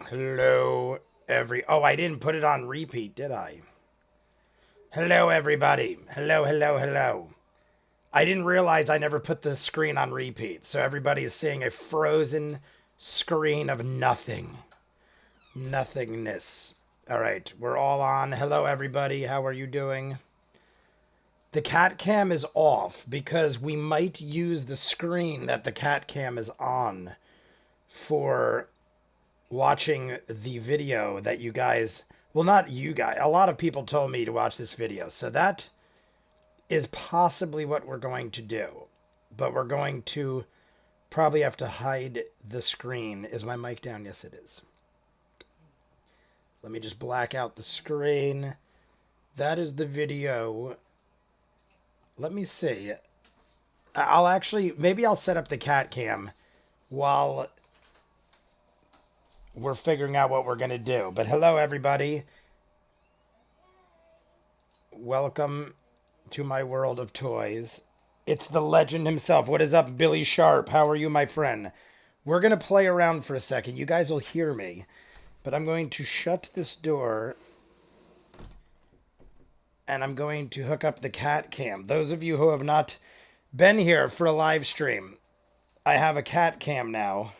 Hello, Oh, I didn't put it on repeat, did I? Hello, everybody. Hello, hello, hello. I didn't realize I never put the screen on repeat, so everybody is seeing a frozen screen of nothing. Nothingness. All right, we're all on. Hello, everybody. How are you doing? The cat cam is off because we might use the screen that the cat cam is on for watching the video that you guys, well, not you guys, a lot of people told me to watch this video. So that is possibly what we're going to do. But we're going to probably have to hide the screen. Is my mic down? Yes, it is. Let me just black out the screen. That is the video. Let me see. I'll actually, maybe I'll set up the cat cam while we're figuring out what we're going to do. But hello, everybody. Welcome to my world of toys. It's the legend himself. What is up, Billy Sharp? How are you, my friend? We're going to play around for a second. You guys will hear me. But I'm going to shut this door. And I'm going to hook up the cat cam. Those of you who have not been here for a live stream, I have a cat cam now.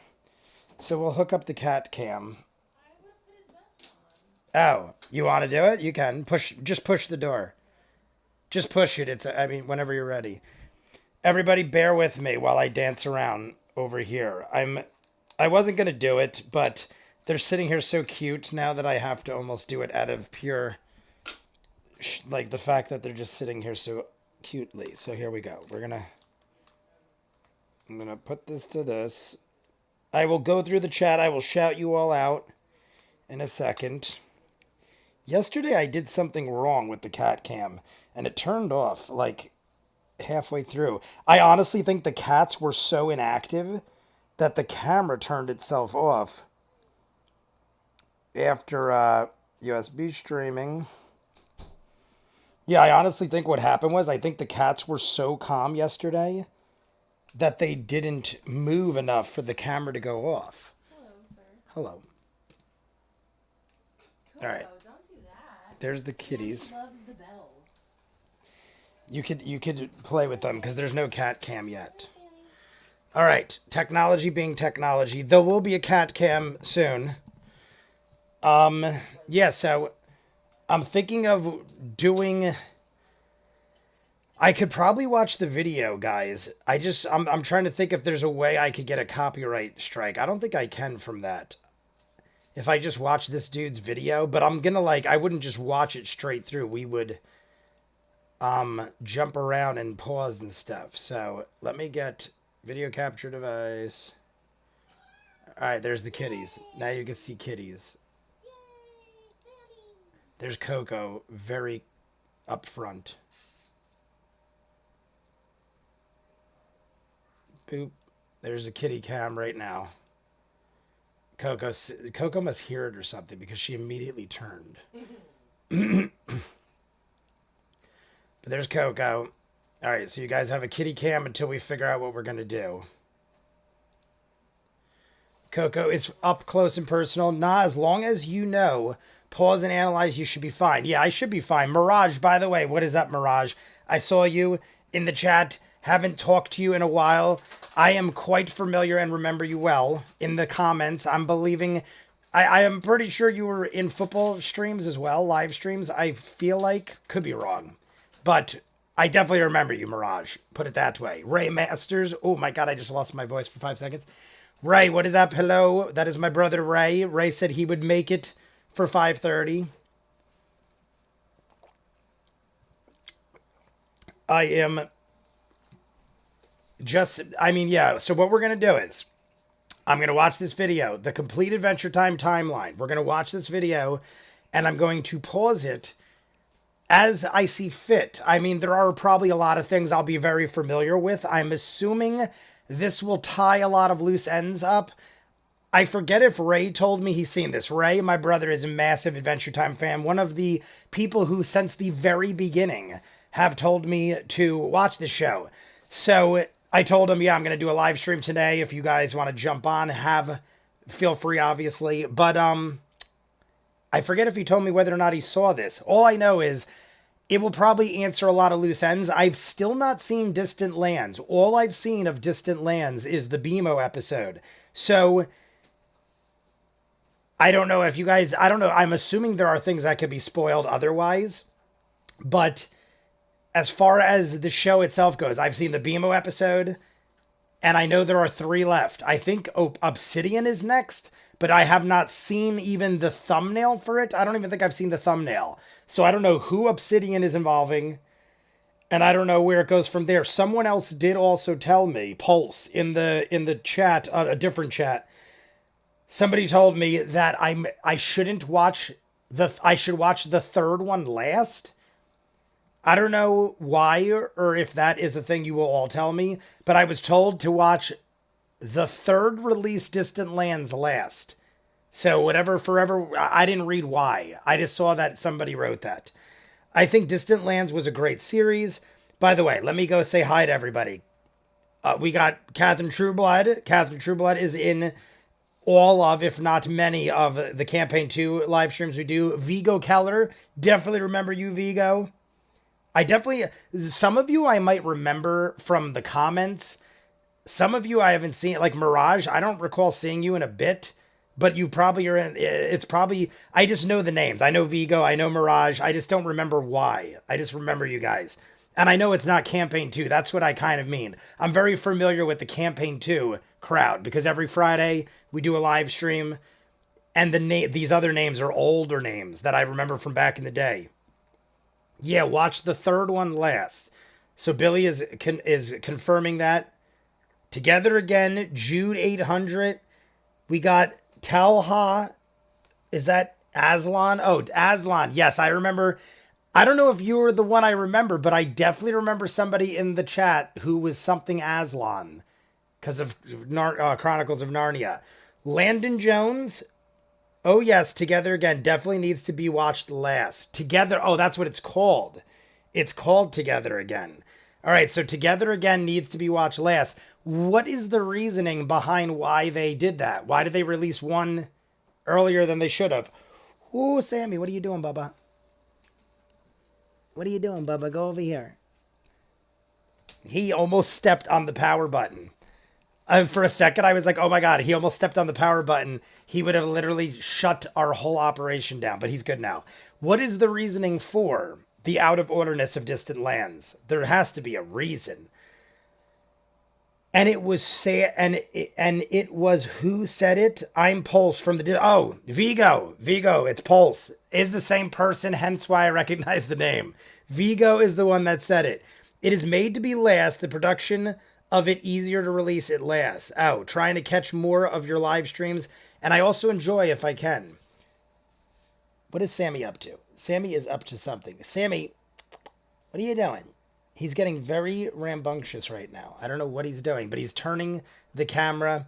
So we'll hook up the cat cam. Oh, you want to do it? You can. Just push the door. Just push it. Whenever you're ready. Everybody bear with me while I dance around over here. I wasn't going to do it, but they're sitting here so cute now that I have to almost do it out of pure, like the fact that they're just sitting here so cutely. So here we go. I'm going to put this to this. I will go through the chat. I will shout you all out in a second. Yesterday I did something wrong with the cat cam, and it turned off like halfway through. I honestly think the cats were so inactive that the camera turned itself off after USB streaming. Yeah, I honestly think what happened was I think the cats were so calm yesterday that they didn't move enough for the camera to go off. Hello, sir. Hello. Cool, All right. don't do that. There's the kitties. He loves the bell. You could play with them because there's no cat cam yet. All right, technology being technology. There will be a cat cam soon. Yeah, so I'm thinking of doing. I could probably watch the video, guys. I'm trying to think if there's a way I could get a copyright strike. I don't think I can from that. If I just watch this dude's video, but I'm gonna I wouldn't just watch it straight through. We would jump around and pause and stuff. So let me get video capture device. All right, there's the kitties. Now you can see kitties. There's Coco, very up front. Boop. There's a kitty cam right now. Coco must hear it or something because she immediately turned. But there's Coco. All right, so you guys have a kitty cam until we figure out what we're going to do. Coco is up close and personal. Nah, as long as you know, pause and analyze, you should be fine. Yeah, I should be fine. Mirage, by the way, what is up, Mirage? I saw you in the chat. Haven't talked to you in a while. I am quite familiar and remember you well in the comments. I'm believing, I am pretty sure you were in football streams as well, live streams. I feel like, could be wrong, but I definitely remember you, Mirage. Put it that way. Ray Masters. Oh my God, I just lost my voice for 5 seconds. Ray, what is up? Hello. That is my brother, Ray. Ray said he would make it for 5:30. I am yeah. So what we're going to do is I'm going to watch this video, the complete Adventure Time timeline. We're going to watch this video and I'm going to pause it as I see fit. I mean, there are probably a lot of things I'll be very familiar with. I'm assuming this will tie a lot of loose ends up. I forget if Ray told me he's seen this. Ray, my brother, is a massive Adventure Time fan. One of the people who, since the very beginning, have told me to watch the show. So I told him, yeah, I'm going to do a live stream today. If you guys want to jump on, have feel free, obviously. But I forget if he told me whether or not he saw this. All I know is it will probably answer a lot of loose ends. I've still not seen Distant Lands. All I've seen of Distant Lands is the BMO episode. So I don't know if you guys, I don't know. I'm assuming there are things that could be spoiled otherwise. But as far as the show itself goes, I've seen the BMO episode, and I know there are 3 left. I think Obsidian is next, but I have not seen even the thumbnail for it. I don't even think I've seen the thumbnail. So I don't know who Obsidian is involving, and I don't know where it goes from there. Someone else did also tell me, Pulse, in the chat, a different chat. Somebody told me that I should watch the 3rd one last. I don't know why or if that is a thing you will all tell me, but I was told to watch the 3rd release Distant Lands last. So whatever, forever, I didn't read why. I just saw that somebody wrote that. I think Distant Lands was a great series. By the way, let me go say hi to everybody. We got Catherine Trueblood. Catherine Trueblood is in all of, if not many of the Campaign 2 live streams we do. Vigo Keller, definitely remember you, Vigo. Some of you I might remember from the comments. Some of you I haven't seen, like Mirage. I don't recall seeing you in a bit, but you probably are in, it's probably, I just know the names. I know Vigo, I know Mirage. I just don't remember why. I just remember you guys. And I know it's not Campaign 2. That's what I kind of mean. I'm very familiar with the Campaign 2 crowd because every Friday we do a live stream, and these other names are older names that I remember from back in the day. Yeah, watch the 3rd one last. So Billy is confirming that. Together Again, Jude 800. We got Talha. Is that Aslan? Oh, Aslan. Yes, I remember. I don't know if you were the one I remember, but I definitely remember somebody in the chat who was something Aslan because of Chronicles of Narnia. Landon Jones. Oh, yes, Together Again definitely needs to be watched last. Together, oh, that's what it's called. It's called Together Again. All right, so Together Again needs to be watched last. What is the reasoning behind why they did that? Why did they release one earlier than they should have? Ooh, Sammy, what are you doing, Bubba? What are you doing, Bubba? Go over here. He almost stepped on the power button. For a second, I was like, oh my God, he almost stepped on the power button. He would have literally shut our whole operation down, but he's good now. What is the reasoning for the out of orderness of Distant Lands? There has to be a reason. And it was it was who said it? I'm Pulse from the Vigo, it's Pulse. Is the same person, hence why I recognize the name. Vigo is the one that said it. It is made to be last. The production of it easier to release it last. Oh, trying to catch more of your live streams, and I also enjoy if I can. What is Sammy up to? Sammy is up to something. Sammy, what are you doing? He's getting very rambunctious right now. I don't know what he's doing, but he's turning the camera,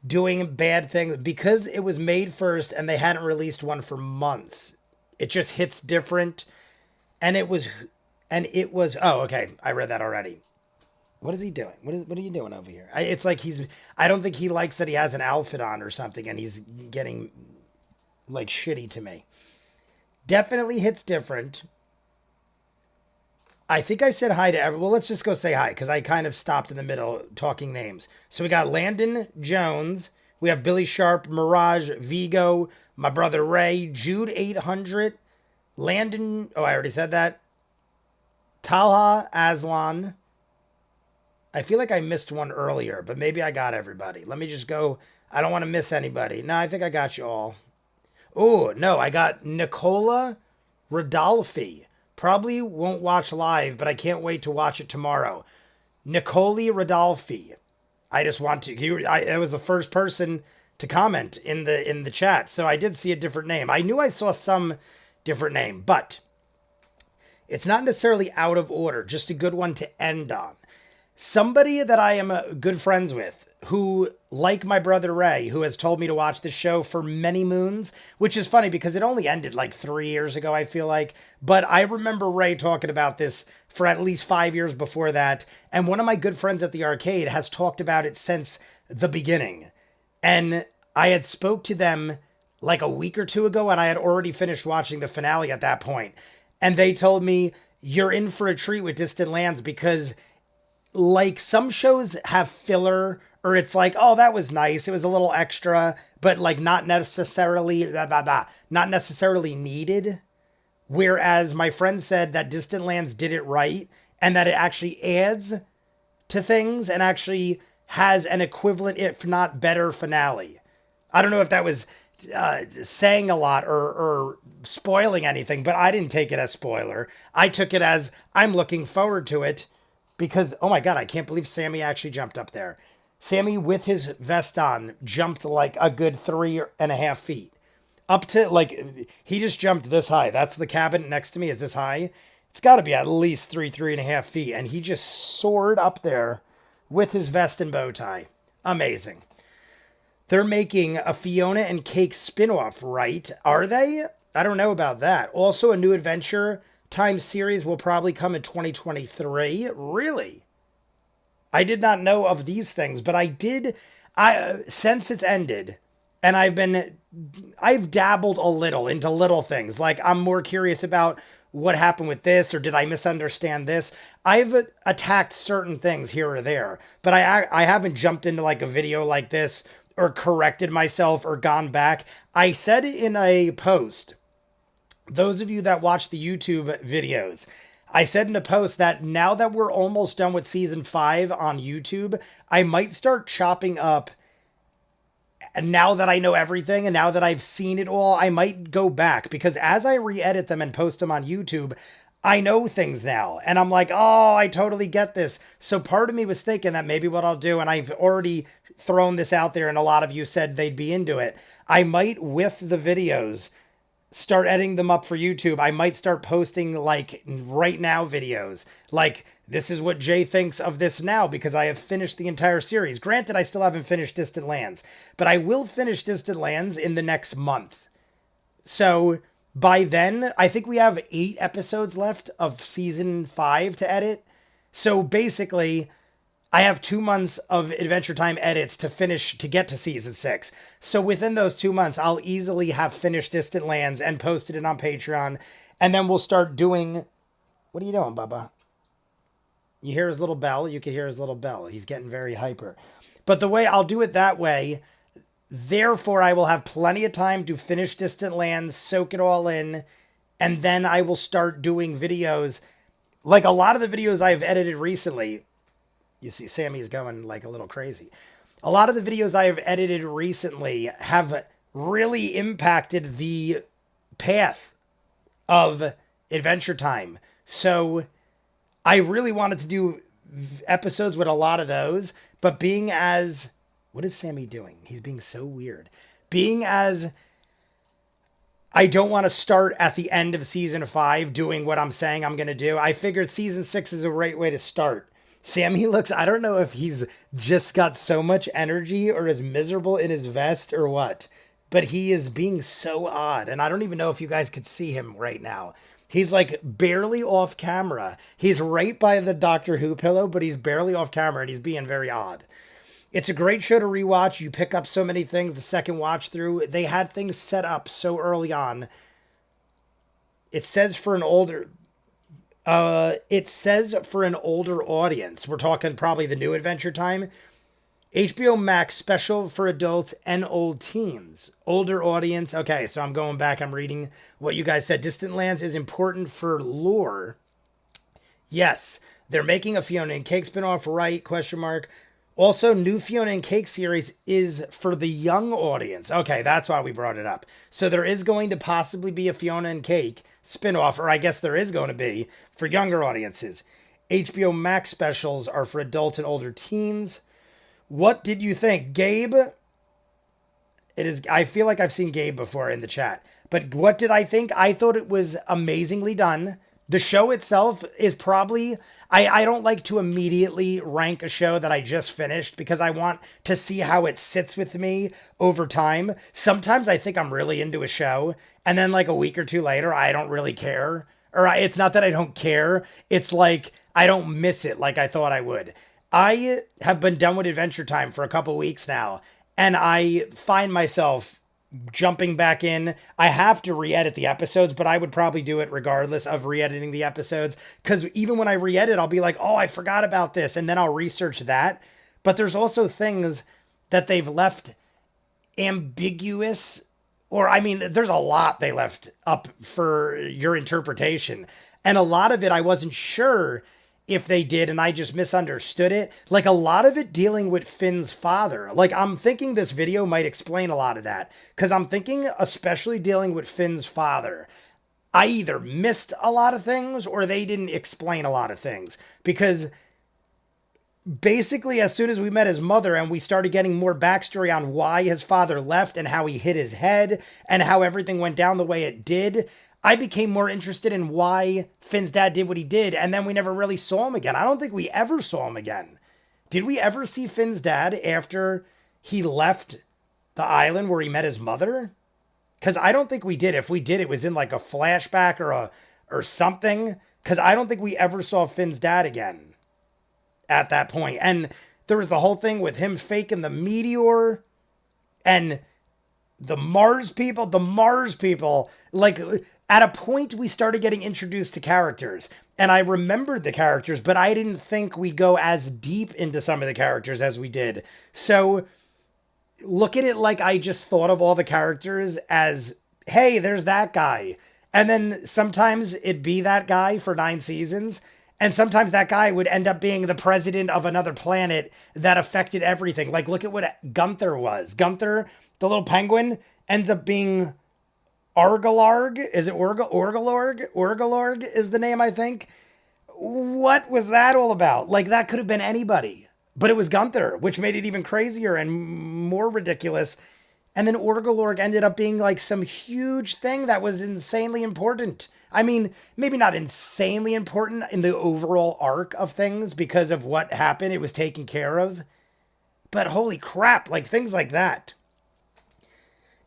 doing bad things because it was made first and they hadn't released one for months. It just hits different. And it was, oh, okay. I read that already. What is he doing? What are you doing over here? It's like I don't think he likes that he has an outfit on or something and he's getting like shitty to me. Definitely hits different. I think I said hi to everyone. Well, let's just go say hi because I kind of stopped in the middle talking names. So we got Landon Jones. We have Billy Sharp, Mirage, Vigo, my brother Ray, Jude 800, Landon. Oh, I already said that. Talha Aslan. I feel like I missed one earlier, but maybe I got everybody. Let me just go. I don't want to miss anybody. No, I think I got you all. Oh, no, I got Nicola Rodolfi. Probably won't watch live, but I can't wait to watch it tomorrow. Nicole Rodolfi. I just want to. I was the first person to comment in the chat, so I did see a different name. I knew I saw some different name, but it's not necessarily out of order. Just a good one to end on. Somebody that I am good friends with, who, like my brother Ray, who has told me to watch this show for many moons, which is funny because it only ended like 3 years ago, I feel like. But I remember Ray talking about this for at least 5 years before that. And one of my good friends at the arcade has talked about it since the beginning. And I had spoke to them like a week or two ago, and I had already finished watching the finale at that point. And they told me, you're in for a treat with Distant Lands, because like some shows have filler, or it's like, oh, that was nice, it was a little extra, but like not necessarily not necessarily needed. Whereas my friend said that Distant Lands did it right, and that it actually adds to things and actually has an equivalent, if not better, finale. I don't know if that was saying a lot or spoiling anything, but I didn't take it as spoiler. I took it as I'm looking forward to it, because, oh my God, I can't believe Sammy actually jumped up there. Sammy, with his vest on, jumped like a good 3.5 feet. Up to, like, he just jumped this high. That's the cabin next to me is this high. It's got to be at least 3.5 feet. And he just soared up there with his vest and bow tie. Amazing. They're making a Fiona and Cake spinoff, right? Are they? I don't know about that. Also, a new Adventure Time series will probably come in 2023. Really? I did not know of these things, but since it's ended, and I've dabbled a little into little things. Like, I'm more curious about what happened with this, or did I misunderstand this? I've attacked certain things here or there, but I haven't jumped into like a video like this or corrected myself or gone back. I said in a post, those of you that watch the YouTube videos, I said in a post that now that we're almost done with season 5 on YouTube, I might start chopping up. And now that I know everything and now that I've seen it all, I might go back, because as I re-edit them and post them on YouTube, I know things now. And I'm like, oh, I totally get this. So part of me was thinking that maybe what I'll do, and I've already thrown this out there and a lot of you said they'd be into it, I might, with the videos, start editing them up for YouTube. I might start posting like right now videos. Like, this is what Jay thinks of this now, because I have finished the entire series. Granted, I still haven't finished Distant Lands, but I will finish Distant Lands in the next month. So by then, I think we have 8 episodes left of season 5 to edit. So basically, I have 2 months of Adventure Time edits to finish to get to season 6. So within those 2 months, I'll easily have finished Distant Lands and posted it on Patreon. And then we'll start doing... What are you doing, Bubba? You hear his little bell? You can hear his little bell. He's getting very hyper. But the way I'll do it that way, therefore I will have plenty of time to finish Distant Lands, soak it all in, and then I will start doing videos. Like a lot of the videos I've edited recently... You see, Sammy's going like a little crazy. A lot of the videos I have edited recently have really impacted the path of Adventure Time. So I really wanted to do episodes with a lot of those, but being as... What is Sammy doing? He's being so weird. Being as... I don't want to start at the end of season 5 doing what I'm saying I'm going to do. I figured season 6 is a great way to start. Sammy looks, I don't know if he's just got so much energy or is miserable in his vest or what, but he is being so odd. And I don't even know if you guys could see him right now. He's like barely off camera. He's right by the Doctor Who pillow, but he's barely off camera and he's being very odd. It's a great show to rewatch. You pick up so many things the second watch through. They had things set up so early on. It says for an older audience. We're talking probably the new Adventure Time. HBO Max special for adults and old teens. Older audience. Okay, so I'm going back. I'm reading what you guys said. Distant Lands is important for lore. Yes, they're making a Fiona and Cake spinoff, right? Question mark. Also, new Fiona and Cake series is for the young audience. Okay, that's why we brought it up. So there is going to possibly be a Fiona and Cake spinoff, or I guess there is going to be, for younger audiences. HBO Max specials are for adults and older teens. What did you think? Gabe? I feel like I've seen Gabe before in the chat. But what did I think? I thought it was amazingly done. The show itself is probably... I don't like to immediately rank a show that I just finished because I want to see how it sits with me over time. Sometimes I think I'm really into a show, and then like a week or two later, I don't really care. Or it's not that I don't care. It's like I don't miss it like I thought I would. I have been done with Adventure Time for a couple weeks now, And I find myself jumping back in. I have to re-edit the episodes, but I would probably do it regardless of re-editing the episodes. Because even when I re-edit, I'll be like, oh, I forgot about this. And then I'll research that. But there's also things that they've left ambiguous, or I mean, there's a lot they left up for your interpretation. And a lot of it I wasn't sure if they did, and I just misunderstood it. Like a lot of it dealing with Finn's father. Like I'm thinking this video might explain a lot of that. Because I'm thinking, especially dealing with Finn's father, I either missed a lot of things or they didn't explain a lot of things. Because basically, as soon as we met his mother and we started getting more backstory on why his father left and how he hit his head and how everything went down the way it did, I became more interested in why Finn's dad did what he did. And then we never really saw him again. I don't think we ever saw him again. Did we ever see Finn's dad after he left the island where he met his mother? Because I don't think we did. If we did, it was in like a flashback or something. Because I don't think we ever saw Finn's dad again at that point. And there was the whole thing with him faking the meteor and the Mars people, like at a point we started getting introduced to characters and I remembered the characters, but I didn't think we'd go as deep into some of the characters as we did. So look at it like I just thought of all the characters as, hey, there's that guy. And then sometimes it'd be that guy for 9 seasons. And sometimes that guy would end up being the president of another planet that affected everything. Like, look at what Gunther was. Gunther, the little penguin, ends up being Argalarg. Is it Orgalorg? Orgalorg is the name, I think. What was that all about? Like, that could have been anybody. But it was Gunther, which made it even crazier and more ridiculous. And then Orgalorg ended up being like some huge thing that was insanely important. I mean, maybe not insanely important in the overall arc of things because of what happened. It was taken care of. But holy crap, like things like that.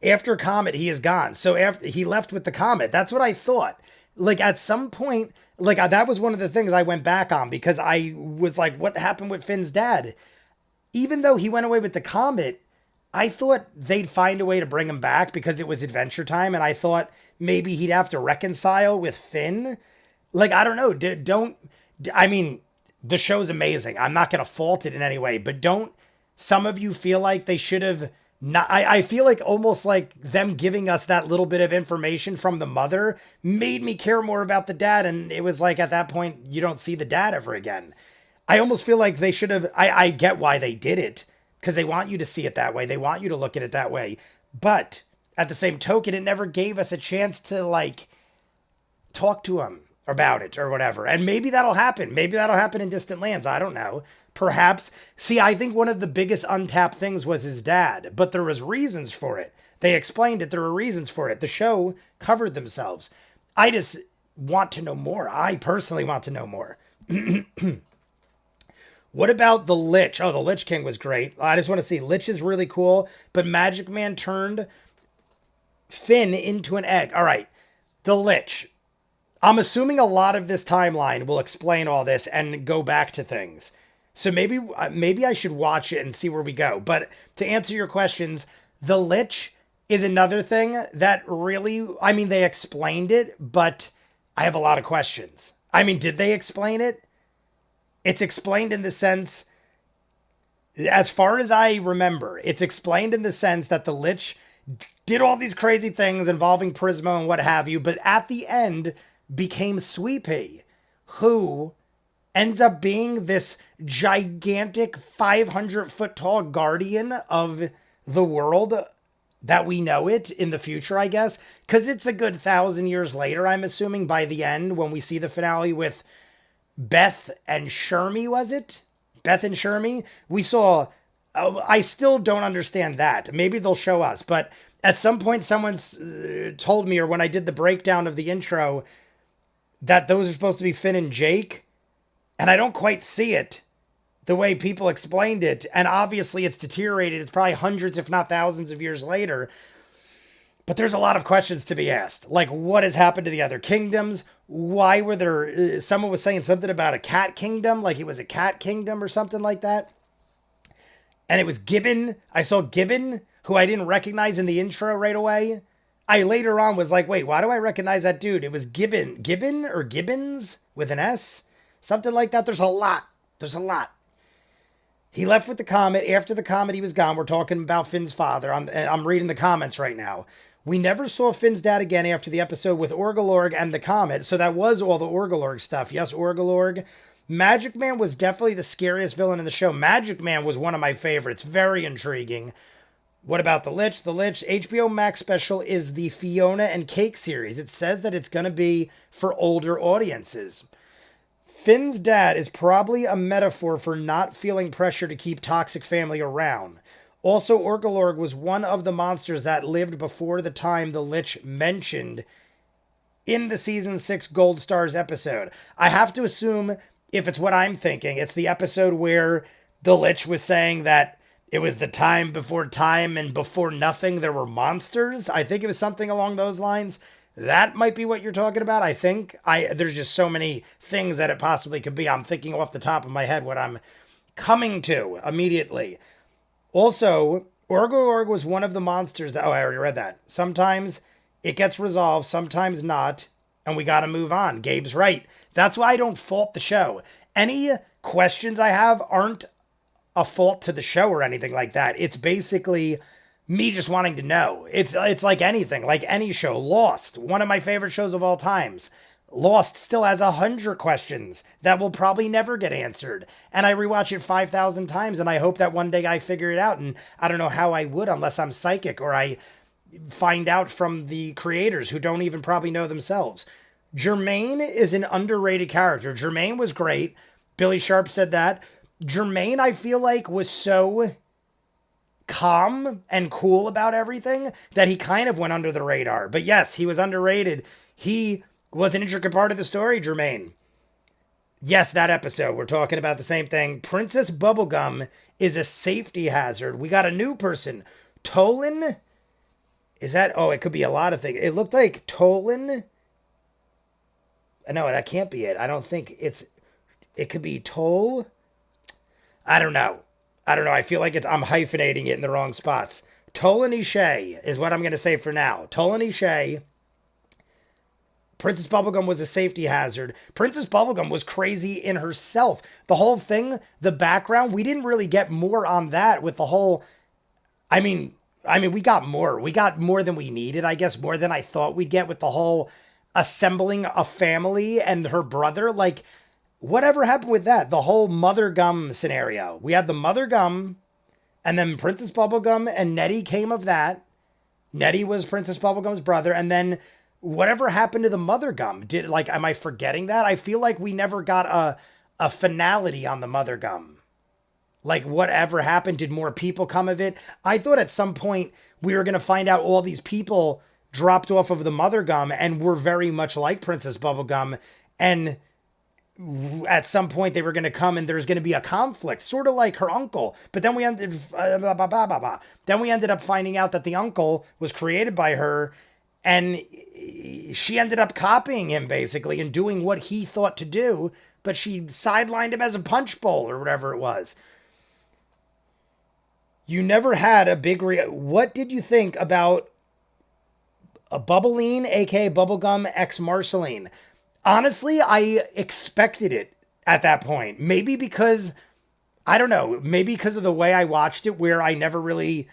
After Comet, he is gone. So after he left with the Comet, that's what I thought. Like at some point, like that was one of the things I went back on because I was like, what happened with Finn's dad? Even though he went away with the Comet, I thought they'd find a way to bring him back because it was Adventure Time. And I thought maybe he'd have to reconcile with Finn. Like, I don't know. I mean, the show's amazing. I'm not going to fault it in any way, but don't some of you feel like they should have not, I feel like almost like them giving us that little bit of information from the mother made me care more about the dad. And it was like, at that point, you don't see the dad ever again. I almost feel like they should have, I get why they did it because they want you to see it that way. They want you to look at it that way. But at the same token, it never gave us a chance to like talk to him about it or whatever. And maybe that'll happen. Maybe that'll happen in Distant Lands. I don't know. Perhaps. See, I think one of the biggest untapped things was his dad, but there was reasons for it. They explained it. There were reasons for it. The show covered themselves. I just want to know more. I personally want to know more. What about the Lich? Oh, the Lich King was great. I just want to see. Lich is really cool, but Magic Man turned Finn into an egg. All right. The Lich. I'm assuming a lot of this timeline will explain all this and go back to things. So maybe I should watch it and see where we go. But to answer your questions, the Lich is another thing that really, I mean, they explained it, but I have a lot of questions. I mean, did they explain it? It's explained in the sense, as far as I remember, it's explained in the sense that the Lich did all these crazy things involving Prismo and what have you, but at the end became Sweepy, who ends up being this gigantic 500-foot tall guardian of the world that we know it in the future, I guess. Because it's a good 1,000 years later, I'm assuming, by the end, when we see the finale with Beth and Shermie, was it? Beth and Shermie? We saw... I still don't understand that. Maybe they'll show us. But at some point, someone's told me, or when I did the breakdown of the intro, that those are supposed to be Finn and Jake. And I don't quite see it the way people explained it. And obviously it's deteriorated. It's probably hundreds, if not thousands of years later. But there's a lot of questions to be asked. Like, what has happened to the other kingdoms? Why were there... someone was saying something about a cat kingdom. Like it was a cat kingdom or something like that. and it was Gibbon. I saw Gibbon, who I didn't recognize in the intro right away. I later on was like, wait, why do I recognize that dude? It was Gibbon or Gibbons with an S, something like that. There's a lot. There's a lot. He left with the comet. After the comet, he was gone. We're talking about Finn's father. I'm reading the comments right now. We never saw Finn's dad again after the episode with Orgolorg and the comet. So that was all the Orgolorg stuff. Yes, Orgolorg. Magic Man was definitely the scariest villain in the show. Magic Man was one of my favorites. Very intriguing. What about the Lich? The Lich HBO Max special is the Fiona and Cake series. It says that it's going to be for older audiences. Finn's dad is probably a metaphor for not feeling pressure to keep toxic family around. Also, Orgolorg was one of the monsters that lived before the time the Lich mentioned in the Season 6 Gold Stars episode. I have to assume, if it's what I'm thinking, it's the episode where the Lich was saying that it was the time and before nothing there were monsters. I think it was something along those lines. That might be what you're talking about. I think there's just so many things that it possibly could be. I'm thinking off the top of my head what I'm coming to immediately. Also, Orgolorg was one of the monsters that... Oh, I already read that. Sometimes it gets resolved, sometimes not, and we got to move on. Gabe's right. That's why I don't fault the show. Any questions I have aren't a fault to the show or anything like that. It's basically me just wanting to know. It's like anything, like any show. Lost, one of my favorite shows of all times. Lost still has 100 questions that will probably never get answered. And I rewatch it 5,000 times, and I hope that one day I figure it out. And I don't know how I would unless I'm psychic or I find out from the creators who don't even probably know themselves. Jermaine is an underrated character. Jermaine was great. Billy Sharp said that. Jermaine, I feel like, was so calm and cool about everything that he kind of went under the radar. But yes, he was underrated. He was an intricate part of the story, Jermaine. Yes, that episode. We're talking about the same thing. Princess Bubblegum is a safety hazard. We got a new person. Tolan? Is that... Oh, it could be a lot of things. It looked like Tolan. No, that can't be it. I don't think it's... It could be Toll. I don't know. I feel like I'm hyphenating it in the wrong spots. Tolani Shay is what I'm going to say for now. Tolani Shay. Princess Bubblegum was a safety hazard. Princess Bubblegum was crazy in herself. The whole thing, the background, we didn't really get more on that with the whole... I mean, we got more. We got more than we needed, I guess, more than I thought we'd get with the whole assembling a family and her brother. Like... Whatever happened with that? The whole Mother Gum scenario. We had the Mother Gum, and then Princess Bubblegum and Nettie came of that. Nettie was Princess Bubblegum's brother, and then whatever happened to the Mother Gum? Am I forgetting that? I feel like we never got a finality on the Mother Gum. Like, whatever happened? Did more people come of it? I thought at some point we were going to find out all these people dropped off of the Mother Gum and were very much like Princess Bubblegum, and... at some point they were going to come and there's going to be a conflict, sort of like her uncle. But then we ended up finding out that the uncle was created by her, and she ended up copying him basically and doing what he thought to do, but she sidelined him as a punch bowl or whatever it was. You never had a big what did you think about a Bubbleine, aka Bubblegum X Marceline? Honestly, I expected it at that point. Maybe because, I don't know, maybe because of the way I watched it where I never really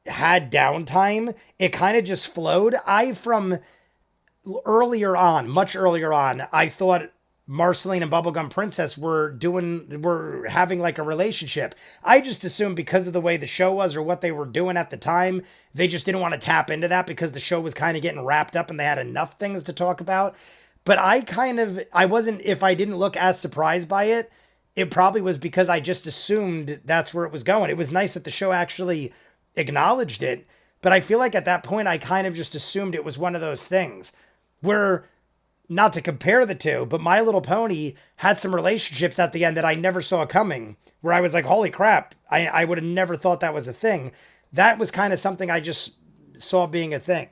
had downtime. It kind of just flowed. From earlier on, much earlier on, I thought Marceline and Bubblegum Princess were having like a relationship. I just assumed because of the way the show was or what they were doing at the time, they just didn't want to tap into that because the show was kind of getting wrapped up and they had enough things to talk about. But if I didn't look as surprised by it, it probably was because I just assumed that's where it was going. It was nice that the show actually acknowledged it, but I feel like at that point I kind of just assumed it was one of those things where, not to compare the two, but My Little Pony had some relationships at the end that I never saw coming, where I was like, holy crap, I would have never thought that was a thing. That was kind of something I just saw being a thing.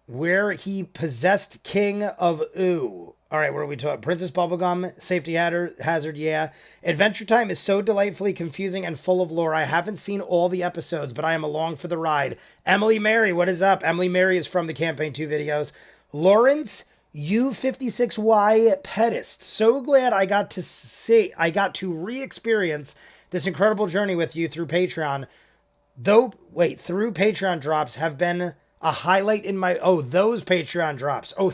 Where he possessed King of Ooh. All right, what are we talking? Princess Bubblegum, Safety Hazard, yeah. Adventure Time is so delightfully confusing and full of lore. I haven't seen all the episodes, but I am along for the ride. Emily Mary, what is up? Emily Mary is from the Campaign 2 videos. Lawrence U56Y Pedist. So glad I got to re-experience this incredible journey with you through Patreon. Through Patreon drops have been a highlight in my... Oh, those Patreon drops. Oh,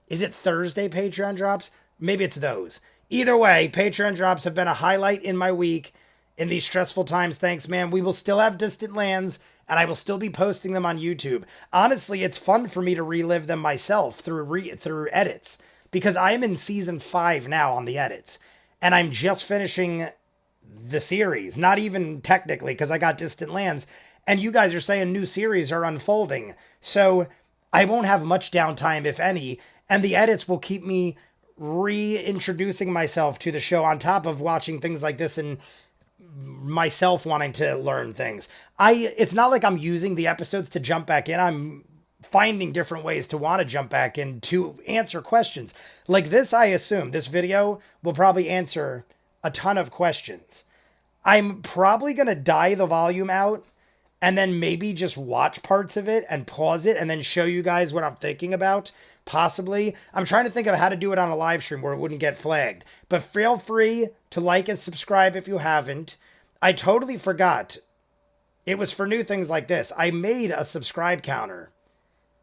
is it Thursday Patreon drops? Maybe it's those. Either way, Patreon drops have been a highlight in my week in these stressful times. Thanks, man. We will still have Distant Lands, and I will still be posting them on YouTube. Honestly, it's fun for me to relive them myself through edits, because I'm in season 5 now on the edits, and I'm just finishing the series. Not even technically, because I got Distant Lands, and you guys are saying new series are unfolding. So I won't have much downtime, if any, and the edits will keep me reintroducing myself to the show on top of watching things like this and myself wanting to learn things. It's not like I'm using the episodes to jump back in. I'm finding different ways to want to jump back in to answer questions. Like this, I assume this video will probably answer a ton of questions. I'm probably going to die the volume out and then maybe just watch parts of it and pause it and then show you guys what I'm thinking about. Possibly. I'm trying to think of how to do it on a live stream where it wouldn't get flagged. But feel free to like and subscribe if you haven't. I totally forgot. It was for new things like this. I made a subscribe counter.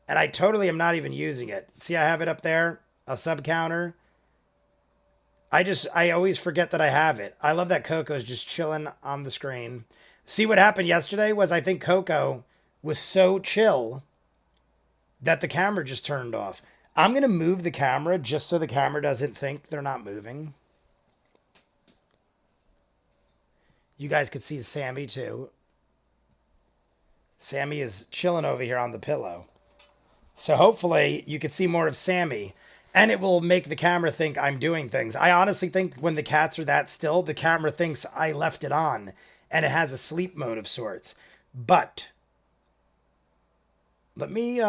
And I totally am not even using it. See, I have it up there. A sub counter. I always forget that I have it. I love that Coco's just chilling on the screen. See, what happened yesterday was I think Coco was so chill that the camera just turned off. I'm going to move the camera just so the camera doesn't think they're not moving. You guys could see Sammy too. Sammy is chilling over here on the pillow. So hopefully you can see more of Sammy. And it will make the camera think I'm doing things. I honestly think when the cats are that still, the camera thinks I left it on. And it has a sleep mode of sorts. But let me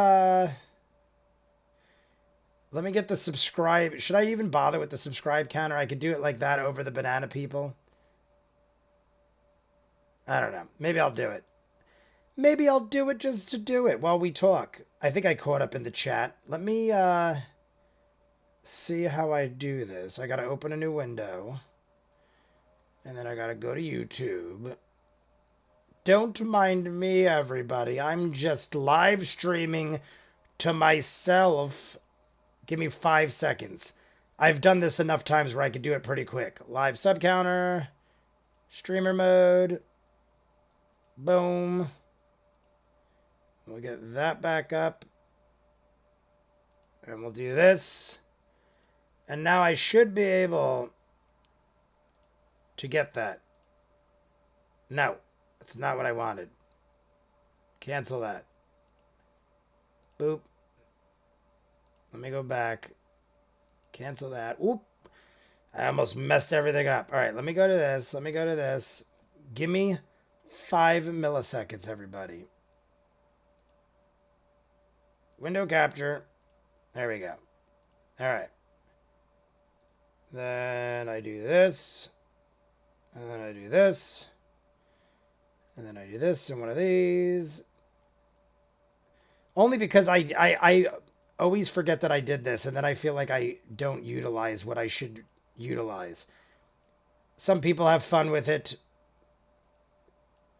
get the subscribe. Should I even bother with the subscribe counter? I could do it like that over the banana people. I don't know. Maybe I'll do it. Maybe I'll do it just to do it while we talk. I think I caught up in the chat. Let me see how I do this. I got to open a new window. And then I got to go to YouTube. Don't mind me, everybody. I'm just live streaming to myself. Give me 5 seconds. I've done this enough times where I could do it pretty quick. Live sub counter. Streamer mode. Boom. We'll get that back up. And we'll do this. And now I should be able to get that. No, that's not what I wanted. Cancel that. Boop. Let me go back. Cancel that. Oop. I almost messed everything up. All right, let me go to this. Let me go to this. Give me 5 milliseconds, everybody. Window capture. There we go. All right. Then I do this. And then I do this. And then I do this and one of these. Only because I always forget that I did this, and then I feel like I don't utilize what I should utilize. Some people have fun with it.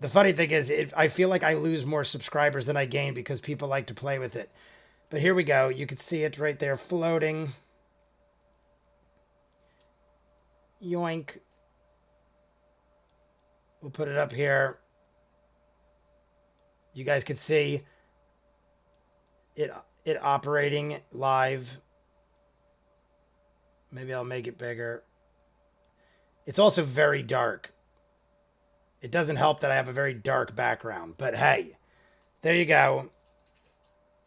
The funny thing is, I feel like I lose more subscribers than I gain because people like to play with it. But here we go. You can see it right there floating. Yoink. We'll put it up here. You guys can see it operating live. Maybe I'll make it bigger. It's also very dark. It doesn't help that I have a very dark background, but hey, there you go.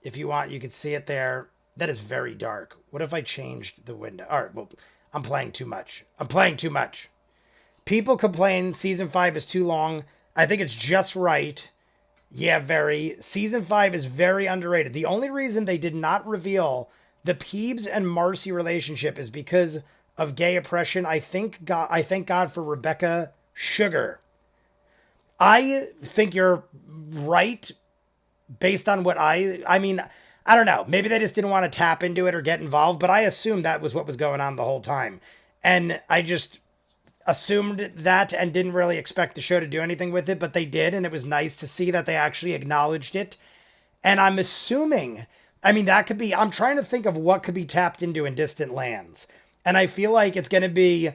If you want, you can see it there. That is very dark. What if I changed the window? All right, well, I'm playing too much. I'm playing too much. People complain season 5 is too long. I think it's just right. Yeah, very. Season 5 is very underrated. The only reason they did not reveal the Peebs and Marcy relationship is because of gay oppression. I thank God for Rebecca Sugar. I think you're right based on what I mean, I don't know. Maybe they just didn't want to tap into it or get involved, but I assumed that was what was going on the whole time. And I just assumed that and didn't really expect the show to do anything with it, but they did, and it was nice to see that they actually acknowledged it. And I'm assuming, I mean, that could be, I'm trying to think of what could be tapped into in Distant Lands. And I feel like it's going to be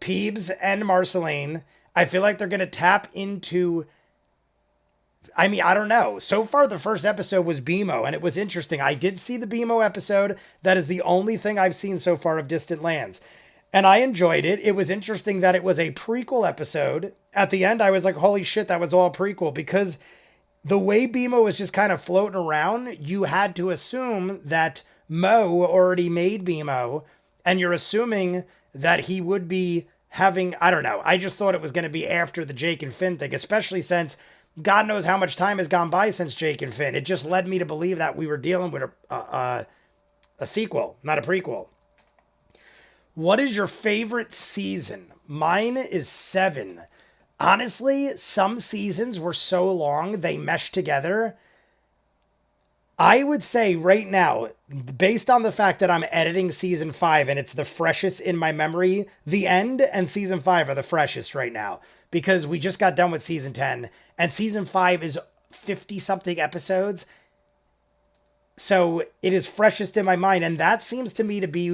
Peebs and Marceline. I feel like they're going to tap into, I mean, I don't know. So far, the first episode was BMO, and it was interesting. I did see the BMO episode. That is the only thing I've seen so far of Distant Lands. And I enjoyed it. It was interesting that it was a prequel episode. At the end, I was like, holy shit, that was all prequel. Because the way BMO was just kind of floating around, you had to assume that Mo already made BMO. And you're assuming that he would be having, I don't know. I just thought it was going to be after the Jake and Finn thing, especially since God knows how much time has gone by since Jake and Finn. It just led me to believe that we were dealing with a sequel, not a prequel. What is your favorite season? Mine is 7. Honestly, some seasons were so long, they meshed together. I would say right now, based on the fact that I'm editing season 5 and it's the freshest in my memory, the end and season 5 are the freshest right now because we just got done with season 10 and season 5 is 50 something episodes. So it is freshest in my mind. And that seems to me to be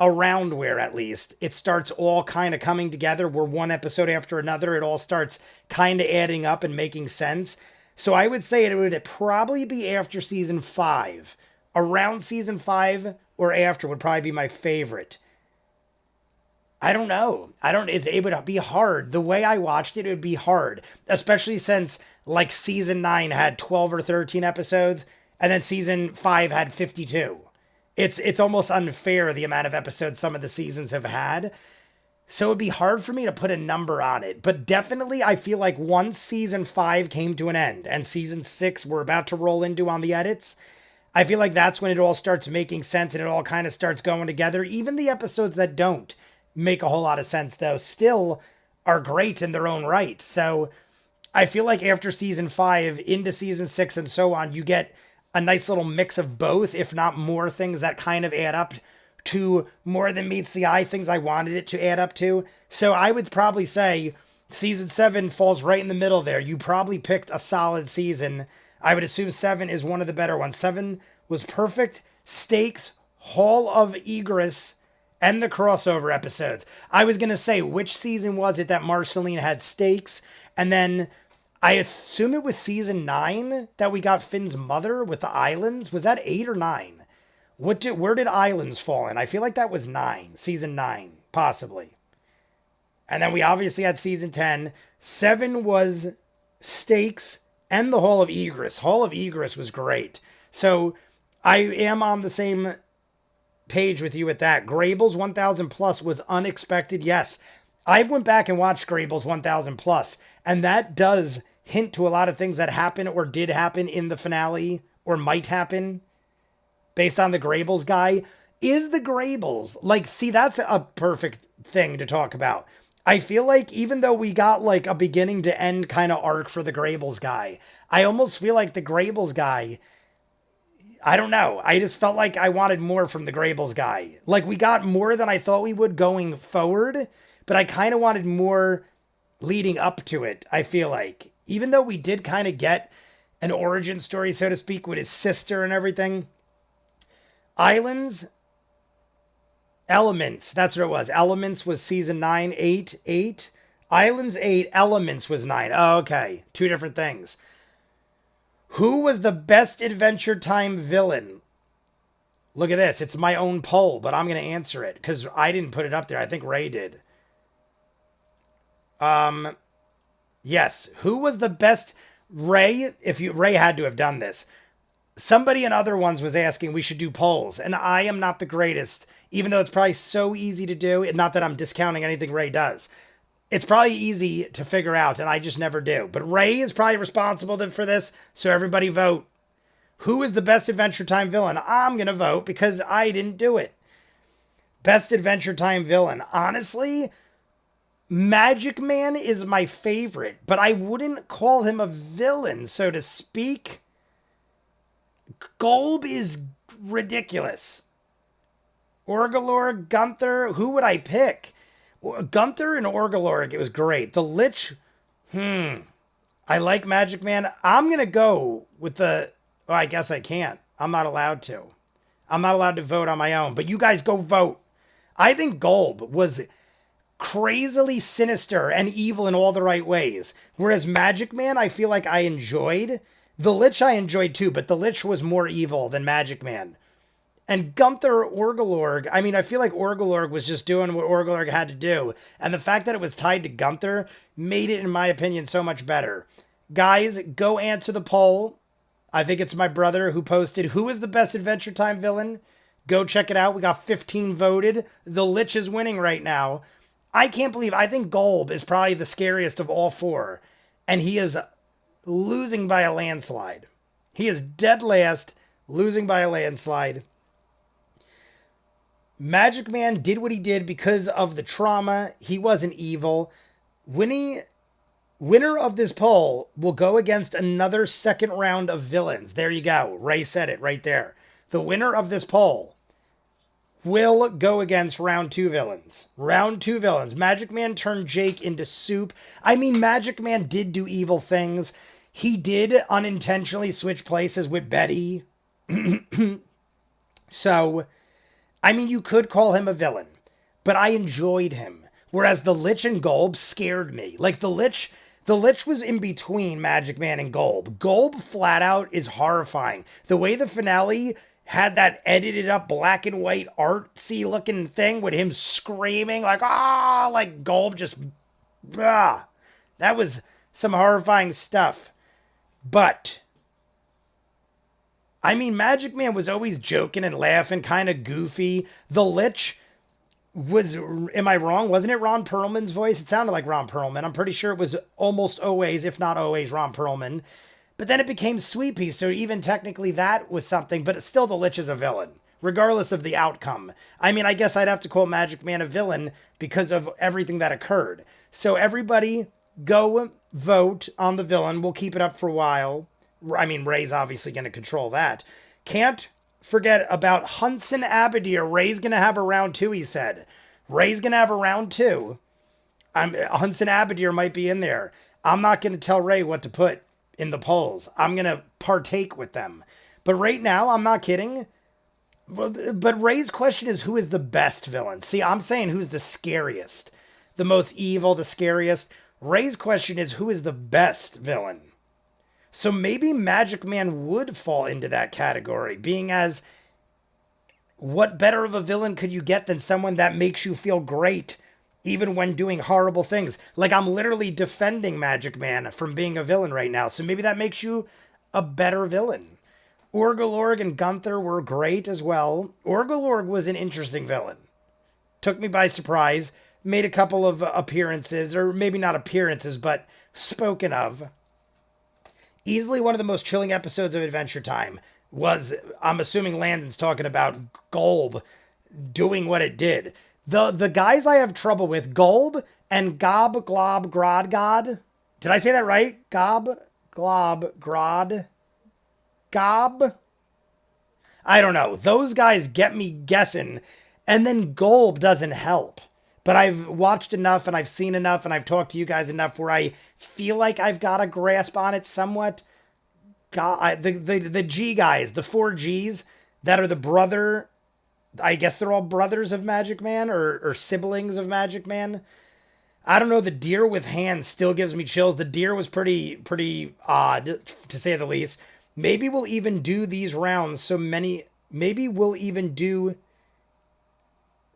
around where at least it starts all kind of coming together. We're one episode after another. It all starts kind of adding up and making sense. So I would say it would probably be after season 5. Around season 5 or after would probably be my favorite. I don't know. It would be hard. The way I watched it, it would be hard. Especially since like season 9 had 12 or 13 episodes. And then season 5 had 52. It's almost unfair the amount of episodes some of the seasons have had. So it'd be hard for me to put a number on it. But definitely I feel like once season 5 came to an end and season 6 we're about to roll into on the edits, I feel like that's when it all starts making sense and it all kind of starts going together. Even the episodes that don't make a whole lot of sense though still are great in their own right. So I feel like after season 5 into season 6 and so on, you get a nice little mix of both, if not more things that kind of add up to more than meets the eye, things I wanted it to add up to. So I would probably say season 7 falls right in the middle there. You probably picked a solid season. I would assume 7 is one of the better ones. 7 was perfect. Stakes, Hall of Egress, and the crossover episodes. I was going to say, which season was it that Marceline had stakes? And then I assume it was season 9 that we got Finn's mother with the islands. Was that 8 or 9? Where did Islands fall in? I feel like that was 9. Season 9, possibly. And then we obviously had season 10. 7 was Stakes and the Hall of Egress. Hall of Egress was great. So I am on the same page with you with that. Grable's 1000 plus was unexpected. Yes, I went back and watched Grable's 1000 plus. And that does hint to a lot of things that happen or did happen in the finale or might happen. Based on the Grables guy, is the Grables, like, see, that's a perfect thing to talk about. I feel like even though we got like a beginning to end kind of arc for the Grables guy, I almost feel like the Grables guy, I don't know. I just felt like I wanted more from the Grables guy. Like we got more than I thought we would going forward, but I kind of wanted more leading up to it, I feel like. Even though we did kind of get an origin story, so to speak, with his sister and everything. Islands, Elements, that's what it was. Elements was season 9, 8. Islands 8, Elements was 9. Oh, okay, 2 different things. Who was the best Adventure Time villain? Look at this. It's my own poll, but I'm going to answer it because I didn't put it up there. I think Ray did. Yes. Who was the best? Ray, Ray had to have done this. Somebody in other ones was asking we should do polls, and I am not the greatest, even though it's probably so easy to do. And not that I'm discounting anything Ray does. It's probably easy to figure out, and I just never do. But Ray is probably responsible for this, so everybody vote. Who is the best Adventure Time villain? I'm going to vote because I didn't do it. Best Adventure Time villain. Honestly, Magic Man is my favorite, but I wouldn't call him a villain, so to speak. Golb is ridiculous. Orgalorg, Gunther, who would I pick? Gunther and Orgalorg, it was great. The Lich, I like Magic Man. I'm going to go with the... Oh, I guess I can't. I'm not allowed to. I'm not allowed to vote on my own, but you guys go vote. I think Golb was crazily sinister and evil in all the right ways. Whereas Magic Man, I feel like I enjoyed. The Lich I enjoyed too, but the Lich was more evil than Magic Man. And Gunther Orgalorg, I mean, I feel like Orgalorg was just doing what Orgalorg had to do. And the fact that it was tied to Gunther made it, in my opinion, so much better. Guys, go answer the poll. I think it's my brother who posted, who is the best Adventure Time villain? Go check it out. We got 15 voted. The Lich is winning right now. I can't believe, I think Golb is probably the scariest of all four. And he is losing by a landslide. He is dead last, losing by a landslide. Magic Man did what he did because of the trauma. He wasn't evil. Winner of this poll will go against another second round of villains. There you go. Ray said it right there. The winner of this poll will go against round 2 villains. Round 2 villains. Magic Man turned Jake into soup. I mean, Magic Man did do evil things. He did unintentionally switch places with Betty. So, I mean, you could call him a villain, but I enjoyed him. Whereas the Lich and Golb scared me. Like the Lich was in between Magic Man and Golb. Golb flat out is horrifying. The way the finale had that edited up black and white artsy looking thing with him screaming like, like Golb just, that was some horrifying stuff. But, I mean, Magic Man was always joking and laughing, kind of goofy. The Lich was, am I wrong? Wasn't it Ron Perlman's voice? It sounded like Ron Perlman. I'm pretty sure it was almost always, if not always, Ron Perlman. But then it became Sweet Pea, so even technically that was something, but still the Lich is a villain, regardless of the outcome. I mean, I guess I'd have to call Magic Man a villain because of everything that occurred. So everybody go vote on the villain. We'll keep it up for a while. I mean, Ray's obviously going to control that. Can't forget about Hunson Abadir. Ray's going to have a round 2, he said. Ray's going to have a round 2. Hunson Abadir might be in there. I'm not going to tell Ray what to put in the polls. I'm going to partake with them. But right now, I'm not kidding. But Ray's question is, who is the best villain? See, I'm saying who's the scariest, the most evil, the scariest. Ray's question is, who is the best villain? So maybe Magic Man would fall into that category, being as, what better of a villain could you get than someone that makes you feel great, even when doing horrible things? Like, I'm literally defending Magic Man from being a villain right now, so maybe that makes you a better villain. Orgalorg and Gunther were great as well. Orgalorg was an interesting villain. Took me by surprise, made a couple of appearances, or maybe not appearances, but spoken of. Easily one of the most chilling episodes of Adventure Time was, I'm assuming Landon's talking about Golb doing what it did. The guys I have trouble with, Golb and Gob, Glob, Grod, God. Did I say that right? Gob, Glob, Grod, Gob? I don't know. Those guys get me guessing. And then Golb doesn't help. But I've watched enough and I've seen enough and I've talked to you guys enough where I feel like I've got a grasp on it somewhat. The G guys, the 4 Gs that are the brother, I guess they're all brothers of Magic Man or siblings of Magic Man. I don't know, the deer with hands still gives me chills. The deer was pretty odd, to say the least. Maybe we'll even do these rounds maybe we'll even do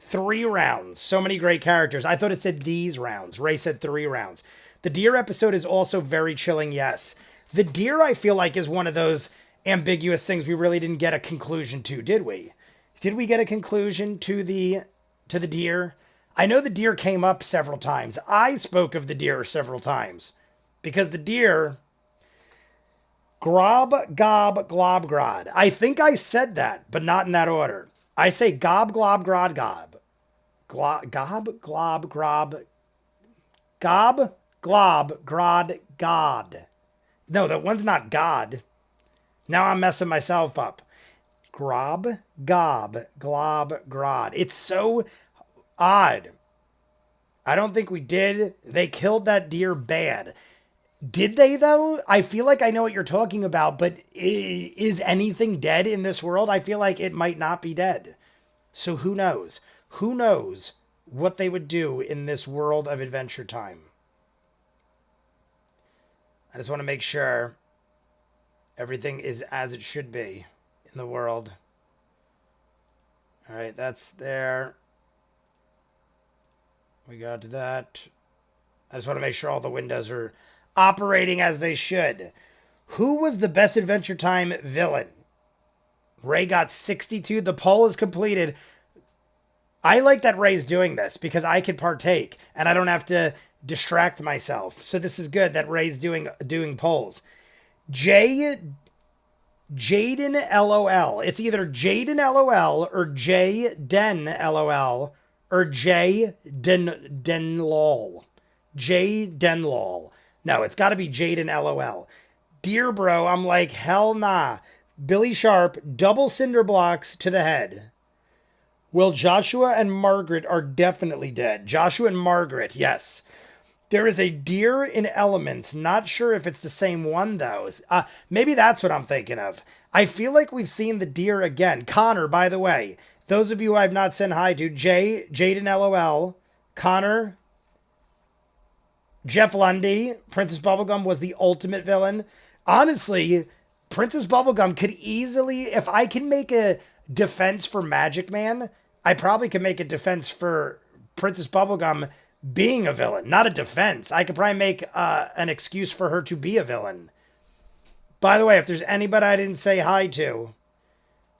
3 rounds. So many great characters. I thought it said these rounds. Ray said 3 rounds. The deer episode is also very chilling, yes. The deer, I feel like, is one of those ambiguous things we really didn't get a conclusion to, did we? Did we get a conclusion to the deer? I know the deer came up several times. I spoke of the deer several times. Because the deer, Grob, gob, glob, grod. I think I said that, but not in that order. I say gob, glob, grod, gob. Gob, glob, grob. Gob, glob, grod, god. No, that one's not God. Now I'm messing myself up. Grob, gob, glob, grod. It's so odd. I don't think we did. They killed that deer bad. Did they, though? I feel like I know what you're talking about, but is anything dead in this world? I feel like it might not be dead. So who knows? Who knows what they would do in this world of Adventure Time? I just want to make sure everything is as it should be in the world. All right, that's there. We got to that. I just want to make sure all the windows are operating as they should. Who was the best Adventure Time villain? Ray got 62. The poll is completed. I like that Ray's doing this because I can partake and I don't have to distract myself. So this is good that Ray's doing polls. Jaden LOL. It's either Jaden LOL or Jden LOL or Jden lol. Jden lol. No, it's got to be Jaden LOL. Dear bro, I'm like, hell nah. Billy Sharp, double cinder blocks to the head. Well, Joshua and Margaret are definitely dead. Joshua and Margaret, yes. There is a deer in Elements. Not sure if it's the same one, though. Maybe that's what I'm thinking of. I feel like we've seen the deer again. Connor, by the way. Those of you I've not sent hi to. Jaden LOL. Connor. Jeff Lundy. Princess Bubblegum was the ultimate villain. Honestly, Princess Bubblegum could easily... If I can make a defense for Magic Man, I probably could make a defense for Princess Bubblegum being a villain, not a defense. I could probably make an excuse for her to be a villain. By the way, if there's anybody I didn't say hi to,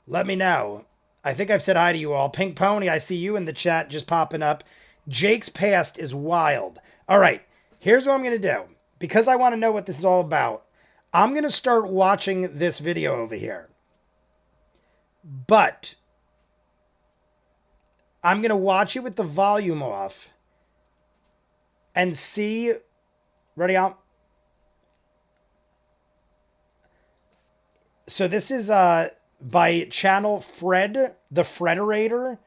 let me know. I think I've said hi to you all. Pink Pony, I see you in the chat just popping up. Jake's past is wild. All right, here's what I'm going to do. Because I want to know what this is all about, I'm going to start watching this video over here. But I'm going to watch it with the volume off. And see, ready out. So this is by channel Fred, the Frederator.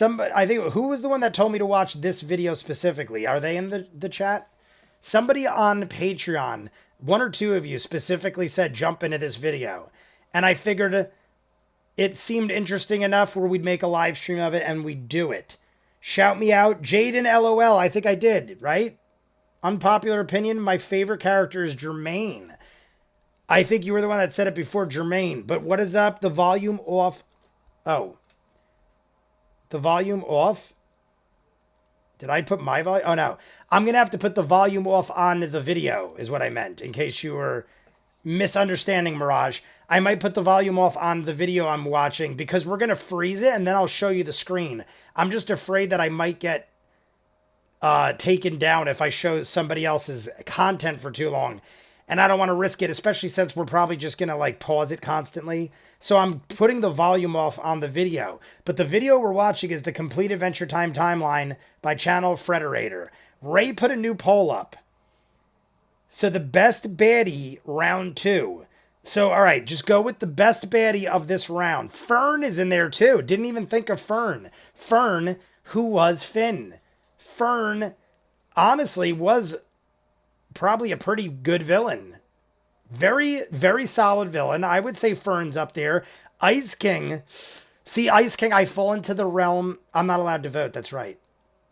I think, who was the one that told me to watch this video specifically? Are they in the chat? Somebody on Patreon, one or two of you specifically said jump into this video. And I figured it seemed interesting enough where we'd make a live stream of it and we'd do it. Shout me out. Jaden LOL. I think I did, right? Unpopular opinion. My favorite character is Jermaine. I think you were the one that said it before, Jermaine. But what is up? The volume off. Oh. The volume off? Did I put my volume? Oh, no. I'm going to have to put the volume off on the video is what I meant. In case you were misunderstanding, Mirage. I might put the volume off on the video I'm watching because we're going to freeze it and then I'll show you the screen. I'm just afraid that I might get taken down if I show somebody else's content for too long. And I don't want to risk it, especially since we're probably just going to like pause it constantly. So I'm putting the volume off on the video. But the video we're watching is the Complete Adventure Time Timeline by Channel Frederator. Ray put a new poll up. So the best baddie, round 2. So, all right, just go with the best baddie of this round. Fern is in there, too. Didn't even think of Fern. Fern, who was Finn. Fern, honestly, was probably a pretty good villain. Very, very solid villain. I would say Fern's up there. Ice King. See, Ice King, I fall into the realm. I'm not allowed to vote. That's right.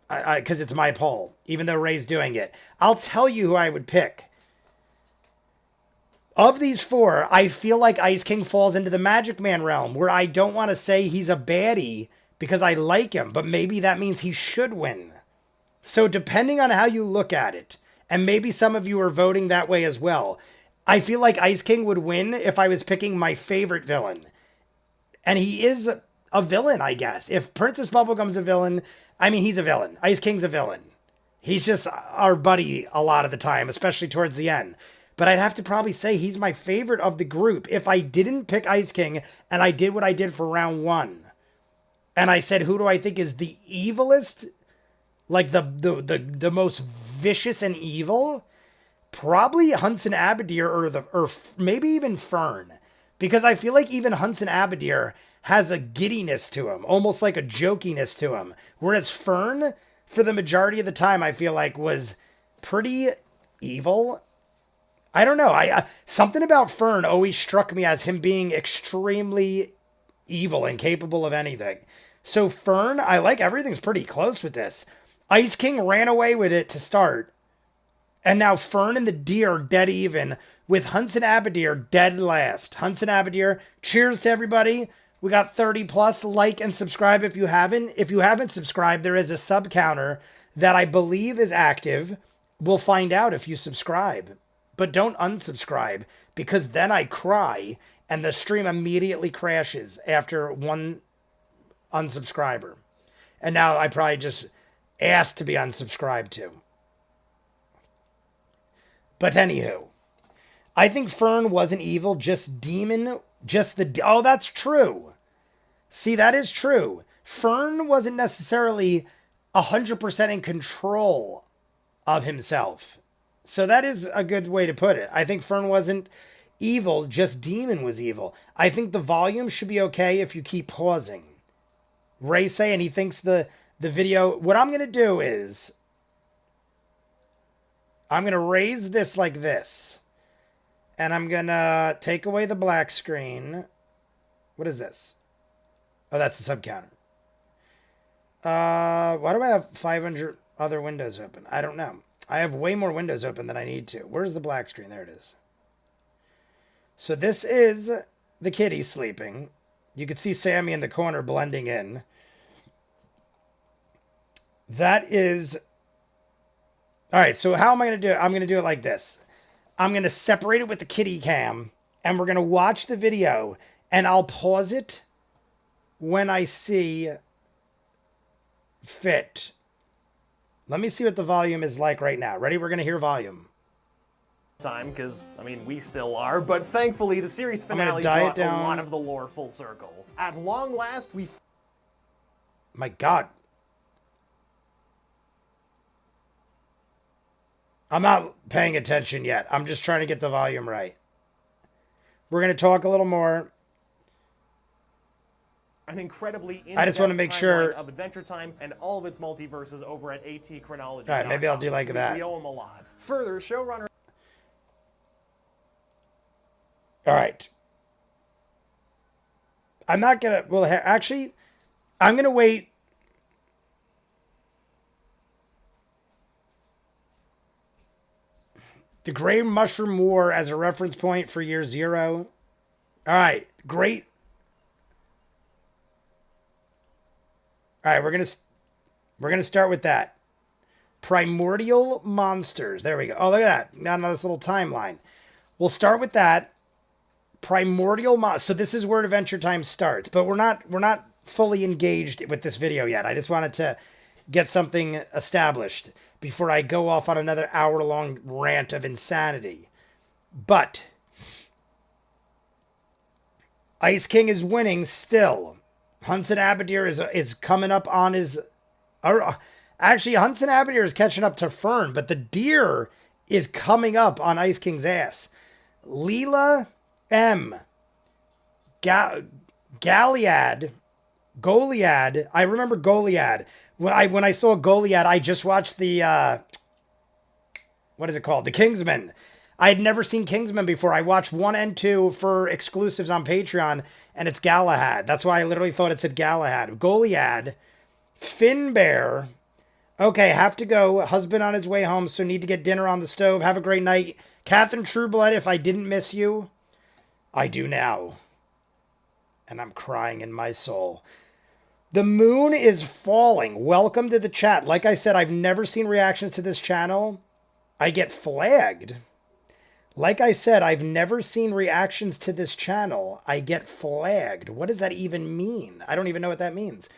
Because it's my poll, even though Ray's doing it. I'll tell you who I would pick. Of these 4, I feel like Ice King falls into the Magic Man realm, where I don't want to say he's a baddie because I like him, but maybe that means he should win. So depending on how you look at it, and maybe some of you are voting that way as well, I feel like Ice King would win if I was picking my favorite villain. And he is a villain, I guess. If Princess Bubblegum's a villain, I mean, he's a villain. Ice King's a villain. He's just our buddy a lot of the time, especially towards the end. but I'd have to probably say he's my favorite of the group. If I didn't pick Ice King and I did what I did for round 1, and I said, who do I think is the evilest, like the most vicious and evil? Probably Hunson Abadir or maybe even Fern. Because I feel like even Hunson Abadir has a giddiness to him, almost like a jokiness to him. Whereas Fern, for the majority of the time, I feel like was pretty evil. I don't know. I something about Fern always struck me as him being extremely evil and capable of anything. So Fern, I like everything's pretty close with this. Ice King ran away with it to start. And now Fern and the Deer dead even, with Hunson Abadir dead last. Hunson Abadir, cheers to everybody. We got 30 plus. Like and subscribe if you haven't. If you haven't subscribed, there is a sub counter that I believe is active. We'll find out if you subscribe. But don't unsubscribe, because then I cry and the stream immediately crashes after one unsubscriber. And now I probably just asked to be unsubscribed to. But anywho, I think Fern wasn't evil, just demon, just the... Oh, that's true. See, that is true. Fern wasn't necessarily 100% in control of himself. So that is a good way to put it. I think Fern wasn't evil, just demon was evil. I think the volume should be okay if you keep pausing. Ray saying he thinks the video... What I'm going to do is... I'm going to raise this like this. And I'm going to take away the black screen. What is this? Oh, that's the sub counter. Why do I have 500 other windows open? I don't know. I have way more windows open than I need to. Where's the black screen? There it is. So this is the kitty sleeping. You can see Sammy in the corner blending in. That is... All right, so how am I going to do it? I'm going to do it like this. I'm going to separate it with the kitty cam, and we're going to watch the video, and I'll pause it when I see fit. Let me see what the volume is like right now. Ready? We're going to hear volume. Time, because, I mean, we still are, but thankfully the series finale brought a lot of the lore full circle. At long last, we... My God. I'm not paying attention yet. I'm just trying to get the volume right. We're going to talk a little more. An incredibly I just want to make sure of Adventure Time and all of its multiverses over at AT Chronology. All right, maybe I'll do like that. We owe him a lot. Further, showrunner... All right. I'm not going to... Well, actually, I'm going to wait... The Gray Mushroom War as a reference point for year 0. All right, great. All right, we're gonna start with that. Primordial Monsters. There we go. Oh, look at that. Now this little timeline. We'll start with that. Primordial Monsters. So this is where Adventure Time starts, but we're not fully engaged with this video yet. I just wanted to get something established before I go off on another hour-long rant of insanity. But Ice King is winning still. Hunson Abadir is coming up on his... Actually, Hunson Abadir is catching up to Fern, but the Deer is coming up on Ice King's ass. Leela M. Goliad. I remember Goliad. When I saw Goliad, I just watched the, what is it called? The Kingsman. I had never seen Kingsman before. I watched 1 and 2 for exclusives on Patreon, and it's Galahad. That's why I literally thought it said Galahad. Goliad. Finbear. Okay, have to go. Husband on his way home, so need to get dinner on the stove. Have a great night. Catherine Trueblood, if I didn't miss you, I do now. And I'm crying in my soul. The moon is falling. Welcome to the chat. Like I said, I've never seen reactions to this channel. I get flagged. Like I said, I've never seen reactions to this channel. I get flagged. What does that even mean? I don't even know what that means.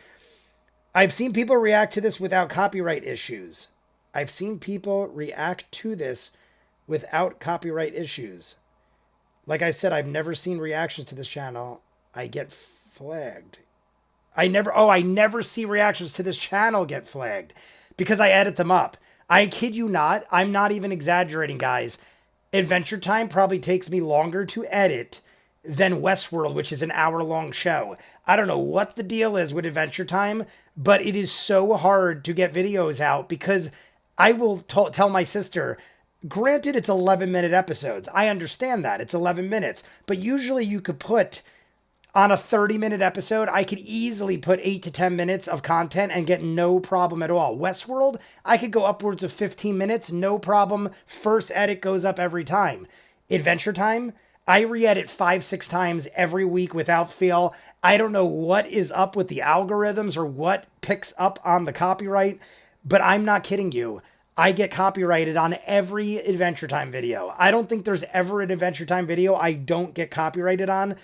I've seen people react to this without copyright issues. I've seen people react to this without copyright issues. Like I said, I've never seen reactions to this channel. I get flagged. I never see reactions to this channel get flagged because I edit them up. I kid you not. I'm not even exaggerating, guys. Adventure Time probably takes me longer to edit than Westworld, which is an hour-long show. I don't know what the deal is with Adventure Time, but it is so hard to get videos out because I will tell my sister, granted, it's 11-minute episodes. I understand that. It's 11 minutes. But usually you could put, on a 30-minute episode, I could easily put 8 to 10 minutes of content and get no problem at all. Westworld, I could go upwards of 15 minutes, no problem. First edit goes up every time. Adventure Time, I re-edit 5-6 times every week without fail. I don't know what is up with the algorithms or what picks up on the copyright, but I'm not kidding you. I get copyrighted on every Adventure Time video. I don't think there's ever an Adventure Time video I don't get copyrighted on.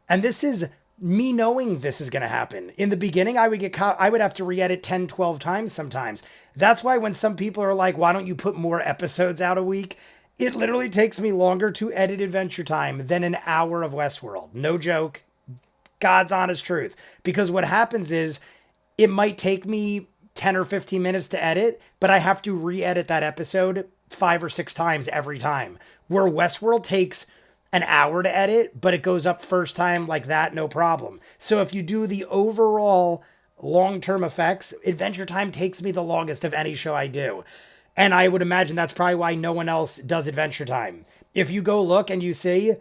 And this is me knowing this is going to happen. In the beginning, I would have to re-edit 10, 12 times sometimes. That's why when some people are like, why don't you put more episodes out a week? It literally takes me longer to edit Adventure Time than an hour of Westworld. No joke. God's honest truth. Because what happens is it might take me 10 or 15 minutes to edit, but I have to re-edit that episode 5 or 6 times every time. Where Westworld takes an hour to edit, but it goes up first time like that, no problem. So if you do the overall long-term effects, Adventure Time takes me the longest of any show I do. And I would imagine that's probably why no one else does Adventure Time. If you go look and you see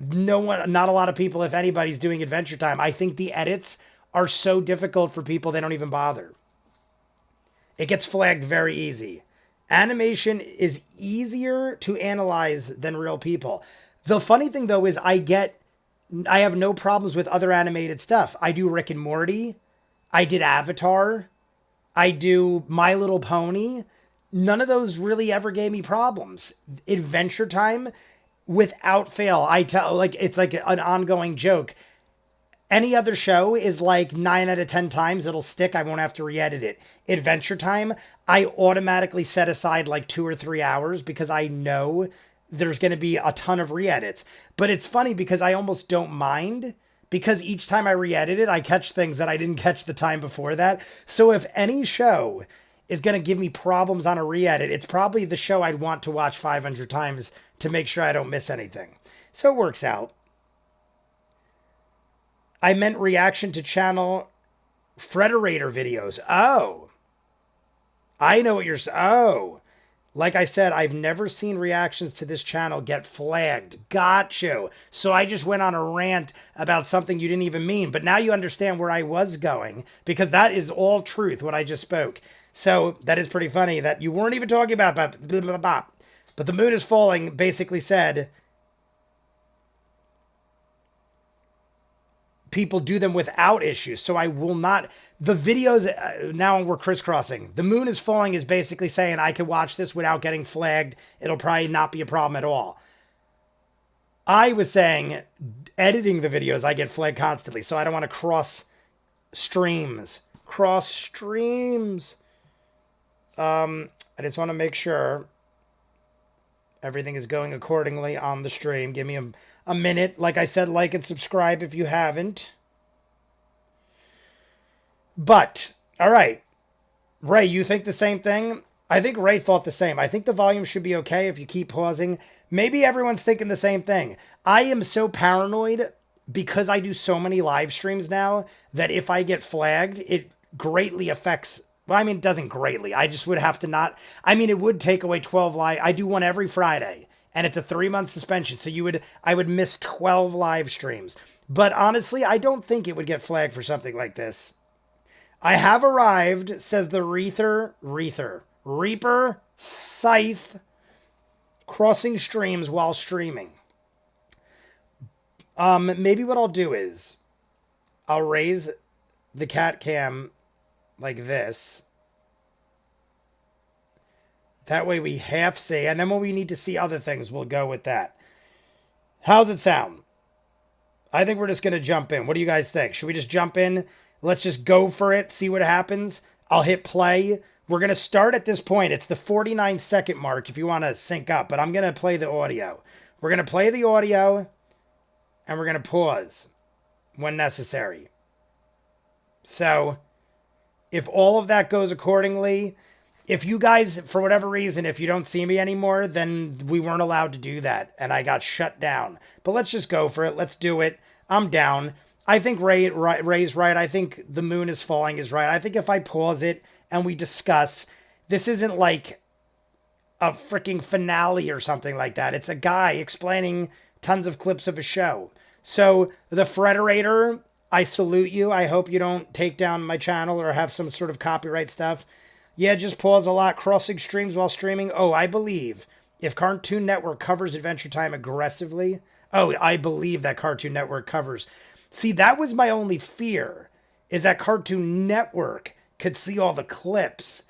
not a lot of people, if anybody's doing Adventure Time, I think the edits are so difficult for people, they don't even bother. It gets flagged very easy. Animation is easier to analyze than real people. The funny thing though is I have no problems with other animated stuff. I do Rick and Morty. I did Avatar. I do My Little Pony. None of those really ever gave me problems. Adventure Time, without fail, it's like an ongoing joke. Any other show is like 9 out of 10 times it'll stick. I won't have to re-edit it. Adventure Time, I automatically set aside like 2 or 3 hours because I know there's going to be a ton of re-edits. But it's funny because I almost don't mind because each time I re-edit it, I catch things that I didn't catch the time before that. So if any show is going to give me problems on a re-edit, it's probably the show I'd want to watch 500 times to make sure I don't miss anything. So it works out. I meant reaction to channel Frederator videos. Oh. I know what you're saying. Oh. Like I said, I've never seen reactions to this channel get flagged. Got you. So I just went on a rant about something you didn't even mean. But now you understand where I was going. Because that is all truth, what I just spoke. So that is pretty funny that you weren't even talking about blah, blah, blah, blah. But the moon is falling basically said people do them without issues. So I will not. The videos, now we're crisscrossing. The moon is falling is basically saying I can watch this without getting flagged. It'll probably not be a problem at all. I was saying editing the videos, I get flagged constantly. So I don't want to cross streams. Cross streams. I just want to make sure everything is going accordingly on the stream. Give me a minute. Like I said, like and subscribe if you haven't. But, all right. Ray, you think the same thing? I think Ray thought the same. I think the volume should be okay if you keep pausing. Maybe everyone's thinking the same thing. I am so paranoid because I do so many live streams now that if I get flagged, it greatly affects. Well, I mean, it doesn't greatly. I just would have to not. I mean, it would take away 12 live. I do one every Friday, and it's a 3-month suspension. So I would miss 12 live streams. But honestly, I don't think it would get flagged for something like this. I have arrived, says the Reaper, Scythe, crossing streams while streaming. Maybe what I'll do is I'll raise the cat cam like this. That way we half see, and then when we need to see other things, we'll go with that. How's it sound? I think we're just going to jump in. What do you guys think? Should we just jump in? Let's just go for it, see what happens. I'll hit play. We're going to start at this point. It's the 49-second mark if you want to sync up, but I'm going to play the audio. We're going to play the audio, and we're going to pause when necessary. So, if all of that goes accordingly, if you guys, for whatever reason, if you don't see me anymore, then we weren't allowed to do that, and I got shut down. But let's just go for it. Let's do it. I'm down. I think Ray's right. I think the moon is falling is right. I think if I pause it and we discuss, this isn't like a freaking finale or something like that. It's a guy explaining tons of clips of a show. So the Frederator, I salute you. I hope you don't take down my channel or have some sort of copyright stuff. Yeah, just pause a lot. Crossing streams while streaming. Oh, I believe if Cartoon Network covers Adventure Time aggressively. Oh, I believe that Cartoon Network covers. See, that was my only fear, is that Cartoon Network could see all the clips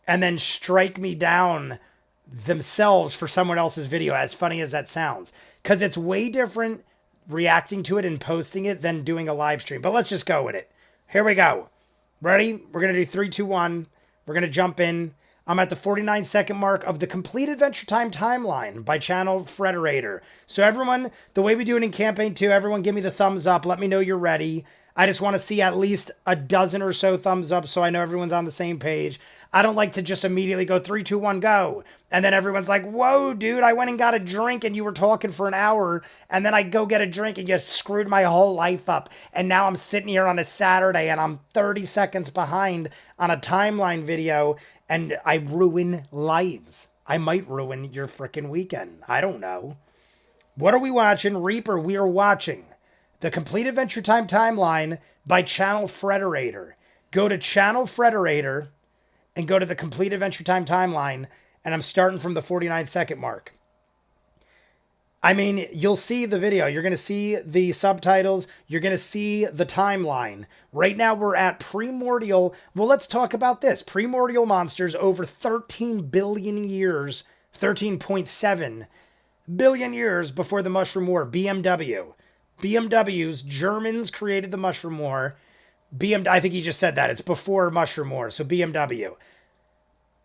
and then strike me down themselves for someone else's video, as funny as that sounds. Because it's way different reacting to it and posting it than doing a live stream. But let's just go with it. Here we go. Ready? We're going to do 3, 2, 1. We're going to jump in. I'm at the 49-second mark of the Complete Adventure Time timeline by Channel Frederator. So everyone, the way we do it in Campaign 2, everyone give me the thumbs up. Let me know you're ready. I just want to see at least a dozen or so thumbs up so I know everyone's on the same page. I don't like to just immediately go 3, 2, 1, go. And then everyone's like, whoa, dude, I went and got a drink and you were talking for an hour. And then I go get a drink and you screwed my whole life up. And now I'm sitting here on a Saturday and I'm 30 seconds behind on a timeline video and I ruin lives. I might ruin your freaking weekend. I don't know. What are we watching? Reaper, we are watching the Complete Adventure Time timeline by Channel Frederator. Go to Channel Frederator and go to the Complete Adventure Time timeline, and I'm starting from the 49-second mark. I mean, you'll see the video. You're going to see the subtitles. You're going to see the timeline. Right now, we're at primordial. Well, let's talk about this. Primordial monsters over 13 billion years, 13.7 billion years before the Mushroom War, BMW. BMWs, Germans created the Mushroom War. I think he just said that. It's before Mushroom War, so BMW.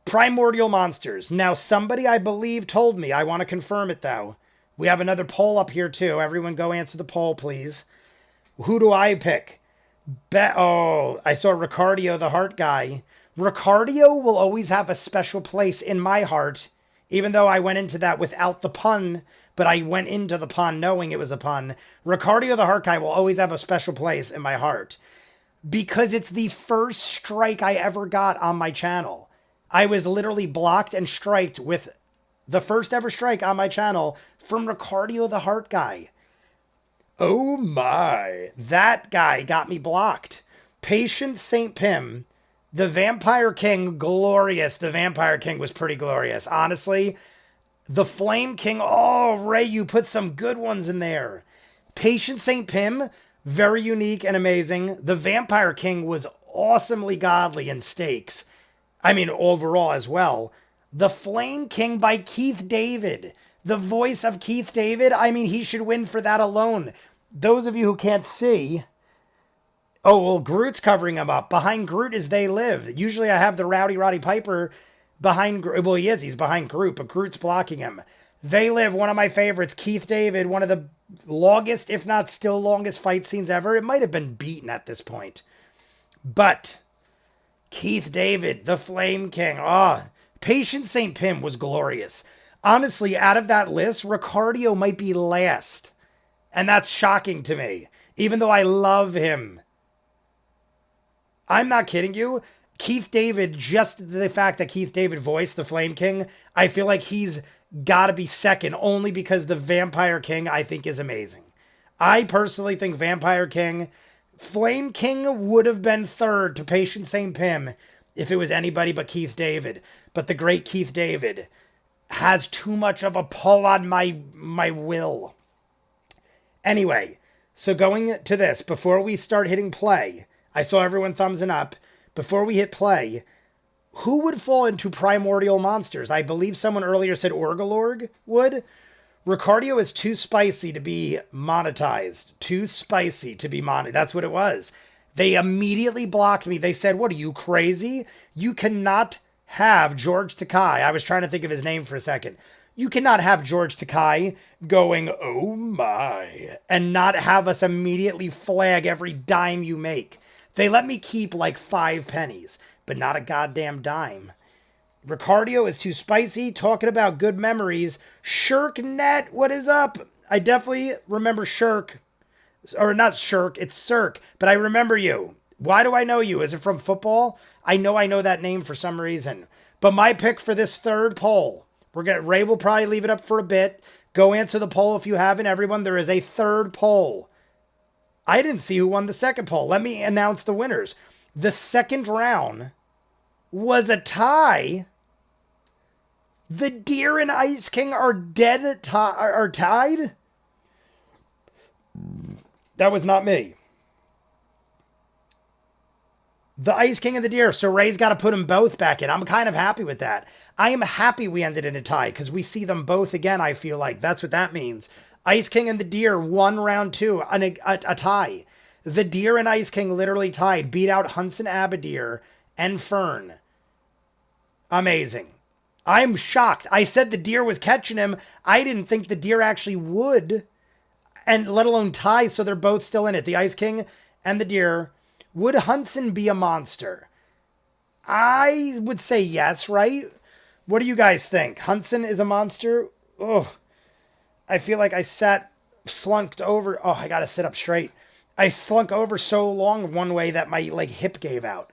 Primordial monsters. Now, somebody I believe told me, I want to confirm it though. We have another poll up here too. Everyone go answer the poll, please. Who do I pick? I saw Ricardio, the heart guy. Ricardio will always have a special place in my heart, even though I went into that without the pun, but I went into the pun knowing it was a pun. Ricardio, the heart guy, will always have a special place in my heart because it's the first strike I ever got on my channel. I was literally blocked and striked with the first ever strike on my channel from Ricardio, the heart guy. Oh my, that guy got me blocked. Patient St. Pim, the Vampire King, glorious. The Vampire King was pretty glorious. Honestly, the Flame King, oh, Ray, you put some good ones in there. Patient St. Pim, very unique and amazing. The Vampire King was awesomely godly in stakes. I mean, overall as well. The Flame King by Keith David. The voice of Keith David, I mean, he should win for that alone. Those of you who can't see... Oh, well, Groot's covering him up. Behind Groot is They Live. Usually I have the Rowdy Roddy Piper behind Groot. Well, he is. He's behind Groot, but Groot's blocking him. They Live, one of my favorites. Keith David, one of the longest, if not still longest fight scenes ever. It might have been beaten at this point. But Keith David, the Flame King. Patient St. Pim was glorious. Honestly, out of that list, Ricardio might be last. And that's shocking to me, even though I love him. I'm not kidding you. Keith David, just the fact that Keith David voiced the Flame King, I feel like he's got to be second only because the Vampire King, I think, is amazing. I personally think Vampire King, Flame King would have been third to Patient St. Pim if it was anybody but Keith David. But the great Keith David has too much of a pull on my will. Anyway, so going to this, before we start hitting play, I saw everyone thumbsing up. Before we hit play, who would fall into primordial monsters? I believe someone earlier said Orgalorg would. Ricardio is too spicy to be monetized. Too spicy to be monetized. That's what it was. They immediately blocked me. They said, what are you, crazy? You cannot have George Takai. I was trying to think of his name for a second. You cannot have George Takai going, oh my, and not have us immediately flag every dime you make. They let me keep like 5 pennies, but not a goddamn dime. Ricardio is too spicy. Talking about good memories. ShirkNet, what is up? I definitely remember Shirk. Or not Shirk, it's Cirque. But I remember you. Why do I know you? Is it from football? I know that name for some reason. But my pick for this third poll. Ray will probably leave it up for a bit. Go answer the poll if you haven't. Everyone, there is a third poll. I didn't see who won the second poll. Let me announce the winners. The second round was a tie. The Deer and Ice King are are tied? That was not me. The Ice King and the Deer. So Ray's got to put them both back in. I'm kind of happy with that. I am happy we ended in a tie because we see them both again, I feel like. That's what that means. Ice King and the Deer won round 2. A tie. The Deer and Ice King literally tied. Beat out Hunson Abadir and Fern. Amazing. I'm shocked. I said the Deer was catching him. I didn't think the Deer actually would. And let alone tie, so they're both still in it. The Ice King and the Deer. Would Hunson be a monster? I would say yes, right? What do you guys think? Hunson is a monster? Oh, I feel like I slunked over. Oh, I got to sit up straight. I slunk over so long one way that my hip gave out.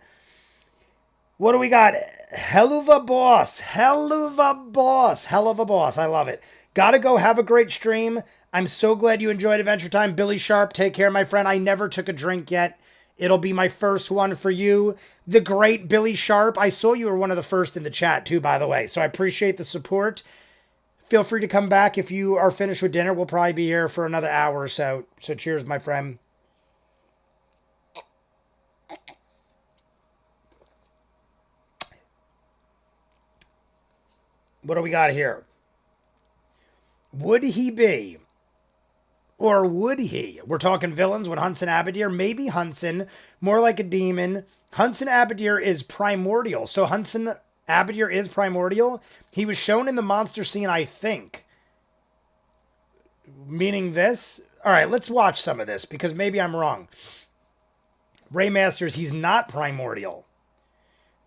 What do we got? Hell of a boss. Hell of a boss. Hell of a boss. I love it. Gotta go. Have a great stream. I'm so glad you enjoyed Adventure Time. Billy Sharp, take care, my friend. I never took a drink yet. It'll be my first one for you. The great Billy Sharp. I saw you were one of the first in the chat too, by the way. So I appreciate the support. Feel free to come back if you are finished with dinner. We'll probably be here for another hour or so. So cheers, my friend. What do we got here? Would he be? Or would he? We're talking villains with Hunson Abadir. Maybe Hunson, more like a demon. Hunson Abadir is primordial. So Hunson Abadir is primordial. He was shown in the monster scene, I think. Meaning this? All right, let's watch some of this because maybe I'm wrong. ViewMasters, he's not primordial.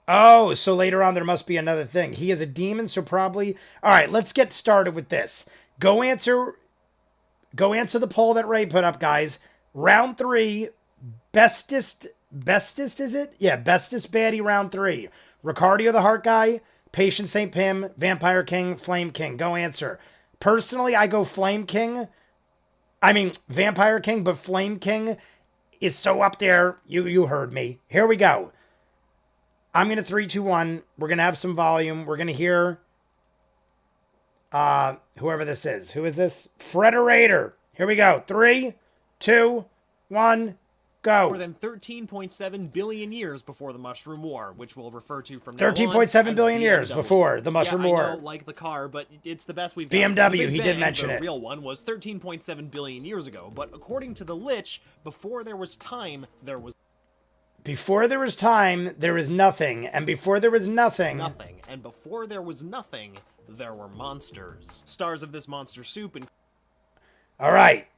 Oh, so later on there must be another thing. He is a demon, so probably... All right, let's get started with this. Go answer the poll that Ray put up, guys. Round 3, bestest is it? Yeah, bestest baddie round 3. Ricardio the Heart Guy, Patient St. Pim, Vampire King, Flame King. Go answer. Personally, I go Flame King. I mean, Vampire King, but Flame King is so up there. You heard me. Here we go. I'm going to 3, 2, 1. We're going to have some volume. We're going to hear whoever this is. Who is this? Frederator. Here we go. 3, 2, 1, go. More than 13.7 billion years before the Mushroom War, which we'll refer to from now on 13.7 billion years before the Mushroom War. I know, like the car, but it's the best we've got. BMW, he did mention it. The real one was 13.7 billion years ago, but according to the Lich, before there was time, there was... Before there was time, there was nothing. And before there was nothing... Nothing. And before there was nothing, there were monsters. Stars of this monster soup and... All right.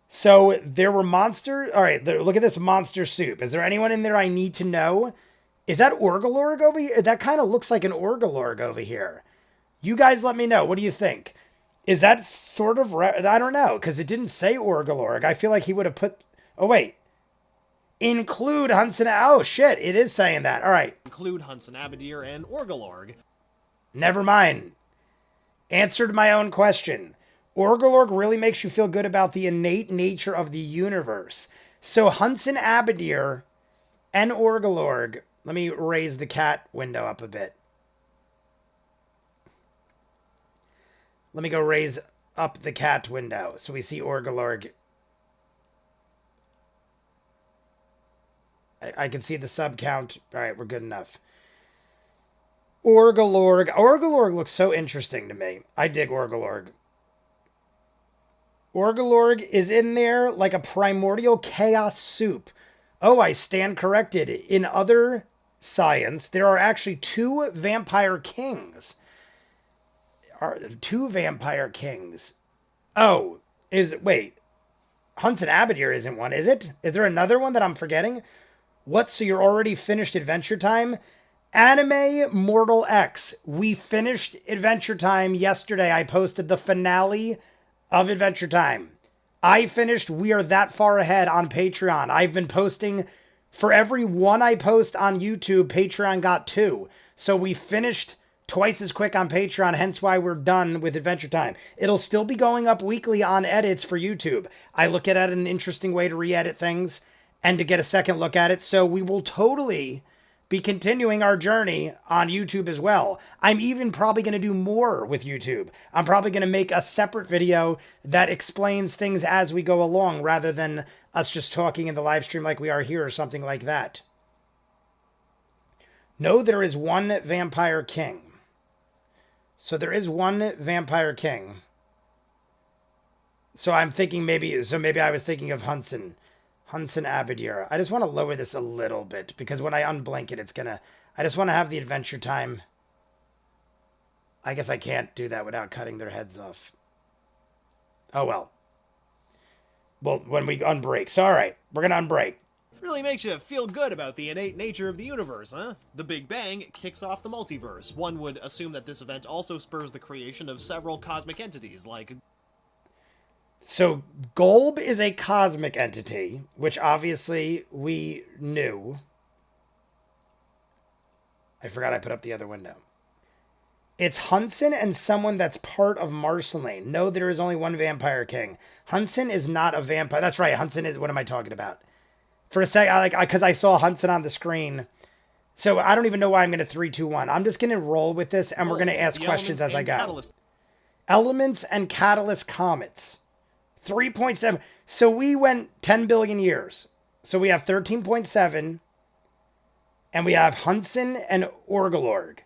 So there were monsters... All right, look at this monster soup. Is there anyone in there I need to know? Is that Orgalorg over here? That kind of looks like an Orgalorg over here. You guys let me know. What do you think? Is that sort of... I don't know, because it didn't say Orgalorg. I feel like he would have put... Oh, wait. Include Hunson... Oh, shit. It is saying that. All right. Include Hunson Abadir and Orgalorg. Never mind. Answered my own question. Orgalorg really makes you feel good about the innate nature of the universe. So Hunson Abadir and Orgalorg... Let me raise the cat window up a bit. Let me go raise up the cat window so we see Orgalorg. I can see the sub count. All right, we're good enough. Orgalorg. Orgalorg looks so interesting to me. I dig Orgalorg. Orgalorg is in there like a primordial chaos soup. Oh, I stand corrected. In other science, there are actually two vampire kings. Two vampire kings. Oh, wait. Hunts and Abadir isn't one, is it? Is there another one that I'm forgetting? What? So you're already finished Adventure Time? Anime Mortal X. We finished Adventure Time yesterday. I posted the finale of Adventure Time. I finished. We are that far ahead on Patreon. I've been posting. For every one I post on YouTube, Patreon got 2. So we finished twice as quick on Patreon, hence why we're done with Adventure Time. It'll still be going up weekly on edits for YouTube. I look at it as an interesting way to re-edit things and to get a second look at it. So we will totally be continuing our journey on YouTube as well. I'm even probably going to do more with YouTube. I'm probably going to make a separate video that explains things as we go along rather than us just talking in the live stream like we are here or something like that. No, there is one vampire king. So there is one vampire king. So I'm thinking maybe I was thinking of Hunson Abadir. I just want to lower this a little bit because when I unblink it, I just want to have the Adventure Time. I guess I can't do that without cutting their heads off. Oh, well. Well, when we unbreak. So, all right, we're going to unbreak. Really makes you feel good about the innate nature of the universe, huh? The Big Bang kicks off the multiverse. One would assume that this event also spurs the creation of several cosmic entities, like... So, Golb is a cosmic entity, which obviously we knew. I forgot I put up the other window. It's Hunson and someone that's part of Marceline. No, there is only one vampire king. Hunson is not a vampire. That's right, Hunson is... What am I talking about? For a sec, because I saw Hunson on the screen. So, I don't even know why I'm going to 3, 2, 1. I'm just going to roll with this, and we're going to ask questions as I go. Elements and catalyst comets. 3.7. So we went 10 billion years. So we have 13.7. And we have Hunson and Orgolorg.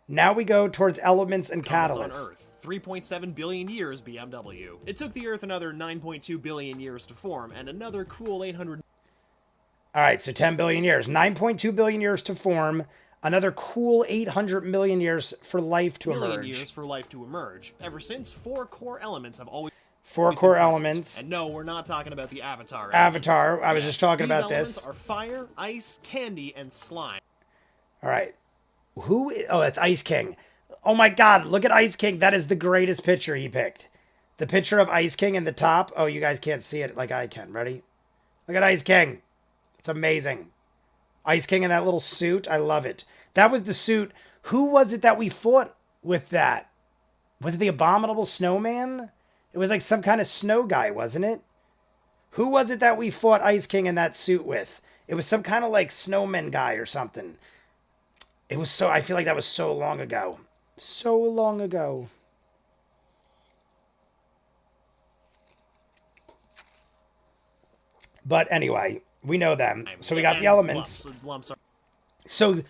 Now we go towards elements and catalysts. On Earth. 3.7 billion years BMW. It took the Earth another 9.2 billion years to form, and another cool 800... All right, so 10 billion years. 9.2 billion years to form. Another cool 800 million years for life to emerge. Years for life to emerge. Ever since, 4 core elements have always... 4 core elements. And no, we're not talking about the Avatar. Avatar. I was just talking about this. These elements are fire, ice, candy, and slime. All right. Oh, that's Ice King. Oh my God, look at Ice King. That is the greatest picture he picked. The picture of Ice King in the top. Oh, you guys can't see it like I can. Ready? Look at Ice King. It's amazing. Ice King in that little suit. I love it. That was the suit. Who was it that we fought with that? Was it the Abominable Snowman? It was like some kind of snow guy, wasn't it? Who was it that we fought Ice King in that suit with? It was some kind of like snowman guy or something. It was I feel like that was so long ago. So long ago. But anyway, we know them. So we got the elements. So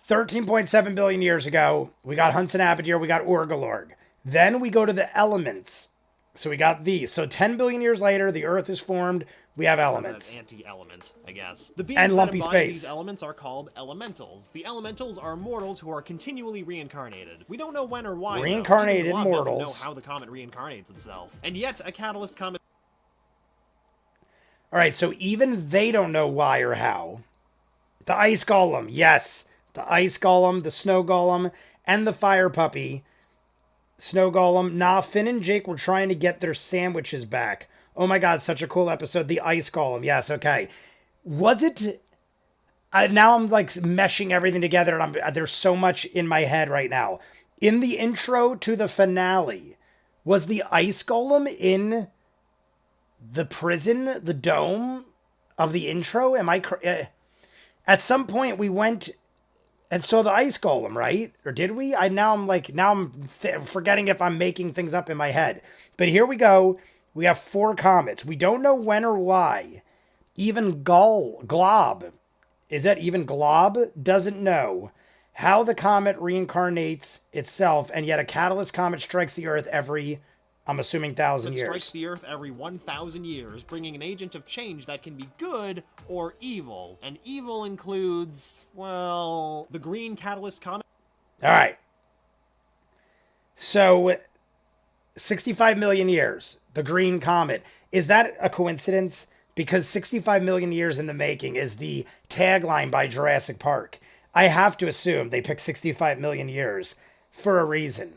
13.7 billion years ago, we got Hunson Abadir, we got Orgolorg. Then we go to the elements. So we got these. So 10 billion years later, the Earth is formed. We have elements. Anti-element, I guess. The beings and that lumpy embody space. These elements are called elementals. The elementals are mortals who are continually reincarnated. We don't know when or why. Reincarnated Glob mortals. doesn't know how the comet reincarnates itself. And yet, a catalyst comet... All right, so even they don't know why or how. The ice golem, yes. The ice golem, the snow golem, and the fire puppy. Snow golem. Nah, Finn and Jake were trying to get their sandwiches back. Oh my God, such a cool episode. The ice golem. Yes, okay. Was it... now I'm like meshing everything together, and there's so much in my head right now. In the intro to the finale, was the ice golem in the prison, the dome of the intro? Am I... at some point we went and saw the ice golem, right? Or did we? Now I'm forgetting if I'm making things up in my head. But here we go. We have 4 comets. We don't know when or why. Even Glob, is that even Glob? Doesn't know how the comet reincarnates itself, and yet a catalyst comet strikes the Earth every I'm assuming 1,000 That years. strikes the Earth every 1,000 years, bringing an agent of change that can be good or evil. And evil includes, well, the green catalyst comet. All right. So 65 million years, the green comet. Is that a coincidence? Because 65 million years in the making is the tagline by Jurassic Park. I have to assume they picked 65 million years for a reason.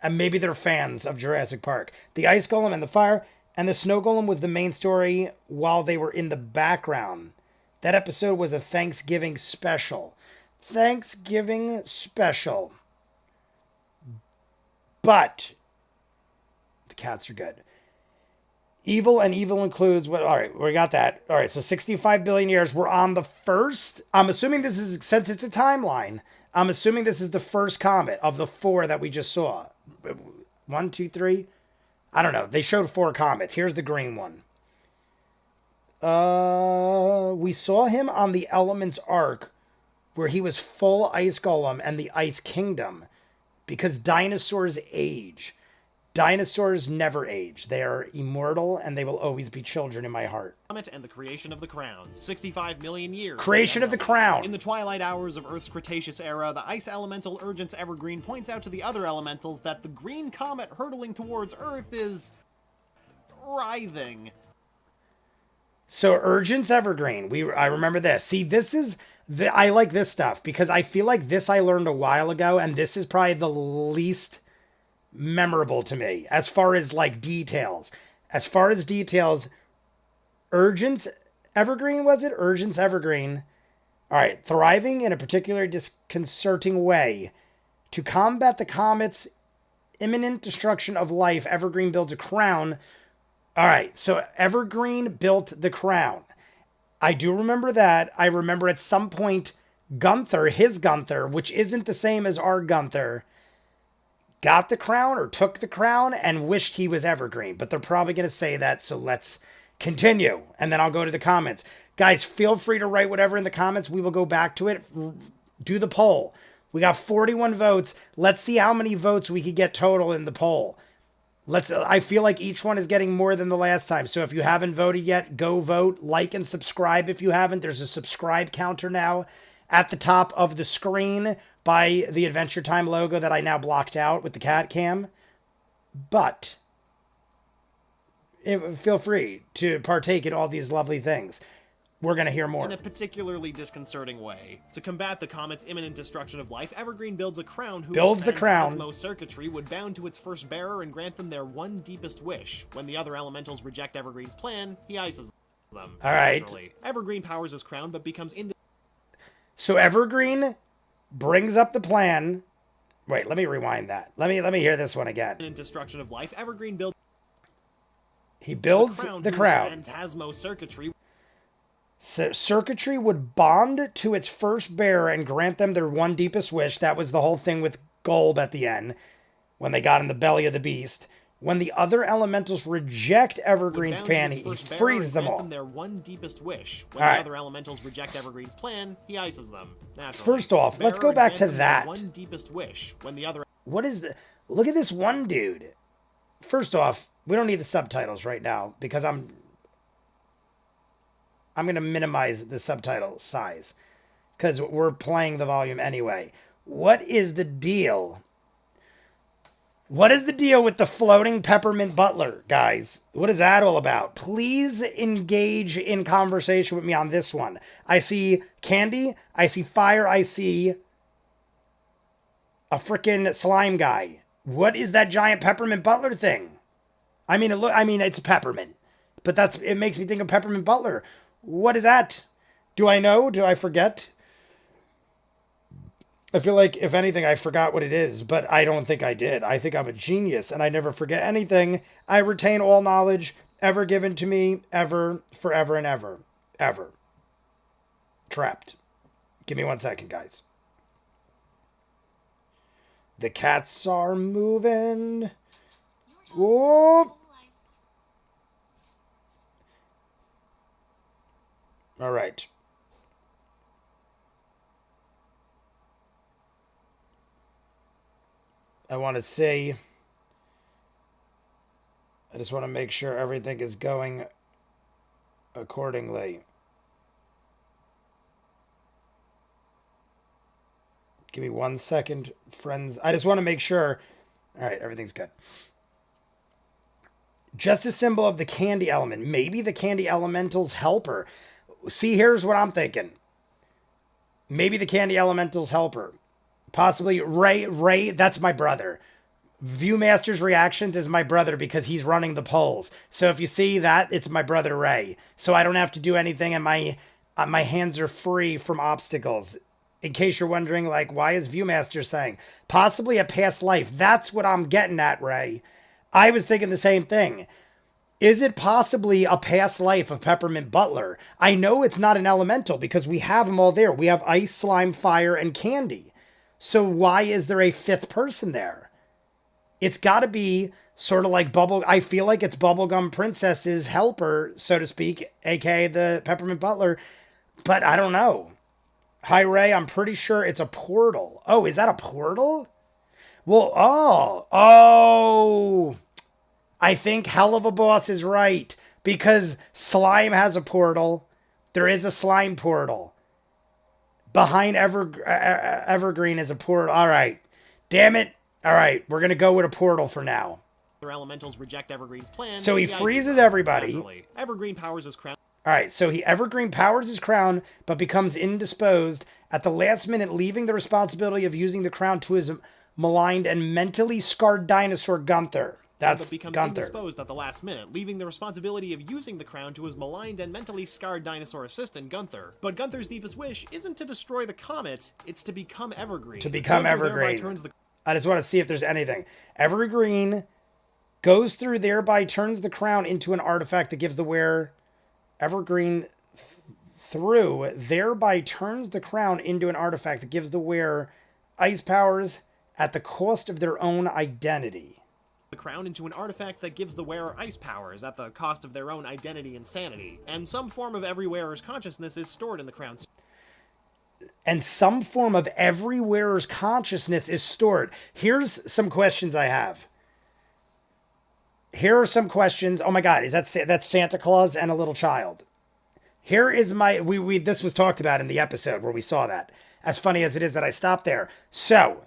And maybe they're fans of Jurassic Park. The ice golem and the fire and the snow golem was the main story while they were in the background. That episode was a Thanksgiving special. Thanksgiving special. But the cats are good. Evil, and evil includes what? All right, we got that. All right, so 65 billion years. We're on the first. I'm assuming this is, since it's a timeline, I'm assuming this is the first comet of the 4 that we just saw. 1, 2, 3. I don't know. They showed 4 comets. Here's the green one. We saw him on the Elements arc where he was full ice golem and the ice kingdom because dinosaurs age. Dinosaurs never age. They are immortal and they will always be children in my heart. And the creation of the crown. 65 million years. Creation of the crown. In the twilight hours of Earth's Cretaceous era, the ice elemental Urgent's Evergreen points out to the other elementals that the green comet hurtling towards Earth is writhing. So Urgent's Evergreen. I remember this. See, this is I like this stuff because I feel like this I learned a while ago, and this is probably the least memorable to me as far as like details. As far as details, Urgent's Evergreen, was it? Urgent's Evergreen. All right, thriving in a particular disconcerting way. To combat the comet's imminent destruction of life, Evergreen builds a crown. All right, so Evergreen built the crown. I do remember that. I remember at some point Gunther, his Gunther, which isn't the same as our Gunther, got the crown or took the crown and wished he was Evergreen. But they're probably going to say that, so let's continue. And then I'll go to the comments. Guys, feel free to write whatever in the comments. We will go back to it. Do the poll. We got 41 votes. Let's see how many votes we could get total in the poll. I feel like each one is getting more than the last time. So if you haven't voted yet, go vote. Like and subscribe if you haven't. There's a subscribe counter now at the top of the screen by the Adventure Time logo that I now blocked out with the cat cam. But feel free to partake in all these lovely things. We're going to hear more. In a particularly disconcerting way. To combat the comet's imminent destruction of life, Evergreen builds a crown whose phantasmo circuitry would bound to its first bearer and grant them their one deepest wish. When the other elementals reject Evergreen's plan, he ices them. All right. Naturally. Evergreen powers his crown, but becomes So Evergreen brings up the plan. Wait, let me rewind that. Let me hear this one again. In destruction of life, Evergreen builds. He builds the crown. Phantasmo circuitry. So circuitry would bond to its first bearer and grant them their one deepest wish. That was the whole thing with Golb at the end, when they got in the belly of the beast. When the other elementals reject Evergreen's plan, he frees them all. Their one deepest wish. When the other elementals reject Evergreen's plan, he ices them. Naturally. First off, let's go back to that. One deepest wish. When the other. What is the? Look at this one dude. First off, we don't need the subtitles right now because I'm going to minimize the subtitle size because we're playing the volume anyway. What is the deal? What is the deal with the floating peppermint butler, guys? What is that all about? Please engage in conversation with me on this one. I see candy, I see fire, I see a freaking slime guy. What is that giant peppermint butler thing? I mean, it's peppermint, but it makes me think of peppermint butler. What is that? Do I know? Do I forget? I feel like, if anything, I forgot what it is, but I don't think I did. I think I'm a genius, and I never forget anything. I retain all knowledge ever given to me, ever, forever, and ever. Ever. Trapped. Give me 1 second, guys. The cats are moving. Whoop. All right. I want to say I just want to make sure everything is going accordingly. Give me 1 second, friends. I just want to make sure. All right, everything's good. Just a symbol of the candy element. Maybe the candy elemental's helper. See, here's what I'm thinking. Maybe the candy elemental's helper. Possibly Ray, that's my brother. ViewMasters Reactions is my brother because he's running the polls. So if you see that, it's my brother Ray. So I don't have to do anything and my hands are free from obstacles. In case you're wondering, like, why is ViewMasters saying? Possibly a past life. That's what I'm getting at, Ray. I was thinking the same thing. Is it possibly a past life of Peppermint Butler? I know it's not an elemental because we have them all there. We have ice, slime, fire, and candy. So why is there a fifth person there? It's got to be sort of like I feel like it's Bubblegum Princess's helper, so to speak, aka the Peppermint Butler, but I don't know. Hi, Ray, I'm pretty sure it's a portal. Oh, is that a portal? Well, I think Hell of a Boss is right because Slime has a portal. There is a slime portal. Behind Evergreen is a portal. All right. Damn it. All right. We're going to go with a portal for now. Other elementals reject Evergreen's plan. So he freezes everybody. Naturally. Evergreen powers his crown. All right. So Evergreen powers his crown, but becomes indisposed at the last minute, leaving the responsibility of using the crown to his maligned and mentally scarred dinosaur Gunther. That's becomes Gunther. indisposed at the last minute, leaving the responsibility of using the crown to his maligned and mentally scarred dinosaur assistant, Gunther. But Gunther's deepest wish isn't to destroy the comet, it's to become Evergreen. To become Gunther Evergreen. I just want to see if there's anything. Evergreen goes through, thereby turns the crown into an artifact that gives the wearer Evergreen through, thereby turns the crown into an artifact that gives the wearer ice powers at the cost of their own identity. The crown into an artifact that gives the wearer ice powers at the cost of their own identity and sanity. And some form of every wearer's consciousness is stored in the crown. And some form of every wearer's consciousness is stored. Here's some questions I have. Here are some questions. Oh my God, is that's Santa Claus and a little child? Here is my, this was talked about in the episode where we saw that. As funny as it is that I stopped there. So,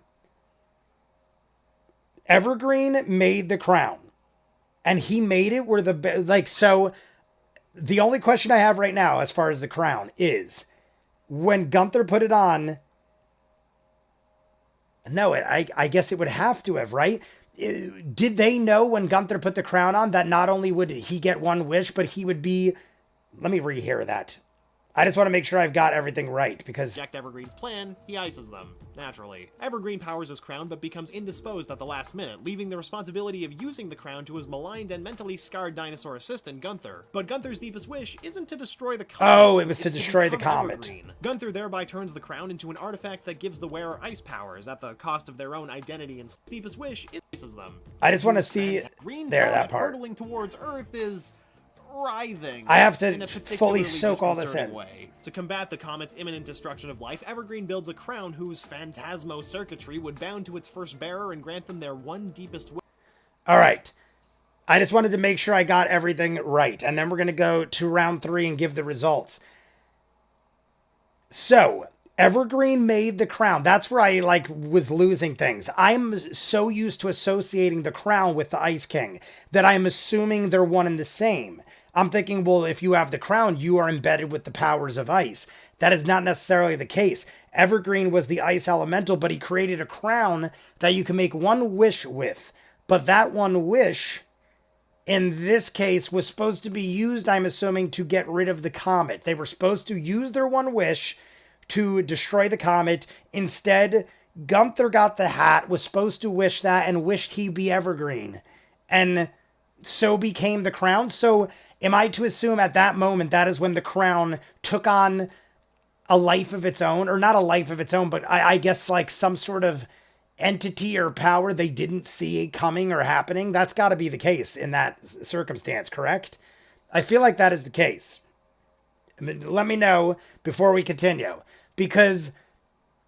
Evergreen made the crown. And he made it where so the only question I have right now as far as the crown is, when Gunther put it on, no, I guess it would have to have, right? Did they know when Gunther put the crown on that not only would he get one wish, but he would be, let me rehear that. I just want to make sure I've got everything right, because reject Evergreen's plan, he ices them, naturally. Evergreen powers his crown, but becomes indisposed at the last minute, leaving the responsibility of using the crown to his maligned and mentally scarred dinosaur assistant, Gunther. But Gunther's deepest wish isn't to destroy the comet. Oh, it was to destroy the comet. Evergreen. Gunther thereby turns the crown into an artifact that gives the wearer ice powers at the cost of their own identity, and deepest wish ices them. I just want to see that part. Hurtling towards Earth is writhing. I have to fully soak all this in. To combat the comet's imminent destruction of life, Evergreen builds a crown whose phantasmo circuitry would bound to its first bearer and grant them their one deepest wish. All right. I just wanted to make sure I got everything right. And then we're going to go to round 3 and give the results. So, Evergreen made the crown. That's where I was losing things. I'm so used to associating the crown with the Ice King that I'm assuming they're one and the same. I'm thinking, well, if you have the crown, you are embedded with the powers of ice. That is not necessarily the case. Evergreen was the ice elemental, but he created a crown that you can make one wish with. But that one wish, in this case, was supposed to be used, I'm assuming, to get rid of the comet. They were supposed to use their one wish to destroy the comet. Instead, Gunther got the hat, was supposed to wish that, and wished he be Evergreen. And so became the crown. So am I to assume at that moment that is when the crown took on a life of its own? Or not a life of its own, but I guess like some sort of entity or power they didn't see coming or happening? That's got to be the case in that circumstance, correct? I feel like that is the case. Let me know before we continue. Because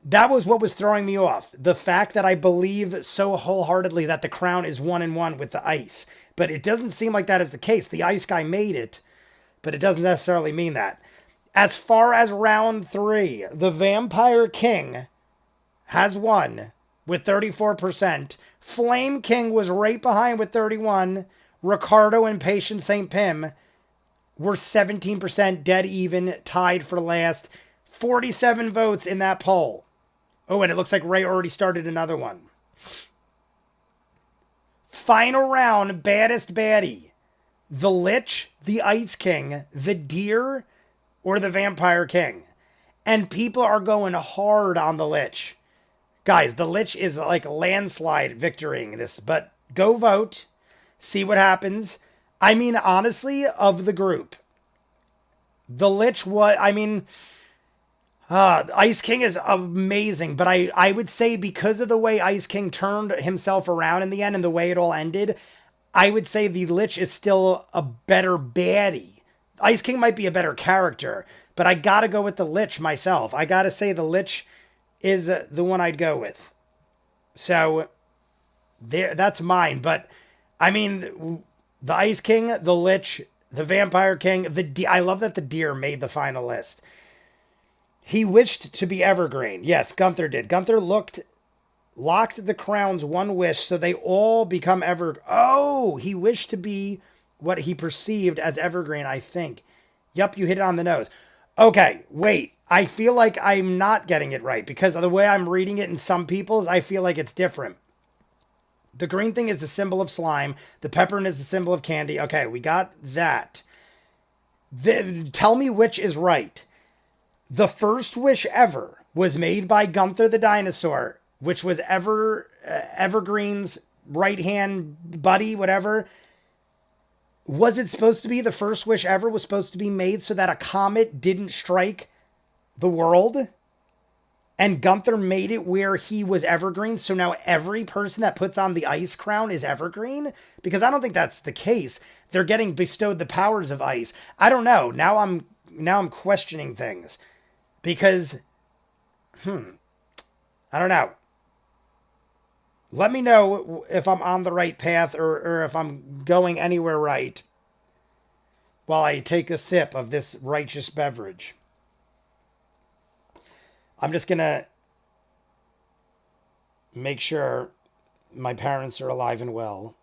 That was what was throwing me off. The fact that I believe so wholeheartedly that the crown is 1-1 with the ice. But it doesn't seem like that is the case. The ice guy made it, but it doesn't necessarily mean that. As far as round 3, the Vampire King has won with 34%. Flame King was right behind with 31%. Ricardo and Patient St. Pim were 17% dead even, tied for last. 47 votes in that poll. Oh, and it looks like Ray already started another one. Final round, baddest baddie. The Lich, the Ice King, the Deer, or the Vampire King. And people are going hard on the Lich. Guys, the Lich is like landslide victorying this, but go vote. See what happens. I mean, honestly, of the group, the Lich was, Ice King is amazing, but I would say because of the way Ice King turned himself around in the end and the way it all ended, I would say the Lich is still a better baddie. Ice King might be a better character, but I gotta go with the Lich myself. I gotta say the Lich is the one I'd go with. So, that's mine. But, I mean, the Ice King, the Lich, the Vampire King, I love that the Deer made the final list. He wished to be evergreen. Yes, Gunther did. Gunther locked the crown's one wish so they all become Oh, he wished to be what he perceived as evergreen, I think. Yup, you hit it on the nose. Okay, wait. I feel like I'm not getting it right because of the way I'm reading it in some people's, I feel like it's different. The green thing is the symbol of slime. The peppermint is the symbol of candy. Okay, we got that. Tell me which is right. The first wish ever was made by Gunther the dinosaur, which was Evergreen's right-hand buddy, whatever. Was it supposed to be the first wish ever was supposed to be made so that a comet didn't strike the world? And Gunther made it where he was evergreen, so now every person that puts on the ice crown is evergreen? Because I don't think that's the case. They're getting bestowed the powers of ice. I don't know. Now I'm questioning things. Because, I don't know. Let me know if I'm on the right path or if I'm going anywhere right while I take a sip of this righteous beverage. I'm just going to make sure my parents are alive and well.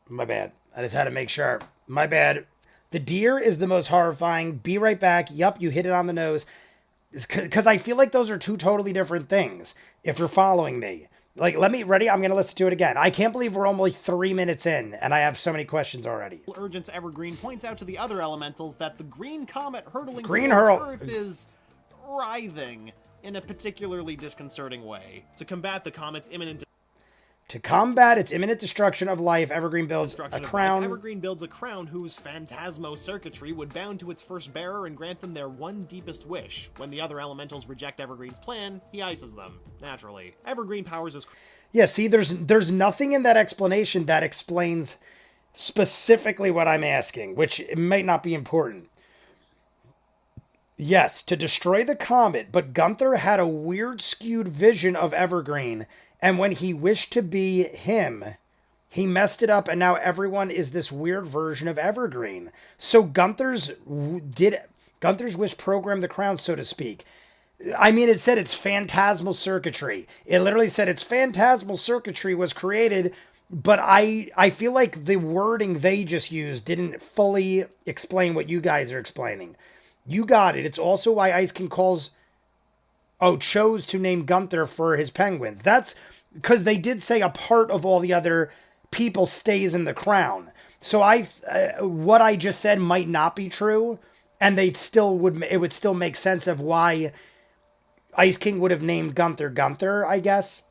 My bad. I just had to make sure. My bad. The Deer is the most horrifying. Be right back. Yup, you hit it on the nose. Because I feel like those are two totally different things, if you're following me. Like, ready? I'm going to listen to it again. I can't believe we're only 3 minutes in, and I have so many questions already. Urgent's Evergreen points out to the other elementals that the green comet hurtling towards Earth is writhing in a particularly disconcerting way. To combat its imminent destruction of life, Evergreen builds a crown. Evergreen builds a crown whose phantasmo circuitry would bound to its first bearer and grant them their one deepest wish. When the other elementals reject Evergreen's plan, he ices them. Naturally. Evergreen powers his... Yeah, see, there's nothing in that explanation that explains specifically what I'm asking, which it might not be important. Yes, to destroy the comet, but Gunther had a weird skewed vision of Evergreen. And when he wished to be him, he messed it up, and now everyone is this weird version of Evergreen. So Gunther's wish programmed the crown, so to speak. I mean, it said it's phantasmal circuitry. It literally said its phantasmal circuitry was created, but I feel like the wording they just used didn't fully explain what you guys are explaining. You got it. It's also why Ice King chose to name Gunther for his penguins. That's because they did say a part of all the other people stays in the crown. So what I just said might not be true, and it would still make sense of why Ice King would have named Gunther, I guess.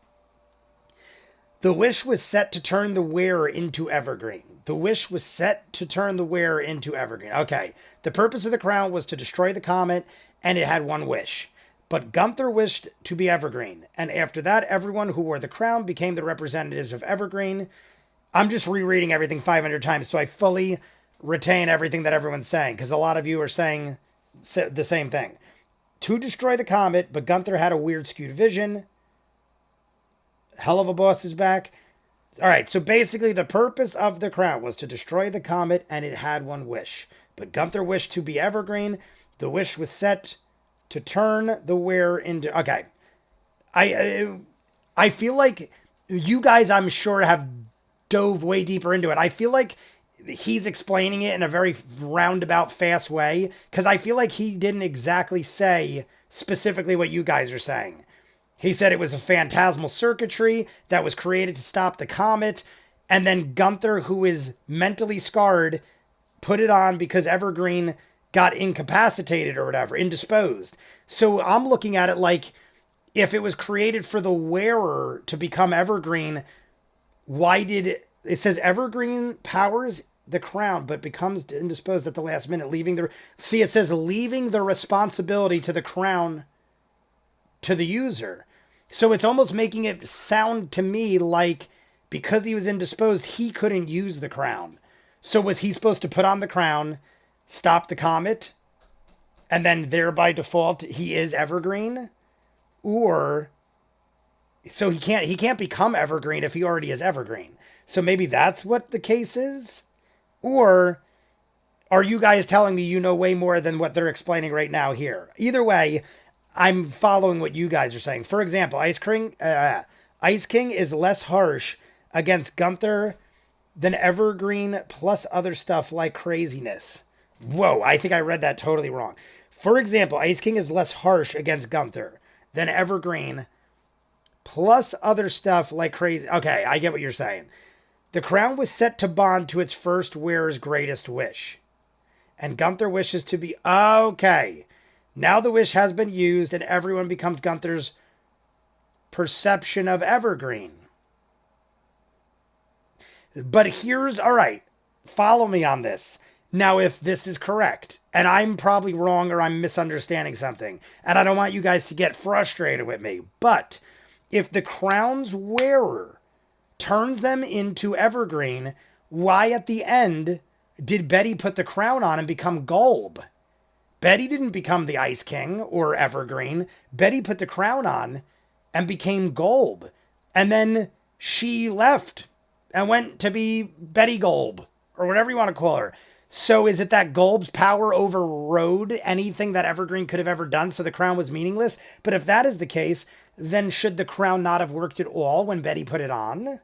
The wish was set to turn the wearer into evergreen. The wish was set to turn the wearer into evergreen. Okay. The purpose of the crown was to destroy the comet, and it had one wish. But Gunther wished to be evergreen. And after that, everyone who wore the crown became the representatives of evergreen. I'm just rereading everything 500 times, so I fully retain everything that everyone's saying, because a lot of you are saying the same thing. To destroy the comet, but Gunther had a weird skewed vision. Hell of a boss is back. All right, so basically the purpose of the crown was to destroy the comet, and it had one wish. But Gunther wished to be evergreen. The wish was set to turn the wearer into... Okay. I feel like you guys, I'm sure, have dove way deeper into it. I feel like he's explaining it in a very roundabout, fast way, because I feel like he didn't exactly say specifically what you guys are saying. He said it was a phantasmal circuitry that was created to stop the comet, and then Gunther, who is mentally scarred, put it on because Evergreen got incapacitated or whatever, indisposed. So I'm looking at it like, if it was created for the wearer to become Evergreen, why did it says Evergreen powers the crown, but becomes indisposed at the last minute, it says leaving the responsibility to the crown to the user. So it's almost making it sound to me like because he was indisposed, he couldn't use the crown. So was he supposed to put on the crown, stop the comet, and then thereby default he is Evergreen? Or so he can't become Evergreen if he already is Evergreen. So maybe that's what the case is? Or are you guys telling me you know way more than what they're explaining right now here? Either way, I'm following what you guys are saying. For example, Ice King is less harsh against Gunther than Evergreen plus other stuff like craziness. Whoa, I think I read that totally wrong. For example, Ice King is less harsh against Gunther than Evergreen plus other stuff like crazy. Okay, I get what you're saying. The crown was set to bond to its first wearer's greatest wish. And Gunther wishes to be... Okay. Now the wish has been used and everyone becomes Gunther's perception of Evergreen. But here's... All right. Follow me on this. Now, if this is correct, and I'm probably wrong or I'm misunderstanding something, and I don't want you guys to get frustrated with me, but if the crown's wearer turns them into Evergreen, why at the end did Betty put the crown on and become Golb? Betty didn't become the Ice King or Evergreen. Betty put the crown on and became Golb. And then she left and went to be Betty Golb, or whatever you want to call her. So is it that Golb's power overrode anything that Evergreen could have ever done, so the crown was meaningless? But if that is the case, then should the crown not have worked at all when Betty put it on?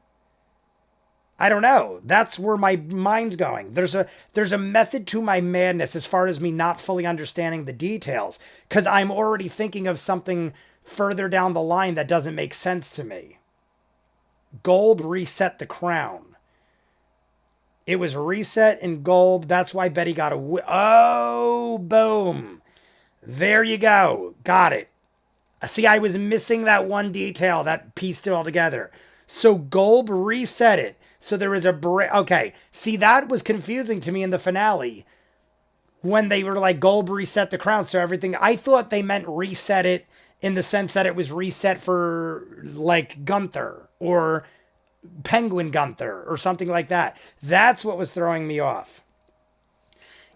I don't know. That's where my mind's going. There's a method to my madness as far as me not fully understanding the details, because I'm already thinking of something further down the line that doesn't make sense to me. Golb reset the crown. It was reset in Golb. That's why Betty got oh, boom. There you go. Got it. See, I was missing that one detail that pieced it all together. So Golb reset it. So there was a break. Okay. See, that was confusing to me in the finale when they were like, Golb reset the crown. So everything, I thought they meant reset it in the sense that it was reset for like Gunther or Penguin Gunther or something like that. That's what was throwing me off.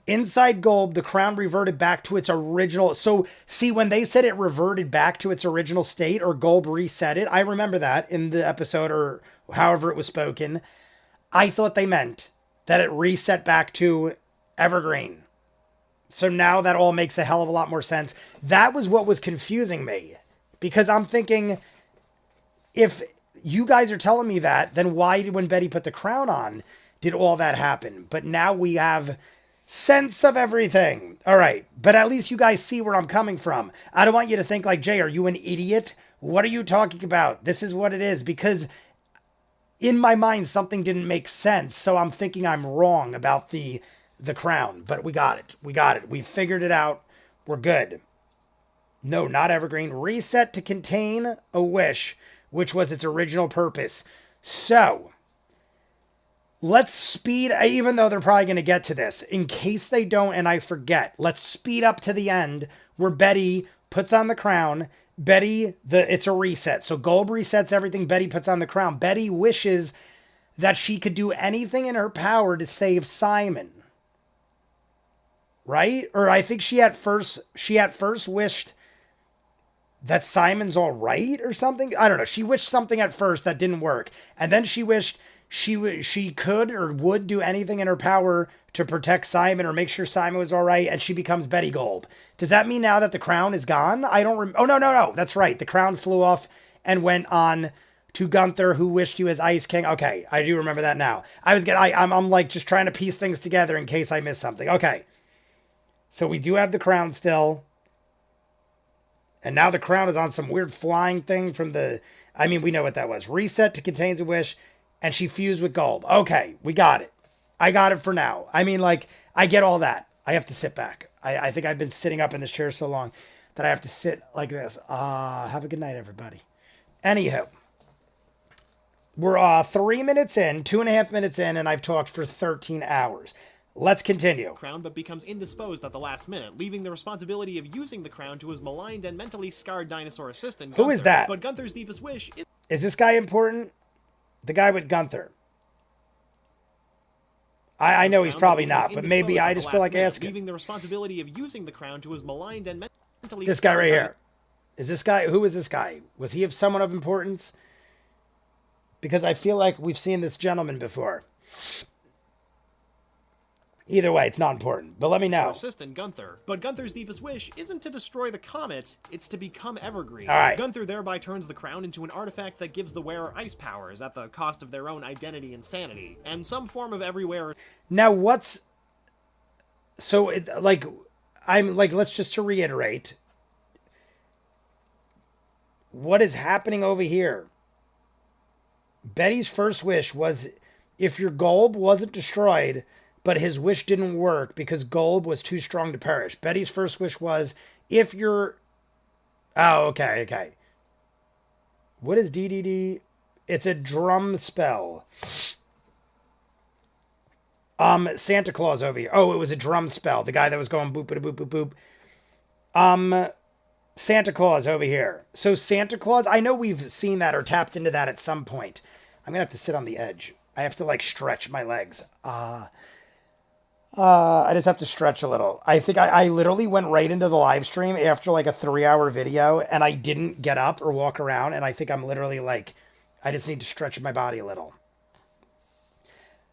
Inside Golb, the crown reverted back to its original. So, see, when they said it reverted back to its original state or Golb reset it, I remember that in the episode or however it was spoken. I thought they meant that it reset back to Evergreen. So now that all makes a hell of a lot more sense. That was what was confusing me. Because I'm thinking, if you guys are telling me that, then why did when Betty put the crown on, did all that happen? But now we have sense of everything. All right. But at least you guys see where I'm coming from. I don't want you to think like, Jay, are you an idiot? What are you talking about? This is what it is. Because in my mind, something didn't make sense. So I'm thinking I'm wrong about the crown. But we got it. We got it. We figured it out. We're good. No, not Evergreen. Reset to contain a wish, which was its original purpose. So, let's speed, even though they're probably going to get to this, in case they don't and I forget, let's speed up to the end where Betty puts on the crown. It's a reset. So Golb resets everything. Betty puts on the crown. Betty wishes that she could do anything in her power to save Simon. Right? Or I think she at first wished that Simon's all right or something. I don't know. She wished something at first that didn't work. And then she wished she could or would do anything in her power to protect Simon or make sure Simon was all right, and she becomes Betty Golb. Does that mean now that the crown is gone? I don't oh, no. That's right. The crown flew off and went on to Gunther, who wished he was Ice King. Okay, I do remember that now. I'm like just trying to piece things together in case I missed something. Okay. So we do have the crown still. And now the crown is on some weird flying thing from we know what that was. Reset to contains a wish, and she fused with Golb. Okay, we got it. I got it for now. I get all that. I have to sit back. I think I've been sitting up in this chair so long that I have to sit like this. Have a good night, everybody. Anywho, we're 3 minutes in, 2.5 minutes in, and I've talked for 13 hours. Let's continue. Crown, but becomes indisposed at the last minute, leaving the responsibility of using the crown to his maligned and mentally scarred dinosaur assistant, Gunther. Who is that? But Gunther's deepest wish is this guy important? The guy with Gunther. I know he's probably not, but maybe I just feel like asking. Leaving the responsibility of using the crown to his maligned and mentally this guy right here. Is this guy? Who is this guy? Was he of someone of importance? Because I feel like we've seen this gentleman before. Either way, it's not important, but let me know. Assistant Gunther. But Gunther's deepest wish isn't to destroy the comet, it's to become evergreen. All right. Gunther thereby turns the crown into an artifact that gives the wearer ice powers at the cost of their own identity and sanity, and some form of every wearer. Now, let's just to reiterate, what is happening over here? Betty's first wish was if your Golb wasn't destroyed, but his wish didn't work because Golb was too strong to perish. Betty's first wish was if you're... Oh, okay. What is DDD? It's a drum spell. Santa Claus over here. Oh, it was a drum spell. The guy that was going boop, boop, boop, boop. Santa Claus over here. So Santa Claus, I know we've seen that or tapped into that at some point. I'm going to have to sit on the edge. I have to stretch my legs. I just have to stretch a little. I think I literally went right into the live stream after a 3-hour video and I didn't get up or walk around. And I think I'm literally I just need to stretch my body a little.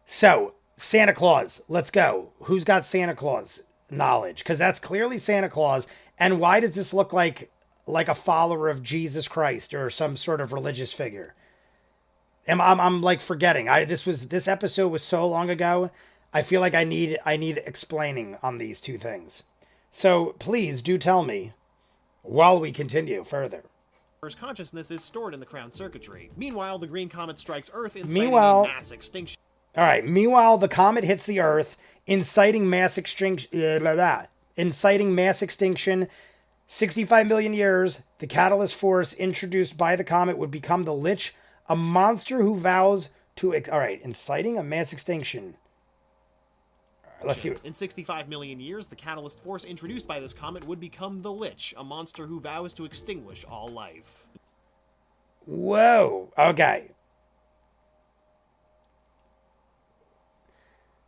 So Santa Claus, let's go. Who's got Santa Claus knowledge? Because that's clearly Santa Claus. And why does this look like a follower of Jesus Christ or some sort of religious figure? I'm forgetting. This episode was so long ago. I feel like I need explaining on these two things. So please do tell me while we continue further. Consciousness is stored in the crown circuitry. Meanwhile, the green comet strikes Earth, inciting a mass extinction. All right. Meanwhile, the comet hits the Earth, inciting mass extinction. 65 million years. The catalyst force introduced by the comet would become the Lich, a monster who vows to. All right, inciting a mass extinction. Let's see. In 65 million years, the catalyst force introduced by this comet would become the Lich, a monster who vows to extinguish all life. Whoa. Okay.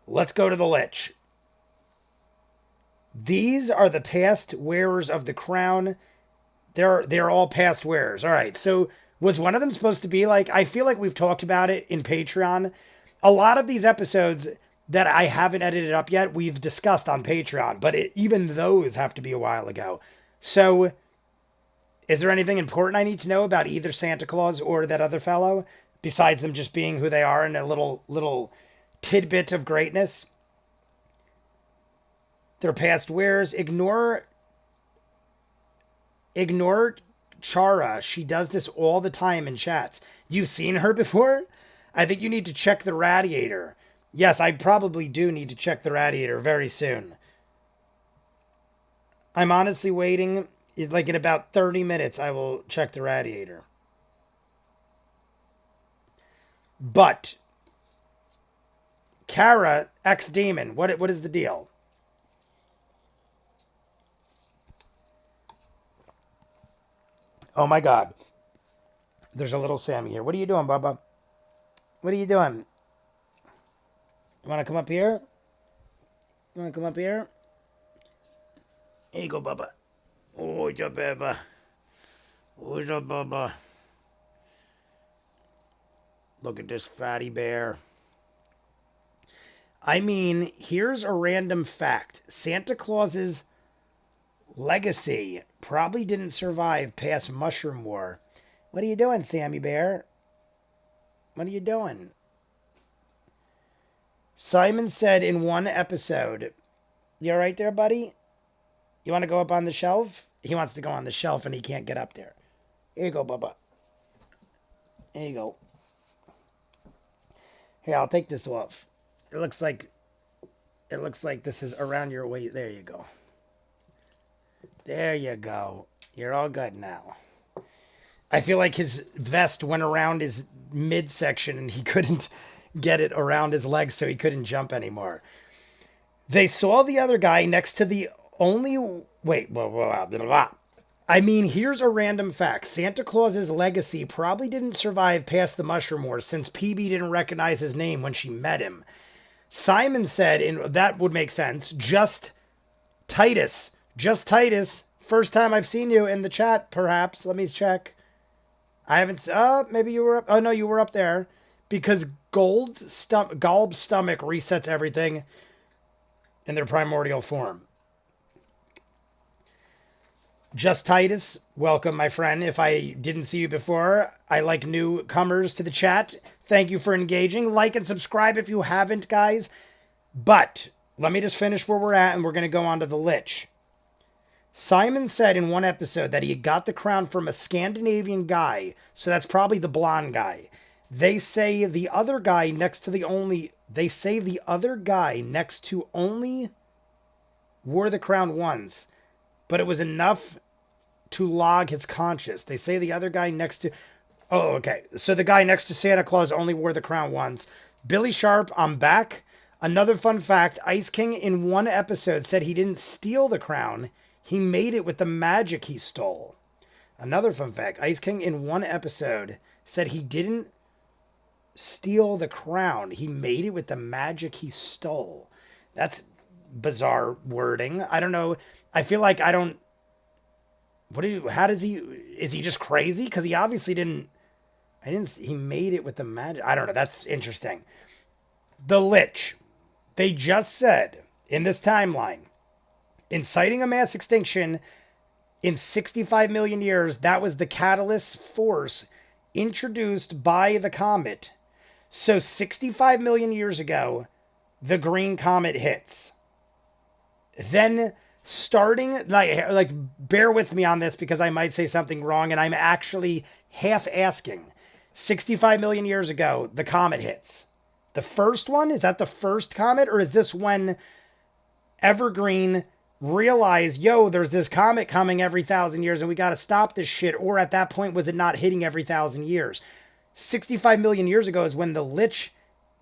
Let's go to the Lich. These are the past wearers of the crown. They're all past wearers. All right. So was one of them supposed to be I feel like we've talked about it in Patreon. A lot of these episodes that I haven't edited up yet, we've discussed on Patreon, but even those have to be a while ago. So, is there anything important I need to know about either Santa Claus or that other fellow, besides them just being who they are and a little tidbit of greatness? Their past wears. Ignore Chara. She does this all the time in chats. You've seen her before? I think you need to check the radiator. Yes, I probably do need to check the radiator very soon. I'm honestly waiting. In about 30 minutes, I will check the radiator. But Kara, ex-demon, what is the deal? Oh my God. There's a little Sammy here. What are you doing, Bubba? What are you doing? You want to come up here? You want to come up here? Here you go, Bubba. Oh, what's up, Bubba? What's up, Bubba? Look at this fatty bear. I mean, here's a random fact. Santa Claus's legacy probably didn't survive past Mushroom War. What are you doing, Sammy Bear? What are you doing? Simon said in one episode, you all right there, buddy? You want to go up on the shelf? He wants to go on the shelf and he can't get up there. Here you go, Bubba. Here you go. Here, I'll take this off. It looks like this is around your waist. There you go. There you go. You're all good now. I feel like his vest went around his midsection and he couldn't get it around his legs, so he couldn't jump anymore. They saw the other guy next to the only... Wait, blah, blah, blah, blah. I mean, here's a random fact. Santa Claus's legacy probably didn't survive past the Mushroom Wars since PB didn't recognize his name when she met him. Simon said, and that would make sense, just Titus. First time I've seen you in the chat, perhaps. Let me check. I haven't... maybe you were up... Oh, no, you were up there. Because Galb's stomach resets everything in their primordial form. Just Titus, welcome, my friend. If I didn't see you before, I like newcomers to the chat. Thank you for engaging. Like and subscribe if you haven't, guys. But let me just finish where we're at, and we're going to go on to the Lich. Simon said in one episode that he had got the crown from a Scandinavian guy, so that's probably the blonde guy. They say the other guy next to only wore the crown once, but it was enough to log his conscience. They say the other guy next to... Oh, okay. So the guy next to Santa Claus only wore the crown once. Billy Sharp, I'm back. Another fun fact, Ice King in one episode said he didn't steal the crown. He made it with the magic he stole. Another fun fact, Ice King in one episode said he didn't steal the crown. He made it with the magic he stole. That's bizarre wording. I don't know. I feel like I don't... Is he just crazy? Because he obviously he made it with the magic. I don't know. That's interesting. The Lich. They just said in this timeline, inciting a mass extinction in 65 million years, that was the catalyst force introduced by the comet. So 65 million years ago, the green comet hits. Then starting, like bear with me on this because I might say something wrong, and I'm actually half asking. 65 million years ago, the comet hits. The first one, is that the first comet, or is this when Evergreen realized, yo, there's this comet coming every 1,000 years and we got to stop this shit? Or at that point, was it not hitting every 1,000 years? 65 million years ago is when the Lich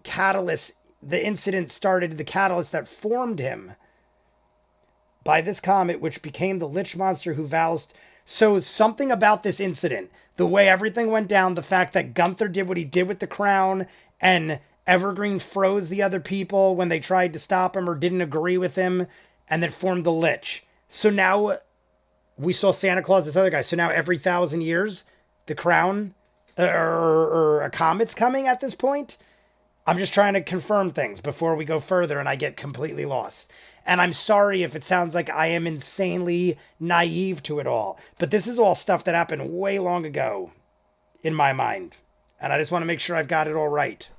catalyst, the incident started, the catalyst that formed him by this comet, which became the Lich monster who vows. So something about this incident, the way everything went down, the fact that Gunther did what he did with the crown, and Evergreen froze the other people when they tried to stop him or didn't agree with him, and then formed the Lich. So now we saw Santa Claus, this other guy. So now every 1,000 years, the crown or a comet's coming at this point. I'm just trying to confirm things before we go further and I get completely lost. And I'm sorry if it sounds like I am insanely naive to it all, but this is all stuff that happened way long ago in my mind. And I just want to make sure I've got it all right.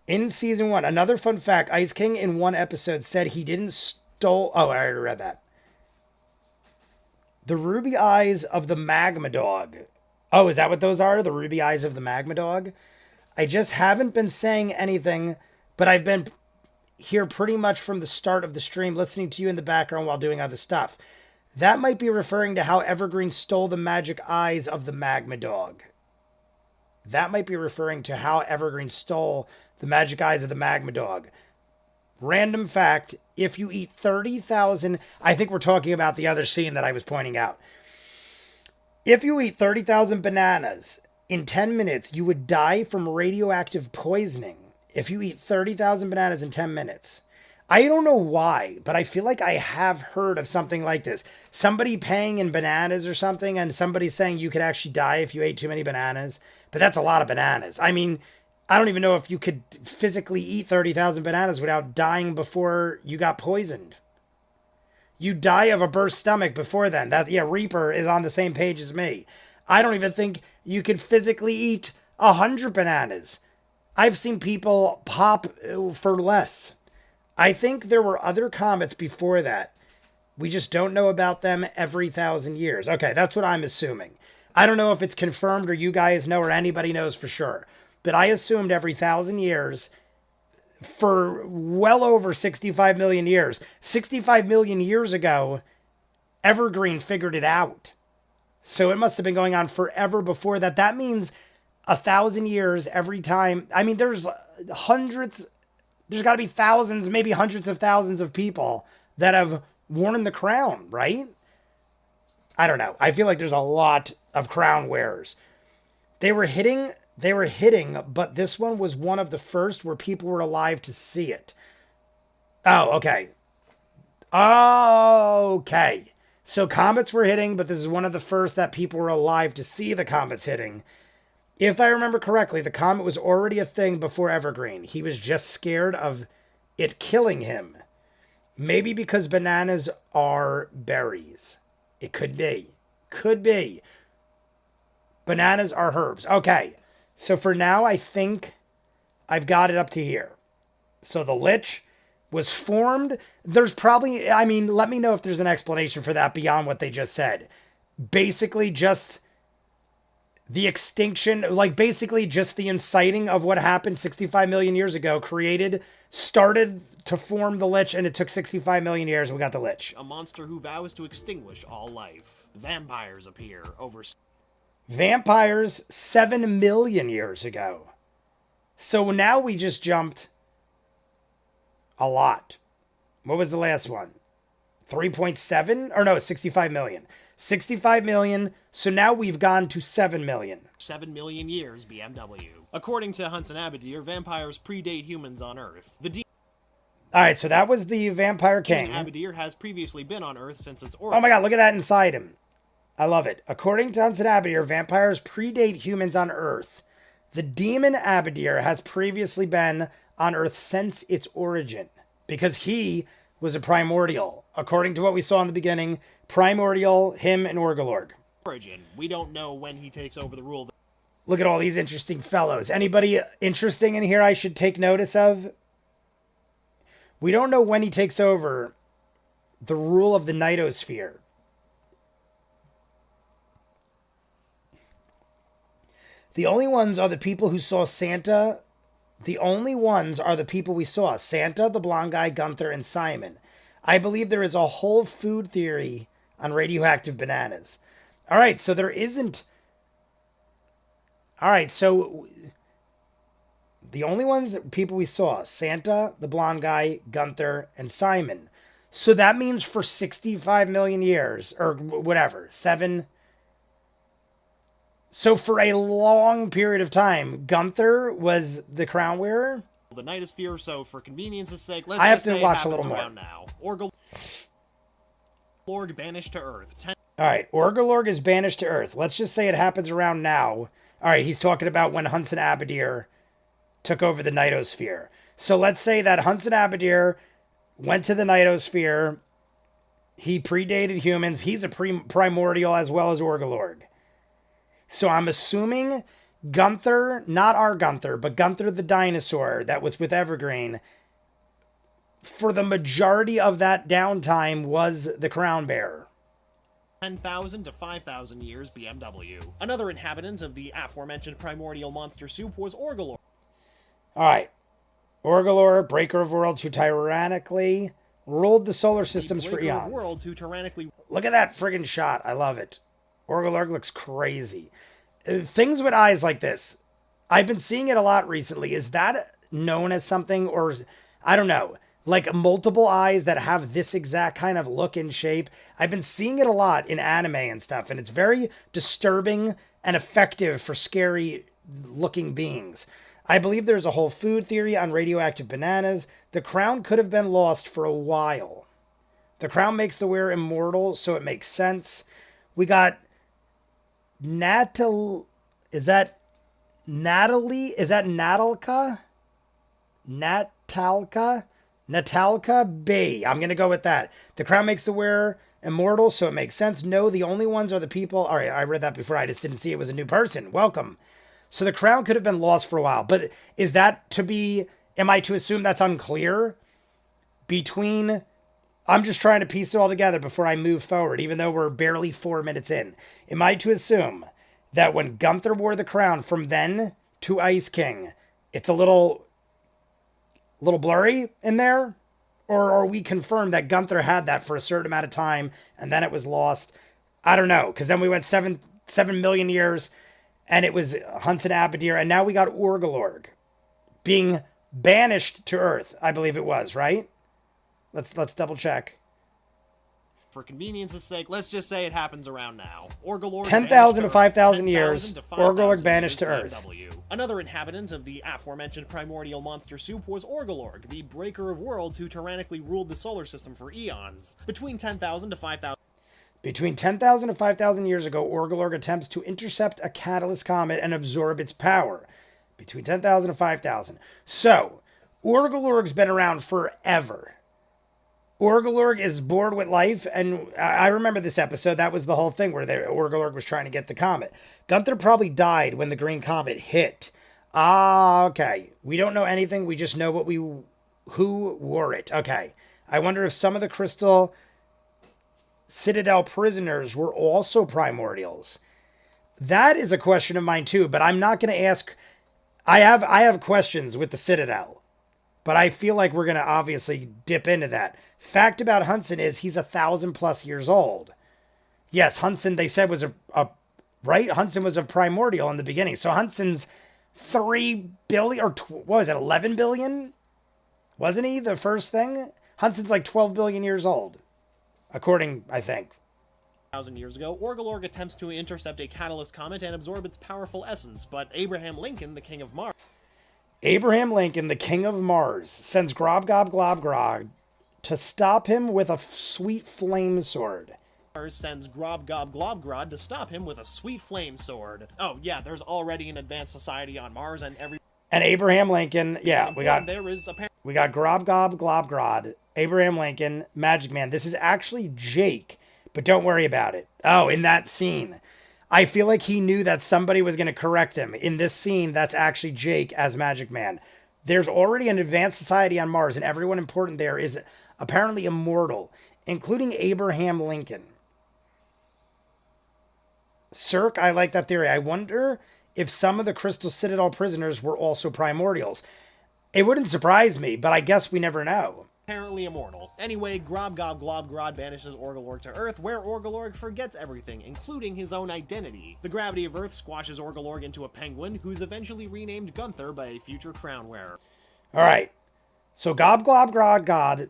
In season 1, another fun fact, Ice King in one episode said he didn't stole... Oh, I already read that. The ruby eyes of the magma dog. Oh, is that what those are? The ruby eyes of the magma dog? I just haven't been saying anything, but I've been here pretty much from the start of the stream, listening to you in the background while doing other stuff. That might be referring to how Evergreen stole the magic eyes of the magma dog. That might be referring to how Evergreen stole the magic eyes of the Magma Dog. Random fact, if you eat 30,000... I think we're talking about the other scene that I was pointing out. If you eat 30,000 bananas in 10 minutes, you would die from radioactive poisoning. If you eat 30,000 bananas in 10 minutes. I don't know why, but I feel like I have heard of something like this. Somebody paying in bananas or something, and somebody saying you could actually die if you ate too many bananas. But that's a lot of bananas. I mean, I don't even know if you could physically eat 30,000 bananas without dying before you got poisoned. You die of a burst stomach before then. Reaper is on the same page as me. I don't even think you could physically eat 100 bananas. I've seen people pop for less. I think there were other comets before that. We just don't know about them every 1,000 years. Okay, that's what I'm assuming. I don't know if it's confirmed or you guys know or anybody knows for sure. But I assumed every 1,000 years for well over 65 million years. 65 million years ago, Evergreen figured it out. So it must have been going on forever before that. That means 1,000 years every time. I mean, there's hundreds... There's got to be thousands, maybe hundreds of thousands of people that have worn the crown, right? I don't know. I feel like there's a lot of crown wearers. They were hitting, but this one was one of the first where people were alive to see it. Oh, okay. Okay. So comets were hitting, but this is one of the first that people were alive to see the comets hitting. If I remember correctly, the comet was already a thing before Evergreen. He was just scared of it killing him. Maybe because bananas are berries. It could be. Could be. Bananas are herbs. Okay. So for now, I think I've got it up to here. So the Lich was formed. There's probably... I mean, let me know if there's an explanation for that beyond what they just said. Basically just... the extinction, like basically just the inciting of what happened 65 million years ago started to form the Lich, and it took 65 million years, and we got the Lich. A monster who vows to extinguish all life. Vampires appear over... Vampires 7 million years ago. So now we just jumped a lot. What was the last one? 3.7? Or no, 65 million. 65 million, so now we've gone to 7 million. 7 million years, BMW. According to Hunts and Abadir, vampires predate humans on Earth. Alright, so that was the Vampire King. Abadir has previously been on Earth since its origin. Oh my god, look at that inside him. I love it. According to Hunts and Abadir, vampires predate humans on Earth. The demon Abadir has previously been on Earth since its origin, because he was a primordial. According to what we saw in the beginning, primordial, him, and Orgalord. Origin. We don't know when he takes over the rule. Look at all these interesting fellows. Anybody interesting in here I should take notice of? We don't know when he takes over the rule of the Nightosphere. The only ones are the people who saw Santa. The only ones are the people we saw. Santa, the blonde guy, Gunther, and Simon. I believe there is a whole food theory on radioactive bananas. All right, so there isn't... All right, so the only people we saw, Santa, the blonde guy, Gunther, and Simon. So that means for 65 million years, or whatever, 7... So for a long period of time, Gunther was the crown wearer? The Nightosphere, so for convenience's sake, let's I have just to say watch it a little happens more. around now. Org banished to Earth. Alright, Orgalorg is banished to Earth. Let's just say it happens around now. Alright, he's talking about when Hunts and Abadir took over the Nightosphere. So let's say that Hunts and Abadir went to the Nightosphere. He predated humans. He's a primordial as well as Orgalorg. So I'm assuming Gunther, not our Gunther, but Gunther the dinosaur that was with Evergreen, for the majority of that downtime was the crown bearer. 10,000 to 5,000 years BMW. Another inhabitant of the aforementioned primordial monster soup was Orgalor. Alright. Orgalor, breaker of worlds who tyrannically ruled the solar systems for eons. Worlds who tyrannically... Look at that friggin' shot. I love it. Orgalorg looks crazy. Things with eyes like this. I've been seeing it a lot recently. Is that known as something, or I don't know, like multiple eyes that have this exact kind of look and shape? I've been seeing it a lot in anime and stuff, and it's very disturbing and effective for scary looking beings. I believe there's a whole food theory on radioactive bananas. The crown could have been lost for a while. The crown makes the wearer immortal, so it makes sense. We got Is that Natalie? Is that Natalka? Natalka B. I'm going to go with that. The crown makes the wearer immortal, so it makes sense. No, the only ones are the people. All right, I read that before. I just didn't see it was a new person. Welcome. So the crown could have been lost for a while. But is that to be, am I to assume that's unclear? Between, I'm just trying to piece it all together before I move forward, even though we're barely 4 minutes in. Am I to assume that when Gunther wore the crown from then to Ice King, it's a little blurry in there? Or are we confirmed that Gunther had that for a certain amount of time and then it was lost? I don't know, because then we went 7 million years and it was Hunson Abadir, and now we got Orgolorg being banished to Earth, I believe it was, right? Let's double check. For convenience's sake, let's just say it happens around now. Orgolorg 10,000 to 5,000 years, Orgolorg banished to Earth. Another inhabitant of the aforementioned primordial monster soup was Orgolorg, the breaker of worlds who tyrannically ruled the solar system for eons. Between 10,000 to 5,000 years ago, Orgolorg attempts to intercept a catalyst comet and absorb its power. Between 10,000 to 5,000. So, Orgolorg's been around forever. Orgolorg is bored with life, and I remember this episode. That was the whole thing where Orgolorg was trying to get the comet. Gunther probably died when the green comet hit. Okay. We don't know anything. We just know who wore it. Okay. I wonder if some of the Crystal Citadel prisoners were also primordials. That is a question of mine too, but I'm not going to ask. I have questions with the Citadel, but I feel like we're going to obviously dip into that. Fact about Hunson is he's 1,000+ years old. Yes, Hunson, they said, was a right? Hunson was a primordial in the beginning. So Hunson's 3 billion, or what was it, 11 billion? Wasn't he the first thing? Hunson's like 12 billion years old, according, I think. 1,000 years ago, Orgolorg attempts to intercept a catalyst comet and absorb its powerful essence, but Abraham Lincoln, the king of Mars, sends Grob Gob Glob Grog to stop him with a sweet flame sword. Sends Grob Gob Globgrod to stop him with a sweet flame sword. Oh yeah, there's already an advanced society on Mars, and Abraham Lincoln, yeah, we got Grob Gob Globgrod, Abraham Lincoln, Magic Man. This is actually Jake, but don't worry about it. Oh, in that scene, I feel like he knew that somebody was going to correct him. In this scene, that's actually Jake as Magic Man. There's already an advanced society on Mars, and everyone important there is apparently immortal, including Abraham Lincoln. Cirque, I like that theory. I wonder if some of the Crystal Citadel prisoners were also primordials. It wouldn't surprise me, but I guess we never know. Apparently immortal. Anyway, Grob Gob Globgrod banishes Orgolorg to Earth, where Orgolorg forgets everything, including his own identity. The gravity of Earth squashes Orgolorg into a penguin, who's eventually renamed Gunther by a future crown wearer. Alright. So Gob Glob Grod God.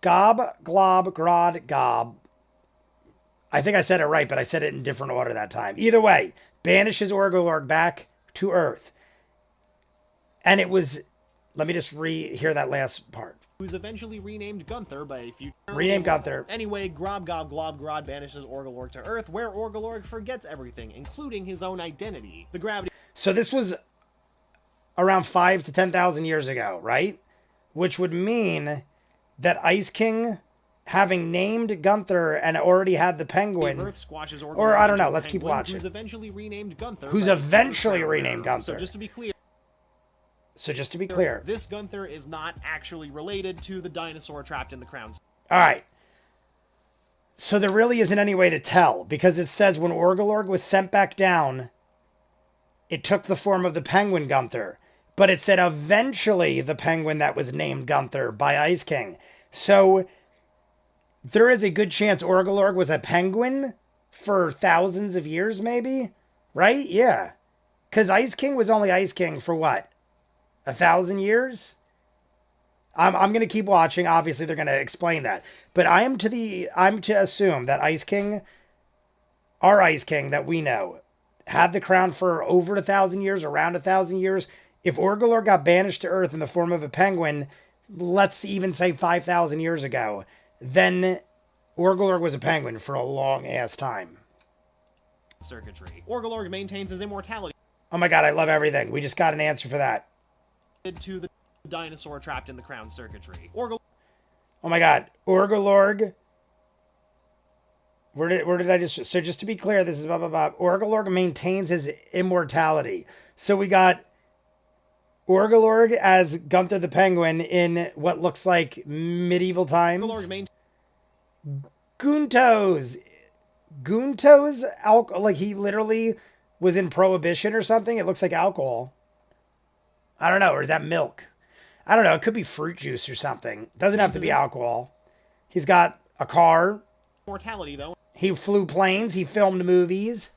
Gob Glob Grod Gob. I think I said it right, but I said it in different order that time. Either way, banishes Orgolorg back to Earth. And it was... Let me just hear that last part. Who's eventually renamed Gunther by a future... Renamed Gunther. Anyway, Grob Gob Globgrod banishes Orgolorg to Earth, where Orgolorg forgets everything, including his own identity. The gravity... So this was around 5 to 10,000 years ago, right? Which would mean that Ice King, having named Gunther and already had the penguin... Earth squashes Orgolorg or I don't know, let's penguin, keep watching. Who's eventually renamed Gunther... Gunther. So just to be clear... This Gunther is not actually related to the dinosaur trapped in the crown. Alright. So there really isn't any way to tell, because it says when Orgolorg was sent back down, it took the form of the penguin Gunther. But it said eventually the penguin that was named Gunther by Ice King. So there is a good chance Orgolorg was a penguin for thousands of years, maybe? Right? Yeah. Because Ice King was only Ice King for what? 1,000 years? I'm going to keep watching. Obviously, they're going to explain that. But I'm to assume that Ice King, our Ice King that we know, had the crown for over 1,000 years, around 1,000 years. If Orgolor got banished to Earth in the form of a penguin, let's even say 5,000 years ago, then Orgolor was a penguin for a long ass time. Circuitry. Orgolor maintains his immortality. Oh my god, I love everything. We just got an answer for that. To the dinosaur trapped in the crown circuitry. Orgolor. Oh my god, Orgolorg. Where did I just... So just to be clear, this is blah, blah, blah. Orgolorg maintains his immortality. So we got Orgolorg as Gunther the Penguin in what looks like medieval times. Guntos. Like he literally was in Prohibition or something. It looks like alcohol. I don't know. Or is that milk? I don't know. It could be fruit juice or something. It doesn't have to be alcohol. He's got a car. Mortality, though. He flew planes. He filmed movies.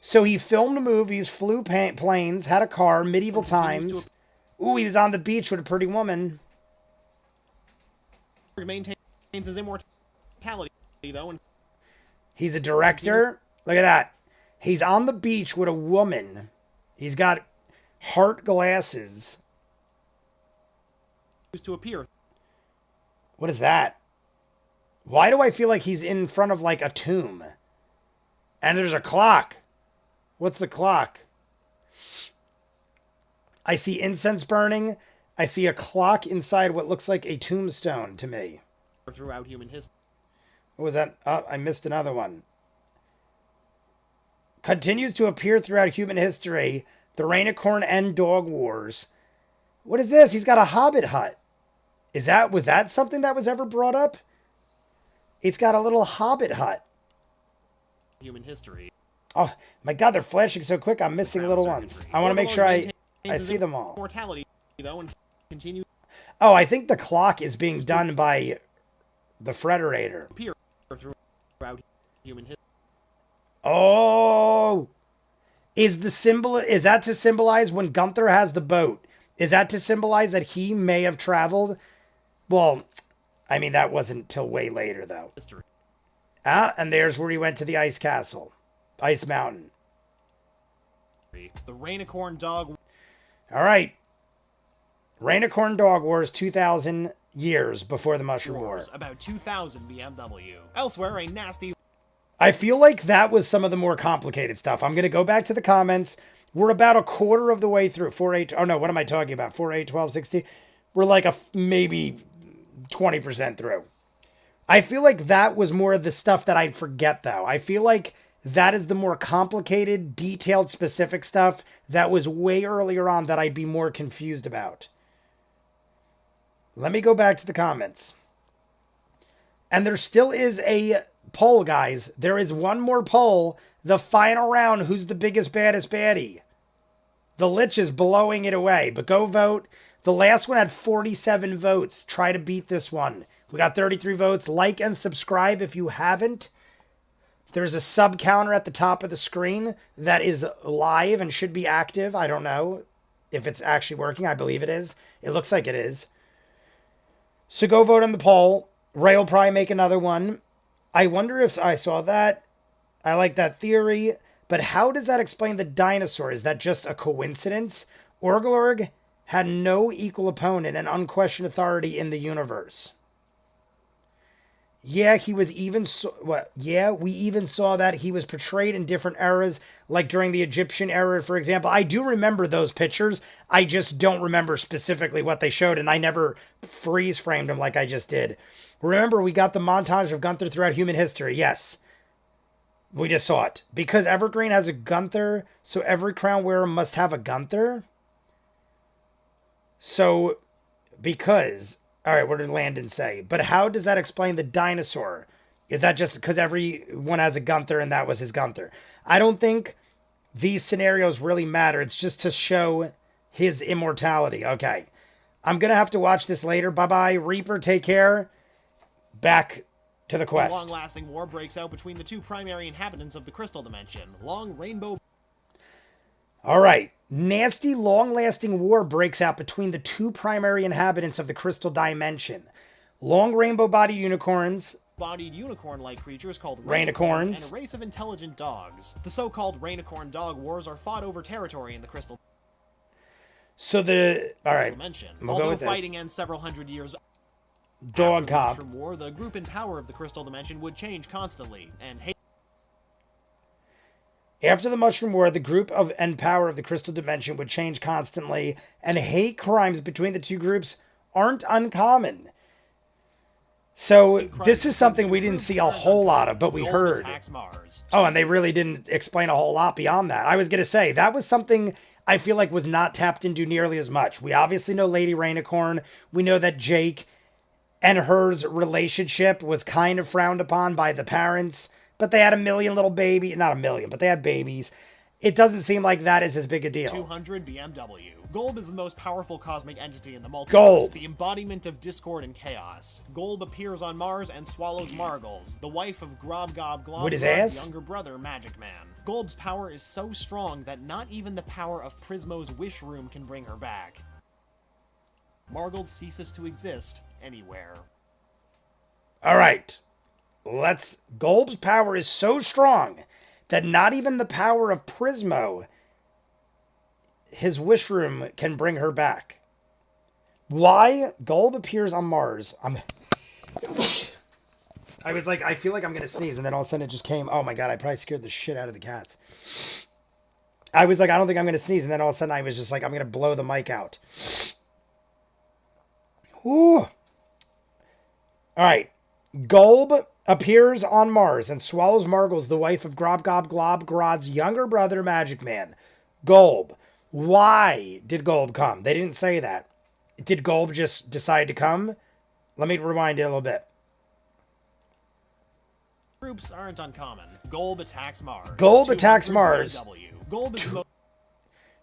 So he filmed movies, flew planes, had a car, medieval times. Ooh, he was on the beach with a pretty woman. Maintains his immortality, though. He's a director. Look at that. He's on the beach with a woman. He's got heart glasses. To appear. What is that? Why do I feel like he's in front of like a tomb? And there's a clock. What's the clock? I see incense burning. I see a clock inside what looks like a tombstone to me. Throughout human history. What was that? Oh, I missed another one. Continues to appear throughout human history. The Rainicorn and Dog Wars. What is this? He's got a hobbit hut. Was that something that was ever brought up? It's got a little hobbit hut. Human history. Oh my god, they're flashing so quick. I'm missing little ones. I want to make sure I see them all. Mortality, though, and continue. Oh, I think the clock is being done by the Frederator. Appear throughout human history. Oh, is that to symbolize when Gunther has the boat? Is that to symbolize that he may have traveled? Well, I mean, that wasn't till way later, though. History. And there's where he went to the Ice Castle. Ice Mountain. The Rainicorn Dog. All right. Rainicorn Dog Wars, 2,000 years before the Mushroom War. About 2,000 BMW. Elsewhere, a nasty... I feel like that was some of the more complicated stuff. I'm going to go back to the comments. We're about a quarter of the way through. 4-8... Oh, no, what am I talking about? 4-8, 12, 60? We're like maybe 20% through. I feel like that was more of the stuff that I'd forget, though. I feel like that is the more complicated, detailed, specific stuff that was way earlier on that I'd be more confused about. Let me go back to the comments. And there still is a poll, guys. There is one more poll. The final round, who's the biggest, baddest baddie? The Lich is blowing it away, but go vote. The last one had 47 votes. Try to beat this one. We got 33 votes. Like and subscribe if you haven't. There's a sub counter at the top of the screen that is live and should be active. I don't know if it's actually working. I believe it is. It looks like it is. So go vote on the poll. Ray will probably make another one. I wonder if I saw that. I like that theory. But how does that explain the dinosaur? Is that just a coincidence? Orgolorg had no equal opponent and unquestioned authority in the universe. Yeah, he was even... we even saw that he was portrayed in different eras, like during the Egyptian era, for example. I do remember those pictures. I just don't remember specifically what they showed, and I never freeze-framed them like I just did. Remember, we got the montage of Gunther throughout human history. Yes. We just saw it. Because Evergreen has a Gunther, so every crown wearer must have a Gunther? So, because... All right, what did Landon say? But how does that explain the dinosaur? Is that just because everyone has a Gunther and that was his Gunther? I don't think these scenarios really matter. It's just to show his immortality. Okay. I'm going to have to watch this later. Bye-bye. Reaper, take care. Back to the quest. A long-lasting war breaks out between the two primary inhabitants of the Crystal Dimension, Long Rainbow. All right. Nasty, long-lasting war breaks out between the two primary inhabitants of the crystal dimension. Long rainbow-bodied unicorns, Bodied unicorn-like creatures called Rainicorns. and a race of intelligent dogs. The so-called Rainicorn dog wars are fought over territory in the crystal So all right, dimension. we'll Although go with fighting this. ends several hundred years Dog after the cop. Mushroom War, the group and power of the crystal dimension would change constantly, and After the Mushroom War, the group of and power of the crystal dimension would change constantly, and hate crimes between the two groups aren't uncommon. So this is something we didn't see a whole lot of, but we heard. Oh, and they really didn't explain a whole lot beyond that. I was going to say, that was something I feel like was not tapped into nearly as much. We obviously know Lady Rainicorn. We know that Jake and her's relationship was kind of frowned upon by the parents, but they had a million little babies. Not a million, but they had babies. It doesn't seem like that is as big a deal. 200 BMW. Golb is the most powerful cosmic entity in the multiverse, Golb, the embodiment of discord and chaos. Golb appears on Mars and swallows Margles, the wife of Grob Gob Glob, with his ass? younger brother Magic Man. Golb's power is so strong that not even the power of Prismo's wish room can bring her back. Margles ceases to exist anywhere. All right. Golb's power is so strong that not even the power of Prismo, his wish room, can bring her back. Why? Golb appears on Mars. I was like, I feel like I'm going to sneeze, and then all of a sudden it just came. Oh my God, I probably scared the shit out of the cats. I was like, I don't think I'm going to sneeze, and then all of a sudden I was just like, I'm going to blow the mic out. Ooh. All right. Golb appears on Mars and swallows Margles, the wife of Grob Gob Glob Grod's younger brother, Magic Man. Golb. Why did Golb come? They didn't say that. Did Golb just decide to come? Let me rewind it a little bit. Groups aren't uncommon. Golb attacks Mars. Golb attacks Mars. Golb is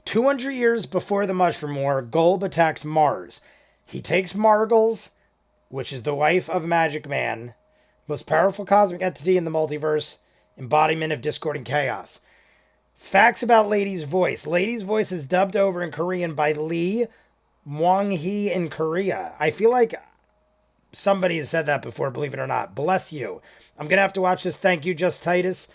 200 years before the Mushroom War, Golb attacks Mars. He takes Margles, which is the wife of Magic Man, most powerful cosmic entity in the multiverse, embodiment of discord and chaos. Facts about Lady's voice. Lady's voice is dubbed over in Korean by Lee Wong-hee in Korea. I feel like somebody has said that before, believe it or not. Bless you. I'm going to have to watch this. Thank you, Just Titus.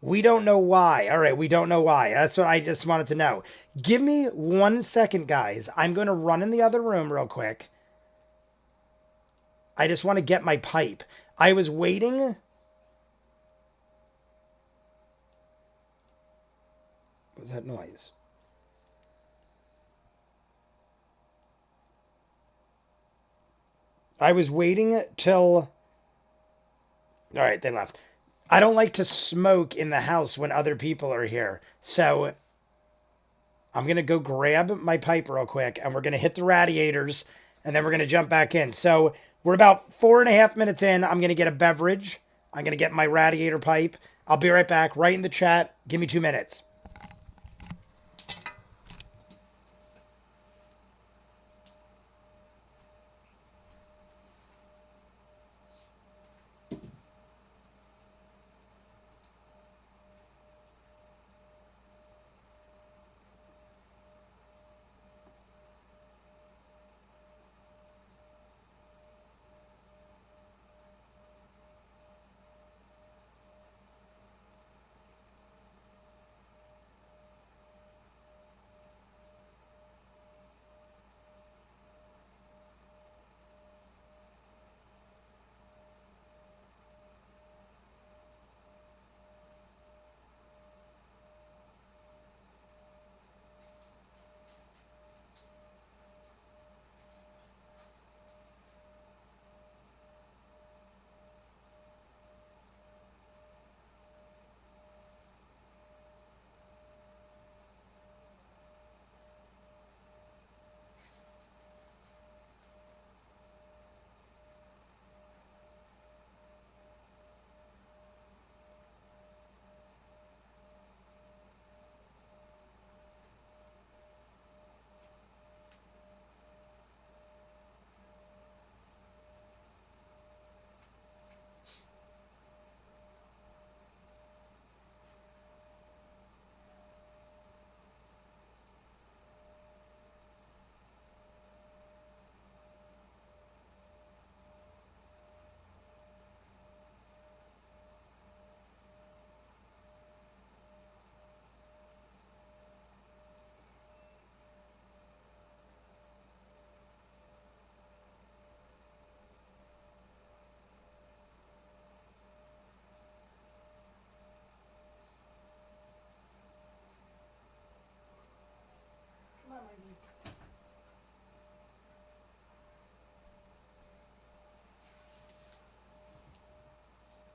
We don't know why. All right, we don't know why. That's what I just wanted to know. Give me 1 second, guys. I'm going to run in the other room real quick. I just want to get my pipe. I was waiting. What was that noise? I was waiting till... All right, they left. I don't like to smoke in the house when other people are here. So I'm going to go grab my pipe real quick, and we're going to hit the radiators, and then we're going to jump back in. So we're about 4.5 minutes in. I'm going to get a beverage. I'm going to get my radiator pipe. I'll be right back. Right in the chat. Give me 2 minutes.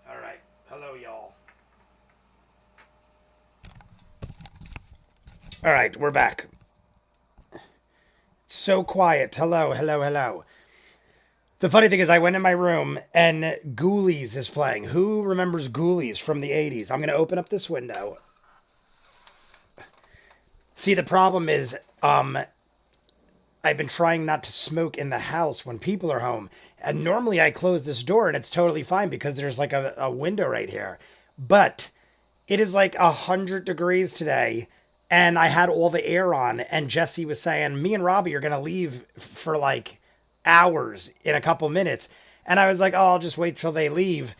All right. Hello, y'all. All right, we're back. So quiet. Hello, hello, hello. The funny thing is, I went in my room and Ghoulies is playing. Who remembers Ghoulies from the 80s? I'm going to open up this window. See, the problem is, I've been trying not to smoke in the house when people are home. And normally I close this door and it's totally fine because there's like a window right here. But it is like 100 degrees today. And I had all the air on. And Jesse was saying, me and Robbie are going to leave for like hours in a couple minutes. And I was like, oh, I'll just wait till they leave.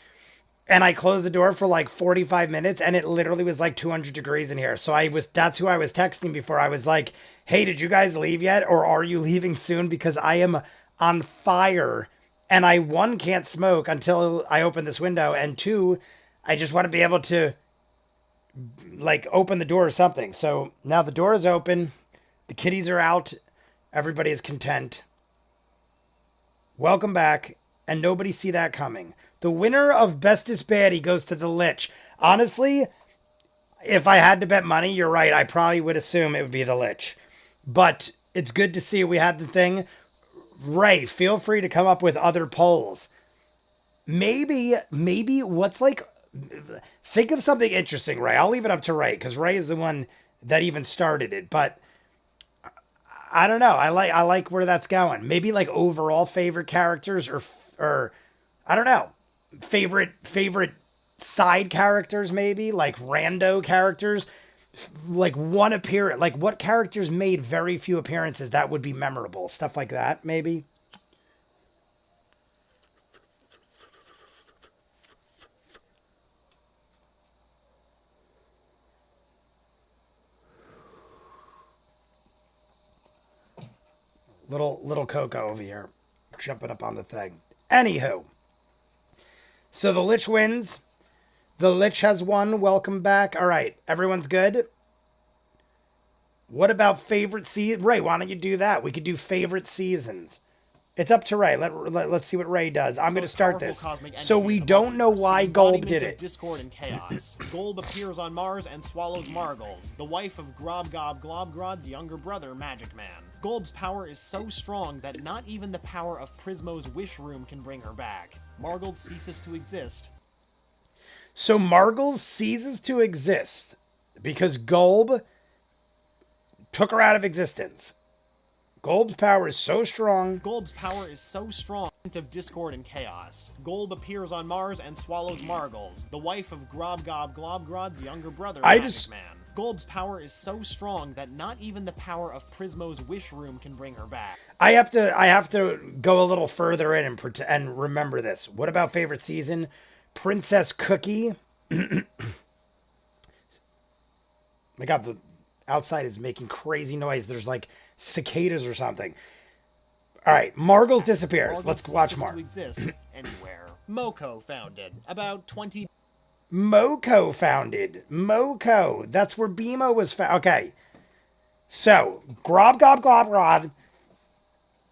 And I closed the door for like 45 minutes and it literally was like 200 degrees in here. So that's who I was texting before. I was like, hey, did you guys leave yet? Or are you leaving soon? Because I am on fire and I, one, can't smoke until I open this window. And two, I just want to be able to like open the door or something. So now the door is open. The kitties are out. Everybody is content. Welcome back. And nobody see that coming. The winner of Bestest Baddie goes to the Lich. Honestly, if I had to bet money, you're right. I probably would assume it would be the Lich. But it's good to see we had the thing. Ray, feel free to come up with other polls. Maybe what's like... Think of something interesting, Ray. I'll leave it up to Ray, because Ray is the one that even started it. But I don't know. I like where that's going. Maybe like overall favorite characters or I don't know. Favorite side characters, maybe like rando characters, like one appearance, like what characters made very few appearances that would be memorable, stuff like that, maybe. Little Coco over here, jumping up on the thing. Anywho. So the Lich wins. The Lich has won. Welcome back. All right. Everyone's good? What about favorite season? Ray, why don't you do that? We could do favorite seasons. It's up to Ray. Let's see what Ray does. I'm going to start this. So we don't know why Golb did it. Discord and chaos. Golb appears on Mars and swallows Margles, the wife of Globgrod's younger brother, Magic Man. Golb's power is so strong that not even the power of Prismo's wish room can bring her back. Margles ceases to exist. So Margles ceases to exist because Golb took her out of existence. Golb's power is so strong. Golb's power is so strong of discord and chaos. Golb appears on Mars and swallows Margles, the wife of Globgrod's younger brother, Magic Man. Golb's power is so strong that not even the power of Prismo's wish room can bring her back. I have to go a little further in and remember this. What about favorite season? Princess Cookie. My God, the outside is making crazy noise. There's like cicadas or something. All right, Margles disappears. Margles Let's watch more. To exist anywhere. Moko founded about 20. Moko founded. Moko. That's where BMO was found. Okay. So, Globgrod,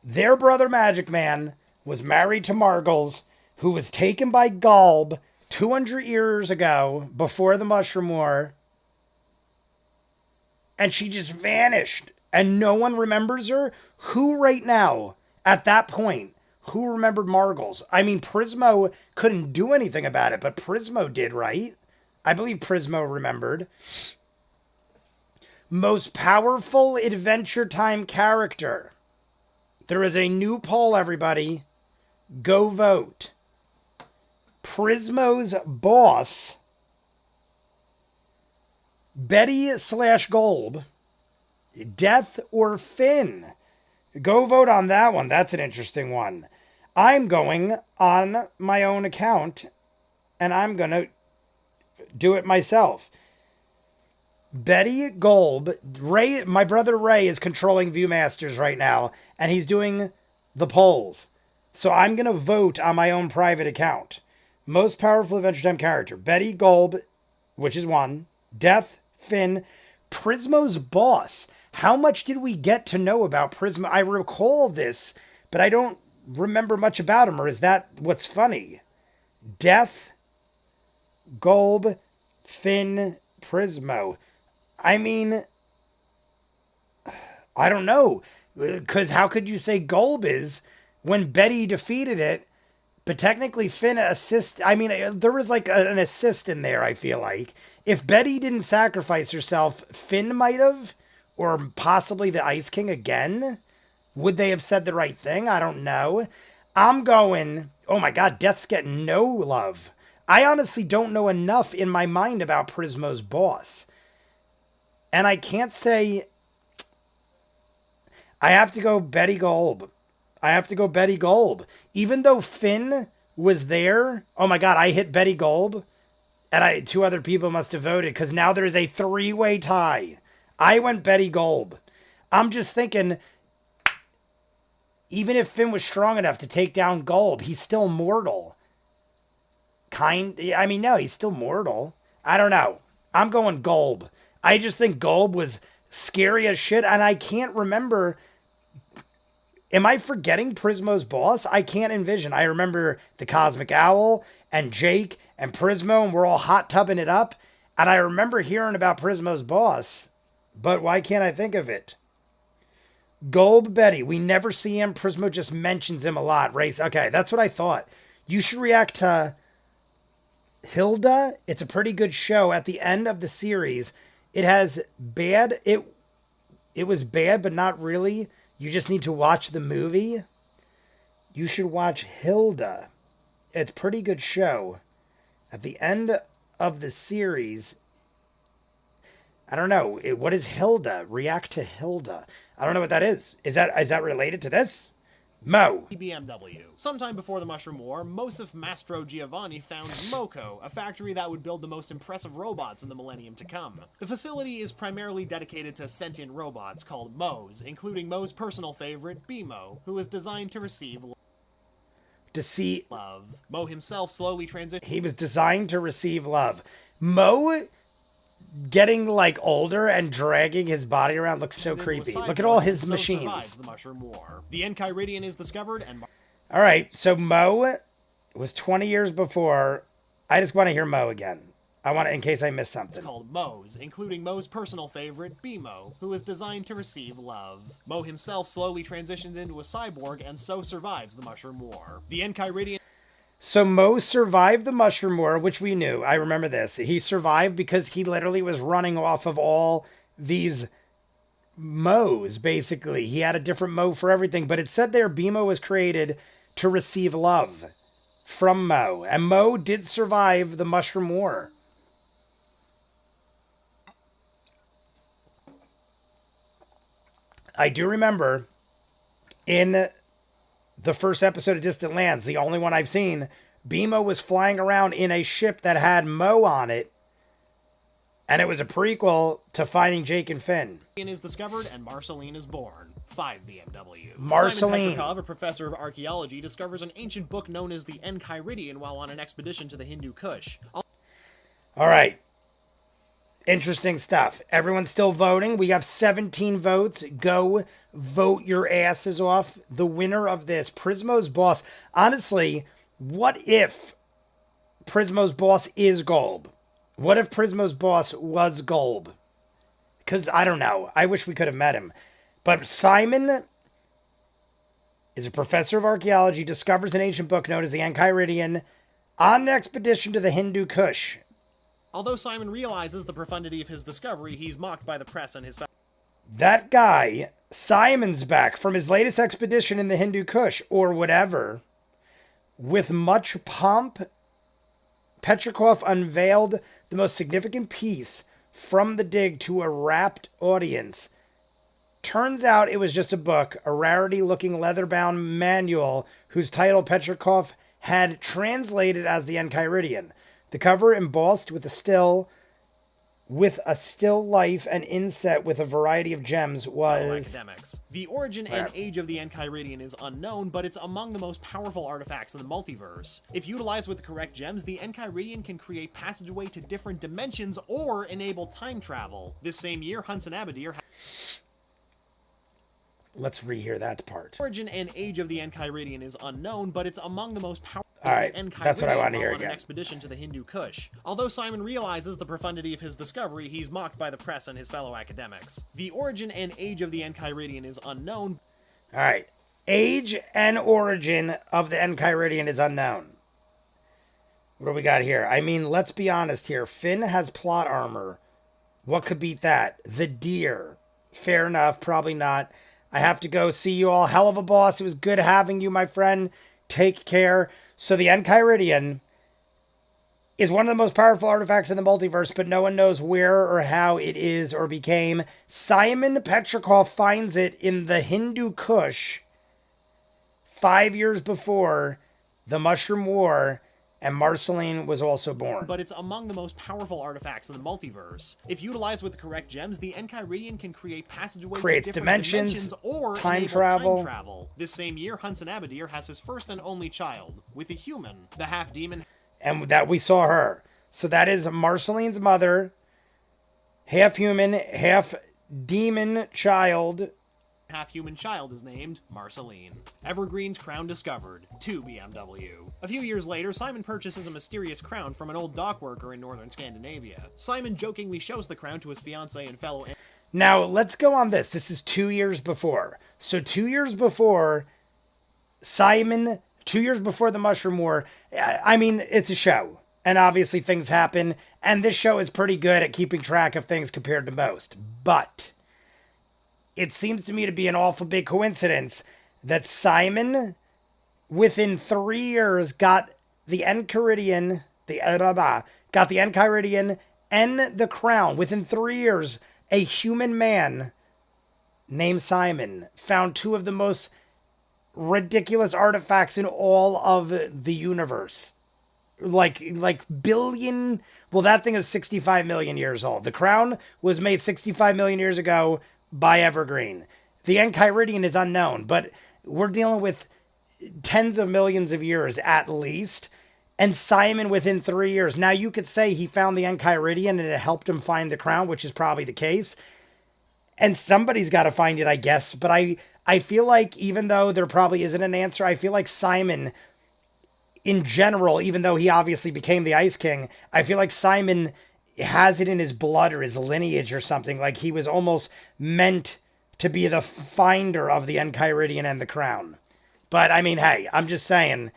their brother Magic Man, was married to Margles, who was taken by Golb 200 years ago, before the Mushroom War. And she just vanished. And no one remembers her? Who right now, at that point, who remembered Margles? I mean, Prismo couldn't do anything about it, but Prismo did, right? I believe Prismo remembered. Most powerful Adventure Time character. There is a new poll, everybody. Go vote. Prismo's boss, Betty/Golb, Death or Finn. Go vote on that one. That's an interesting one. I'm going on my own account, and I'm going to do it myself. Betty, Golb, Ray, my brother Ray is controlling ViewMasters right now, and he's doing the polls. So I'm going to vote on my own private account. Most powerful Adventure Time character. Betty, Golb, which is one. Death, Finn. Prismo's boss. How much did we get to know about Prismo? I recall this, but I don't remember much about him, or is that what's funny? Death, Golb, Finn, Prismo. I mean, I don't know. Because how could you say Golb is when Betty defeated it, but technically Finn assist? I mean, there was like an assist in there, I feel like. If Betty didn't sacrifice herself, Finn might have, or possibly the Ice King again. Would they have said the right thing? I don't know. I'm going, oh my God, Death's getting no love. I honestly don't know enough in my mind about Prismo's boss. And I can't say... I have to go Betty Golb. Even though Finn was there, oh my God, I hit Betty Golb. And two other people must have voted because now there's a 3-way tie. I went Betty Golb. I'm just thinking, even if Finn was strong enough to take down Golb, he's still mortal. No, he's still mortal. I don't know. I'm going Golb. I just think Golb was scary as shit, and I can't remember. Am I forgetting Prismo's boss? I can't envision. I remember the Cosmic Owl and Jake and Prismo, and we're all hot tubbing it up. And I remember hearing about Prismo's boss, but why can't I think of it? Golb Betty. We never see him. Prismo just mentions him a lot. Race. Okay, that's what I thought. You should react to Hilda. It's a pretty good show. At the end of the series, it has bad. It was bad, but not really. You just need to watch the movie. You should watch Hilda. It's a pretty good show. At the end of the series, I don't know. What is Hilda? React to Hilda. I don't know what that is. Is that related to this? Mo. BMW. Sometime before the Mushroom War, Mosif Mastro Giovanni found MoCo, a factory that would build the most impressive robots in the millennium to come. The facility is primarily dedicated to sentient robots called Mo's, including Mo's personal favorite, BMO, who is designed to receive love. Mo himself slowly transitioned. He was designed to receive love. Mo getting like older and dragging his body around looks so creepy. Look at all his machines. The Mushroom War. The Enchiridion is discovered and... All right, so Mo was 20 years before. I just want to hear Mo again. I want to, in case I missed something. It's called Mo's, including Mo's personal favorite, BMO, who is designed to receive love. Mo himself slowly transitions into a cyborg and so survives the Mushroom War. The Enchiridion... So Mo survived the Mushroom War, which we knew. I remember this. He survived because he literally was running off of all these Mo's, basically. He had a different Mo for everything. But it said there BMO was created to receive love from Mo. And Mo did survive the Mushroom War. I do remember in the first episode of Distant Lands, the only one I've seen, BMO was flying around in a ship that had Mo on it, and it was a prequel to Finding Jake and Finn. Is discovered and Marceline is born. 5 BMW. Marceline. Simon Petrikov, a professor of archaeology, discovers an ancient book known as the Enchiridion while on an expedition to the Hindu Kush. All right. Interesting stuff. Everyone's still voting. We have 17 votes. Go vote your asses off. The winner of this, Prismo's boss. Honestly, what if Prismo's boss is Golb? What if Prismo's boss was Golb? Because I don't know. I wish we could have met him. But Simon is a professor of archaeology, discovers an ancient book known as the Enchiridion on an expedition to the Hindu Kush. Although Simon realizes the profundity of his discovery, he's mocked by the press and his... That guy, Simon's back from his latest expedition in the Hindu Kush, or whatever. With much pomp, Petrikov unveiled the most significant piece from the dig to a rapt audience. Turns out it was just a book, a rarity-looking leather-bound manual whose title Petrikov had translated as the Enchiridion. The cover embossed with a still life and inset with a variety of gems was... Academics. The origin and age of the Enchiridion is unknown, but it's among the most powerful artifacts in the multiverse. If utilized with the correct gems, the Enchiridion can create passageway to different dimensions or enable time travel. This same year, Hunts and Abadir... Let's rehear that part. The origin and age of the Enchiridion is unknown, but it's among the most powerful. All right, that's what I want to hear on again. An expedition to the Hindu Kush. Although Simon realizes the profundity of his discovery, he's mocked by the press and his fellow academics. The origin and age of the Enchiridion is unknown. All right, age and origin of the Enchiridion is unknown. What do we got here? I mean, let's be honest here. Finn has plot armor. What could beat that? The deer. Fair enough, probably not. I have to go. See you all. Hell of a boss. It was good having you, my friend. Take care. So the Enchiridion is one of the most powerful artifacts in the multiverse, but no one knows where or how it is or became. Simon Petrikov finds it in the Hindu Kush 5 years before the Mushroom War, and Marceline was also born. But it's among the most powerful artifacts in the multiverse. If utilized with the correct gems, the Enchiridion can create passageways to different dimensions or time travel. Time travel. This same year, Hunson Abadir has his first and only child, with a human, the half-demon. And that we saw her. So that is Marceline's mother, half human, half demon child. Half-human child is named Marceline. Evergreen's crown discovered, to BMW. A few years later, Simon purchases a mysterious crown from an old dock worker in northern Scandinavia. Simon jokingly shows the crown to his fiancée and fellow... Now, let's go on this. This is 2 years before. So 2 years before, Simon, 2 years before the Mushroom War, I mean, it's a show. And obviously things happen. And this show is pretty good at keeping track of things compared to most. But it seems to me to be an awful big coincidence that Simon, within 3 years, got the Enchiridion, got the Enchiridion and the crown. Within 3 years, a human man named Simon found two of the most ridiculous artifacts in all of the universe. Like billion... Well, that thing is 65 million years old. The crown was made 65 million years ago by Evergreen. The Enchiridion is unknown, but we're dealing with tens of millions of years at least. And Simon within 3 years. Now, you could say he found the Enchiridion and it helped him find the crown, which is probably the case. And somebody's got to find it, I guess. But I feel like even though there probably isn't an answer, I feel like Simon, in general, even though he obviously became the Ice King, I feel like Simon has it in his blood or his lineage or something. Like he was almost meant to be the finder of the Enchiridion and the crown. But I mean, hey, I'm just saying,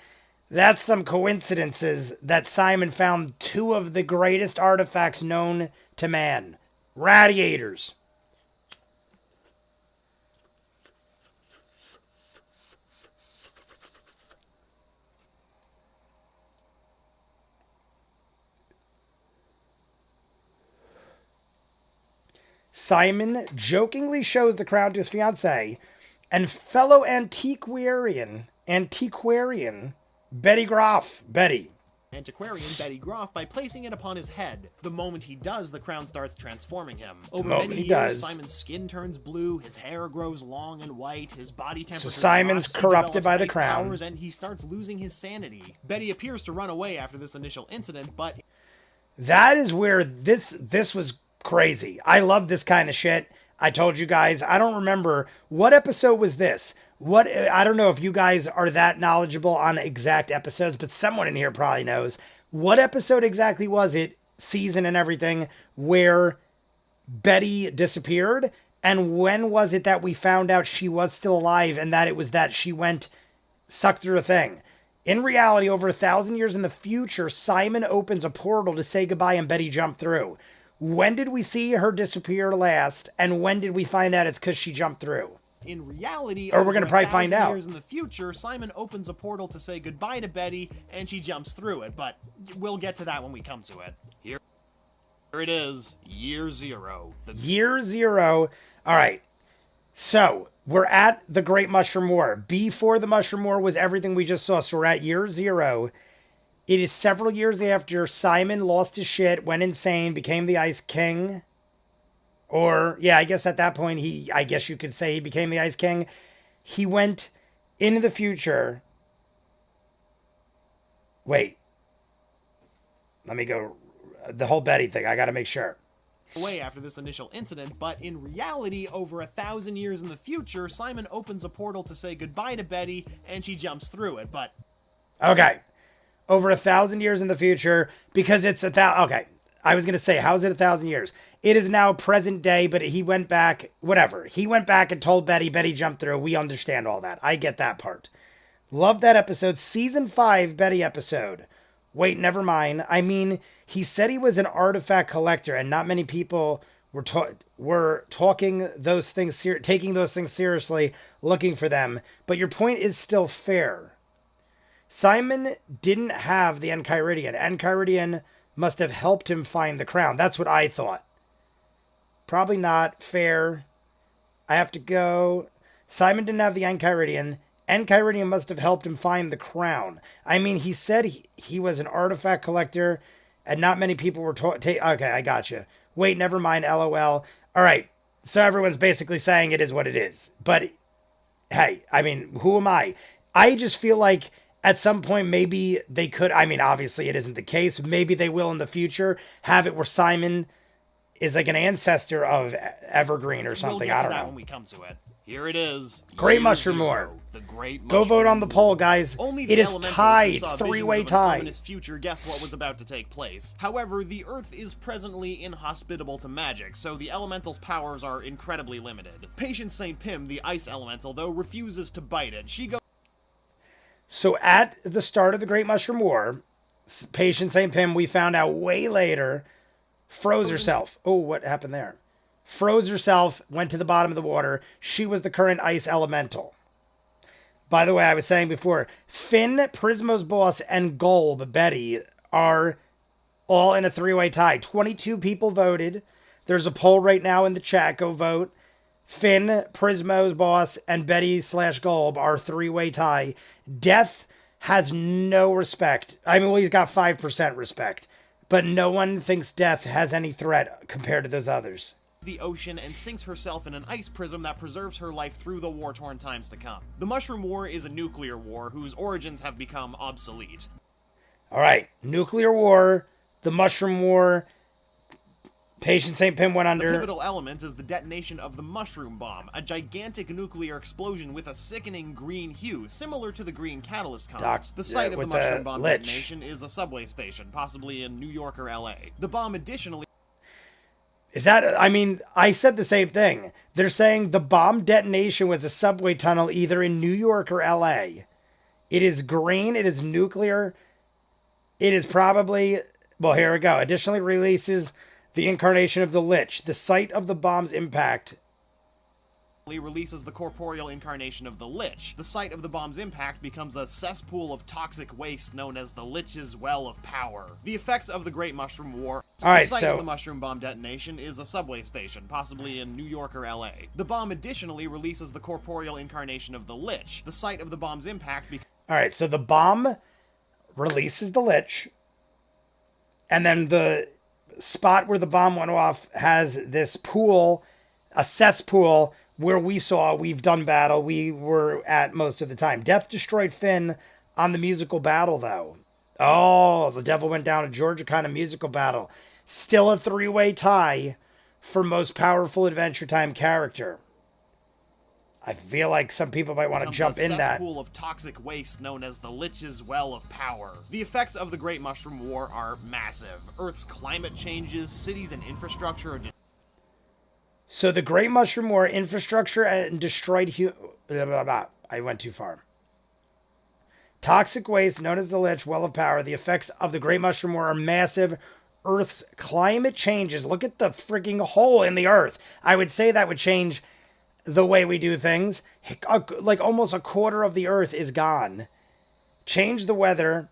that's some coincidences that Simon found two of the greatest artifacts known to man. Radiators. Simon jokingly shows the crown to his fiancée and fellow antiquarian Betty Groff. Antiquarian Betty Groff by placing it upon his head. The moment he does, the crown starts transforming him. Over many years, Simon's skin turns blue, his hair grows long and white, his body temperature drops, Simon's corrupted by the crown, powers, and he starts losing his sanity. Betty appears to run away after this initial incident, but that is where this was crazy. I love this kind of shit. I told you guys, I don't remember what episode was this. I don't know if you guys are that knowledgeable on exact episodes, but someone in here probably knows. What episode exactly was it, season and everything, where Betty disappeared? And when was it that we found out she was still alive and that it was that she went sucked through a thing? In reality, over 1,000 years in the future, Simon opens a portal to say goodbye and Betty jumped through. When did we see her disappear last? And when did we find out it's because she jumped through? In reality, or we're going to probably find out. Years in the future, Simon opens a portal to say goodbye to Betty, and she jumps through it, but we'll get to that when we come to it. Here it is, year zero. Year zero. All right. So, we're at the Great Mushroom War. Before the Mushroom War was everything we just saw, so we're at year zero. It is several years after Simon lost his shit, went insane, became the Ice King. Or, yeah, I guess at that point, I guess you could say he became the Ice King. He went into the future. Wait. Let me go. The whole Betty thing, I got to make sure. away after this initial incident, but in reality, over 1,000 years in the future, Simon opens a portal to say goodbye to Betty, and she jumps through it, but... Okay. Over 1,000 years in the future, because it's okay. I was going to say, how is it 1,000 years? It is now present day, but he went back, whatever. He went back and told Betty, Betty jumped through. We understand all that. I get that part. Love that episode. Season 5 Betty episode. Wait, never mind. I mean, he said he was an artifact collector, and not many people were taking those things seriously, looking for them. But your point is still fair. Simon didn't have the Enchiridion. Enchiridion must have helped him find the crown. That's what I thought. Probably not fair. I have to go. Simon didn't have the Enchiridion. Enchiridion must have helped him find the crown. I mean, he said he was an artifact collector, and not many people were okay, I gotcha. Wait, never mind, LOL. All right, so everyone's basically saying it is what it is. But, hey, I mean, who am I? I just feel like at some point maybe they could, I mean, obviously it isn't the case. Maybe they will in the future have it where Simon is like an ancestor of Evergreen or something. I don't know. When we come to it. Here it is. Great Mushroom War. Go vote on the poll, guys. It is tied. 3-way tie. Future guessed what was about to take place. However, the Earth is presently inhospitable to magic, so the elemental's powers are incredibly limited. Patience St. Pim, the ice elemental, though, refuses to bite it. She goes... So at the start of the Great Mushroom War, Patience St. Pim, we found out way later, froze herself. Oh, what happened there? Froze herself, went to the bottom of the water. She was the current ice elemental. By the way, I was saying before, Finn, Prismo's boss, and Golb, Betty, are all in a 3-way tie. 22 people voted. There's a poll right now in the chat. Go vote. Finn, Prismo's boss, and Betty/Golb are 3-way tie. Death has no respect. I mean, well, he's got 5% respect. But no one thinks Death has any threat compared to those others. The ocean and sinks herself in an ice prism that preserves her life through the war-torn times to come. The Mushroom War is a nuclear war whose origins have become obsolete. All right, nuclear war, the Mushroom War. Patience St. Pim went under. The pivotal element is the detonation of the mushroom bomb, a gigantic nuclear explosion with a sickening green hue, similar to the green catalyst comet. The site of the mushroom bomb detonation is a subway station, possibly in New York or LA. The bomb additionally... Is that, I mean, I said the same thing. They're saying the bomb detonation was a subway tunnel either in New York or LA. It is green, it is nuclear. It is probably, well, here we go. Additionally releases the incarnation of the Lich. The site of the bomb's impact releases the corporeal incarnation of the Lich. The site of the bomb's impact becomes a cesspool of toxic waste known as the Lich's Well of Power. The effects of the Great Mushroom War. The site of the mushroom bomb detonation is a subway station, possibly in New York or LA. The bomb additionally releases the corporeal incarnation of the Lich. The site of the bomb's impact All right, so the bomb releases the Lich, and then the spot where the bomb went off has this pool, a cesspool, where we've done battle, we were at most of the time. Death destroyed Finn on the musical battle, though. Oh, the devil went down to Georgia kind of musical battle. Still a 3-way tie for most powerful Adventure Time character. I feel like some people might want to jump in that. A cesspool of toxic waste known as the Lich's Well of Power. The effects of the Great Mushroom War are massive. Earth's climate changes, cities and infrastructure are... So the Great Mushroom War, infrastructure and destroyed I went too far. Toxic waste, known as the Lich, Well of Power. The effects of the Great Mushroom War are massive. Earth's climate changes. Look at the freaking hole in the Earth. I would say that would change the way we do things. Like almost a quarter of the Earth is gone. Change the weather.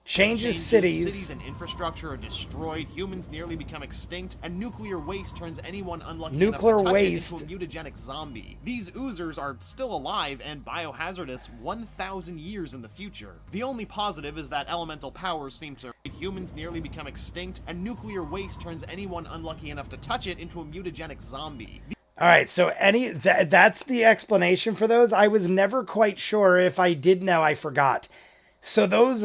Changes cities. Cities and infrastructure are destroyed, humans nearly become extinct, and nuclear waste turns anyone unlucky enough to touch it into a mutagenic zombie. These oozers are still alive and biohazardous 1,000 years in the future. The only positive is that elemental powers seem to... Humans nearly become extinct, and nuclear waste turns anyone unlucky enough to touch it into a mutagenic zombie. All right, so that's the explanation for those. I was never quite sure. If I did know, I forgot. So those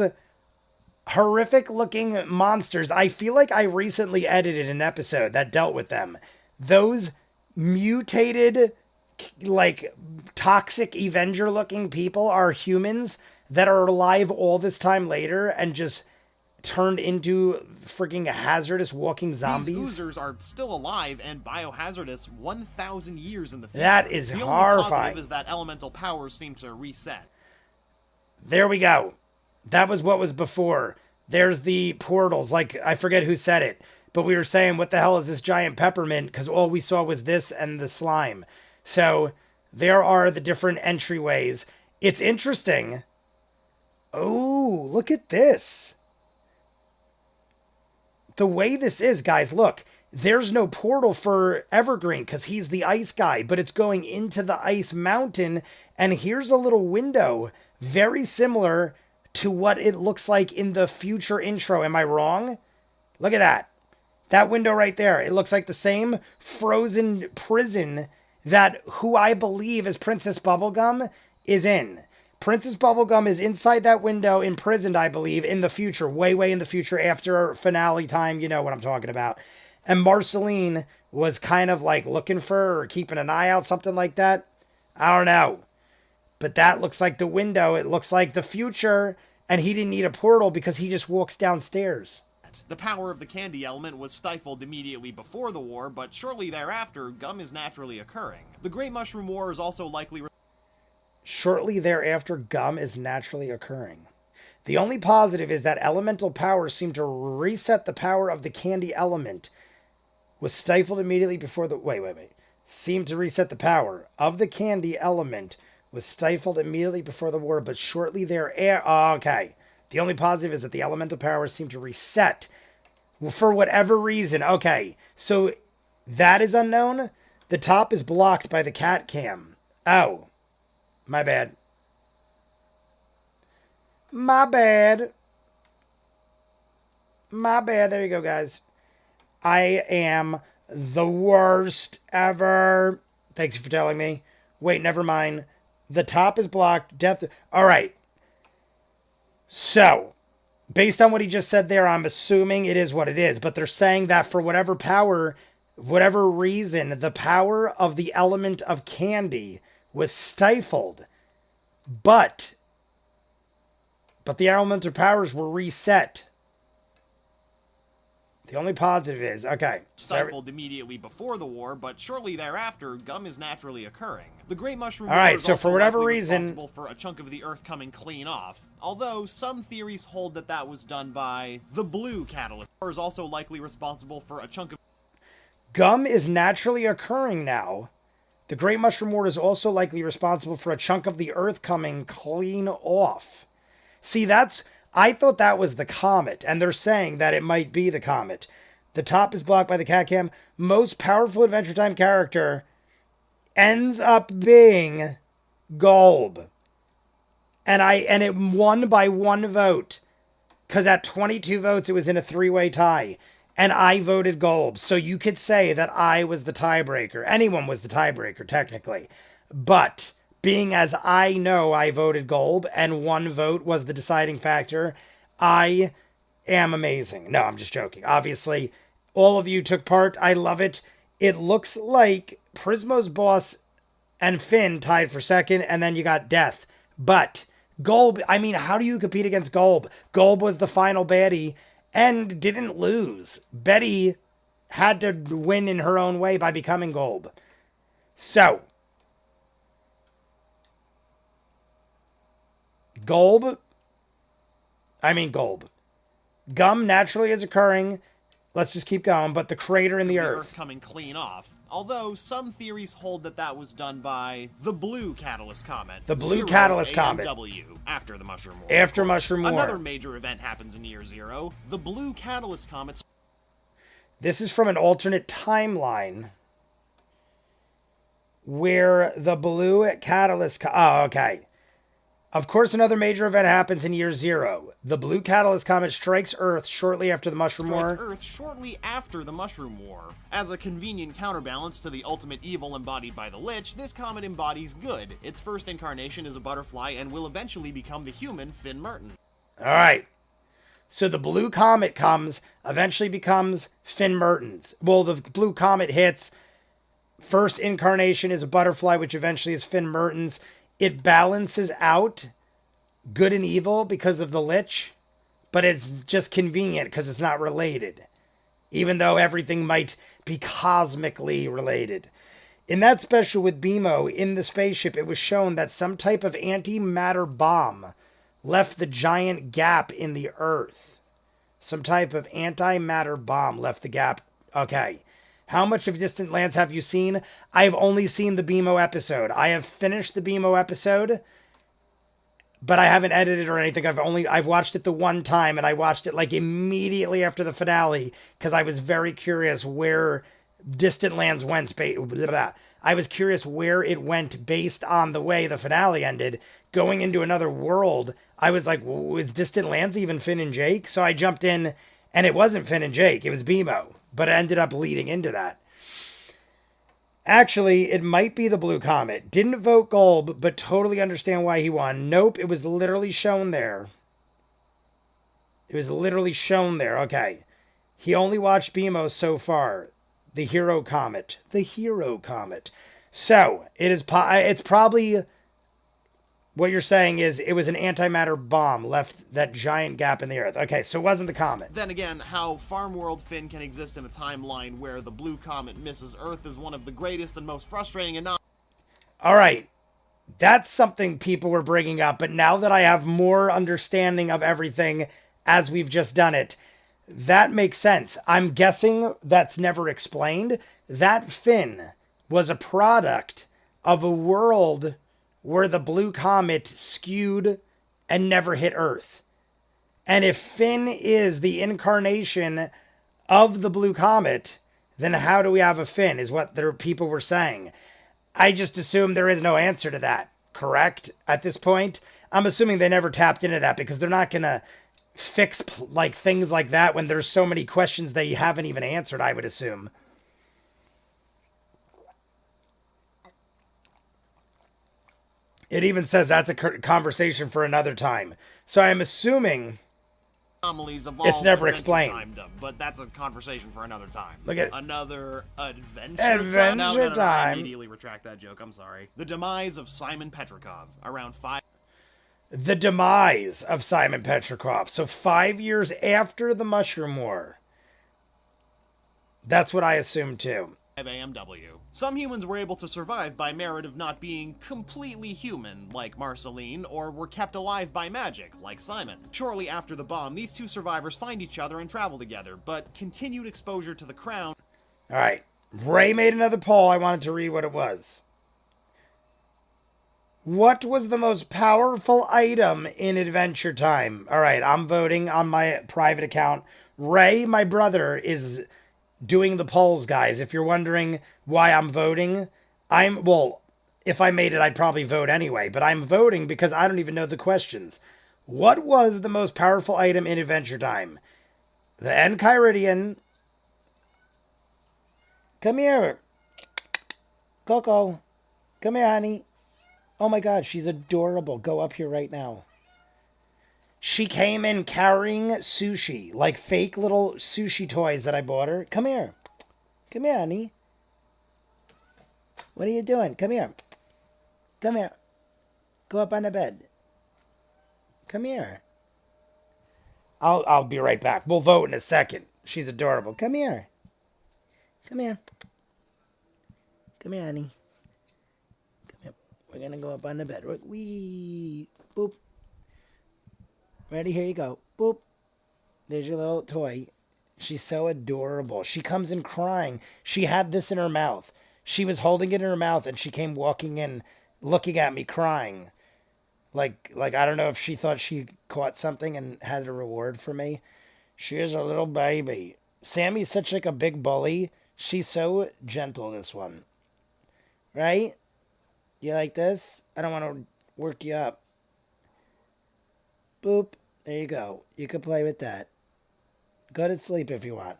horrific looking monsters. I feel like I recently edited an episode that dealt with them. Those mutated, like, toxic Avenger looking people are humans that are alive all this time later and just turned into freaking hazardous walking zombies. These oozers are still alive and biohazardous 1,000 years in the future. That is the horrifying. only positive is that elemental powers seem to reset. There we go. That was what was before. There's the portals. Like, I forget who said it, but we were saying, what the hell is this giant peppermint? Because all we saw was this and the slime. So there are the different entryways. It's interesting. Oh, look at this. The way this is, guys, look, there's no portal for Evergreen because he's the ice guy, but it's going into the ice mountain. And here's a little window, very similar to what it looks like in the future intro. Am I wrong? Look at that. That window right there. It looks like the same frozen prison that who I believe is Princess Bubblegum is in. Princess Bubblegum is inside that window, imprisoned, I believe, in the future, way, way in the future after finale time. You know what I'm talking about. And Marceline was kind of like looking for her or keeping an eye out, something like that. I don't know. But that looks like the window. It looks like the future. And he didn't need a portal because he just walks downstairs. The power of the candy element was stifled immediately before the war, but shortly thereafter, gum is naturally occurring. The Great Mushroom War is also likely... Shortly thereafter, gum is naturally occurring. The only positive is that elemental powers seem to reset the power of the candy element. Was stifled immediately before the... Wait. Seemed to reset the power of the candy element. Was stifled immediately before the war, but shortly thereafter... Okay. The only positive is that the elemental powers seem to reset for whatever reason. Okay. So that is unknown. The top is blocked by the cat cam. Oh. My bad. My bad. There you go, guys. I am the worst ever. Thanks for telling me. Wait, never mind. The top is blocked. Death. All right. So, based on what he just said there, I'm assuming it is what it is. But they're saying that for whatever power, whatever reason, the power of the element of candy was stifled, but the elemental powers were reset. The only positive is, okay. Stifled immediately before the war, but shortly thereafter, gum is naturally occurring. The Great Mushroom War is so for whatever reason, responsible for a chunk of the Earth coming clean off. Although some theories hold that that was done by the blue catalyst. War is also likely responsible for a chunk of... Gum is naturally occurring now. The Great Mushroom War is also likely responsible for a chunk of the Earth coming clean off. See, I thought that was the comet, and they're saying that it might be the comet. The top is blocked by the cat cam. Most powerful Adventure Time character ends up being Golb. And it won by 1 vote. Because at 22 votes, it was in a 3-way tie. And I voted Golb. So you could say that I was the tiebreaker. Anyone was the tiebreaker, technically. But being as I know I voted Golb and 1 vote was the deciding factor, I am amazing. No, I'm just joking. Obviously, all of you took part. I love it. It looks like Prismo's boss and Finn tied for second, and then you got Death. But Golb, I mean, how do you compete against Golb? Golb was the final baddie and didn't lose. Betty had to win in her own way by becoming Golb. So, Golb. Gum naturally is occurring. Let's just keep going. But the crater in the Earth coming clean off. Although some theories hold that that was done by the blue catalyst comet. The blue catalyst comet. After the Mushroom War. After Mushroom War. Another major event happens in Year Zero. The blue catalyst comet. This is from an alternate timeline where the blue catalyst... Oh, okay. Of course, another major event happens in Year Zero. The blue catalyst comet strikes Earth shortly after the Mushroom War. Earth shortly after the Mushroom War. As a convenient counterbalance to the ultimate evil embodied by the Lich, this comet embodies good. Its first incarnation is a butterfly and will eventually become the human Finn Merton. All right. So the blue comet comes, eventually becomes Finn Mertens. Well, the blue comet hits. First incarnation is a butterfly, which eventually is Finn Mertens. It balances out good and evil because of the Lich, but it's just convenient because it's not related, even though everything might be cosmically related. In that special with BMO, in the spaceship, it was shown that some type of antimatter bomb left the giant gap in the Earth. Some type of antimatter bomb left the gap. Okay. How much of Distant Lands have you seen? I have only seen the BMO episode. I have finished the BMO episode, but I haven't edited or anything. I've watched it the one time, and I watched it like immediately after the finale because I was very curious where Distant Lands went. I was curious where it went based on the way the finale ended. Going into another world, I was like, was Distant Lands even Finn and Jake? So I jumped in, and it wasn't Finn and Jake. It was BMO, but it ended up leading into that. Actually, it might be the Blue Comet. Didn't vote Golb, but totally understand why he won. Nope, it was literally shown there. It was literally shown there. Okay. He only watched BMO so far. The Hero Comet. The Hero Comet. So, it's probably... What you're saying is it was an antimatter bomb left that giant gap in the Earth. Okay, so it wasn't the comet. Then again, how Farmworld Finn can exist in a timeline where the blue comet misses Earth is one of the greatest and most frustrating and not... All right. That's something people were bringing up, but now that I have more understanding of everything as we've just done it, that makes sense. I'm guessing that's never explained. That Finn was a product of a world where the blue comet skewed and never hit Earth. And if Finn is the incarnation of the blue comet, then how do we have a Finn, is what the people were saying. I just assume there is no answer to that, correct? At this point, I'm assuming they never tapped into that because they're not going to fix like things like that when there's so many questions they haven't even answered, I would assume. It even says that's a conversation for another time. So I'm assuming it's never explained. But that's a conversation for another time. Look at another adventure time. I immediately retract that joke. I'm sorry. The demise of Simon Petrikov. The demise of Simon Petrikov. So 5 years after the Mushroom War. That's what I assumed too. AMW. Some humans were able to survive by merit of not being completely human, like Marceline, or were kept alive by magic, like Simon. Shortly after the bomb, these two survivors find each other and travel together, but continued exposure to the crown... Alright, Ray made another poll. I wanted to read what it was. What was the most powerful item in Adventure Time? Alright, I'm voting on my private account. Ray, my brother, is doing the polls, guys. If you're wondering why I'm voting, if I made it, I'd probably vote anyway, but I'm voting because I don't even know the questions. What was the most powerful item in Adventure Time? The Enchiridion. Come here. Coco. Come here, honey. Oh my God, she's adorable. Go up here right now. She came in carrying sushi, like fake little sushi toys that I bought her. Come here. Come here, honey. What are you doing? Come here. Come here. Go up on the bed. Come here. I'll be right back. We'll vote in a second. She's adorable. Come here. Come here. Come here, honey. Come here. We're going to go up on the bed. Wee. Boop. Ready? Here you go. Boop. There's your little toy. She's so adorable. She comes in crying. She had this in her mouth. She was holding it in her mouth, and she came walking in, looking at me, crying. Like I don't know if she thought she caught something and had a reward for me. She is a little baby. Sammy's such like a big bully. She's so gentle, this one. Right? You like this? I don't want to work you up. Boop. There you go. You can play with that. Go to sleep if you want.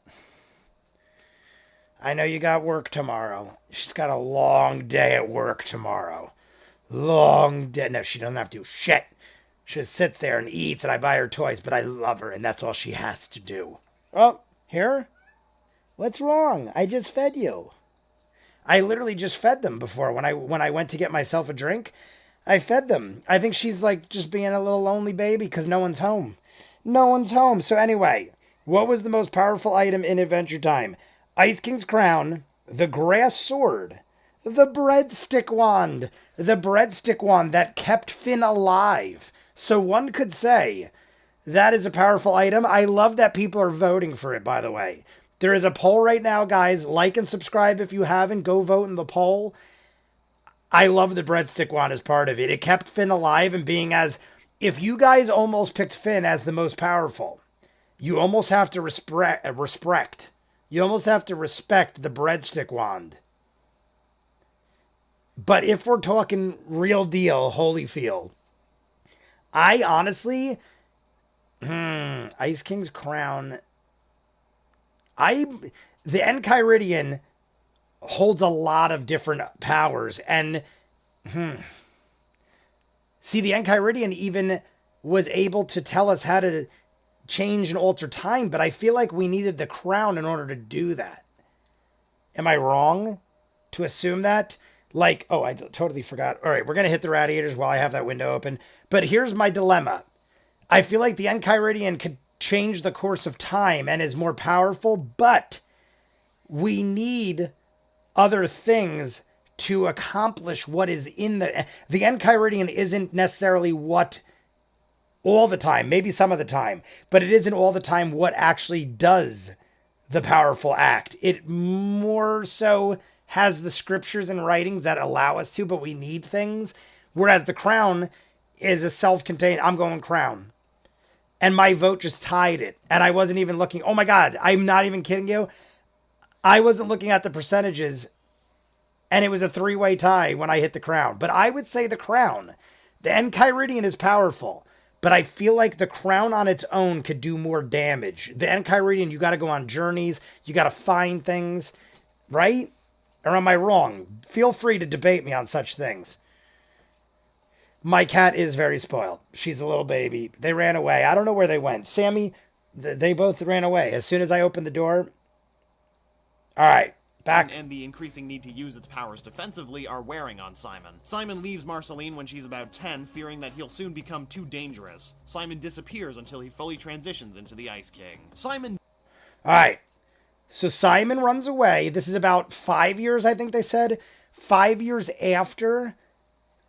I know you got work tomorrow. She's got a long day at work tomorrow. Long day. No, she doesn't have to do shit. She just sits there and eats, and I buy her toys, but I love her, and that's all she has to do. Oh, here? What's wrong? I just fed you. I literally just fed them before. When I went to get myself a drink, I fed them. I think she's like just being a little lonely baby because no one's home. No one's home. So anyway, what was the most powerful item in Adventure Time? Ice King's crown, the grass sword, the breadstick wand. The breadstick wand that kept Finn alive. So one could say that is a powerful item. I love that people are voting for it, by the way. There is a poll right now, guys. Like and subscribe if you haven't. Go vote in the poll. I love the breadstick wand as part of it. It kept Finn alive and being as... If you guys almost picked Finn as the most powerful, you almost have to respect. You almost have to respect the breadstick wand. But if we're talking real deal, Holyfield, I honestly... Ice King's crown... The Enchiridion holds a lot of different powers, and see, the Enchiridion even was able to tell us how to change and alter time, but I feel like we needed the crown in order to do that. Am I wrong to assume that? Like, oh, I totally forgot. All right, we're going to hit the radiators while I have that window open. But here's my dilemma. I feel like the Enchiridion could change the course of time and is more powerful, but we need other things to accomplish what is in the Enchiridion isn't necessarily what all the time, maybe some of the time, but it isn't all the time what actually does the powerful act. It more so has the scriptures and writings that allow us to, but we need things. Whereas the crown is a self-contained, I'm going crown. And my vote just tied it. And I wasn't even looking. Oh my God, I'm not even kidding you. I wasn't looking at the percentages. And it was a 3-way tie when I hit the crown. But I would say the crown. The Enchiridion is powerful. But I feel like the crown on its own could do more damage. The Enchiridion, you got to go on journeys. You got to find things. Right? Or am I wrong? Feel free to debate me on such things. My cat is very spoiled. She's a little baby. They ran away. I don't know where they went. Sammy, they both ran away. As soon as I opened the door. All right, back. And the increasing need to use its powers defensively are wearing on Simon. Simon leaves Marceline when she's about 10, fearing that he'll soon become too dangerous. Simon disappears until he fully transitions into the Ice King. All right. So Simon runs away. This is about 5 years, I think they said. 5 years after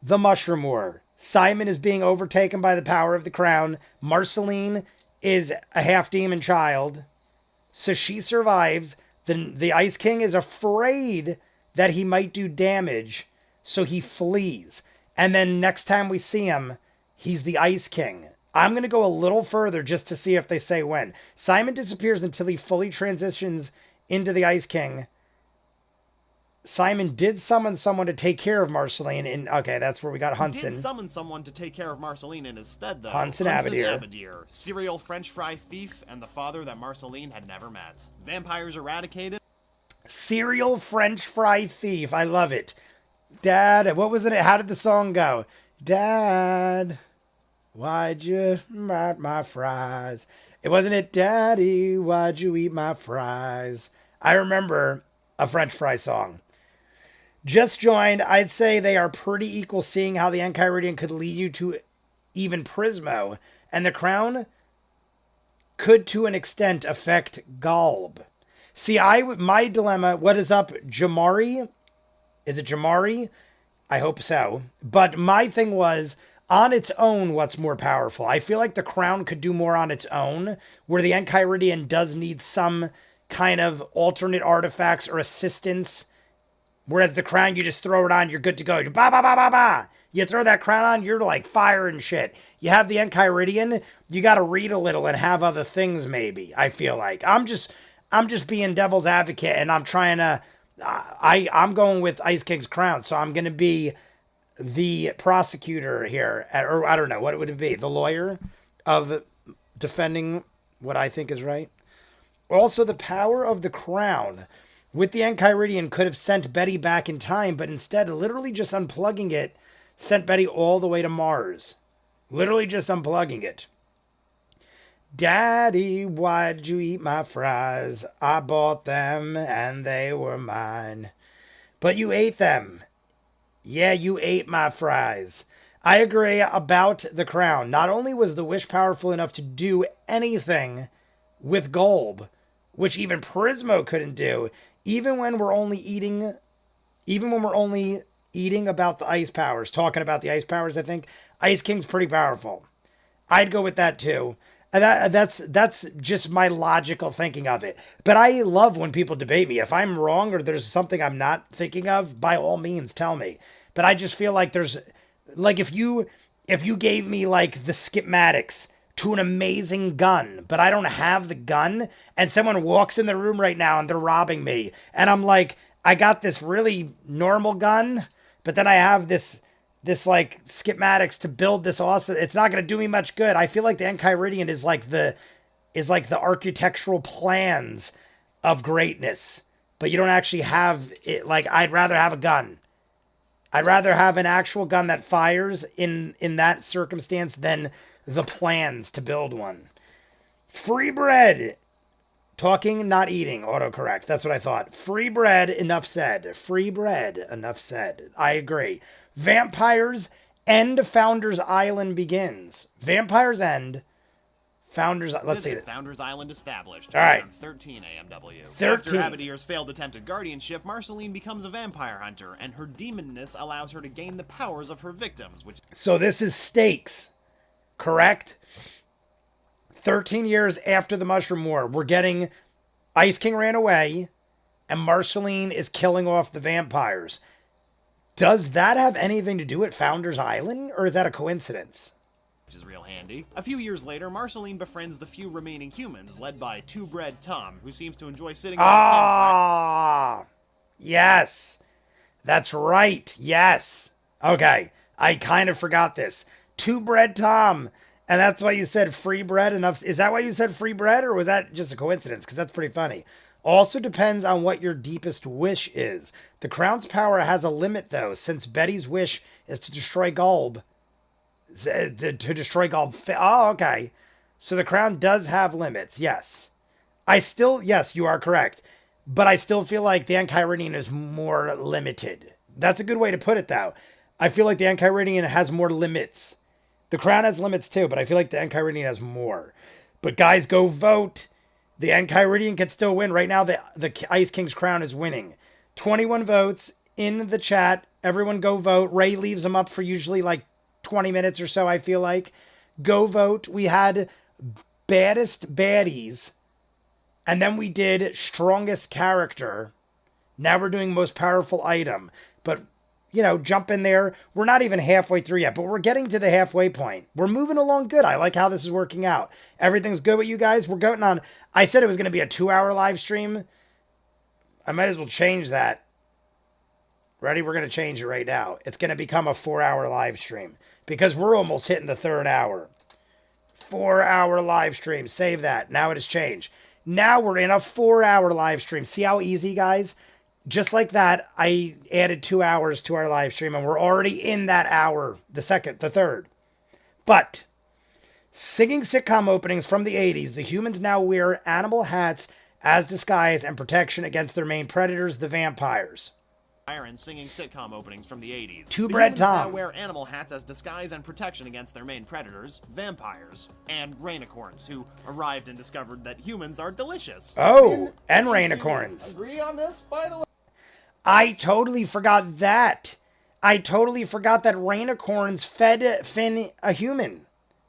the Mushroom War. Simon is being overtaken by the power of the crown. Marceline is a half-demon child. So she survives. The Ice King is afraid that he might do damage. So he flees. And then next time we see him, he's the Ice King. I'm going to go a little further just to see if they say when. Simon disappears until he fully transitions into the Ice King. Simon did summon someone to take care of Marceline. Okay, that's where we got Hunson. He did summon someone to take care of Marceline in his stead, though. Hunson Abadir. Serial French fry thief and the father that Marceline had never met. Vampires eradicated. Serial French fry thief. I love it. Dad, what was it? How did the song go? Dad, why'd you eat my fries? It wasn't it, Daddy, why'd you eat my fries? I remember a French fry song. Just joined. I'd say they are pretty equal, seeing how the Enchiridion could lead you to even Prismo. And the crown could, to an extent, affect Galb. See, my dilemma, what is up, Jamari? Is it Jamari? I hope so. But my thing was, on its own, what's more powerful? I feel like the crown could do more on its own, where the Enchiridion does need some kind of alternate artifacts or assistance. Whereas the crown, you just throw it on, you're good to go. Ba ba ba ba ba. You throw that crown on, you're like fire and shit. You have the Enchiridion, you got to read a little and have other things. Maybe I feel like I'm just being devil's advocate, and I'm trying to. I'm going with Ice King's crown, so I'm gonna be the prosecutor here, or I don't know what would it be, the lawyer of defending what I think is right. Also, the power of the crown with the Enchiridion could have sent Betty back in time, but instead, literally just unplugging it, sent Betty all the way to Mars. Literally just unplugging it. Daddy, why'd you eat my fries? I bought them and they were mine. But you ate them. Yeah, you ate my fries. I agree about the crown. Not only was the wish powerful enough to do anything with Golb, which even Prismo couldn't do, even when we're only eating about the ice powers, talking about the ice powers, I think Ice King's pretty powerful. I'd go with that too. And that's just my logical thinking of it. But I love when people debate me. If I'm wrong or there's something I'm not thinking of, by all means tell me. But I just feel like there's like if you gave me like the schematics to an amazing gun, but I don't have the gun, and someone walks in the room right now and they're robbing me, and I'm like, I got this really normal gun, but then I have this like schematics to build this awesome. It's not going to do me much good. I feel like the Enchiridion is like the architectural plans of greatness, but you don't actually have it. Like, I'd rather have a gun. I'd rather have an actual gun that fires in that circumstance than the plans to build one. Free bread. Talking, not eating. Autocorrect. That's what I thought. Free bread, enough said. Free bread, enough said. I agree. Vampires End, Founders Island begins. Vampires End. Founders... Let's see. Founders Island established. All right. 13 AMW. 13. After Abadir's failed attempt at guardianship, Marceline becomes a vampire hunter, and her demonness allows her to gain the powers of her victims, which... So this is stakes, correct? 13 years after the Mushroom War, we're getting Ice King ran away, and Marceline is killing off the vampires. Does that have anything to do with Founders Island, or is that a coincidence? Which is real handy. A few years later, Marceline befriends the few remaining humans, led by Two Bread Tom, who seems to enjoy sitting on a campfire. Yes. That's right. Yes. Okay. I kind of forgot this. Two Bread Tom. And that's why you said free bread enough. Is that why you said free bread, or was that just a coincidence? Because that's pretty funny. Also depends on what your deepest wish is. The crown's power has a limit, though, since Betty's wish is to destroy Golb. To destroy Golb. Oh, okay. So the crown does have limits, yes. Yes, you are correct. But I still feel like the Enchiridion is more limited. That's a good way to put it, though. I feel like the Enchiridion has more limits. The crown has limits, too, but I feel like the Enchiridion has more. But guys, go vote. The Enchiridion can still win. Right now, the Ice King's crown is winning. 21 votes in the chat. Everyone go vote. Ray leaves them up for usually like 20 minutes or so, I feel like. Go vote. We had baddest baddies. And then we did strongest character. Now we're doing most powerful item. But, you know, jump in there. We're not even halfway through yet, but we're getting to the halfway point. We're moving along good. I like how this is working out. Everything's good with you guys. We're going on. I said it was going to be a 2-hour live stream. I might as well change that. Ready? We're going to change it right now. It's going to become a 4-hour live stream because we're almost hitting the 3rd hour. 4-hour live stream. Save that. Now it has changed. Now we're in a 4-hour live stream. See how easy, guys? Just like that, I added 2 hours to our live stream, and we're already in that hour, the 3rd. But singing sitcom openings from the 80s, the humans now wear animal hats as disguise and protection against their main predators, the vampires. And singing sitcom openings from the 80s. Two Bread Tom. Now wear animal hats as disguise and protection against their main predators, vampires, and rainicorns, who arrived and discovered that humans are delicious. Oh, and rainicorns. Agree on this, by the way? I totally forgot that. I totally forgot that rainicorns fed Finn a human.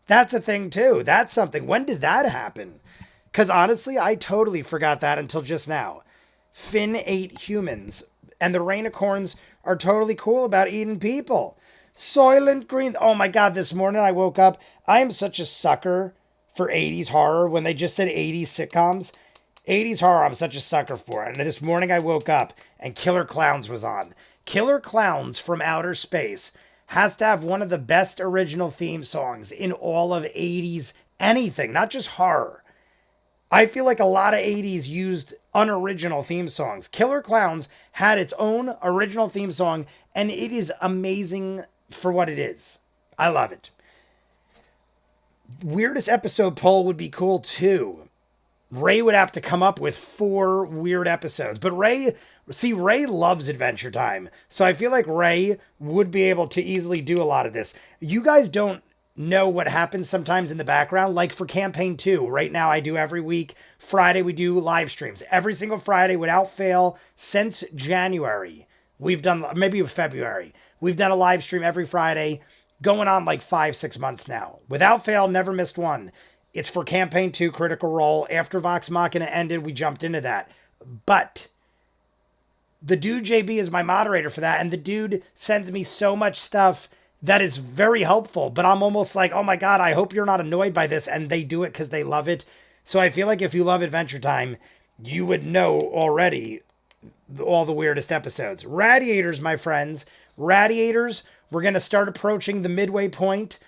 That's a thing, too. That's something. When did that happen? Because honestly, I totally forgot that until just now. Finn ate humans. And the rainicorns are totally cool about eating people. Soylent Green. Oh my God, this morning I woke up. I am such a sucker for 80s horror. When they just said 80s sitcoms. 80s horror, I'm such a sucker for it. And this morning I woke up and Killer Clowns was on. Killer Clowns from Outer Space has to have one of the best original theme songs in all of 80s anything, not just horror. I feel like a lot of 80s used unoriginal theme songs. Killer Clowns had its own original theme song, and it is amazing for what it is. I love it. Weirdest episode poll would be cool too. Ray would have to come up with 4 weird episodes. But Ray loves Adventure Time. So I feel like Ray would be able to easily do a lot of this. You guys don't know what happens sometimes in the background. Like for campaign 2, right now I do every week. Friday we do live streams. Every single Friday without fail since January. We've done, maybe February. We've done a live stream every Friday going on like 5-6 months now. Without fail, never missed one. It's for campaign 2 Critical Role. After Vox Machina ended, we jumped into that. But the dude JB is my moderator for that, and the dude sends me so much stuff that is very helpful. But I'm almost like, oh my God, I hope you're not annoyed by this. And they do it because they love it. So I feel like if you love Adventure Time, you would know already all the weirdest episodes. Radiators, my friends. Radiators, we're going to start approaching the midway point.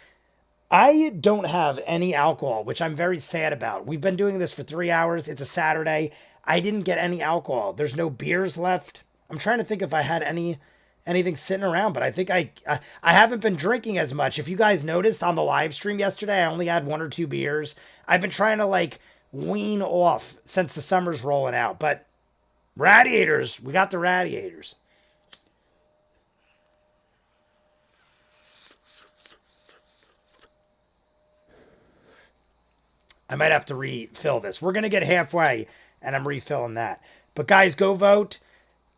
I don't have any alcohol, which I'm very sad about. We've been doing this for 3 hours. It's a Saturday. I didn't get any alcohol. There's no beers left. I'm trying to think if I had anything sitting around, but I think I haven't been drinking as much. If you guys noticed on the live stream yesterday, I only had 1 or 2 beers. I've been trying to like wean off since the summer's rolling out, but radiators, we got the radiators. I might have to refill this. We're going to get halfway, and I'm refilling that. But guys, go vote.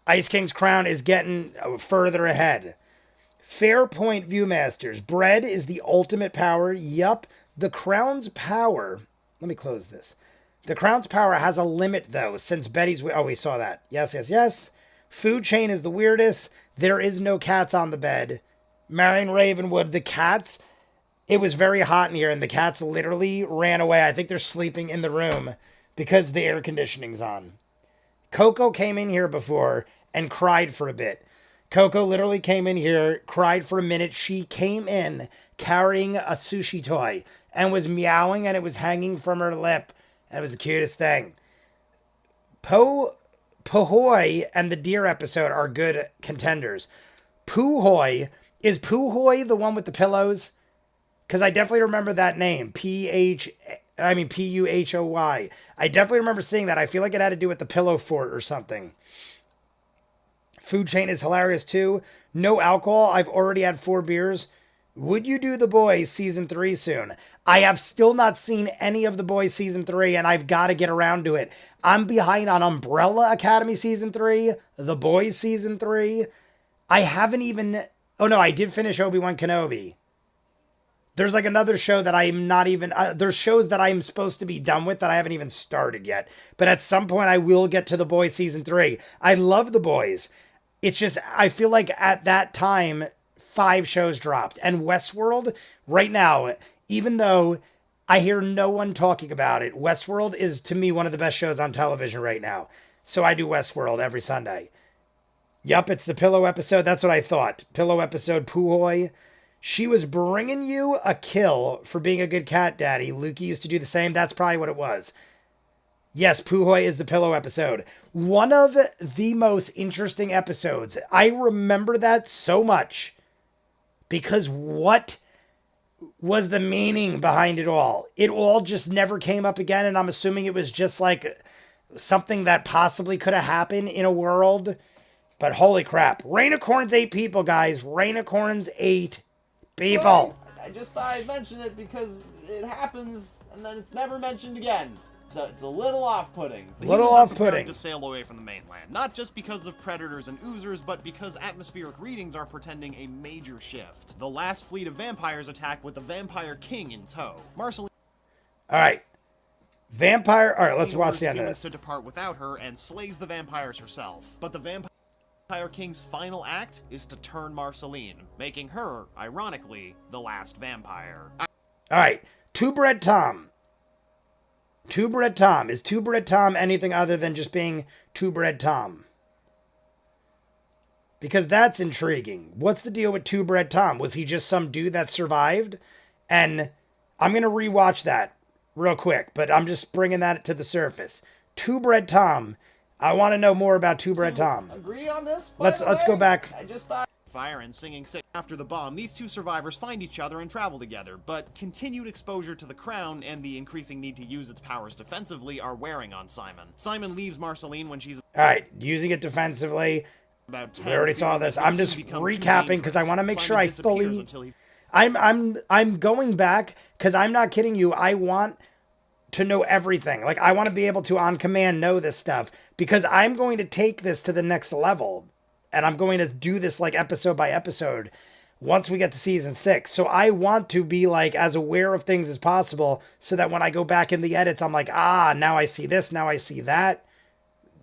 Ice King's Crown is getting further ahead. Fair point, ViewMasters. Bread is the ultimate power. Yup. The Crown's power. Let me close this. The Crown's power has a limit, though, since Betty's... Oh, we saw that. Yes, yes, yes. Food chain is the weirdest. There is no cats on the bed. Marion Ravenwood, the cats... It was very hot in here, and the cats literally ran away. I think they're sleeping in the room because the air conditioning's on. Coco came in here before and cried for a bit. Coco literally came in here, cried for a minute. She came in carrying a sushi toy and was meowing, and it was hanging from her lip. And it was the cutest thing. Pohoy and the deer episode are good contenders. Puhoy. Is Puhoy the one with the pillows? Because I definitely remember that name. Puhoy. I definitely remember seeing that. I feel like it had to do with the pillow fort or something. Food chain is hilarious too. No alcohol. I've already had 4 beers. Would you do The Boys season 3 soon? I have still not seen any of The Boys season 3, and I've got to get around to it. I'm behind on Umbrella Academy season 3, The Boys season 3. I haven't even... Oh no, I did finish Obi-Wan Kenobi. There's like another show that I'm not even... there's shows that I'm supposed to be done with that I haven't even started yet. But at some point I will get to The Boys season 3. I love The Boys. It's just, I feel like at that time, 5 shows dropped. And Westworld, right now, even though I hear no one talking about it, Westworld is, to me, one of the best shows on television right now. So I do Westworld every Sunday. Yup, it's the pillow episode. That's what I thought. Pillow episode, Puhoy. She was bringing you a kill for being a good cat daddy. Lukey used to do the same. That's probably what it was. Yes, Puhoy is the pillow episode. One of the most interesting episodes. I remember that so much. Because what was the meaning behind it all? It all just never came up again, and I'm assuming it was just like something that possibly could have happened in a world. But holy crap. Rainicorn's 8 people, guys. Rainicorn's 8 people. Well, I just thought I'd mention it because it happens and then it's never mentioned again. So it's a little off-putting. The humans are preparing to sail away from the mainland, not just because of predators and oozers, but because atmospheric readings are portending a major shift. The last fleet of vampires attack with the Vampire King in tow. Marceline. All right. Vampire. All right, let's watch the end of this. To depart without her and slays the vampires herself. But the Vampire King's final act is to turn Marceline, making her, ironically, the last vampire. All right. Two Bread Tom. Two Bread Tom. Is Two Bread Tom anything other than just being Two Bread Tom? Because that's intriguing. What's the deal with Two Bread Tom? Was he just some dude that survived? And I'm going to rewatch that real quick, but I'm just bringing that to the surface. Two Bread Tom. I want to know more about Two Bread Tom. Agree on this? Let's go back. I just thought fire and singing sick. After the bomb, these two survivors find each other and travel together, but continued exposure to the crown and the increasing need to use its powers defensively are wearing on Simon. Simon leaves Marceline when she's alright, using it defensively. about 10. We already saw this. I'm just recapping because I want to make sure I fully... I'm going back because I'm not kidding you. I want to know everything. Like, I want to be able to, on command, know this stuff because I'm going to take this to the next level. And I'm going to do this like episode by episode once we get to season 6. So I want to be like as aware of things as possible so that when I go back in the edits, I'm like, now I see this, now I see that.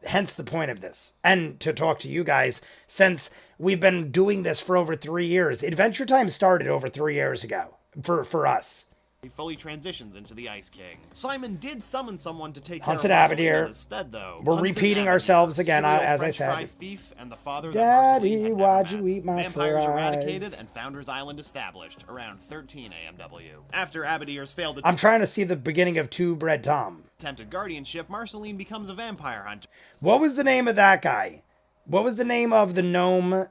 Hence the point of this. And to talk to you guys, since we've been doing this for over 3 years. Adventure Time started over 3 years ago for us. He fully transitions into the Ice King. Simon did summon someone to take Hunted care of Abadir. instead, though. We're repeating ourselves again, as I said. Thief and the father Daddy, why'd you eat my Vampires fries? eradicated and Founders Island established around 13 AMW. After Abadir's failed I'm trying to see the beginning of Two Bread Tom. attempted guardianship, Marceline becomes a vampire hunter. What was the name of that guy? What was the name of the gnome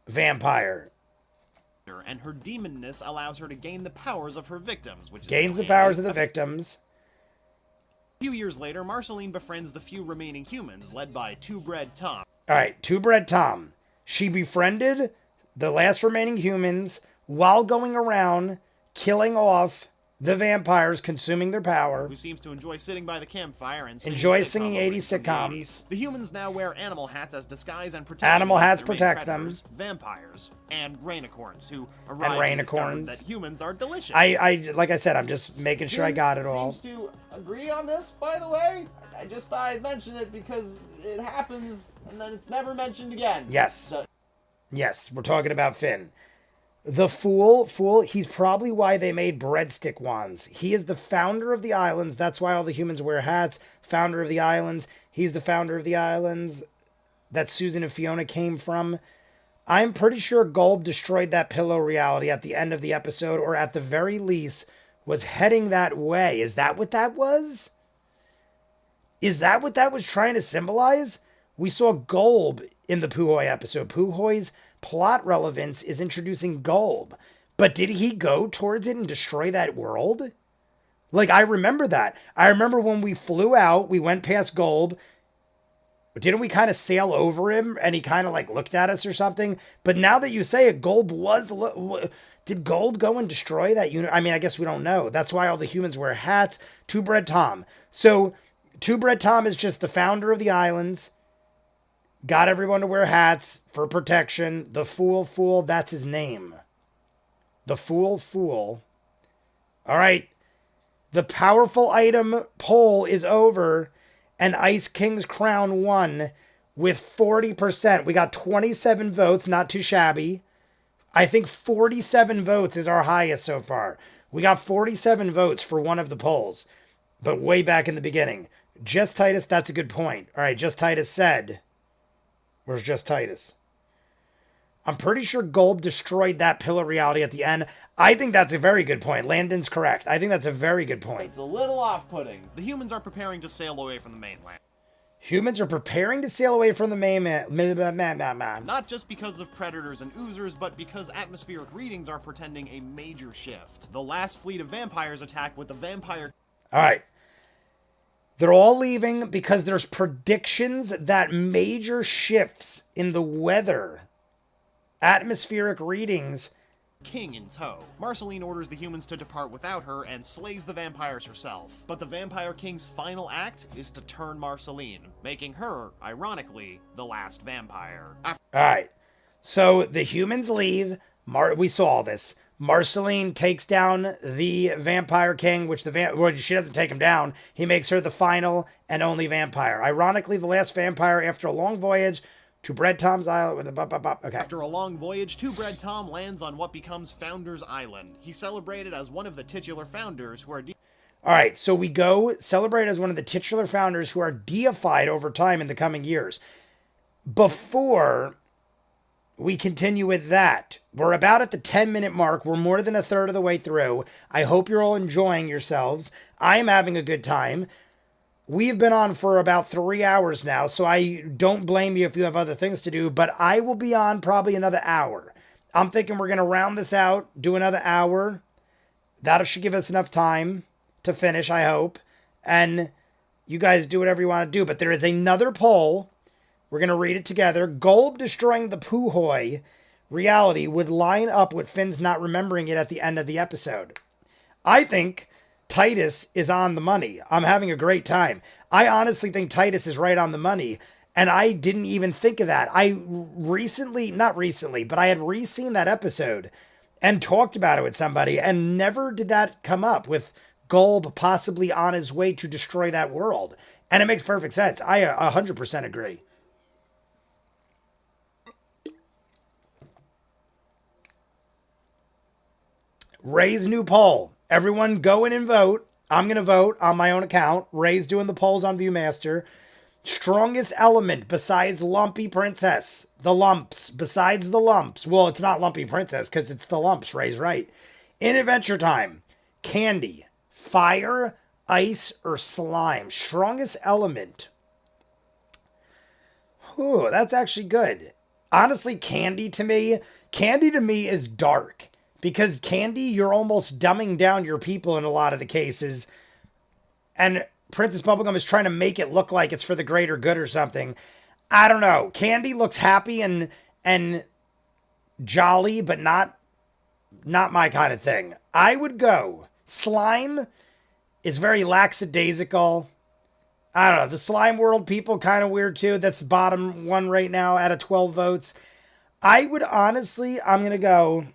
vampire? And her demonness allows her to gain the powers of her victims, which is Gains the powers of the victims. A few years later, Marceline befriends the few remaining humans, led by Two Bread Tom. Alright, Two Bread Tom. She befriended the last remaining humans while going around killing off the vampires, consuming their power. Who seems to enjoy sitting by the campfire and singing 80s sitcoms. sitcoms. The humans now wear animal hats as disguise and protection. Animal hats against their protect main them. predators, vampires, and rainicorns, who arrive and discover rainicorns. that humans are delicious. I like I said, I'm just making sure I got it all. Seems to agree on this, by the way. I just thought I'd mention it because it happens and then it's never mentioned again. Yes. Yes, we're talking about Finn. The fool, he's probably why they made breadstick wands. He is the founder of the islands. That's why all the humans wear hats. Founder of the islands. He's the founder of the islands that Susan and Fiona came from. I'm pretty sure Golb destroyed that pillow reality at the end of the episode, or at the very least was heading that way. Is that what that was? Is that what that was trying to symbolize? We saw Golb in the Puhoy episode. Puhoy's plot relevance is introducing Golb. But did he go towards it and destroy that world? Like, I remember that. I remember when we flew out, we went past Golb. Didn't we kind of sail over him and he kind of like looked at us or something? But now that you say it, Golb was... Did Golb go and destroy that unit? I mean, I guess we don't know. That's why all the humans wear hats. Two Bread Tom. So, Two Bread Tom is just the founder of the islands. Got everyone to wear hats for protection. The Fool, that's his name. The Fool. All right. The powerful item poll is over, and Ice King's crown won with 40%. We got 27 votes, not too shabby. I think 47 votes is our highest so far. We got 47 votes for one of the polls, but way back in the beginning. Just Titus, that's a good point. All right, Just Titus said... Where's Just Titus? I'm pretty sure Golb destroyed that pillar reality at the end. I think that's a very good point. Landon's correct. I think that's a very good point. It's a little off-putting. The humans are preparing to sail away from the mainland. Humans are preparing to sail away from the mainland. Not just because of predators and oozers, but because atmospheric readings are portending a major shift. The last fleet of vampires attack with the vampire... All right. They're all leaving because there's predictions that major shifts in the weather, atmospheric readings. King in tow. Marceline orders the humans to depart without her and slays the vampires herself. But the Vampire King's final act is to turn Marceline, making her, ironically, the last vampire. All right. So the humans leave. We saw all this. Marceline takes down the Vampire King, which she doesn't take him down. He makes her the final and only vampire. Ironically, the last vampire after a long voyage to Bread Tom's Island with a Okay. After a long voyage, Two Bread Tom lands on what becomes Founders Island. He's celebrated as one of the titular founders who are... All right, so we go celebrate as one of the titular founders who are deified over time in the coming years. Before... we continue with that. We're about at the 10-minute mark. We're more than a third of the way through. I hope you're all enjoying yourselves. I'm having a good time. We've been on for about 3 hours now, so I don't blame you if you have other things to do, but I will be on probably another hour. I'm thinking we're going to round this out, do another hour. That should give us enough time to finish, I hope. And you guys do whatever you want to do. But there is another poll. We're going to read it together. Golb destroying the Puhoy reality would line up with Finn's not remembering it at the end of the episode. I think Titus is on the money. I'm having a great time. I honestly think Titus is right on the money. And I didn't even think of that. I not recently, but I had re-seen that episode and talked about it with somebody, and never did that come up with Golb possibly on his way to destroy that world. And it makes perfect sense. I 100% agree. Ray's new poll. Everyone go in and vote. I'm going to vote on my own account. Ray's doing the polls on ViewMaster. Strongest element besides Lumpy Princess. The lumps. Besides the lumps. Well, it's not Lumpy Princess because it's the lumps. Ray's right. In Adventure Time. Candy. Fire, ice, or slime. Strongest element. Ooh, that's actually good. Honestly, candy to me is dark. Because candy, you're almost dumbing down your people in a lot of the cases. And Princess Bubblegum is trying to make it look like it's for the greater good or something. I don't know. Candy looks happy and jolly, but not my kind of thing. I would go. Slime is very lackadaisical. I don't know. The slime world people kind of weird too. That's the bottom one right now out of 12 votes. I would honestly, I'm going to go...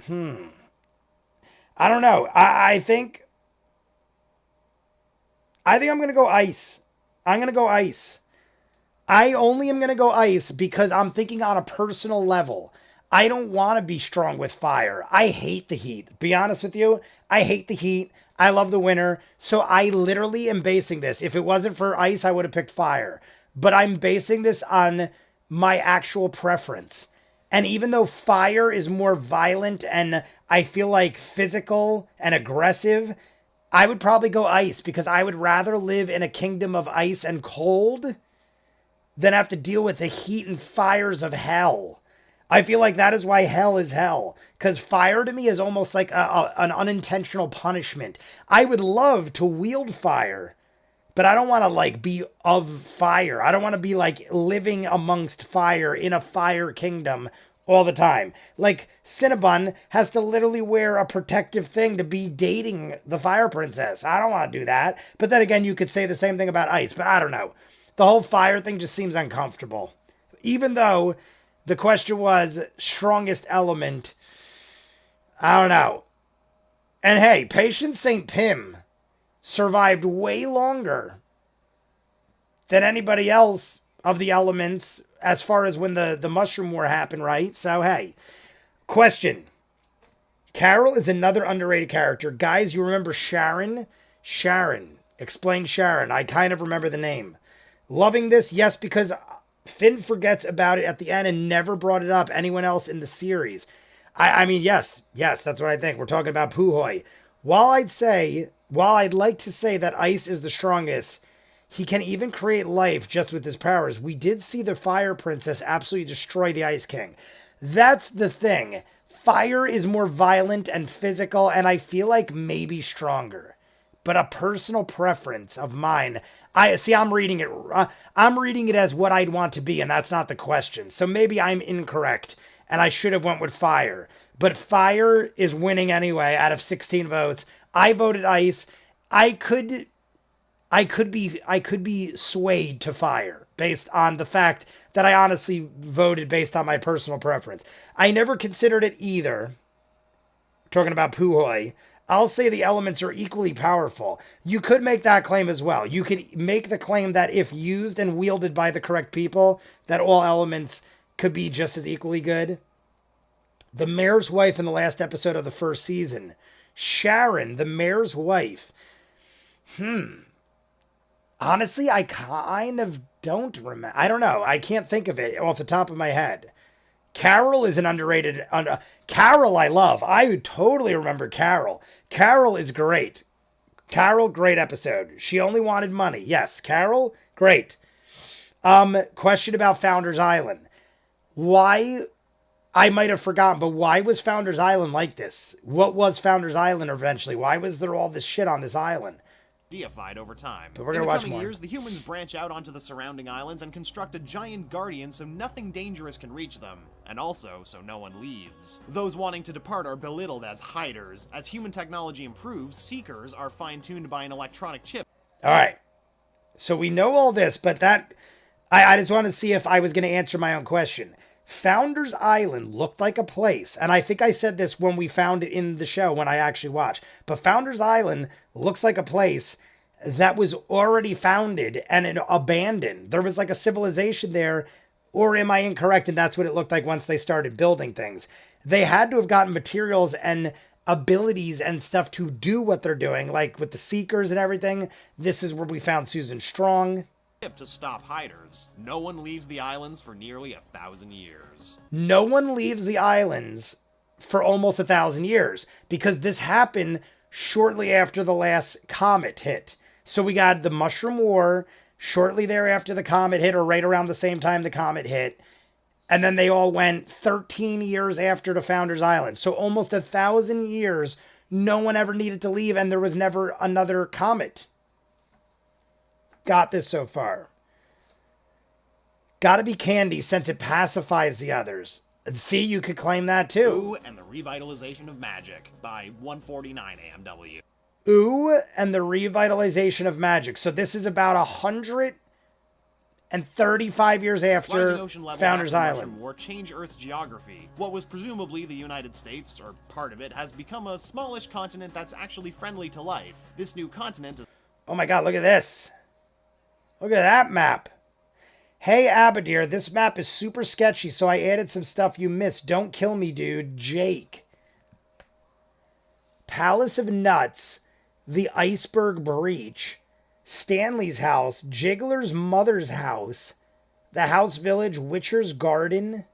I don't know. I think I'm going to go ice. I'm going to go ice. I only am going to go ice because I'm thinking on a personal level. I don't want to be strong with fire. I hate the heat. Be honest with you. I hate the heat. I love the winter. So I literally am basing this. If it wasn't for ice, I would have picked fire. But I'm basing this on my actual preference. And even though fire is more violent and I feel like physical and aggressive, I would probably go ice because I would rather live in a kingdom of ice and cold than have to deal with the heat and fires of hell. I feel like that is why hell is hell. Because fire to me is almost like an unintentional punishment. I would love to wield fire, but I don't want to like be of fire. I don't want to be like living amongst fire in a fire kingdom all the time. Like Cinnabon has to literally wear a protective thing to be dating the fire princess. I don't want to do that. But then again, you could say the same thing about ice, but I don't know. The whole fire thing just seems uncomfortable. Even though the question was strongest element, I don't know. And hey, Patience St. Pim survived way longer than anybody else of the elements as far as when the Mushroom War happened, right? So, hey. Question. Carol is another underrated character. Guys, you remember Sharon? Sharon. Explain Sharon. I kind of remember the name. Loving this? Yes, because Finn forgets about it at the end and never brought it up anyone else in the series. I mean, yes, that's what I think. We're talking about Puhoy. While I'd like to say that ice is the strongest, he can even create life just with his powers. We did see the Fire Princess absolutely destroy the Ice King. That's the thing. Fire is more violent and physical, and I feel like maybe stronger. But a personal preference of mine, I'm reading it. I'm reading it as what I'd want to be, and that's not the question. So maybe I'm incorrect, and I should have went with fire. But fire is winning anyway out of 16 votes. I voted ice. I could be swayed to fire based on the fact that I honestly voted based on my personal preference. I never considered it either. Talking about Puhoy. I'll say the elements are equally powerful. You could make that claim as well. You could make the claim that if used and wielded by the correct people, that all elements could be just as equally good. The mayor's wife in the last episode of the first season. Sharon, the mayor's wife. Honestly, I kind of don't remember. I don't know. I can't think of it off the top of my head. Carol is an underrated... Carol I love. I totally remember Carol. Carol is great. Carol, great episode. She only wanted money. Yes, Carol, great. Question about Founders Island. Why, I might have forgotten, but why was Founders Island like this? What was Founders Island eventually? Why was there all this shit on this island? Deified over time. But we're In gonna the watch coming more. years, the humans branch out onto the surrounding islands and construct a giant guardian so nothing dangerous can reach them, and also so no one leaves. Those wanting to depart are belittled as hiders. As human technology improves, seekers are fine-tuned by an electronic chip. All right. So we know all this, but that, I just wanted to see if I was going to answer my own question. Founders Island looked like a place, and I think I said this when we found it in the show when I actually watched, but Founders Island looks like a place that was already founded and abandoned. There was like a civilization there, or am I incorrect? And that's what it looked like once they started building things. They had to have gotten materials and abilities and stuff to do what they're doing, like with the Seekers and everything. This is where we found Susan Strong. To stop hiders. No one leaves the islands for nearly 1,000 years. No one leaves the islands for almost 1,000 years because this happened shortly after the last comet hit. So we got the Mushroom War shortly thereafter the comet hit, or right around the same time the comet hit. And then they all went 13 years after the Founders Island. So almost 1,000 years, no one ever needed to leave, and there was never another comet. Got this so far. Gotta be candy since it pacifies the others. See, you could claim that too. Ooh, and the Revitalization of Magic by 149 AMW. Ooh, and the Revitalization of Magic. So this is about 135 years after Founders Island. Mushroom War change Earth's geography. What was presumably the United States, or part of it, has become a smallish continent that's actually friendly to life. This new continent is... Oh my god, look at this. Look at that map. Hey, Abadir, this map is super sketchy, so I added some stuff you missed. Don't kill me, dude. Jake. Palace of Nuts, the Iceberg Breach, Stanley's house, Jiggler's mother's house, the House Village, Witch's Garden,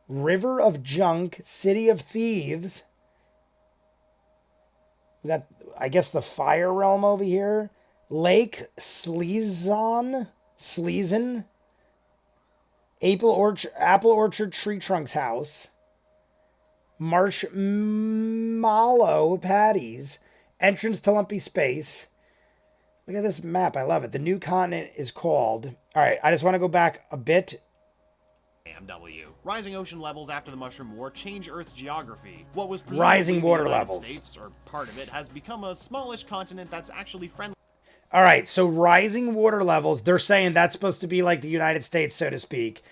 River of Junk, City of Thieves. We got, I guess, the Fire Realm over here. Lake Sleazen, Apple Orchard Tree Trunk's house, Marshmallow Patties, entrance to Lumpy Space. Look at this map. I love it. The new continent is called... All right, I just want to go back a bit. AMW. Rising ocean levels after the Mushroom War change Earth's geography. What was rising water the United levels. States, or part of it, has become a smallish continent that's actually friendly. All right, so rising water levels, they're saying that's supposed to be like the United States, so to speak.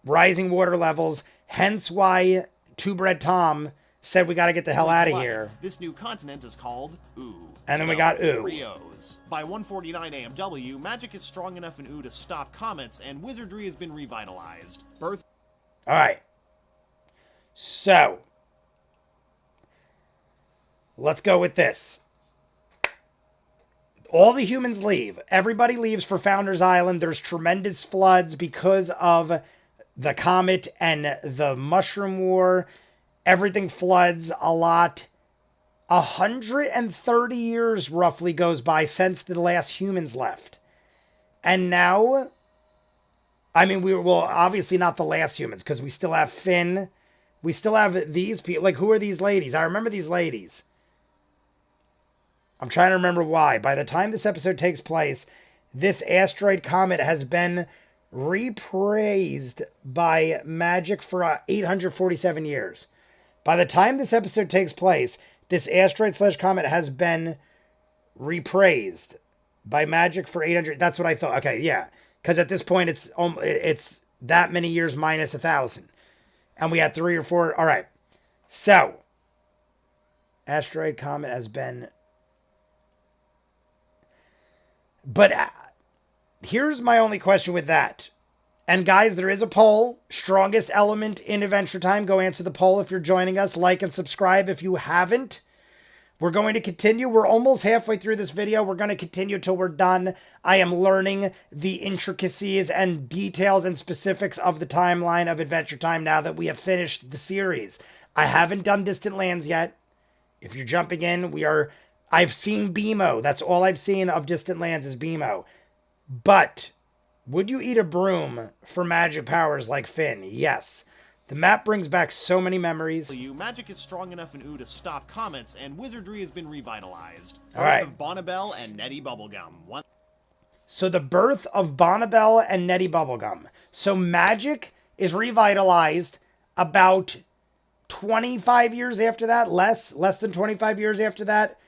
Rising water levels, hence why Two Bread Tom said we got to get the hell out of here. This new continent is called Ooh. And then we got Ooh. 3 O's. By 149 AMW, magic is strong enough in Ooh to stop comets, and wizardry has been revitalized. All right. So, let's go with this. All the humans leave. Everybody leaves for Founders Island. There's tremendous floods because of the comet and the Mushroom War. Everything floods a lot. 130 years roughly goes by since the last humans left. And now, I mean, obviously not the last humans, because we still have Finn. We still have these people. Like, who are these ladies? I remember these ladies. I'm trying to remember why. By the time this episode takes place, this asteroid comet has been repraised by magic for 847 years. By the time this episode takes place, this asteroid/comet has been repraised by magic for 800. That's what I thought. Okay, yeah. Because at this point, it's that many years minus 1,000. And we had 3 or 4. All right. So, asteroid comet has been... But here's my only question with that. And guys, there is a poll. Strongest element in Adventure Time. Go answer the poll if you're joining us. Like and subscribe if you haven't. We're going to continue. We're almost halfway through this video. We're going to continue till we're done. I am learning the intricacies and details and specifics of the timeline of Adventure Time now that we have finished the series. I haven't done Distant Lands yet. If you're jumping in, I've seen BMO. That's all I've seen of Distant Lands is BMO. But Would you eat a broom for magic powers like Finn? Yes. The map brings back so many memories. Magic is strong enough in Ooh to stop comets, and wizardry has been revitalized. All right. Of Bonnabelle and Nettie Bubblegum. So the birth of Bonnabelle and Nettie Bubblegum. So magic is revitalized about 25 years after that, less than 25 years after that.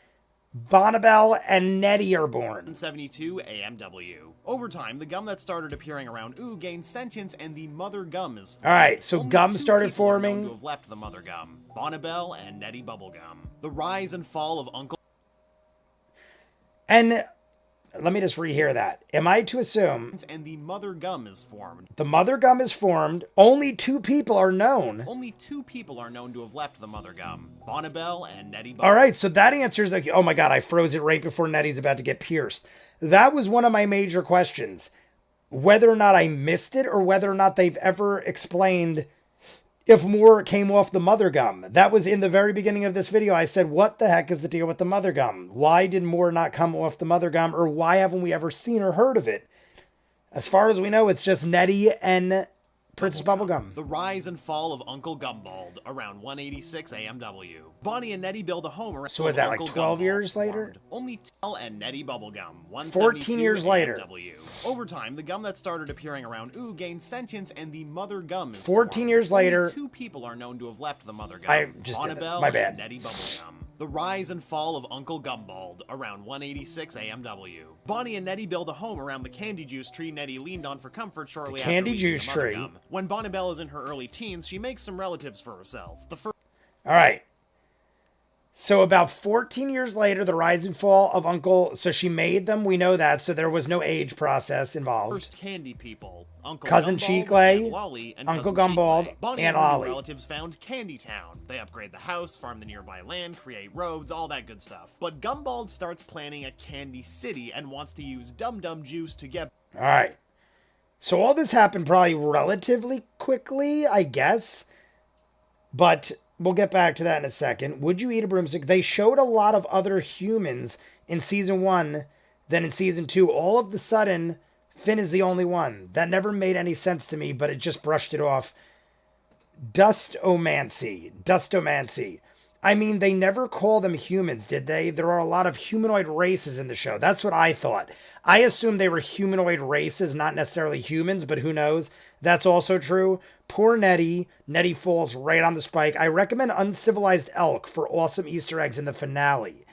Bonnabelle and Nettie are born. 72 AMW. Over time, the gum that started appearing around Ooh gained sentience, and the mother gum is formed. All right, so Only gum two started people are known forming. to have left the mother gum: Bonnabelle and Nettie Bubblegum. The rise and fall of Uncle. And let me just rehear that. Am I to assume? And the mother gum is formed. The mother gum is formed. Only 2 people are known. Only 2 people are known to have left the mother gum: Bonnabelle and Nettie Bubblegum. All right, so that answers like, oh my God, I froze it right before Nettie's about to get pierced. That was one of my major questions. Whether or not I missed it or whether or not they've ever explained if more came off the mother gum. That was in the very beginning of this video. I said, what the heck is the deal with the mother gum? Why did more not come off the mother gum, or why haven't we ever seen or heard of it? As far as we know, it's just Nettie and Princess Bubblegum. The rise and fall of Uncle Gumbald, around 186 AMW. Bonnie and Nettie build a home around. So is that like Uncle 12 Gumbald years later? formed. Only Tell and Nettie Bubblegum, 14 years later. AMW. Over time, the gum that started appearing around Ooh gained sentience, and the mother gum is 14 formed. years later. Only 2 people are known to have left the mother gum: I just did this. Bonnabelle My bad. and Nettie Bubblegum. The rise and fall of Uncle Gumbald, around 186 AMW. Bonnie and Nettie build a home around the candy juice tree Nettie leaned on for comfort shortly after candy leaving juice the mother tree. gum. When Bonnabelle is in her early teens, she makes some relatives for herself. The first All right. So about 14 years later, the rise and fall of Uncle... So she made them, we know that, so there was no age process involved. candy people: Uncle Cousin Gumbald, Cheekley, Aunt Lolly, and Uncle Cousin Gumbald, Cheekley. Bonnie Aunt and her new Ollie. relatives found Candy Town. They upgrade the house, farm the nearby land, create roads, all that good stuff. But Gumbald starts planning a Candy City and wants to use Dum Dum Juice to get... All right. So all this happened probably relatively quickly, I guess. But we'll get back to that in a second. Would you eat a broomstick? They showed a lot of other humans in Season 1 than in Season 2. All of the sudden, Finn is the only one. That never made any sense to me, but it just brushed it off. Dustomancy. I mean, they never call them humans, did they? There are a lot of humanoid races in the show. That's what I thought. I assumed they were humanoid races, not necessarily humans, but who knows? That's also true. Poor Nettie. Nettie falls right on the spike. I recommend Uncivilized Elk for awesome Easter eggs in the finale.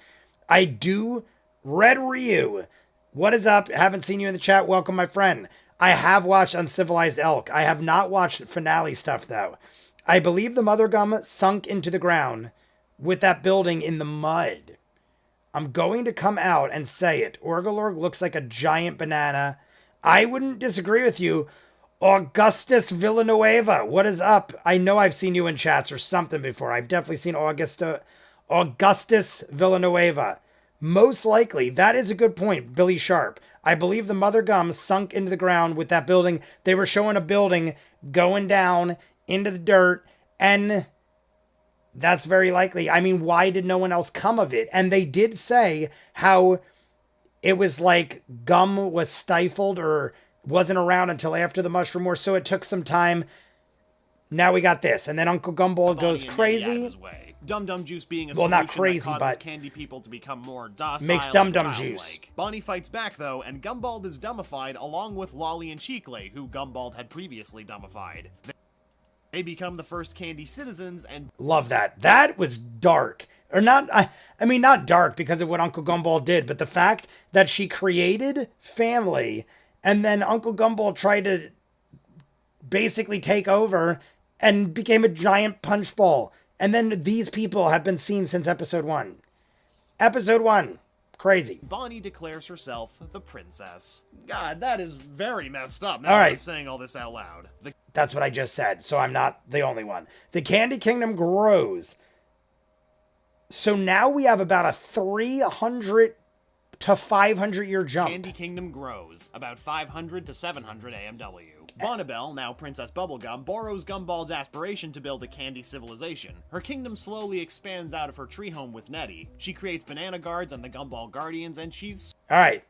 I do. Red Ryu. What is up? Haven't seen you in the chat. Welcome, my friend. I have watched Uncivilized Elk. I have not watched finale stuff, though. I believe the mother gum sunk into the ground with that building in the mud. I'm going to come out and say it. Orgalorg looks like a giant banana. I wouldn't disagree with you. Augustus Villanueva, what is up? I know I've seen you in chats or something before. I've definitely seen Augustus Villanueva. Most likely, that is a good point, Billy Sharp. I believe the mother gum sunk into the ground with that building. They were showing a building going down into the dirt, and that's very likely. I mean, why did no one else come of it? And they did say how it was like gum was stifled or wasn't around until after the Mushroom War, so it took some time. Now we got this, and then Uncle Gumball goes crazy. Dum Dum Juice being a well, not solution crazy, that causes but candy people to become more docile makes Dum and Dum childlike. Juice. Bonnie fights back though, and Gumbald is dumbified along with Lolly and Cheekley, who Gumbald had previously dumbified. They become the first candy citizens and... Love that. That was dark. Or not, I mean, not dark because of what Uncle Gumball did, but the fact that she created family and then Uncle Gumball tried to basically take over and became a giant punch ball. And then these people have been seen since episode 1. Episode 1. Crazy. Bonnie declares herself the princess. God, that is very messed up now all that right. I'm saying all this out loud. That's what I just said, so I'm not the only one. The Candy Kingdom grows. So now we have about a 300 to 500 year jump. Candy Kingdom grows, about 500 to 700 AMW. Bonnabelle, now Princess Bubblegum, borrows Gumbald's aspiration to build a candy civilization. Her kingdom slowly expands out of her tree home with Nettie. She creates Banana Guards and the Gumball Guardians, and she's... All right.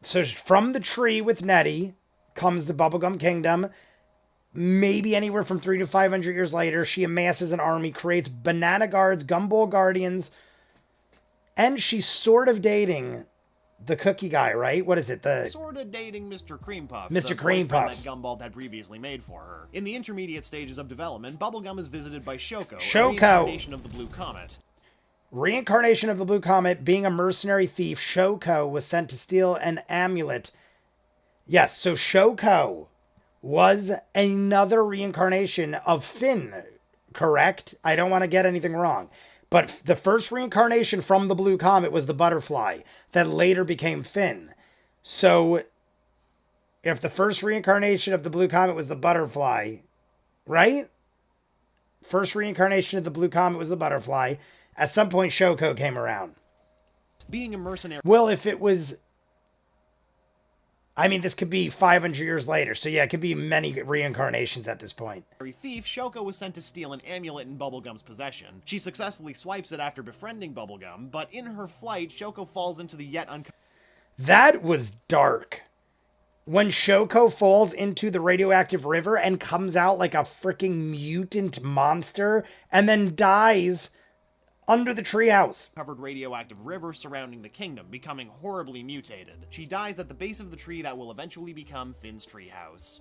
So from the tree with Nettie, comes the Bubblegum Kingdom. Maybe anywhere from 300 to 500 years later, she amasses an army, creates Banana Guards, Gumball Guardians, and she's sort of dating the cookie guy, right? What is it? Sort of dating Mr. Cream Puff. Mr. Cream Puff. That Gumball had previously made for her. In the intermediate stages of development, Bubblegum is visited by Shoko, a reincarnation of the Blue Comet. Reincarnation of the Blue Comet, being a mercenary thief, Shoko was sent to steal an amulet. Yes, so Shoko was another reincarnation of Finn, correct? I don't want to get anything wrong. But the first reincarnation from the Blue Comet was the butterfly that later became Finn. So if the first reincarnation of the Blue Comet was the butterfly, right? First reincarnation of the Blue Comet was the butterfly. At some point, Shoko came around. Being a mercenary... Well, if it was... I mean, this could be 500 years later. So yeah, it could be many reincarnations at this point. Thief, Shoko was sent to steal an amulet in Bubblegum's possession. She successfully swipes it after befriending Bubblegum, but in her flight, Shoko falls into the yet That was dark. When Shoko falls into the radioactive river and comes out like a freaking mutant monster and then dies under the treehouse. Covered radioactive river surrounding the kingdom, becoming horribly mutated. She dies at the base of the tree that will eventually become Finn's treehouse.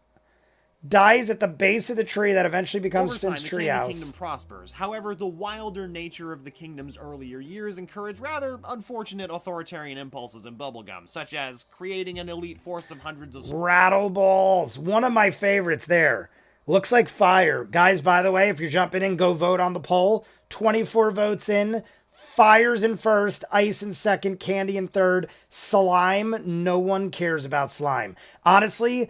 Dies at the base of the tree that eventually becomes Finn's treehouse. The kingdom prospers. However, the wilder nature of the kingdom's earlier years encouraged rather unfortunate authoritarian impulses in Bubblegum, such as creating an elite force of hundreds of... Rattleballs. One of my favorites there. Looks like fire. Guys, by the way, if you're jumping in, go vote on the poll. 24 votes in. Fire's in first. Ice in second. Candy in third. Slime. No one cares about slime. Honestly,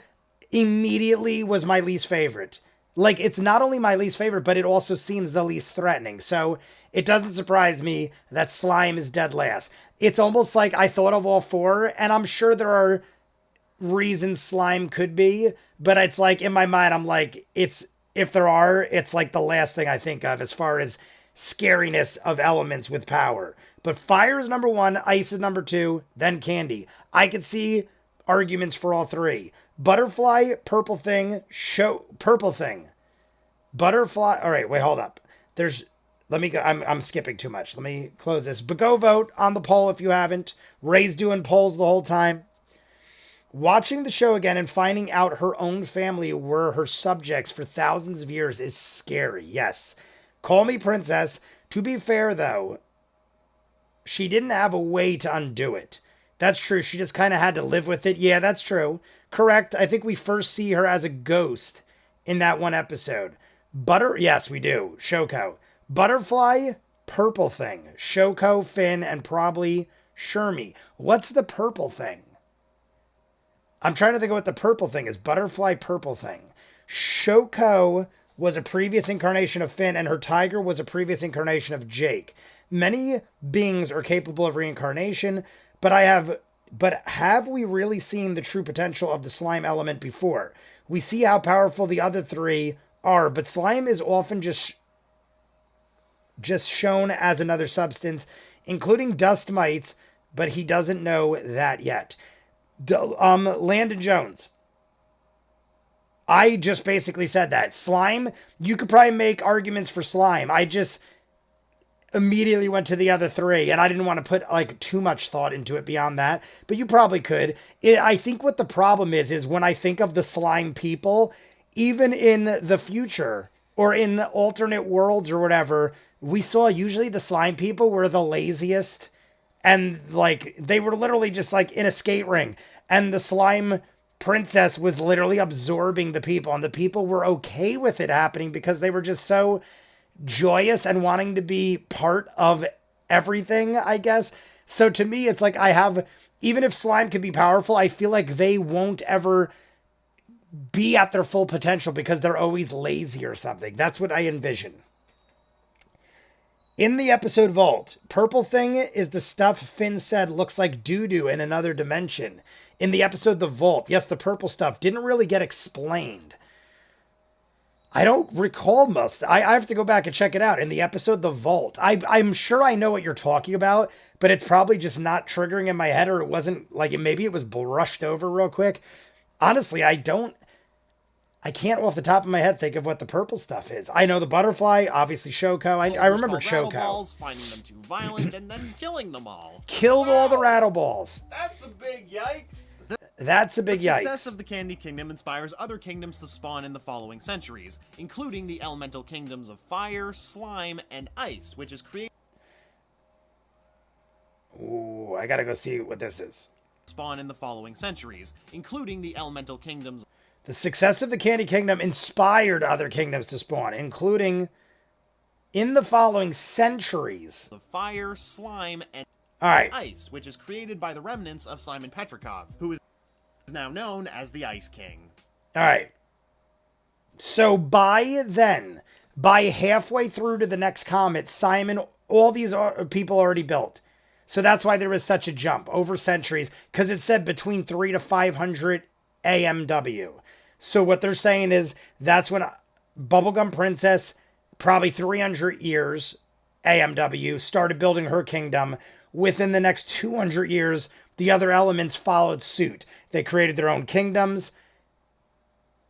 immediately was my least favorite. Like, it's not only my least favorite, but it also seems the least threatening. So it doesn't surprise me that slime is dead last. It's almost like I thought of all four, and I'm sure there are reasons slime could be, but it's like in my mind I'm like, it's, if there are, it's like the last thing I think of as far as scariness of elements with power. But fire is number one, ice is number two, then candy. I could see arguments for all three. Butterfly, purple thing, purple thing. Butterfly, all right, wait, hold up. Let me go, I'm skipping too much. Let me close this. But go vote on the poll if you haven't. Ray's doing polls the whole time. Watching the show again and finding out her own family were her subjects for thousands of years is scary. Yes. Call me princess. To be fair, though, she didn't have a way to undo it. That's true. She just kind of had to live with it. Yeah, that's true. Correct. I think we first see her as a ghost in that one episode. Yes, we do. Shoko. Butterfly, purple thing. Shoko, Finn, and probably Shermie. What's the purple thing? I'm trying to think of what the purple thing is. Butterfly, purple thing. Shoko was a previous incarnation of Finn, and her tiger was a previous incarnation of Jake. Many beings are capable of reincarnation, but have we really seen the true potential of the slime element before? We see how powerful the other three are, but slime is often just shown as another substance, including dust mites, but he doesn't know that yet. Landon Jones. I just basically said that. Slime, you could probably make arguments for slime. I just immediately went to the other three, and I didn't want to put like too much thought into it beyond that, but you probably could. I think what the problem is when I think of the slime people, even in the future or in alternate worlds or whatever, we saw usually the slime people were the laziest, and like they were literally just like in a skate ring, and the slime princess was literally absorbing the people, and the people were okay with it happening because they were just so joyous and wanting to be part of everything, I guess. So to me, it's like even if slime can be powerful, I feel like they won't ever be at their full potential because they're always lazy or something. That's what I envision. In the episode Vault, purple thing is the stuff Finn said looks like doo-doo in another dimension. In the episode The Vault, yes, the purple stuff didn't really get explained. I don't recall most. I have to go back and check it out. In the episode The Vault, I'm sure I know what you're talking about, but it's probably just not triggering in my head, or it wasn't like maybe it was brushed over real quick. Honestly, I can't off the top of my head think of what the purple stuff is. I know the butterfly, obviously Shoko. I remember Shoko. Balls, finding them too violent, and then killing them all. Killed all the rattle balls. That's a big yikes. That's a big The yikes. success of the Candy Kingdom inspires other kingdoms to spawn in the following centuries, including the elemental kingdoms of fire, slime, and ice, which is created. Ooh, I gotta go see what this is. Spawn in the following centuries, including the elemental kingdoms. The success of the Candy Kingdom inspired other kingdoms to spawn, including in the following centuries. Of fire, slime, and ice, which is created by the remnants of Simon Petrikov, who is now known as the Ice King. All right. So by then, by halfway through to the next comet, Simon, all these people already built. So that's why there was such a jump over centuries, because it said between 300 to 500 AMW. So what they're saying is that's when Bubblegum Princess, probably 300 years AMW, started building her kingdom. Within the next 200 years, the other elements followed suit. They created their own kingdoms.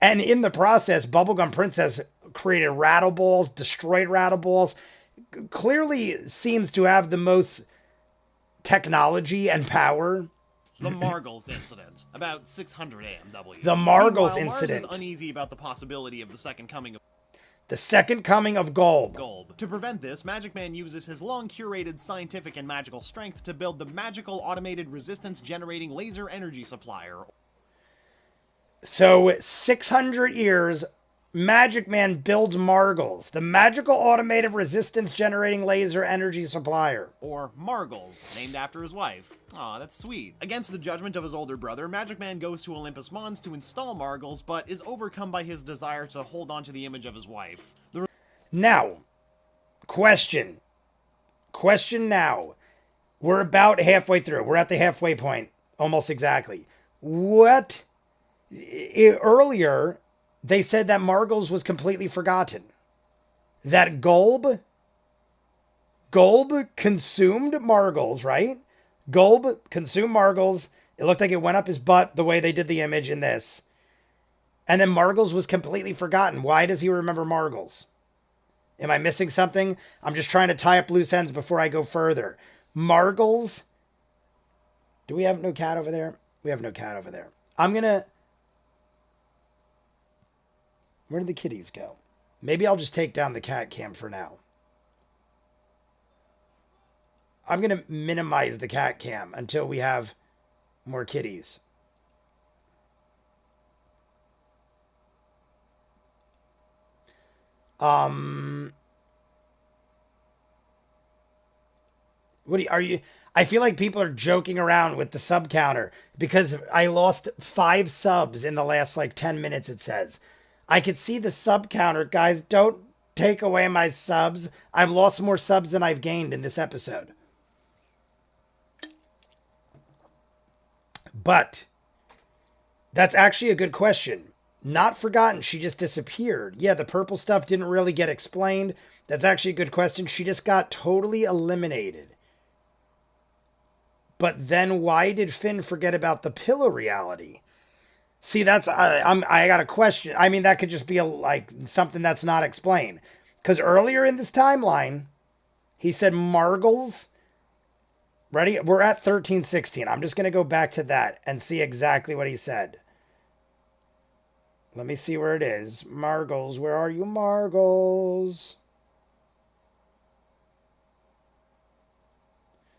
And in the process, Bubblegum Princess created rattle balls, destroyed rattle balls. Clearly seems to have the most technology and power. The Margles incident, about 600 AMW. The Margles Meanwhile, incident. Mars is uneasy about the possibility of the second coming of The second coming of Golb. To prevent this, Magic Man uses his long-curated scientific and magical strength to build the magical automated resistance-generating laser energy supplier. So 600 years, Magic Man builds Margles, the magical automated resistance-generating laser energy supplier. Or Margles, named after his wife. Aw, that's sweet. Against the judgment of his older brother, Magic Man goes to Olympus Mons to install Margles, but is overcome by his desire to hold on to the image of his wife. Now, question now. We're about halfway through. We're at the halfway point, almost exactly. Earlier, they said that Margles was completely forgotten. That Golb consumed Margles, right? Golb consumed Margles. It looked like it went up his butt the way they did the image in this. And then Margles was completely forgotten. Why does he remember Margles? Am I missing something? I'm just trying to tie up loose ends before I go further. Margles. Do we have no cat over there? We have no cat over there. Where did the kitties go? Maybe I'll just take down the cat cam for now. I'm going to minimize the cat cam until we have more kitties. I feel like people are joking around with the sub counter because I lost 5 subs in the last 10 minutes, it says. I could see the sub counter. Guys, don't take away my subs. I've lost more subs than I've gained in this episode. But that's actually a good question. Not forgotten. She just disappeared. Yeah, the purple stuff didn't really get explained. That's actually a good question. She just got totally eliminated. But then why did Finn forget about the pillow reality? See, that's I got a question. I mean, that could just be something that's not explained. Because earlier in this timeline, he said Margles. Ready? We're at 1316. I'm just going to go back to that and see exactly what he said. Let me see where it is. Margles, where are you, Margles?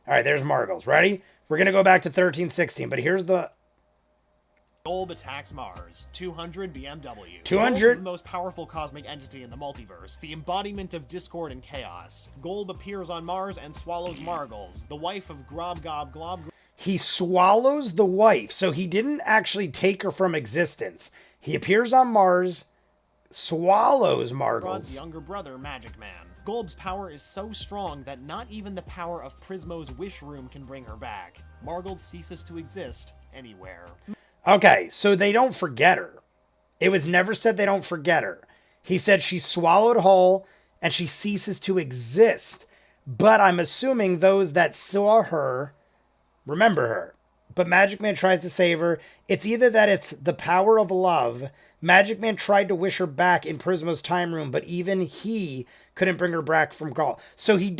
All right, there's Margles. Ready? We're going to go back to 1316, but here's the... Golb attacks Mars, 200 BMW. 200? Golb is the most powerful cosmic entity in the multiverse, the embodiment of discord and chaos. Golb appears on Mars and swallows Margles, the wife of Grob Gob Glob. He swallows the wife, so he didn't actually take her from existence. He appears on Mars, swallows Margles. Rod's younger brother, Magic Man. Golb's power is so strong that not even the power of Prismo's wish room can bring her back. Margles ceases to exist anywhere. Okay, so they don't forget her. It was never said they don't forget her. He said she's swallowed whole and she ceases to exist. But I'm assuming those that saw her remember her. but Magic Man tries to save her. It's either that it's the power of love. Magic Man tried to wish her back in Prismo's time room, but even he couldn't bring her back from Gaul. So he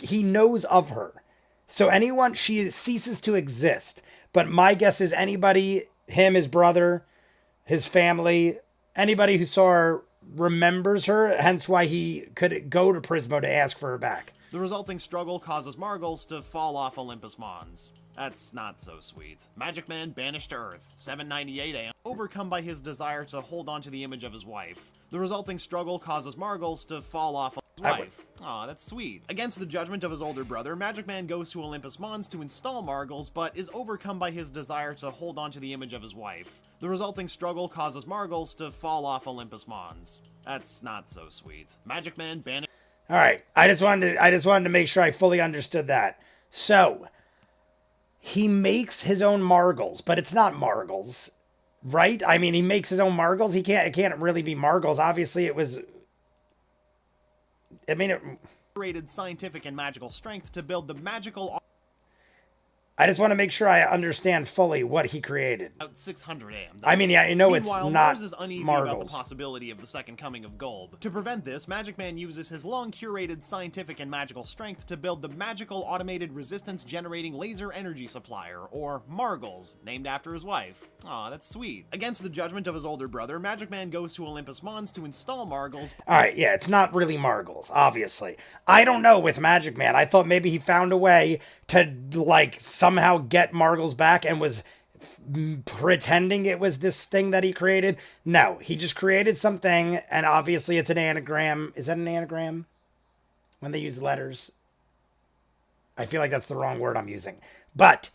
he knows of her. So she ceases to exist. But my guess is anybody, him, his brother, his family, anybody who saw her remembers her, hence why he could go to Prismo to ask for her back. The resulting struggle causes Margles to fall off Olympus Mons. That's not so sweet. Magic Man banished to Earth, 7:98 a.m., overcome by his desire to hold on to the image of his wife. The resulting struggle causes Margles to fall off his wife. Aw, that's sweet. Against the judgment of his older brother, Magic Man goes to Olympus Mons to install Margles, but is overcome by his desire to hold on to the image of his wife. The resulting struggle causes Margles to fall off Olympus Mons. That's not so sweet. Magic Man banished. All right, I just wanted to make sure I fully understood that. So he makes his own Margles, but it's not Margles, right? I mean, he makes his own Margles. It can't really be Margles. Obviously, it was. I mean, it Rated scientific and magical strength to build the magical. I just want to make sure I understand fully what he created. About 600 a.m. I mean, yeah, I know it's Meanwhile, not Mars is uneasy Margles. about the possibility of the second coming of Golb. To prevent this, Magic Man uses his long-curated scientific and magical strength to build the magical automated resistance-generating laser energy supplier, or Margles, named after his wife. Aw, that's sweet. Against the judgment of his older brother, Magic Man goes to Olympus Mons to install Margles. All right, yeah, it's not really Margles, obviously. I don't know with Magic Man. I thought maybe he found a way to, like, somehow get Margles back and was pretending it was this thing that he created. No, he just created something, and obviously it's an anagram. Is that an anagram? When they use letters? I feel like that's the wrong word I'm using. But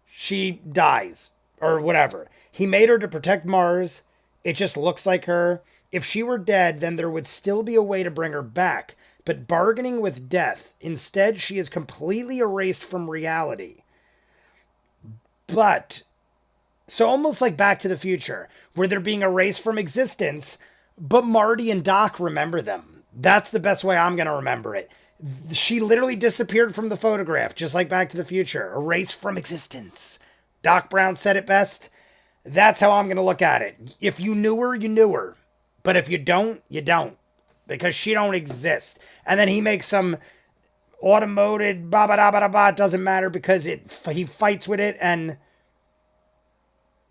she dies, or whatever. He made her to protect Mars. It just looks like her. If she were dead, then there would still be a way to bring her back. But bargaining with death, instead she is completely erased from reality. But, so almost like Back to the Future, where they're being erased from existence, but Marty and Doc remember them. That's the best way I'm going to remember it. She literally disappeared from the photograph, just like Back to the Future, erased from existence. Doc Brown said it best. That's how I'm going to look at it. If you knew her, you knew her. But if you don't, you don't. Because she don't exist. And then he makes some automated ba-ba-da-ba-da-ba. It doesn't matter because he fights with it, and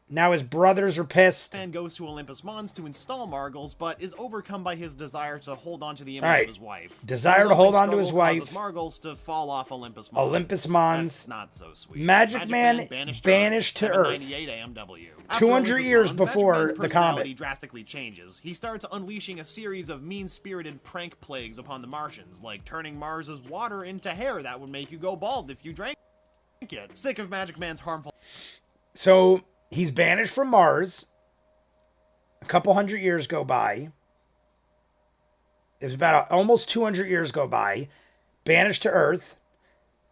now his brothers are pissed. And goes to Olympus Mons to install Margles, but is overcome by his desire to hold on to the image of his wife. Desire to hold on to his wife. Margles to fall off Olympus Mons. Olympus Mons. That's not so sweet. Magic Man banished to Earth. 798 AMW. 200 years before the comet. Drastically changes. He starts unleashing a series of mean-spirited prank plagues upon the Martians, like turning Mars's water into hair that would make you go bald if you drank it. Sick of Magic Man's harmful. So he's banished from Mars. A couple hundred years go by. It was about almost 200 years go by. Banished to Earth.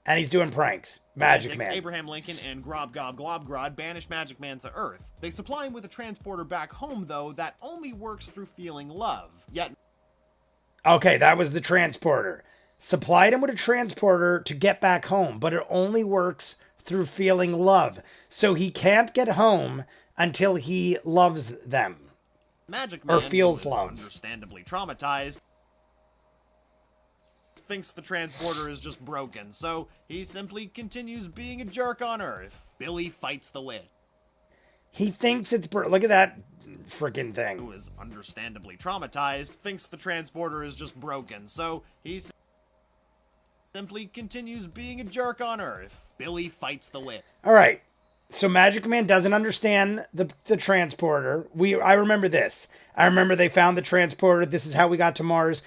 And he's doing pranks. Magic Man. Abraham Lincoln and Grob Gob Globgrod banish Magic Man to Earth. They supply him with a transporter back home, though, that only works through feeling love. Yet. Okay, that was the transporter. Supplied him with a transporter to get back home, but it only works through feeling love. So he can't get home until he loves them. Magic Man, or feels who is love. Understandably traumatized, thinks the transporter is just broken, so he simply continues being a jerk on Earth. Billy fights the witch. He thinks it's look at that freaking thing. Who is understandably traumatized, thinks the transporter is just broken, so he simply continues being a jerk on Earth. Billy fights the witch. All right. So Magic Man doesn't understand the transporter. I remember this. I remember they found the transporter. This is how we got to Mars.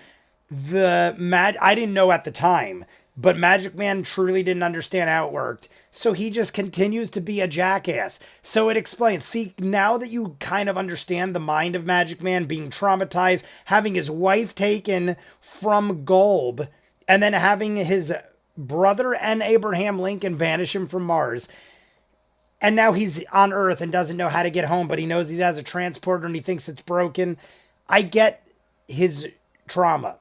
I didn't know at the time, but Magic Man truly didn't understand how it worked. So he just continues to be a jackass. So it explains. See, now that you kind of understand the mind of Magic Man, being traumatized, having his wife taken from Golb, and then having his brother and Abraham Lincoln banish him from Mars. And now he's on Earth and doesn't know how to get home, but he knows he has a transporter and he thinks it's broken. I get his trauma.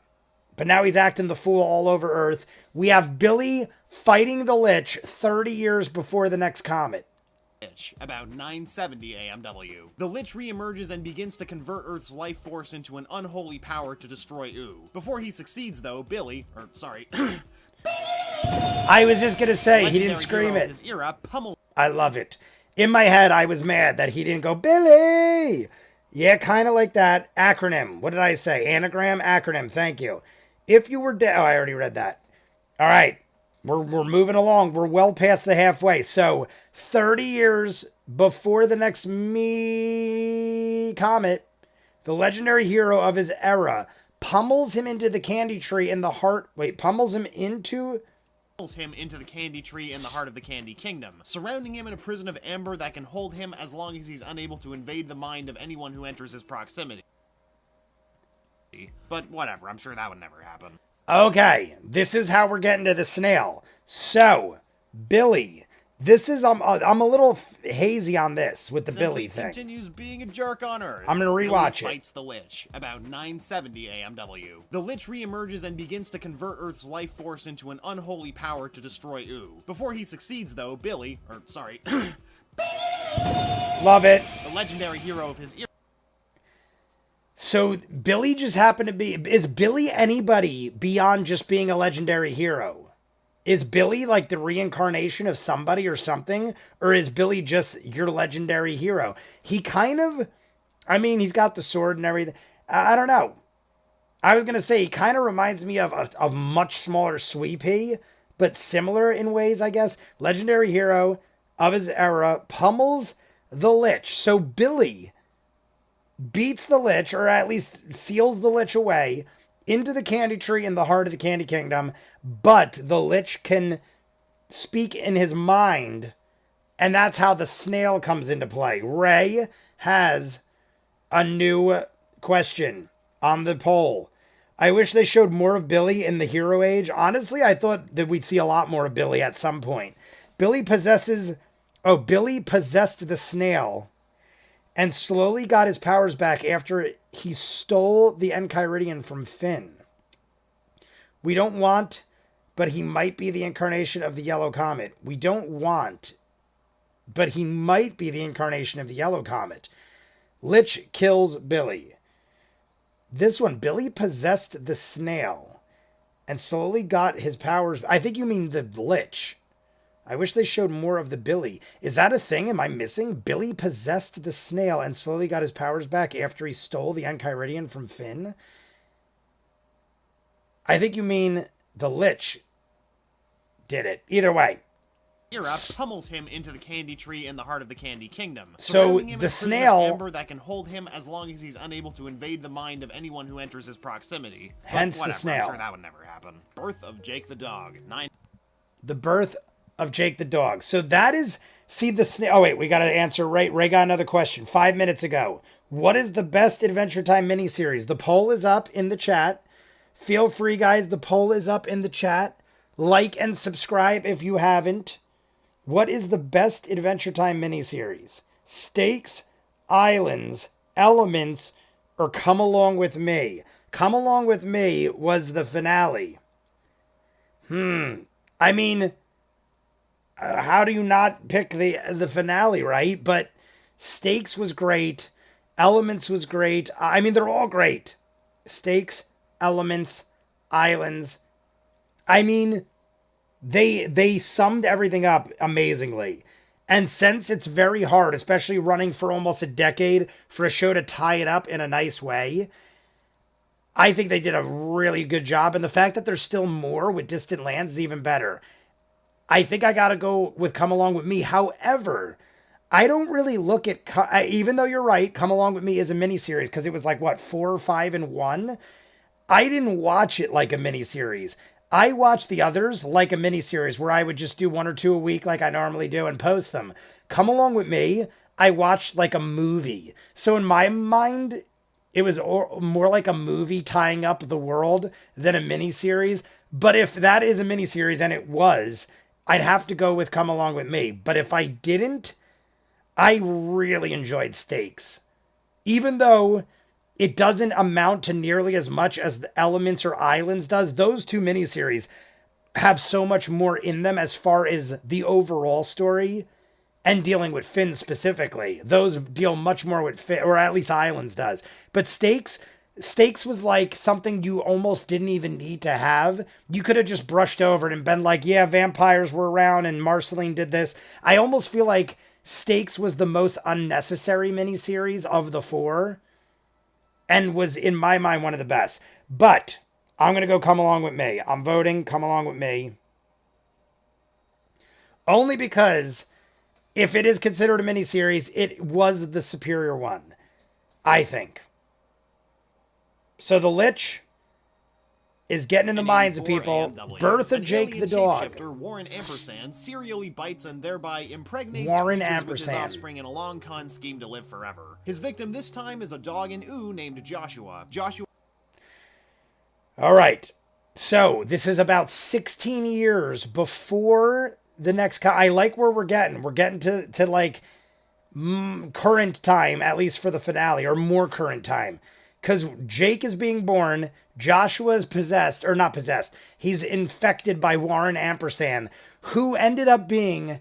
But now he's acting the fool all over Earth. We have Billy fighting the Lich 30 years before the next comet. about 9:70 AMW. The Lich reemerges and begins to convert Earth's life force into an unholy power to destroy Ooh. Before he succeeds, though, I was just gonna say, he didn't scream it. I love it. In my head, I was mad that he didn't go, Billy! Yeah, kind of like that. Acronym. What did I say? Anagram? Acronym. Thank you. If you were dead... Oh, I already read that. All right. We're moving along. We're well past the halfway. So, 30 years before the next comet, the legendary hero of his era pummels him into the candy tree in the heart... Wait, pummels him into the candy tree in the heart of the Candy Kingdom, surrounding him in a prison of amber that can hold him as long as he's unable to invade the mind of anyone who enters his proximity. But whatever, I'm sure that would never happen. Okay, this is how we're getting to the snail. So, Billy, this is, I'm a little hazy on this with the Billy thing. Continues being a jerk on Earth. I'm going to rewatch it. Fights the Lich, about 9:70 AMW. The Lich reemerges and begins to convert Earth's life force into an unholy power to destroy Ooh. Before he succeeds, though, Love it. The legendary hero of his era. So Billy just happened to be... Is Billy anybody beyond just being a legendary hero? Is Billy like the reincarnation of somebody or something? Or is Billy just your legendary hero? He kind of... I mean, he's got the sword and everything. I don't know. I was going to say, he kind of reminds me of a much smaller Sweepy, but similar in ways, I guess. Legendary hero of his era pummels the Lich. So Billy beats the Lich, or at least seals the Lich away, into the candy tree in the heart of the Candy Kingdom, but the Lich can speak in his mind, and that's how the snail comes into play. Ray has a new question on the poll. I wish they showed more of Billy in the hero age. Honestly, I thought that we'd see a lot more of Billy at some point. Billy possessed the snail and slowly got his powers back after he stole the Enchiridion from Finn. We don't want, but he might be the incarnation of the Yellow Comet. We don't want, but he might be the incarnation of the Yellow Comet. Lich kills Billy. This one, Billy possessed the snail and slowly got his powers. I think you mean the Lich. I wish they showed more of the Billy. Is that a thing? Am I missing? Billy possessed the snail and slowly got his powers back after he stole the Enchiridion from Finn? I think you mean the Lich did it. Either way. Era pummels him into the candy tree in the heart of the Candy Kingdom. So the snail amber that can hold him as long as he's unable to invade the mind of anyone who enters his proximity. Hence the snail. I'm sure that would never happen. Birth of Jake the dog. The birth of Jake the dog. So that is, see the snail. Oh wait, we got to answer. Ray got another question 5 minutes ago. What is the best Adventure Time miniseries? The poll is up in the chat. Feel free, guys. The poll is up in the chat. Like and subscribe if you haven't. What is the best Adventure Time miniseries? Stakes, Islands, Elements, or Come Along With Me? Come Along With Me was the finale. I mean, how do you not pick the finale, right? But Stakes was great. Elements was great. I mean, they're all great. Stakes, Elements, Islands. I mean, they summed everything up amazingly. And since it's very hard, especially running for almost a decade, for a show to tie it up in a nice way, I think they did a really good job. And the fact that there's still more with Distant Lands is even better. I think I got to go with Come Along With Me. However, I don't really look at, even though you're right, Come Along With Me is a miniseries because it was like, what, 4 or 5 in one? I didn't watch it like a miniseries. I watched the others like a miniseries where I would just do 1 or 2 a week like I normally do and post them. Come Along With Me, I watched like a movie. So in my mind, it was more like a movie tying up the world than a miniseries. But if that is a miniseries, and it was, I'd have to go with Come Along With Me. But if I didn't, I really enjoyed Stakes. Even though it doesn't amount to nearly as much as the Elements or Islands does, those 2 miniseries have so much more in them as far as the overall story and dealing with Finn specifically. Those deal much more with Finn, or at least Islands does. But Stakes was like something you almost didn't even need to have. You could have just brushed over it and been like, yeah, vampires were around and Marceline did this. I almost feel like Stakes was the most unnecessary miniseries of the 4 and was, in my mind, one of the best. But I'm going to go Come Along With Me. I'm voting Come Along With Me. Only because if it is considered a miniseries, it was the superior one, I think. So the Lich is getting in the minds of people. Birth of Jake the dog. Warren Ampersand serially bites and thereby impregnates Warren creatures with his Ampersand. offspring in a long con scheme to live forever. His victim this time is a dog in Ooh named Joshua. All right. So this is about 16 years before the next. I like where we're getting. We're getting to like current time, at least for the finale, or more current time. Because Jake is being born, Joshua is possessed, or not possessed, he's infected by Warren Ampersand, who ended up being,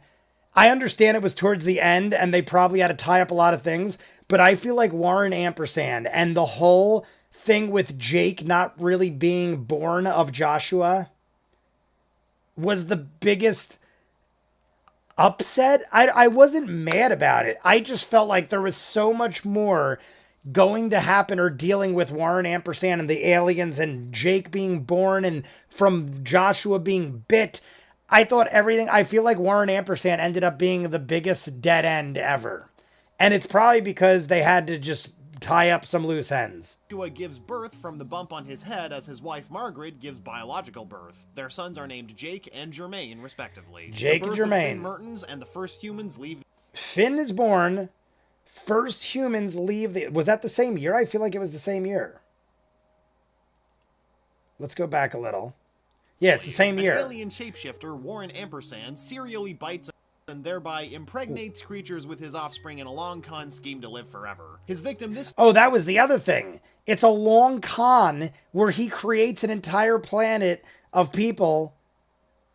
I understand it was towards the end, and they probably had to tie up a lot of things, but I feel like Warren Ampersand and the whole thing with Jake not really being born of Joshua was the biggest upset. I wasn't mad about it. I just felt like there was so much more going to happen or dealing with Warren Ampersand and the aliens and Jake being born and from Joshua being bit. I feel like Warren Ampersand ended up being the biggest dead end ever. And it's probably because they had to just tie up some loose ends. Joshua gives birth from the bump on his head as his wife Margaret gives biological birth. Their sons are named Jake and Jermaine, respectively. Jake and Jermaine. Finn Mertens and the first humans leave. Finn is born. First humans leave was that the same year? I feel like it was the same year. Let's go back a little. Yeah, it's the same year. An alien shapeshifter, Warren Ampersand, serially bites and thereby impregnates creatures with his offspring in a long con scheme to live forever. His victim Oh, that was the other thing. It's a long con where he creates an entire planet of people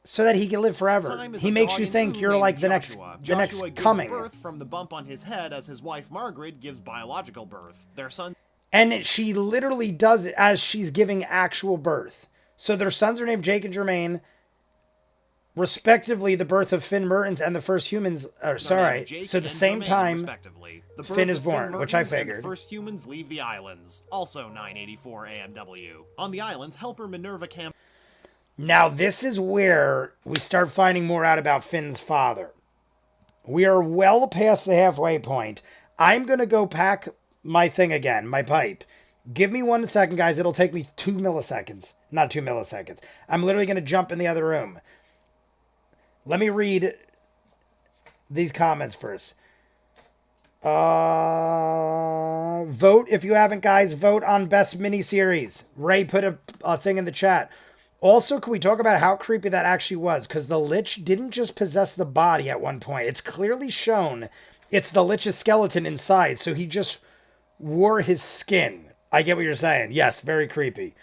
so that he can live forever. He makes you think you're like the next coming. Birth from the bump on his head as his wife Margaret gives biological birth. Their son. And she literally does it as she's giving actual birth. So their sons are named Jake and Jermaine, respectively. The birth of Finn Mertens and the first humans. So the same time, Finn is born, which I figured. The first humans leave the islands. Also 984 AMW. On the islands, helper Minerva Camp. Now, this is where we start finding more out about Finn's father. We are well past the halfway point. I'm going to go pack my thing again, my pipe. Give me 1 second, guys. It'll take me 2 milliseconds. Not 2 milliseconds. I'm literally going to jump in the other room. Let me read these comments first. Vote if you haven't, guys. Vote on best miniseries. Ray put a thing in the chat. Also, can we talk about how creepy that actually was? Because the Lich didn't just possess the body at one point. It's clearly shown it's the Lich's skeleton inside. So he just wore his skin. I get what you're saying. Yes, very creepy.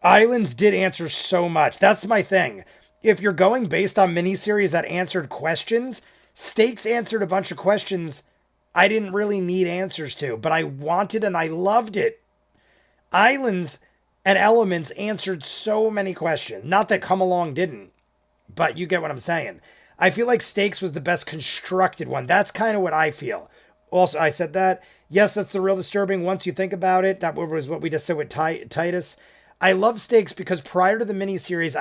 Islands did answer so much. That's my thing. If you're going based on miniseries that answered questions, Stakes answered a bunch of questions I didn't really need answers to. But I wanted and I loved it. Islands and Elements answered so many questions. Not that Come Along didn't, but you get what I'm saying. I feel like Stakes was the best constructed one. That's kind of what I feel. Also, I said that. Yes, that's the real disturbing once you think about it. That was what we just said with Titus. I love Stakes because prior to the miniseries,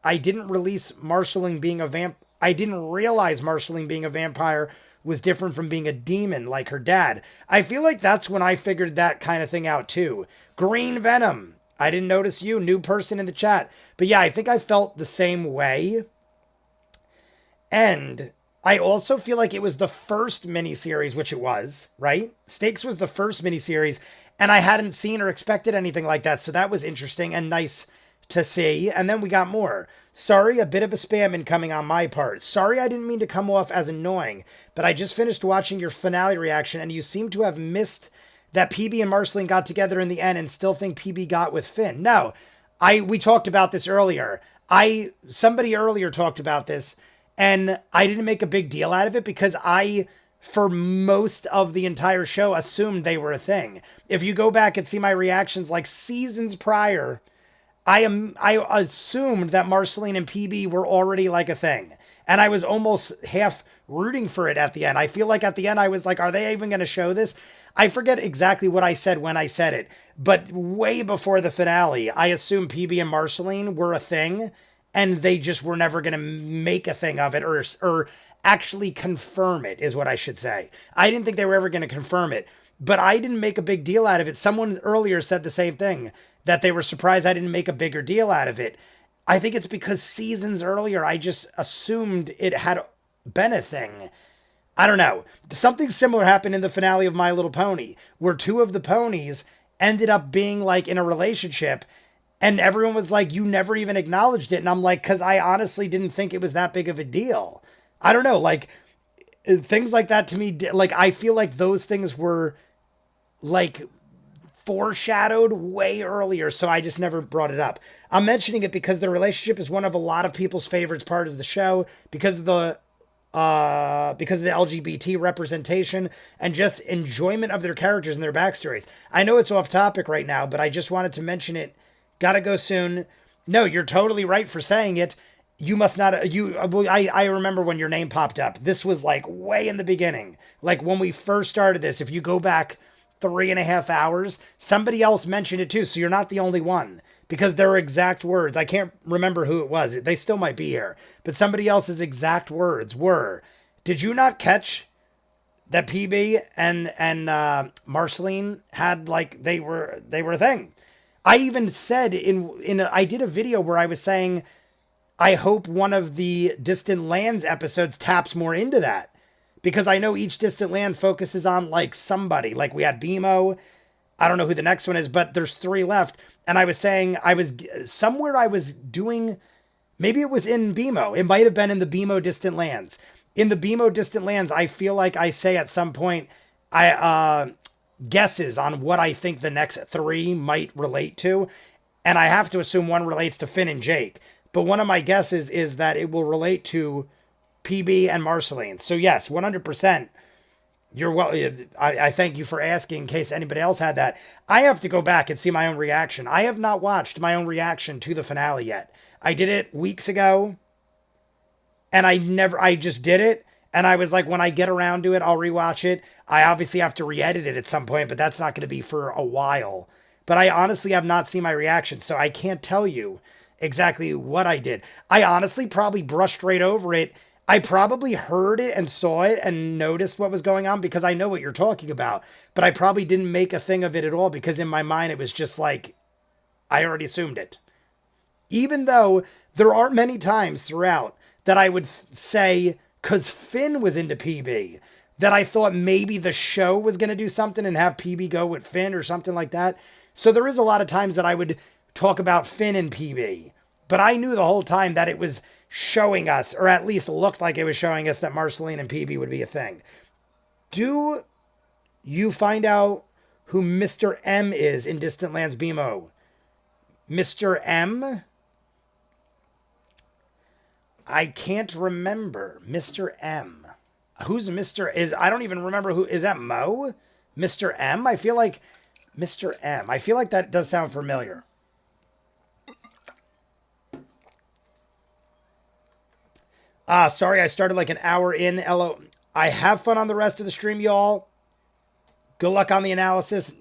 I didn't release Marceline being a I didn't realize Marceline being a vampire was different from being a demon like her dad. I feel like that's when I figured that kind of thing out too. Green Venom. I didn't notice you, new person in the chat. But yeah, I think I felt the same way. And I also feel like it was the first miniseries, which it was, right? Stakes was the first miniseries, and I hadn't seen or expected anything like that. So that was interesting and nice to see. And then we got more. Sorry, a bit of a spam incoming on my part. Sorry, I didn't mean to come off as annoying, but I just finished watching your finale reaction, and you seem to have missed that PB and Marceline got together in the end and still think PB got with Finn. No, we talked about this earlier. Somebody earlier talked about this, And I didn't make a big deal out of it because I, for most of the entire show, assumed they were a thing. If you go back and see my reactions like seasons prior, I assumed that Marceline and PB were already like a thing. And I was almost half rooting for it at the end. I feel like at the end I was like, are they even going to show this? I forget exactly what I said when I said it, but way before the finale, I assumed PB and Marceline were a thing, and they just were never going to make a thing of it or actually confirm it, is what I should say. I didn't think they were ever going to confirm it, but I didn't make a big deal out of it. Someone earlier said the same thing, that they were surprised I didn't make a bigger deal out of it. I think it's because seasons earlier, I just assumed it had been a thing. I don't know. Something similar happened in the finale of My Little Pony, where two of the ponies ended up being like in a relationship, and everyone was like, you never even acknowledged it. And I'm like, because I honestly didn't think it was that big of a deal. I don't know. Like, things like that to me, like, I feel like those things were like foreshadowed way earlier, so I just never brought it up. I'm mentioning it because the relationship is one of a lot of people's favorites part of the show because of the LGBT representation and just enjoyment of their characters and their backstories. I know it's off topic right now, but I just wanted to mention it. Gotta go soon. No, you're totally right for saying it. You must not, I remember when your name popped up. This was like way in the beginning. Like when we first started this, if you go back 3.5 hours, somebody else mentioned it too. So you're not the only one because their exact words, I can't remember who it was. They still might be here, but somebody else's exact words were, did you not catch that PB and Marceline had like, they were a thing. I even said I did a video where I was saying, I hope one of the Distant Lands episodes taps more into that. Because I know each Distant Land focuses on like somebody. Like we had BMO. I don't know who the next one is, but there's 3 left. And I was saying I was doing, maybe it was in BMO. It might have been in the BMO Distant Lands. In the BMO Distant Lands, I feel like I say at some point, guesses on what I think the next 3 might relate to. And I have to assume one relates to Finn and Jake. But one of my guesses is that it will relate to PB and Marceline. So yes, 100%. You're well. I thank you for asking in case anybody else had that. I have to go back and see my own reaction. I have not watched my own reaction to the finale yet. I did it weeks ago. And I just did it. And I was like, when I get around to it, I'll rewatch it. I obviously have to re-edit it at some point, but that's not going to be for a while. But I honestly have not seen my reaction, so I can't tell you exactly what I did. I honestly probably brushed right over it. I probably heard it and saw it and noticed what was going on because I know what you're talking about. But I probably didn't make a thing of it at all because in my mind it was just like, I already assumed it. Even though there aren't many times throughout that I would say, because Finn was into PB, that I thought maybe the show was going to do something and have PB go with Finn or something like that. So there is a lot of times that I would talk about Finn and PB. But I knew the whole time that it was showing us, or at least looked like it was showing us, that Marceline and PB would be a thing. Do you find out who Mr. M is in Distant Lands BMO? Mr. M? I can't remember. Mr. M. Who's Mr. is? I don't even remember who. Is that Mo? Mr. M? I feel like Mr. M. I feel like that does sound familiar. Sorry, I started like an hour in. LO. I have fun on the rest of the stream, y'all. Good luck on the analysis.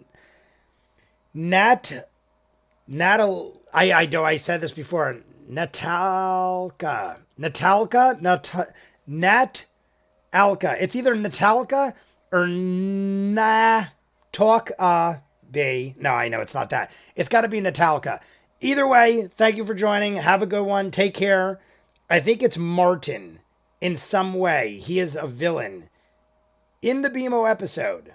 I said this before. Natalka. It's either Natalka or B. No, I know it's not that. It's got to be Natalka. Either way, thank you for joining. Have a good one. Take care. I think it's Martin in some way. He is a villain in the BMO episode.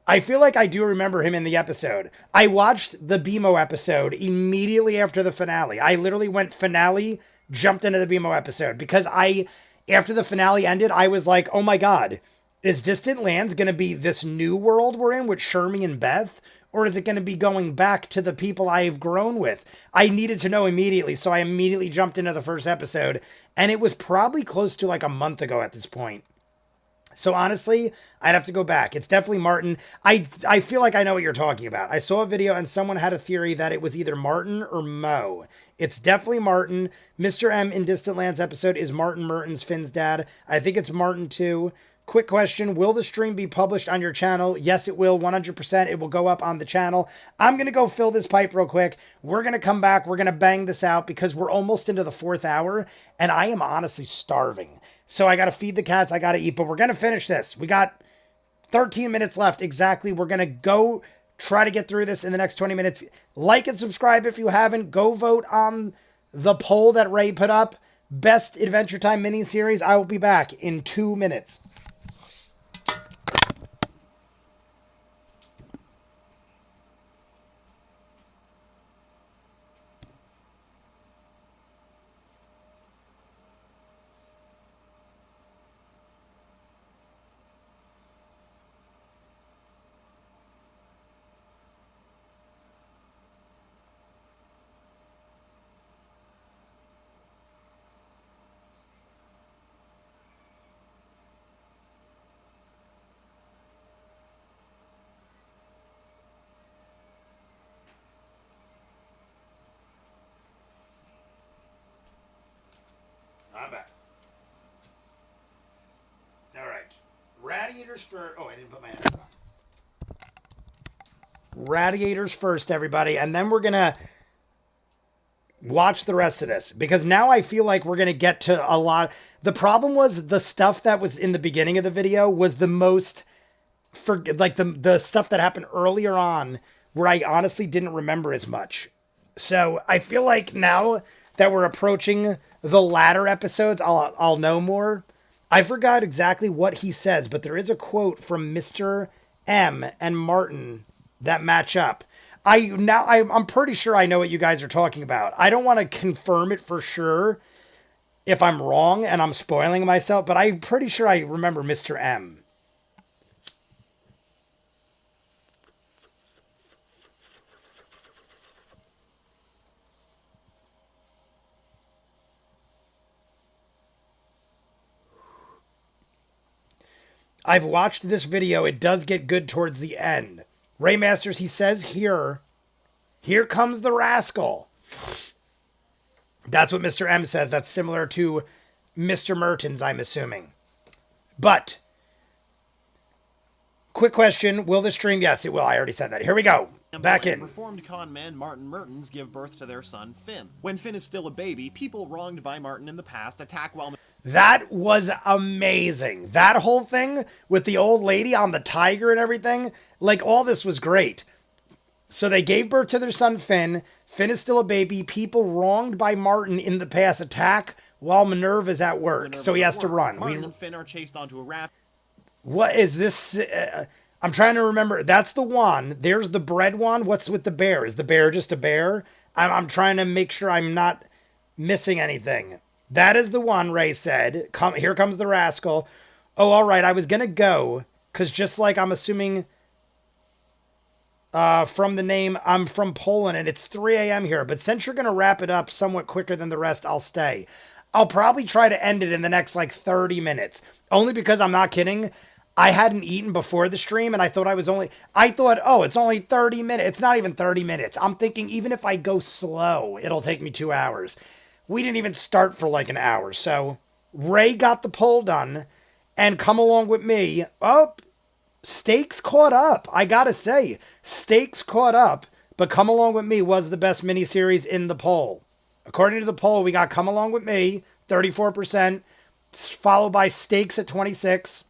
I feel like I do remember him in the episode. I watched the BMO episode immediately after the finale. I literally went finale, jumped into the BMO episode because after the finale ended, I was like, oh my God, is Distant Lands going to be this new world we're in with Shermie and Beth? or is it going to be going back to the people I've grown with? I needed to know immediately, so I immediately jumped into the first episode, and it was probably close to like a month ago at this point. So honestly, I'd have to go back. It's definitely Martin. I feel like I know what you're talking about. I saw a video and someone had a theory that it was either Martin or Mo. It's definitely Martin. Mr. M in Distant Lands episode is Martin Mertens, Finn's dad. I think it's Martin too. Quick question, will the stream be published on your channel? Yes, it will, 100%. It will go up on the channel. I'm going to go fill this pipe real quick. We're going to come back. We're going to bang this out because we're almost into the 4th hour, and I am honestly starving. So I got to feed the cats. I got to eat, but we're going to finish this. We got 13 minutes left exactly. We're going to go try to get through this in the next 20 minutes. Like and subscribe if you haven't. Go vote on the poll that Ray put up. Best Adventure Time miniseries. I will be back in 2 minutes. I'm back. All right. Radiators for... Oh, I didn't put my hands on. Radiators first, everybody. And then we're going to watch the rest of this. Because now I feel like we're going to get to a lot... The problem was the stuff that was in the beginning of the video was the most... like the stuff that happened earlier on where I honestly didn't remember as much. So I feel like now that we're approaching the latter episodes, I'll know more. I forgot exactly what he says, but there is a quote from Mr. M and Martin that match up. I'm pretty sure I know what you guys are talking about. I don't want to confirm it for sure if I'm wrong and I'm spoiling myself, but I'm pretty sure I remember Mr. M. I've watched this video. It does get good towards the end. ViewMasters, he says here comes the rascal. That's what Mr. M says. That's similar to Mr. Mertens, I'm assuming. But, quick question. Will this stream? Yes, it will. I already said that. Here we go. Back in. Reformed con man Martin Mertens give birth to their son Finn. When Finn is still a baby, people wronged by Martin in the past attack while... That was amazing. That whole thing with the old lady on the tiger and everything, like all this was great. So they gave birth to their son Finn. Finn is still a baby. People wronged by Martin in the past attack while Minerva's at work. So he has to run. Martin and Finn are chased onto a raft. What is this? I'm trying to remember. That's the one. There's the bread one. What's with the bear? Is the bear just a bear? I'm trying to make sure I'm not missing anything. That is the one, Ray said. Here comes the rascal. Oh, all right. I was going to go, because just like I'm assuming from the name, I'm from Poland, and it's 3 a.m. here. But since you're going to wrap it up somewhat quicker than the rest, I'll stay. I'll probably try to end it in the next, 30 minutes. Only because I'm not kidding. I hadn't eaten before the stream, and I thought, oh, it's only 30 minutes. It's not even 30 minutes. I'm thinking even if I go slow, it'll take me 2 hours. We didn't even start for an hour. So Ray got the poll done and come along with me. Oh, Stakes caught up. I got to say, Stakes caught up, but Come Along With Me was the best miniseries in the poll. According to the poll, we got Come Along With Me, 34%, followed by Stakes at 26%.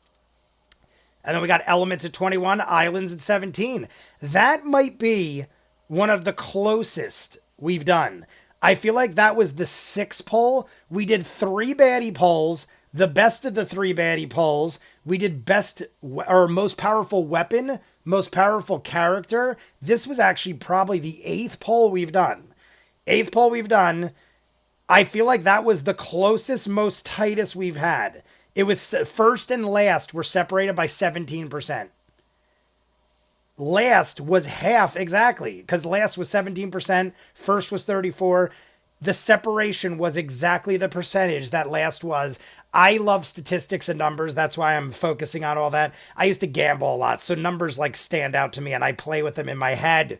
And then we got Elements at 21%, Islands at 17%. That might be one of the closest we've done. I feel like that was the 6th poll. We did 3 baddie polls, the best of the 3 baddie polls. We did best or most powerful weapon, most powerful character. This was actually probably the 8th poll we've done. 8th poll we've done. I feel like that was the closest, most tightest we've had. It was first and last were separated by 17%. last was half exactly, because last was 17%, first was 34. The separation was exactly the percentage that last was. I love statistics and numbers. That's why I'm focusing on all that. I used to gamble a lot, so numbers like stand out to me and I play with them in my head.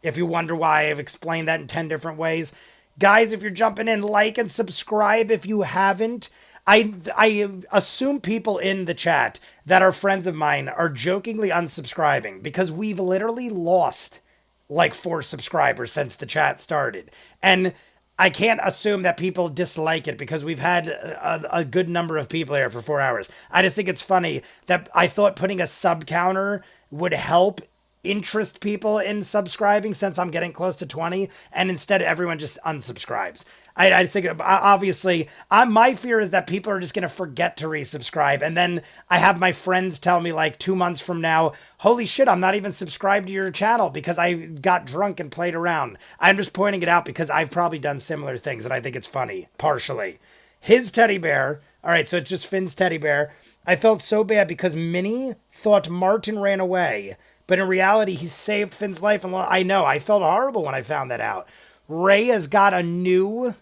If you wonder why I've explained that in 10 different ways. Guys, if you're jumping in, like and subscribe if you haven't. I assume people in the chat that are friends of mine are jokingly unsubscribing because we've literally lost like 4 subscribers since the chat started. And I can't assume that people dislike it because we've had a good number of people here for 4 hours. I just think it's funny that I thought putting a sub counter would help interest people in subscribing since I'm getting close to 20, and instead everyone just unsubscribes. I think obviously my fear is that people are just going to forget to resubscribe, and then I have my friends tell me like 2 months from now, holy shit, I'm not even subscribed to your channel because I got drunk and played around. I'm just pointing it out because I've probably done similar things and I think it's funny, partially. His teddy bear, all right, so it's just Finn's teddy bear. I felt so bad because Minnie thought Martin ran away, but in reality, he saved Finn's life. And I know, I felt horrible when I found that out. Ray has got a new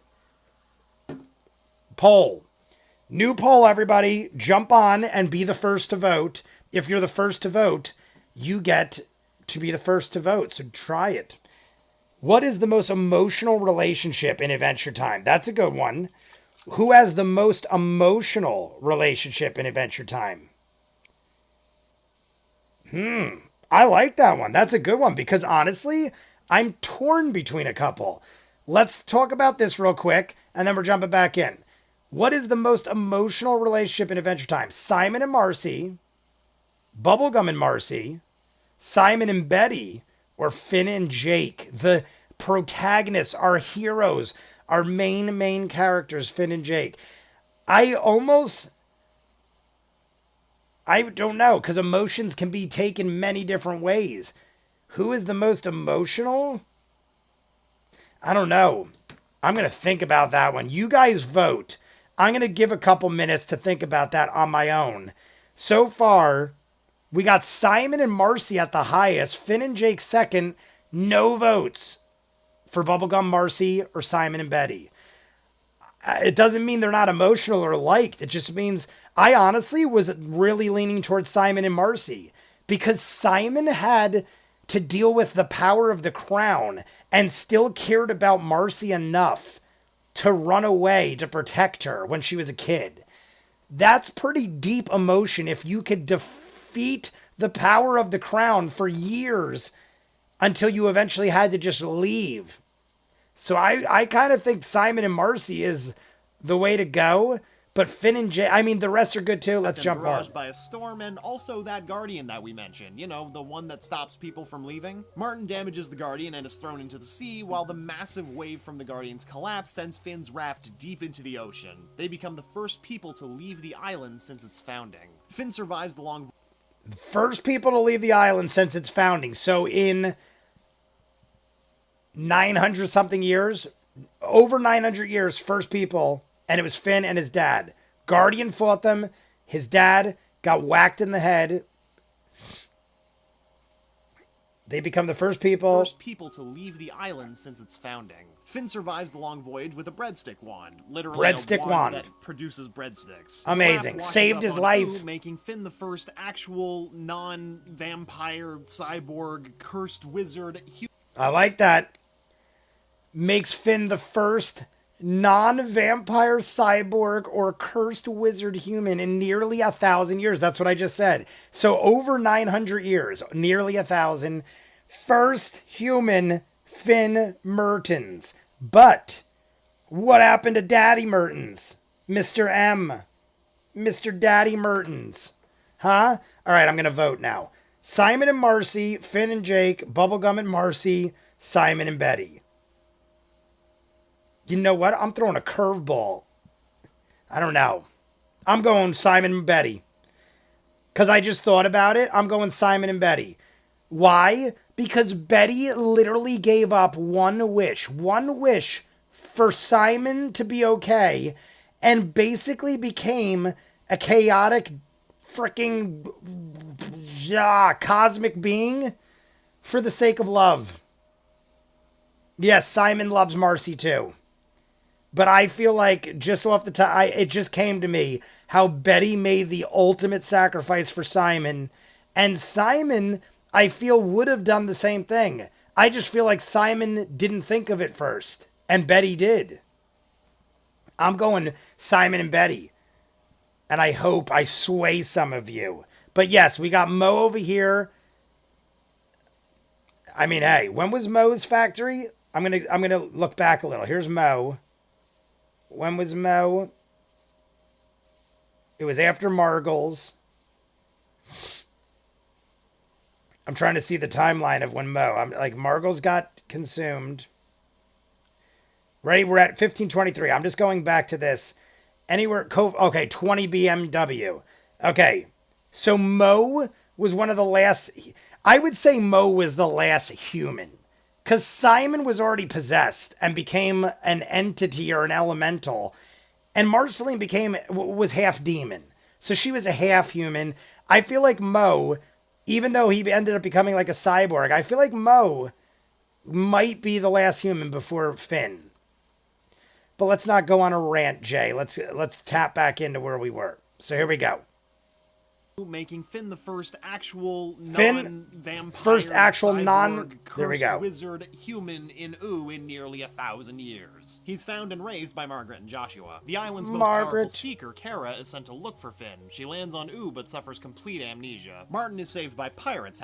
poll. New poll, everybody. Jump on and be the first to vote. If you're the first to vote, you get to be the first to vote. So try it. What is the most emotional relationship in Adventure Time? That's a good one. Who has the most emotional relationship in Adventure Time? I like that one. That's a good one because honestly, I'm torn between a couple. Let's talk about this real quick and then we're jumping back in. What is the most emotional relationship in Adventure Time? Simon and Marcy, Bubblegum and Marcy, Simon and Betty, or Finn and Jake? The protagonists, our heroes, our main characters, Finn and Jake. I don't know, because emotions can be taken many different ways. Who is the most emotional? I don't know. I'm going to think about that one. You guys vote. I'm going to give a couple minutes to think about that on my own. So far, we got Simon and Marcy at the highest. Finn and Jake second. No votes for Bubblegum, Marcy, or Simon and Betty. It doesn't mean they're not emotional or liked. It just means I honestly was really leaning towards Simon and Marcy because Simon had to deal with the power of the crown and still cared about Marcy enough to run away to protect her when she was a kid. That's pretty deep emotion if you could defeat the power of the crown for years until you eventually had to just leave. So I kind of think Simon and Marcy is the way to go. But Finn and Jay, I mean, the rest are good too. Let's jump on. By a storm, and also that Guardian that we mentioned. You know, the one that stops people from leaving. Martin damages the Guardian and is thrown into the sea, while the massive wave from the Guardian's collapse sends Finn's raft deep into the ocean. They become the first people to leave the island since its founding. Finn survives the long... First people to leave the island since its founding. So in 900 something years, over 900 years, first people, and it was Finn and his dad. Guardian fought them. His dad got whacked in the head. They become the first people. First people to leave the island since its founding. Finn survives the long voyage with a breadstick wand. Literally breadstick a wand that produces breadsticks. Amazing. Saved his life. Food, making Finn the first actual non-vampire, cyborg, cursed wizard. I like that. Makes Finn the first non-vampire cyborg or cursed wizard human in nearly 1,000 years. That's what I just said. So over 900 years, nearly 1,000. First human, Finn Mertens. But what happened to Daddy Mertens? Mr. M. Mr. Daddy Mertens. Huh? All right, I'm going to vote now. Simon and Marcy, Finn and Jake, Bubblegum and Marcy, Simon and Betty. You know what? I'm throwing a curveball. I don't know. I'm going Simon and Betty. Because I just thought about it. I'm going Simon and Betty. Why? Because Betty literally gave up one wish for Simon to be okay and basically became a chaotic freaking cosmic being For the sake of love. Yes, Simon loves Marcy too. But I feel like just off the top, it just came to me how Betty made the ultimate sacrifice for Simon. And Simon, I feel, would have done the same thing. I just feel like Simon didn't think of it first. And Betty did. I'm going Simon and Betty. And I hope I sway some of you. But yes, we got Mo over here. I mean, hey, when was Mo's factory? I'm gonna look back a little. Here's Mo. When was Mo? It was after Margles. I'm trying to see the timeline of when Mo. I'm like, Margles got consumed. Right, we're at 1523. I'm just going back to this. Anywhere, okay, 20 BMW. Okay, so Mo was one of the last. I would say Mo was the last human. Because Simon was already possessed and became an entity or an elemental. And Marceline was half demon. So she was a half human. I feel like Mo, even though he ended up becoming like a cyborg, I feel like Mo might be the last human before Finn. But let's not go on a rant, Jay. Let's tap back into where we were. So here we go. Making Finn the first actual non-vampire, first actual there we go, wizard human in Ooo in nearly 1,000 years. He's found and raised by Margaret and Joshua. The island's most powerful seeker, Kara, is sent to look for Finn. She lands on Ooo but suffers complete amnesia. Martin is saved by pirates,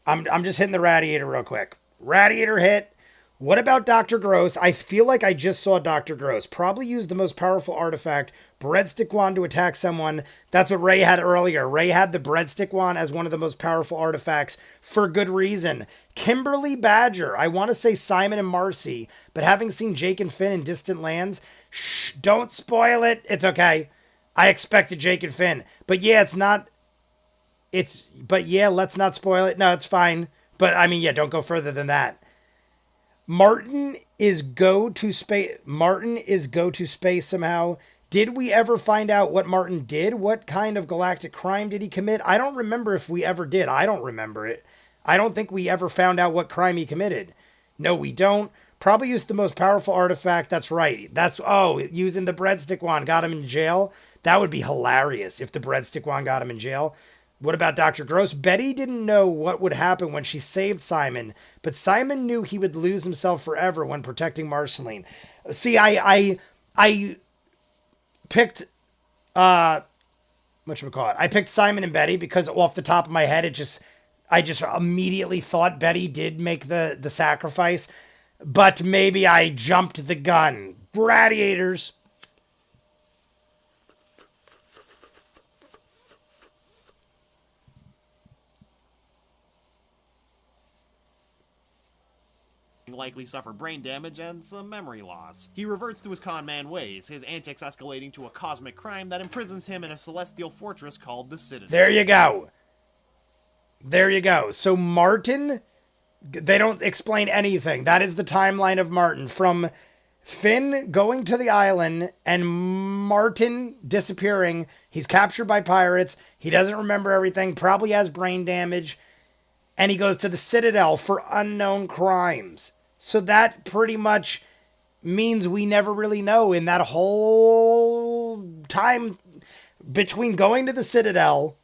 I'm just hitting the radiator real quick. Radiator hit. What about Dr. Gross? I feel like I just saw Dr. Gross. Probably used the most powerful artifact, breadstick wand, to attack someone. That's what Ray had earlier. Ray had the breadstick wand as one of the most powerful artifacts for good reason. Kimberly Badger. I want to say Simon and Marcy, but having seen Jake and Finn in distant lands, shh, don't spoil it. It's okay. I expected Jake and Finn. But yeah, let's not spoil it. No, it's fine. But I mean, yeah, don't go further than that. Martin is go to space somehow. Did we ever find out what Martin did? What kind of galactic crime did he commit? I don't remember if we ever did. I don't remember it. I don't think we ever found out what crime he committed. No, we don't. Probably used the most powerful artifact. That's right. Using the breadstick wand got him in jail. That would be hilarious if the breadstick wand got him in jail. What about Dr. Gross? Betty didn't know what would happen when she saved Simon, but Simon knew he would lose himself forever when protecting Marceline. See, I picked, I picked Simon and Betty because off the top of my head, I just immediately thought Betty did make the sacrifice, but maybe I jumped the gun. Radiators. Likely suffer brain damage and some memory loss. He reverts to his con man ways, his antics escalating to a cosmic crime that imprisons him in a celestial fortress called the Citadel. There you go. So Martin, they don't explain anything. That is the timeline of Martin. From Finn going to the island and Martin disappearing. He's captured by pirates. He doesn't remember everything. Probably has brain damage. And he goes to the Citadel for unknown crimes. So that pretty much means we never really know in that whole time between going to the Citadel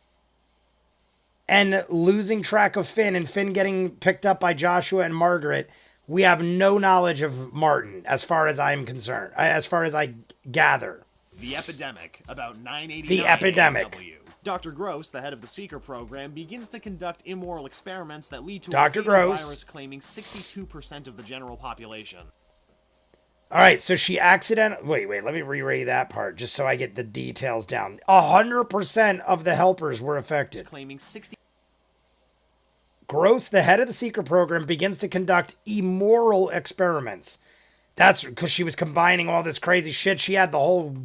and losing track of Finn and Finn getting picked up by Joshua and Margaret. We have no knowledge of Martin as far as I'm concerned, as far as I gather. The Epidemic, about 989 The Epidemic. AW. Dr. Gross, the head of the Seeker program, begins to conduct immoral experiments that lead to Dr. a fatal Gross. virus claiming 62% of the general population. All right, so she accidentally... Wait, let me re-read that part just so I get the details down. 100% of the helpers were affected. Claiming 60... Gross, the head of the Seeker program, begins to conduct immoral experiments. That's because she was combining all this crazy shit. She had the whole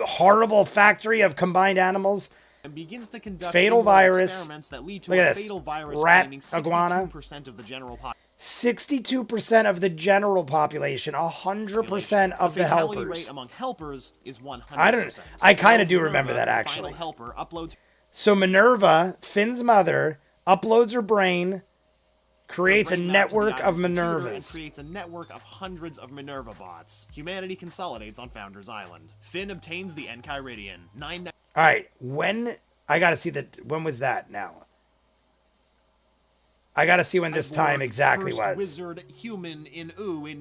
horrible factory of combined animals. And begins to conduct fatal virus experiments that lead to Look a at this. fatal virus Rat claiming 62% iguana. of the general population. 62% of the general population, 100% of the fatality helpers. rate among helpers is 100%. I kind of do remember that, actually. Final helper uploads So Minerva, Finn's mother, uploads her brain, creates a Bring that to the network of island's computer and Minervas. creates a network of hundreds of Minerva bots. Humanity consolidates on Founders Island. Finn obtains the Enchiridion. All right, when I gotta see that. When was that? Now, I gotta see when this time exactly first was. Wizard human in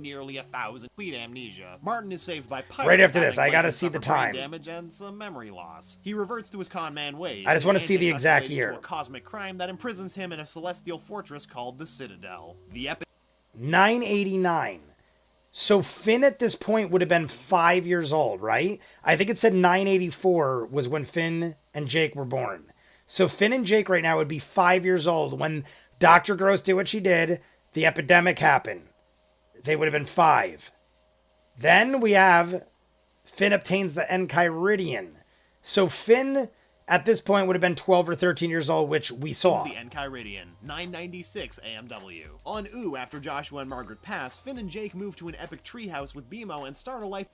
nearly 1,000. Complete amnesia. Martin is saved by pirates. Right after this, having I gotta likely see the suffered brain time. damage and some memory loss. He reverts to his con man ways. I just want to and see the antics exact escalate year. into a cosmic crime that imprisons him in a celestial fortress called the Citadel. The epic 989. So Finn at this point would have been 5 years old, right? I think it said 984 was when Finn and Jake were born. So Finn and Jake right now would be 5 years old when Dr. Gross did what she did. The epidemic happened. They would have been 5. Then we have Finn obtains the Enchiridion. So Finn at this point would have been 12 or 13 years old, which we saw. the Enchiridion, 996 AMW. On after Joshua and Margaret pass, Finn and Jake move to an epic treehouse with BMO and start a life.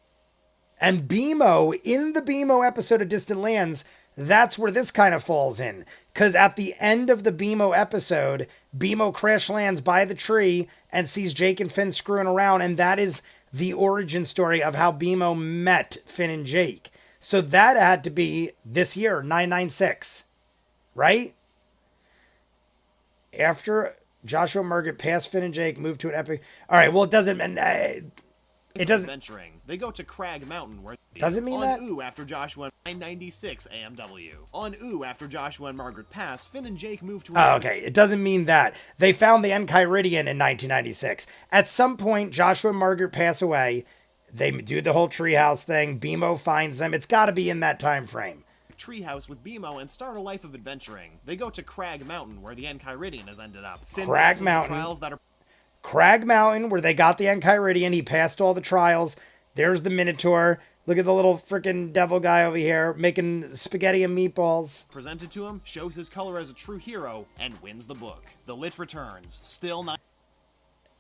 And BMO, in the BMO episode of Distant Lands, that's where this kind of falls in. Because at the end of the BMO episode, BMO crash lands by the tree and sees Jake and Finn screwing around. And that is the origin story of how BMO met Finn and Jake. So that had to be this year, 996. Right? After Joshua and Margaret pass Finn and Jake, move to an epic... All right, well, it doesn't... It doesn't... Adventuring. They go to Crag Mountain where... Does it mean that? On after Joshua and 996 AMW. On after Joshua and Margaret pass, Finn and Jake move to... Oh, okay. It doesn't mean that. They found the Enchiridion in 1996. At some point, Joshua and Margaret pass away. They do the whole treehouse thing. BMO finds them. It's got to be in that time frame. Treehouse with BMO and start a life of adventuring. They go to Crag Mountain where the Enchiridion has ended up. Finn Crag passes the Mountain. trials that are... Crag Mountain, where they got the Enchiridion. He passed all the trials. There's the Minotaur. Look at the little freaking devil guy over here making spaghetti and meatballs. Presented to him, shows his color as a true hero, and wins the book. The Lich returns, still not...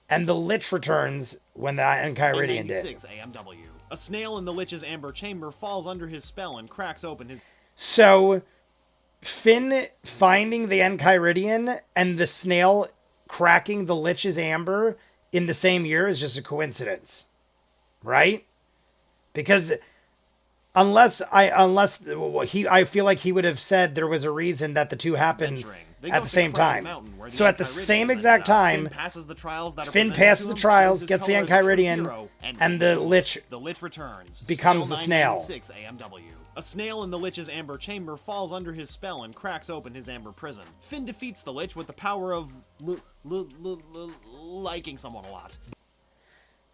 And the Lich returns when the Enchiridion did. 96 AMW. A snail in the Lich's amber chamber falls under his spell and cracks open his... So, Finn finding the Enchiridion and the snail cracking the Lich's amber in the same year is just a coincidence. Right? Because I feel like he would have said there was a reason that the two happened at the same time. So at the same exact time, Finn passes the trials, gets the Enchiridion, and the Lich returns, becomes the snail. A snail in the Lich's amber chamber falls under his spell and cracks open his amber prison. Finn defeats the Lich with the power of liking someone a lot.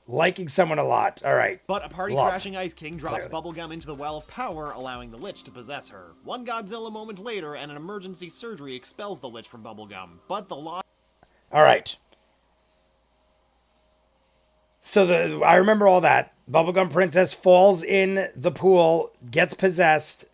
Liking someone a lot. All right. But a party-crashing Ice King drops Bubblegum into the Well of Power, allowing the Lich to possess her. One Godzilla moment later, and an emergency surgery expels the Lich from Bubblegum. But the law... All right. So I remember all that. Bubblegum Princess falls in the pool, gets possessed.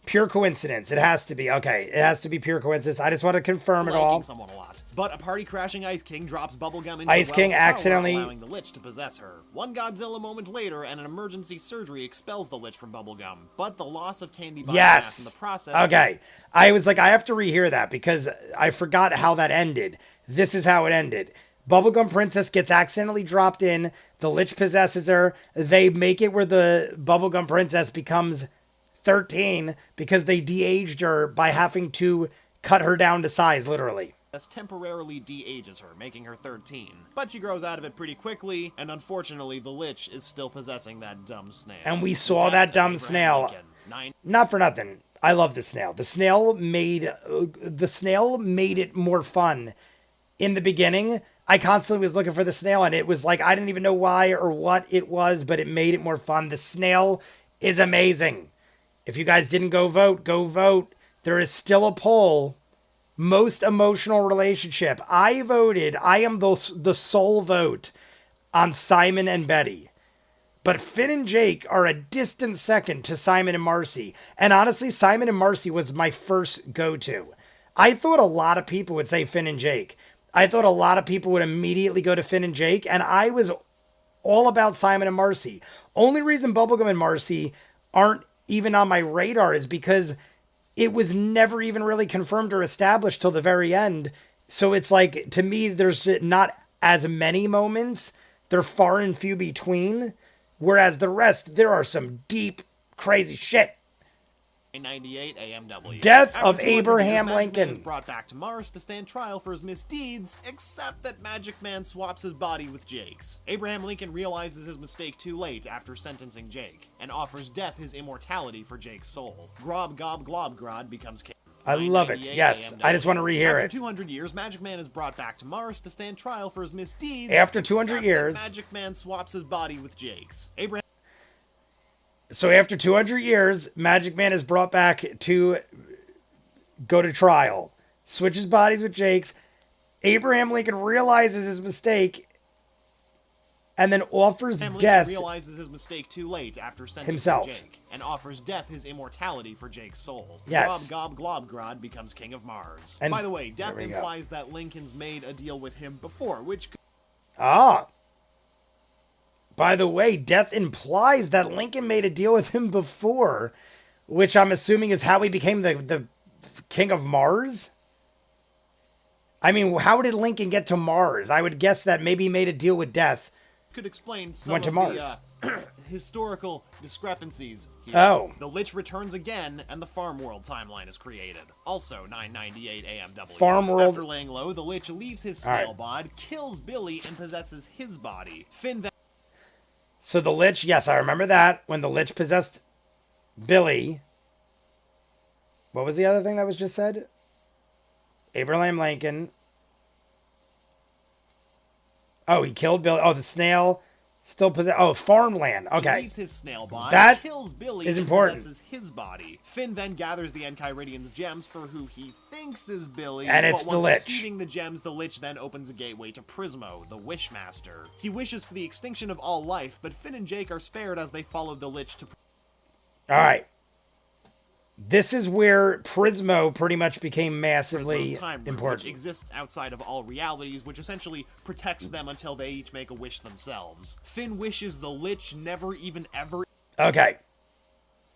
Pure coincidence. It has to be. Okay, it has to be pure coincidence. I just want to confirm it all. Someone a lot. But a party-crashing Ice King drops Bubblegum into Ice the King well of power, accidentally allowing the Lich to possess her. One Godzilla moment later, and an emergency surgery expels the Lich from Bubblegum. But the loss of Candy Body Mass in the process... Okay. I was like, I have to rehear that because I forgot how that ended. This is how it ended. Bubblegum Princess gets accidentally dropped in. The Lich possesses her. They make it where the Bubblegum Princess becomes 13 because they de-aged her by having to cut her down to size, literally. This temporarily de-ages her, making her 13. But she grows out of it pretty quickly, and unfortunately the Lich is still possessing that dumb snail. And we saw that dumb snail. Not for nothing. I love the snail. The snail made it more fun. In the beginning, I constantly was looking for the snail, and it was like, I didn't even know why or what it was, but it made it more fun. The snail is amazing. If you guys didn't go vote, go vote. There is still a poll. Most emotional relationship. I voted. I am the sole vote on Simon and Betty. But Finn and Jake are a distant second to Simon and Marcy. And honestly, Simon and Marcy was my first go-to. I thought a lot of people would say Finn and Jake. I thought a lot of people would immediately go to Finn and Jake. And I was all about Simon and Marcy. Only reason Bubblegum and Marcy aren't even on my radar is because it was never even really confirmed or established till the very end. So it's like, to me, there's not as many moments. They're far and few between. Whereas the rest, there are some deep, crazy shit. 98 AMW. Death After of 200 Abraham years, Magic Man Lincoln. is brought back to Mars to stand trial for his misdeeds, except that Magic Man swaps his body with Jake's. Abraham Lincoln realizes his mistake too late after sentencing Jake, and offers Death his immortality for Jake's soul. Grob Gob Globgrod becomes king. I love it. Yes, I just want to rehear it. After 200 years, Magic Man is brought back to Mars to stand trial for his misdeeds. After 200 except years, that Magic Man swaps his body with Jake's. Abraham. So after 200 years, Magic Man is brought back to go to trial. Switches bodies with Jake's. Abraham Lincoln realizes his mistake and then offers Death Realizes his mistake too late after sentencing himself. Jake, and offers Death his immortality for Jake's soul. Yes. Grob Gob Globgrod becomes king of Mars. And by the way, Death there we go. implies that Lincoln's made a deal with him before, which Ah. By the way, Death implies that Lincoln made a deal with him before, which I'm assuming is how he became the king of Mars. I mean, how did Lincoln get to Mars? I would guess that maybe he made a deal with Death. could explain some Went to of Mars. the historical discrepancies here. Oh. The Lich returns again, and the Farm World timeline is created. Also 998 AMW. Farm World. After laying low, the Lich leaves his All right. snail bod, kills Billy, and possesses his body. Finn then So the Lich, yes, I remember that. When the Lich possessed Billy. What was the other thing that was just said? Abraham Lincoln. Oh, he killed Billy. Oh, the snail still possess. Oh, farmland. Okay. leaves his snail bod, That kills Billy, is and important. possesses his body. Finn then gathers the Enchiridian's gems for who he thinks is Billy, And it's but the once Lich. receiving the gems, the Lich then opens a gateway to Prismo, the Wishmaster. He wishes for the extinction of all life, but Finn and Jake are spared as they follow the Lich to All right. This is where Prismo pretty much became massively Prismo's time room, which important. exists outside of all realities, which essentially protects them until they each make a wish themselves. Finn wishes the Lich never even ever Okay.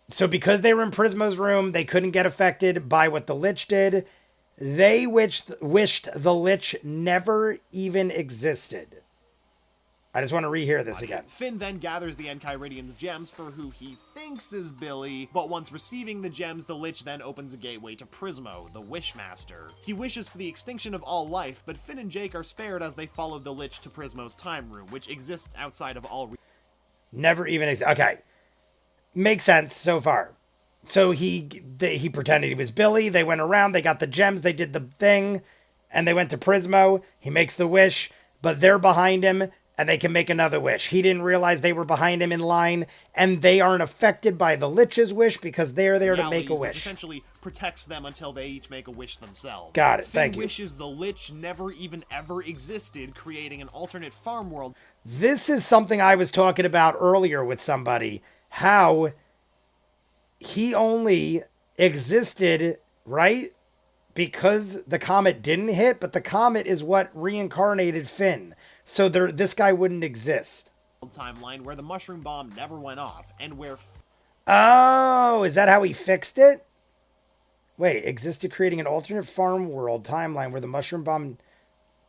So because they were in Prismo's room, they couldn't get affected by what the Lich did. They wished the Lich never even existed. I just want to rehear this again. Finn then gathers the Enchiridian's gems for who he thinks is Billy, but once receiving the gems, the Lich then opens a gateway to Prismo, the Wishmaster. He wishes for the extinction of all life, but Finn and Jake are spared as they follow the Lich to Prismo's time room, which exists outside of all Never even okay. Makes sense so far. So he pretended he was Billy. They went around. They got the gems. They did the thing, and they went to Prismo. He makes the wish, but they're behind him, and they can make another wish. He didn't realize they were behind him in line, and they aren't affected by the Lich's wish because they're there to make a realities, which wish. essentially protects them until they each make a wish themselves. Got it, Finn thank you. wishes the Lich never even ever existed, creating an alternate farm world. This is something I was talking about earlier with somebody, how he only existed, right? Because the comet didn't hit, but the comet is what reincarnated Finn. So this guy wouldn't exist. Timeline where the mushroom bomb never went off, and where Oh, is that how he fixed it? Wait, existed creating an alternate farm world timeline where the mushroom bomb...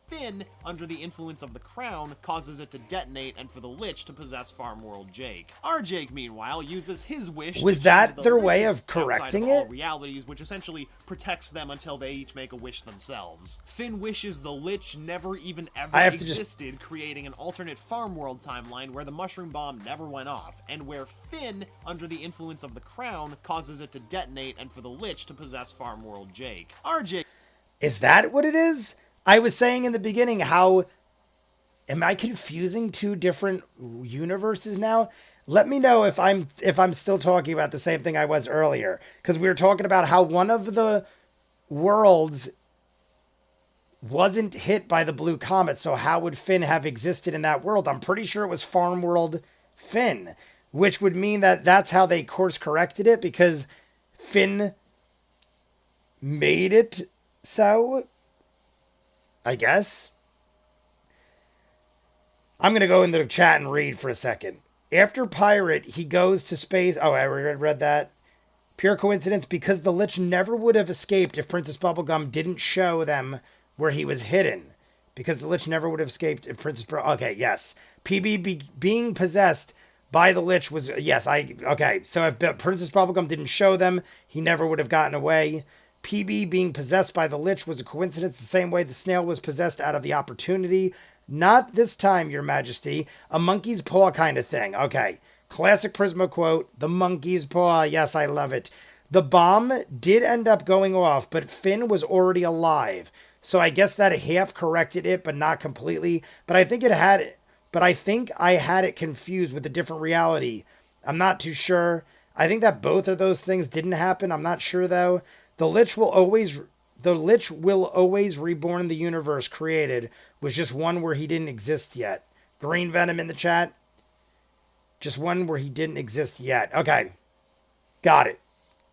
Finn, under the influence of the crown, causes it to detonate and for the Lich to possess Farm World Jake. Our Jake, meanwhile, uses his wish Was to that change the their Lich's way of outside correcting all it? realities, which essentially protects them until they each make a wish themselves. Finn wishes the Lich never even ever I have to just- existed, creating an alternate Farm World timeline where the mushroom bomb never went off, and where Finn, under the influence of the crown, causes it to detonate and for the Lich to possess Farm World Jake. Our Jake... Is that what it is? I was saying in the beginning how... Am I confusing two different universes now? Let me know if I'm still talking about the same thing I was earlier. Because we were talking about how one of the worlds wasn't hit by the blue comet. So how would Finn have existed in that world? I'm pretty sure it was Farm World Finn. Which would mean that that's how they course corrected it. Because Finn made it so... I guess. I'm going to go into the chat and read for a second. After Pirate, he goes to space. Oh, I read that. Pure coincidence, because the Lich never would have escaped if Princess Bubblegum didn't show them where he was hidden. Because the Lich never would have escaped if okay, yes. Being possessed by the Lich was... Yes, okay. So if Princess Bubblegum didn't show them, he never would have gotten away. PB being possessed by the Lich was a coincidence the same way the snail was possessed out of the opportunity. Not this time, Your Majesty. A monkey's paw kind of thing. Okay. Classic Prismo quote. The monkey's paw. Yes, I love it. The bomb did end up going off, but Finn was already alive. So I guess that half corrected it, but not completely. But I think it had it. But I think I had it confused with a different reality. I'm not too sure. I think that both of those things didn't happen. I'm not sure though. The Lich will always reborn in the universe created was just one where he didn't exist yet. Green Venom in the chat. Just one where he didn't exist yet. Okay. Got it.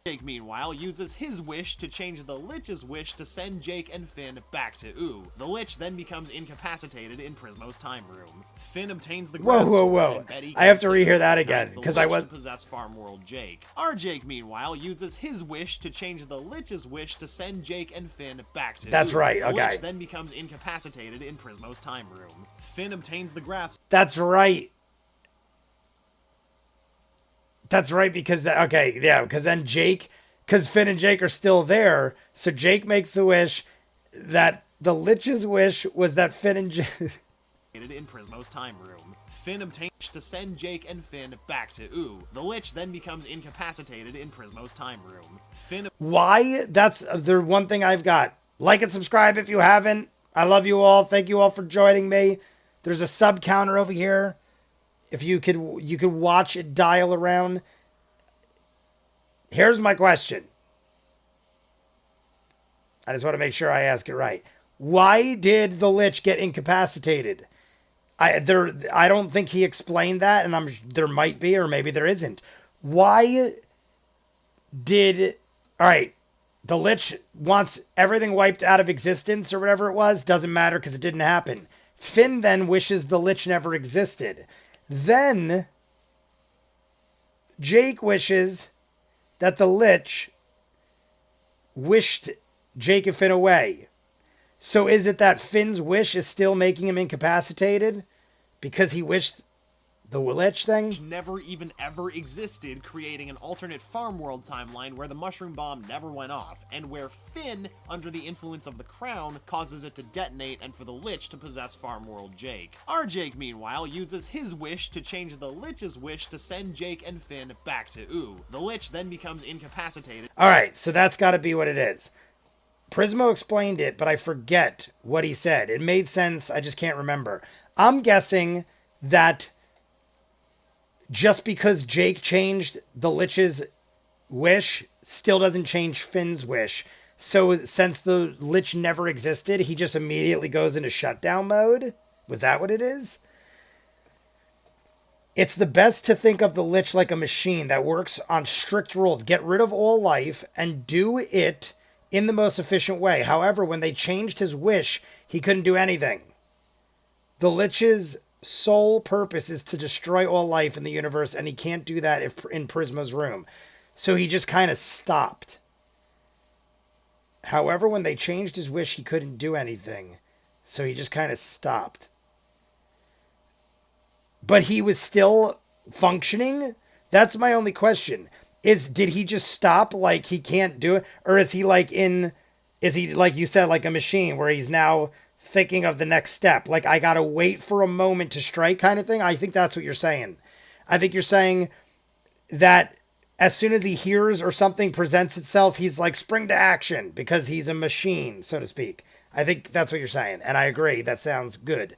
Jake, meanwhile, uses his wish to change the Lich's wish to send Jake and Finn back to Oo. The Lich then becomes incapacitated in Prismo's time room. Finn obtains the whoa. I have to rehear that again, because I was... possess Farm World Jake. Our Jake, meanwhile, uses his wish to change the Lich's wish to send Jake and Finn back to That's Oo. right, The okay. Lich then becomes incapacitated in Prismo's time room. Finn obtains the grasp... That's right. That's right, because because then because Finn and Jake are still there, so Jake makes the wish that the Lich's wish was that Finn and Jake... in Prismo's time room. Finn obtains to send Jake and Finn back to Oo. The Lich then becomes incapacitated in Prismo's time room. Finn... Why? That's the one thing I've got. Like and subscribe if you haven't. I love you all. Thank you all for joining me. There's a sub counter over here. If you could watch it dial around. Here's my question. I just want to make sure I ask it right. Why did the Lich get incapacitated? I don't think he explained that, and there might be, or maybe there isn't. Why did... All right, the Lich wants everything wiped out of existence or whatever it was. Doesn't matter because it didn't happen. Finn then wishes the Lich never existed. Then Jake wishes that the Lich wished Jake and Finn away. So is it that Finn's wish is still making him incapacitated because he wished the Lich thing? Never even ever existed, creating an alternate Farm World timeline where the mushroom bomb never went off, and where Finn, under the influence of the crown, causes it to detonate and for the Lich to possess Farm World Jake. Our Jake, meanwhile, uses his wish to change the Lich's wish to send Jake and Finn back to Oo. The Lich then becomes incapacitated. Alright, so that's gotta be what it is. Prismo explained it, but I forget what he said. It made sense, I just can't remember. I'm guessing that just because Jake changed the Lich's wish still doesn't change Finn's wish. So since the Lich never existed, he just immediately goes into shutdown mode? Was that what it is? It's the best to think of the Lich like a machine that works on strict rules. Get rid of all life and do it in the most efficient way. However, when they changed his wish, he couldn't do anything. The Lich's sole purpose is to destroy all life in the universe, and he can't do that in Prismo's room. So he just kind of stopped. However, when they changed his wish, he couldn't do anything. So he just kind of stopped. But he was still functioning? That's my only question. Did he just stop, like he can't do it? Or is he like you said, like a machine where he's now thinking of the next step? Like, I gotta wait for a moment to strike kind of thing? I think that's what you're saying. I think you're saying that as soon as he hears or something presents itself, he's like spring to action because he's a machine, so to speak. I think that's what you're saying. And I agree. That sounds good.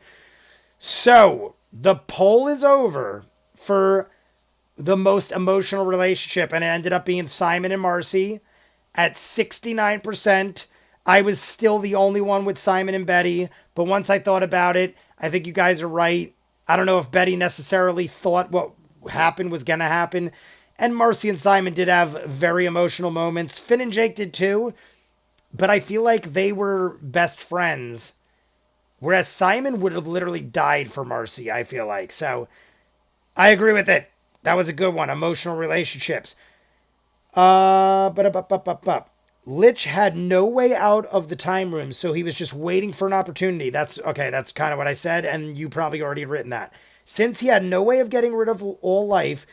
So the poll is over for the most emotional relationship, and it ended up being Simon and Marcy at 69%. I was still the only one with Simon and Betty, but once I thought about it, I think you guys are right. I don't know if Betty necessarily thought what happened was going to happen, and Marcy and Simon did have very emotional moments. Finn and Jake did too, but I feel like they were best friends, whereas Simon would have literally died for Marcy, I feel like. So I agree with it. That was a good one. Emotional relationships. Lich had no way out of the time room, so he was just waiting for an opportunity. That's okay, that's kind of what I said, and you probably already had written that. Since he had no way of getting rid of all life,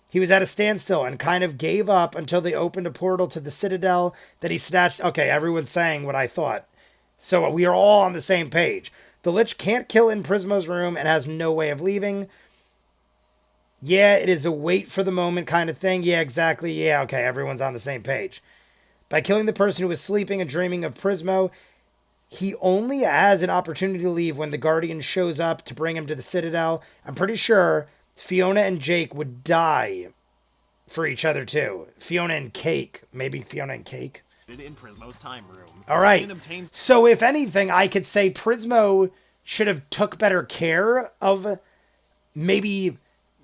he was at a standstill and kind of gave up until they opened a portal to the Citadel that he snatched. Okay, everyone's saying what I thought. So we are all on the same page. The Lich can't kill in Prismo's room and has no way of leaving. Yeah, it is a wait for the moment kind of thing. Yeah, exactly. Yeah, okay, everyone's on the same page. By killing the person who was sleeping and dreaming of Prismo, he only has an opportunity to leave when the Guardian shows up to bring him to the Citadel. I'm pretty sure Fiona and Jake would die for each other too. Fiona and Cake. Maybe Fiona and Cake. In Prismo's time room. All right. So if anything, I could say Prismo should have took better care of maybe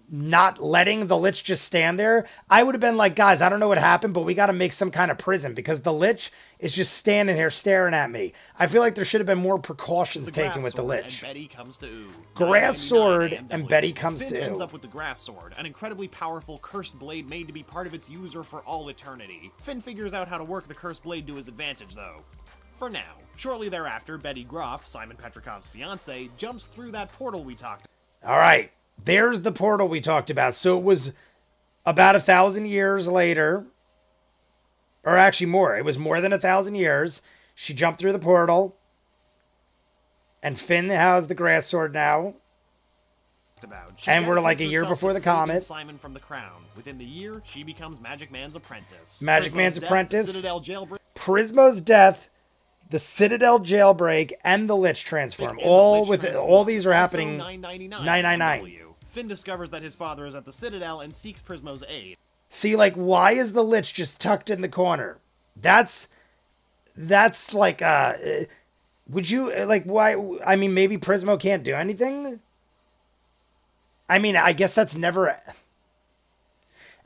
not letting the Lich just stand there. I would have been like, guys, I don't know what happened, but we got to make some kind of prison because the Lich is just standing here staring at me. I feel like there should have been more precautions taken with the Lich. Betty comes to ooh. Grass sword and Betty comes Finn to ends ooh. up with the grass sword, an incredibly powerful cursed blade made to be part of its user for all eternity. Finn figures out how to work the cursed blade to his advantage, though. For now. Shortly thereafter, Betty Groff, Simon Petrikov's fiancée, jumps through that portal we talked about. All right. There's the portal we talked about. So it was about 1,000 years later. Or actually more. It was more than 1,000 years. She jumped through the portal. And Finn has the grass sword now. And we're like a year before the comet. Simon from the crown. Within the year, she becomes Magic Man's apprentice. Magic Man's apprentice. Citadel jailbreak. Prismo's death. The Citadel jailbreak and the Lich transform. All these are happening 999. Finn discovers that his father is at the Citadel and seeks Prismo's aid. See, like, why is the Lich just tucked in the corner? That's like, would you, like, why? I mean, maybe Prismo can't do anything? I mean, I guess that's never,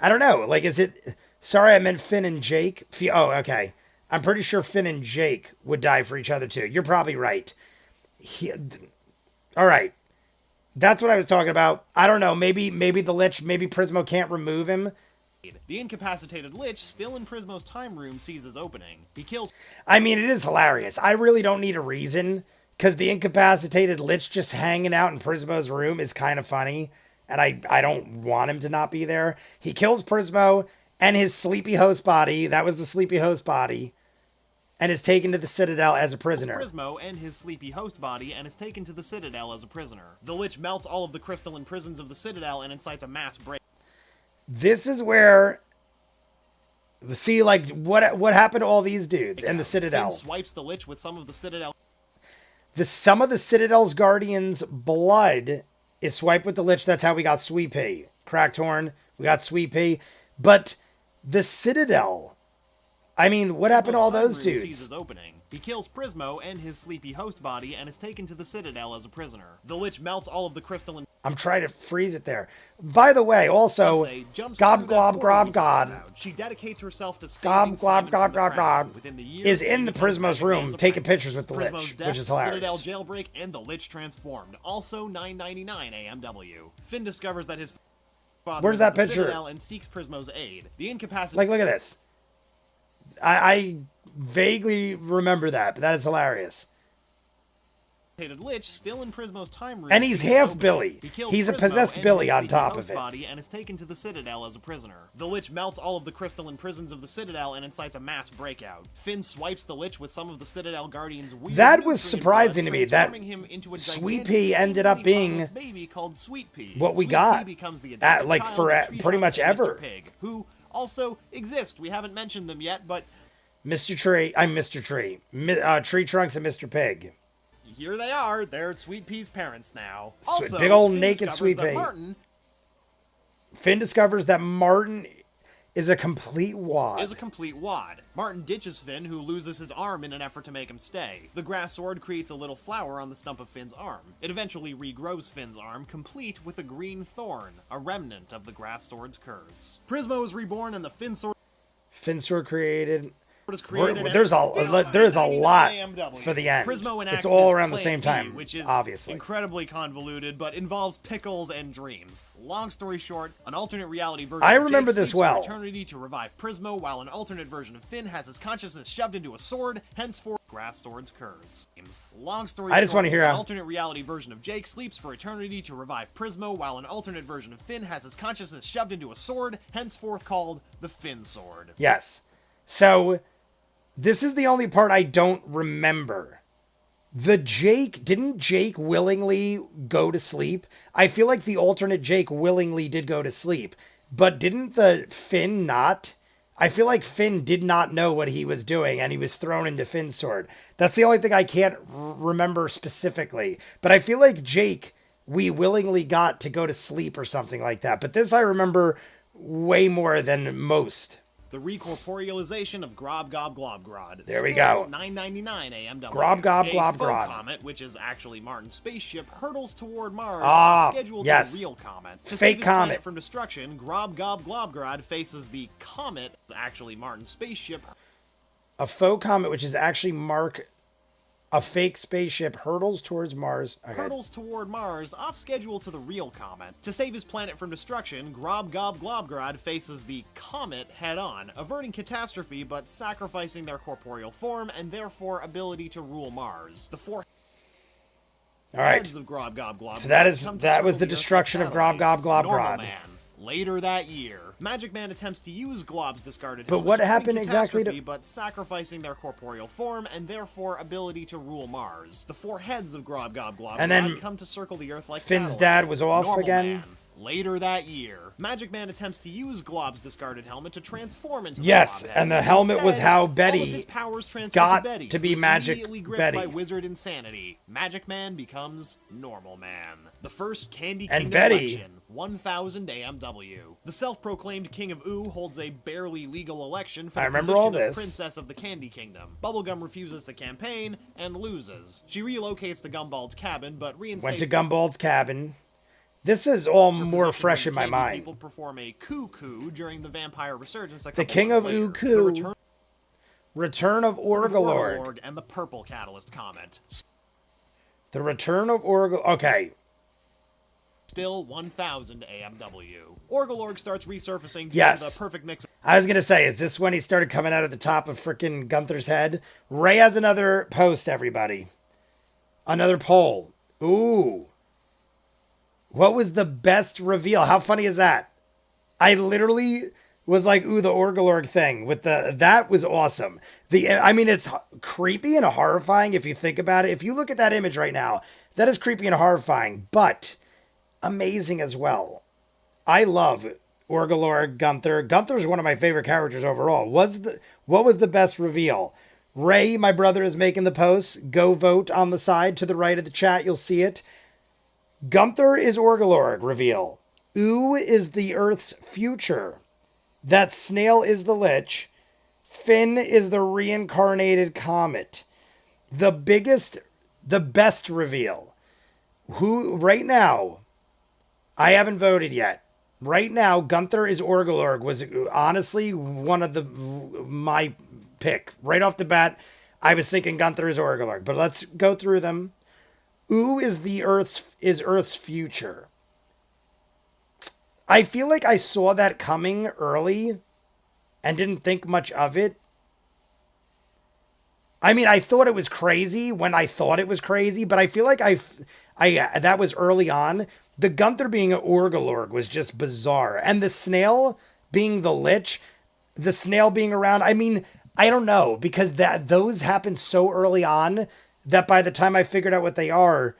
I don't know. Like, is it, sorry, I meant Finn and Jake. Oh, okay. I'm pretty sure Finn and Jake would die for each other, too. You're probably right. All right. That's what I was talking about. I don't know. Maybe the Lich, maybe Prismo can't remove him. The incapacitated Lich, still in Prismo's time room, sees his opening. He kills... I mean, it is hilarious. I really don't need a reason, because the incapacitated Lich just hanging out in Prismo's room is kind of funny, and I don't want him to not be there. He kills Prismo and his sleepy host body. That was the sleepy host body. And is taken to the Citadel as a prisoner. Prismo and his sleepy host body and is taken to the Citadel as a prisoner. The Lich melts all of the crystalline prisons of the Citadel and incites a mass break. This is where, see, like, what happened to all these dudes in the Citadel? Finn swipes the Lich with some of the Citadel. Some of the Citadel's guardians' blood is swiped with the Lich. That's how we got Sweet Pea. Cracked Horn, we got Sweet Pea. But the Citadel... I mean, what happened to all those dudes? Sees his opening. He kills Prismo and his sleepy host body and is taken to the Citadel as a prisoner. The Lich melts all of the crystalline... I'm trying to freeze it there. By the way, also, Gob Glob Grob God. She dedicates herself to Gob Glob Gob Gob God is in the Prismo's room taking pictures with the Lich, which is hilarious. Citadel jailbreak and the Lich transformed. Also 999 AMW. Finn discovers that his father Where's that picture? Citadel and seeks Prismo's aid. The incapacitated... Like, look at this. I vaguely remember that, but that is hilarious. Lich still in Prismo's time room, and he's half Billy. He's a possessed Billy on top of it. Body and is taken to the Citadel as a prisoner. The Lich melts all of the crystalline prisons of the Citadel and incites a mass breakout. Finn swipes the Lich with some of the Citadel Guardians' weird That was surprising to me. That him into a Sweet Pea ended up being baby called Sweet Pea. What we Sweet got, Pea becomes the like for pretty much ever. Mr. Pig, who also exist. We haven't mentioned them yet, but Mr. Tree, I'm Mr. Tree, Tree Trunks and Mr. Pig. Here they are. They're Sweet Pea's parents now. Also, big old Finn naked Sweet Pea. Finn discovers that Martin is a complete wad. Martin ditches Finn, who loses his arm in an effort to make him stay. The grass sword creates a little flower on the stump of Finn's arm. It eventually regrows Finn's arm, complete with a green thorn, a remnant of the grass sword's curse. Prismo is reborn and the Finn sword created. was created There's still there's a 99 lot AMW. for the end. Prismo and It's Axis all around the Plan same B, time, which is obviously. incredibly convoluted, but involves pickles and dreams. Long story short, an alternate reality version I of remember Jake this sleeps well. for eternity to revive Prismo, while an alternate version of Finn has his consciousness shoved into a sword, henceforth Grass Sword's curse. Long story I just short, want to hear an how... alternate reality version of Jake sleeps for eternity to revive Prismo, while an alternate version of Finn has his consciousness shoved into a sword, henceforth called the Finn Sword. Yes. So, this is the only part I don't remember. Didn't Jake willingly go to sleep? I feel like the alternate Jake willingly did go to sleep, but didn't the Finn not? I feel like Finn did not know what he was doing, and he was thrown into Finn's sword. That's the only thing I can't remember specifically. But I feel like Jake, we willingly got to go to sleep or something like that. But this I remember way more than most. The recorporealization of Grob Gob Globgrod. There we Still go. $9.99 AMW. Grob Gob A Globgrod. faux comet, which is actually Martin's spaceship, hurtles toward Mars, scheduled yes. to the real comet. To Fake save his comet. planet from destruction, Grob Gob Globgrod faces the comet, actually Martin's spaceship. A faux comet, which is actually a fake spaceship, hurtles towards Mars. Okay. Hurtles toward Mars, off schedule to the real comet. To save his planet from destruction, Grob Gob Globgrod faces the comet head-on, averting catastrophe but sacrificing their corporeal form and therefore ability to rule Mars. The four All right. heads of Grob Gob Globgrod So that was the Earth destruction like of Grob Gob satellites. Normal Globgrod. Man. Later that year, Magic Man attempts to use Glob's discarded But helmet what to avoid happened exactly to- catastrophe, but sacrificing their corporeal form and therefore ability to rule Mars. The four heads of Grob Gob Globgrod And then come to circle the Earth like Finn's satellites. dad was off Normal again? Man. Later that year, Magic Man attempts to use Glob's discarded helmet to transform into the Yes, Glob head. and the helmet was Instead, how all of Betty his powers transfer got to Betty, to be who's Magic immediately gripped Betty. by wizard insanity. Magic Man becomes Normal Man. The first Candy And Kingdom Betty- election, 1000 AMW. The self-proclaimed King of Ooh holds a barely legal election for I the remember position all this. of Princess of the Candy Kingdom. Bubblegum refuses the campaign and loses. She relocates to Gumbald's cabin, but reinstates Went to Gumbald's cabin. This is all her more position fresh when in my Candy mind. People perform a coup during the vampire resurgence. The King of Ooh Coo. Return of Orgalord. Org and the Purple Catalyst Comet. The Return of Orgal. Okay. Still 1000 AMW. Orgalorg starts resurfacing due Yes. to the perfect mix. I was gonna say, is this when he started coming out of the top of frickin' Gunther's head? Ray has another post, everybody. Another poll. Ooh. What was the best reveal? How funny is that? I literally was like, ooh, the Orgalorg thing with that was awesome. I mean, it's creepy and horrifying if you think about it. If you look at that image right now, that is creepy and horrifying, but amazing as well. I love Orgalorg, Gunther. Gunther's one of my favorite characters overall. What was the best reveal? Ray, my brother, is making the post. Go vote on the side to the right of the chat. You'll see it. Gunther is Orgalorg reveal. Ooh is the Earth's future. That snail is the Lich. Finn is the reincarnated comet. The best reveal. Who, right now, I haven't voted yet. Right now, Gunther is Orgalorg was honestly one of my pick. Right off the bat, I was thinking Gunther is Orgalorg, but let's go through them. Ooh is Earth's future. I feel like I saw that coming early and didn't think much of it. I mean, I thought it was crazy when I thought it was crazy, but I feel like that was early on. The Gunther being an Orgalorg was just bizarre. And the snail being the Lich, the snail being around, I mean, I don't know, because those happened so early on that by the time I figured out what they are,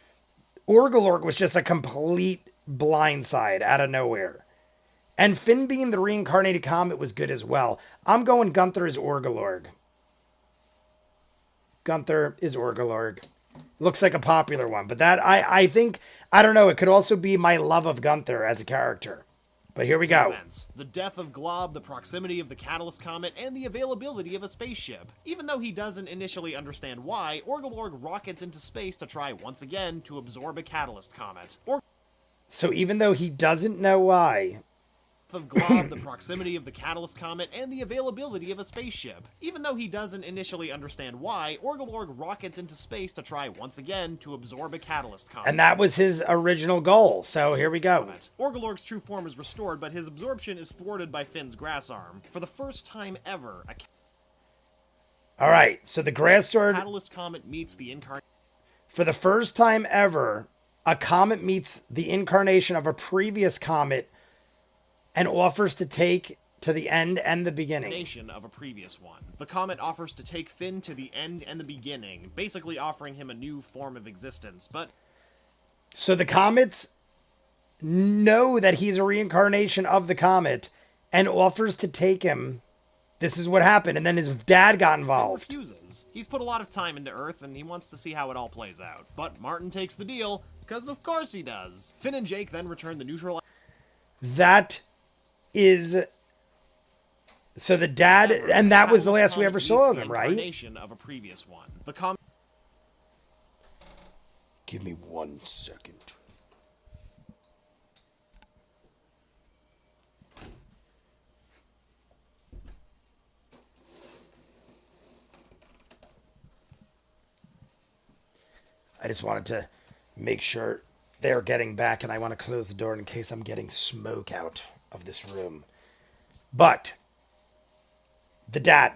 Orgalorg was just a complete blindside out of nowhere. And Finn being the reincarnated comet was good as well. I'm going Gunther is Orgalorg. Gunther is Orgalorg. Looks like a popular one, but that I think, I don't know, it could also be my love of Gunther as a character. But here we go. Events. The death of Glob, the proximity of the Catalyst Comet, and the availability of a spaceship. Even though he doesn't initially understand why, Orgalorg rockets into space to try once again to absorb a Catalyst Comet. So even though he doesn't know why, of Glob, the proximity of the Catalyst Comet, and the availability of a spaceship. Even though he doesn't initially understand why, Orgolorg rockets into space to try once again to absorb a Catalyst Comet. And that was his original goal, so here we go. Orgolorg's true form is restored, but his absorption is thwarted by Finn's grass arm. For the first time ever, Alright, so the grass sword... Catalyst Comet meets the incarnation... For the first time ever, a comet meets the incarnation of a previous comet and offers to take to the end and the beginning. Of a previous one. The comet offers to take Finn to the end and the beginning, basically offering him a new form of existence, but... So the comets know that he's a reincarnation of the comet and offers to take him. This is what happened, and then his dad got involved. Finn refuses. He's put a lot of time into Earth, and he wants to see how it all plays out. But Martin takes the deal, because of course he does. Finn and Jake then return the neutral... That is... So the dad... And that was the last we ever saw of him, right? Of a previous one. The comet... Give me 1 second. I just wanted to make sure they're getting back, and I want to close the door in case I'm getting smoke out of this room. But the dad.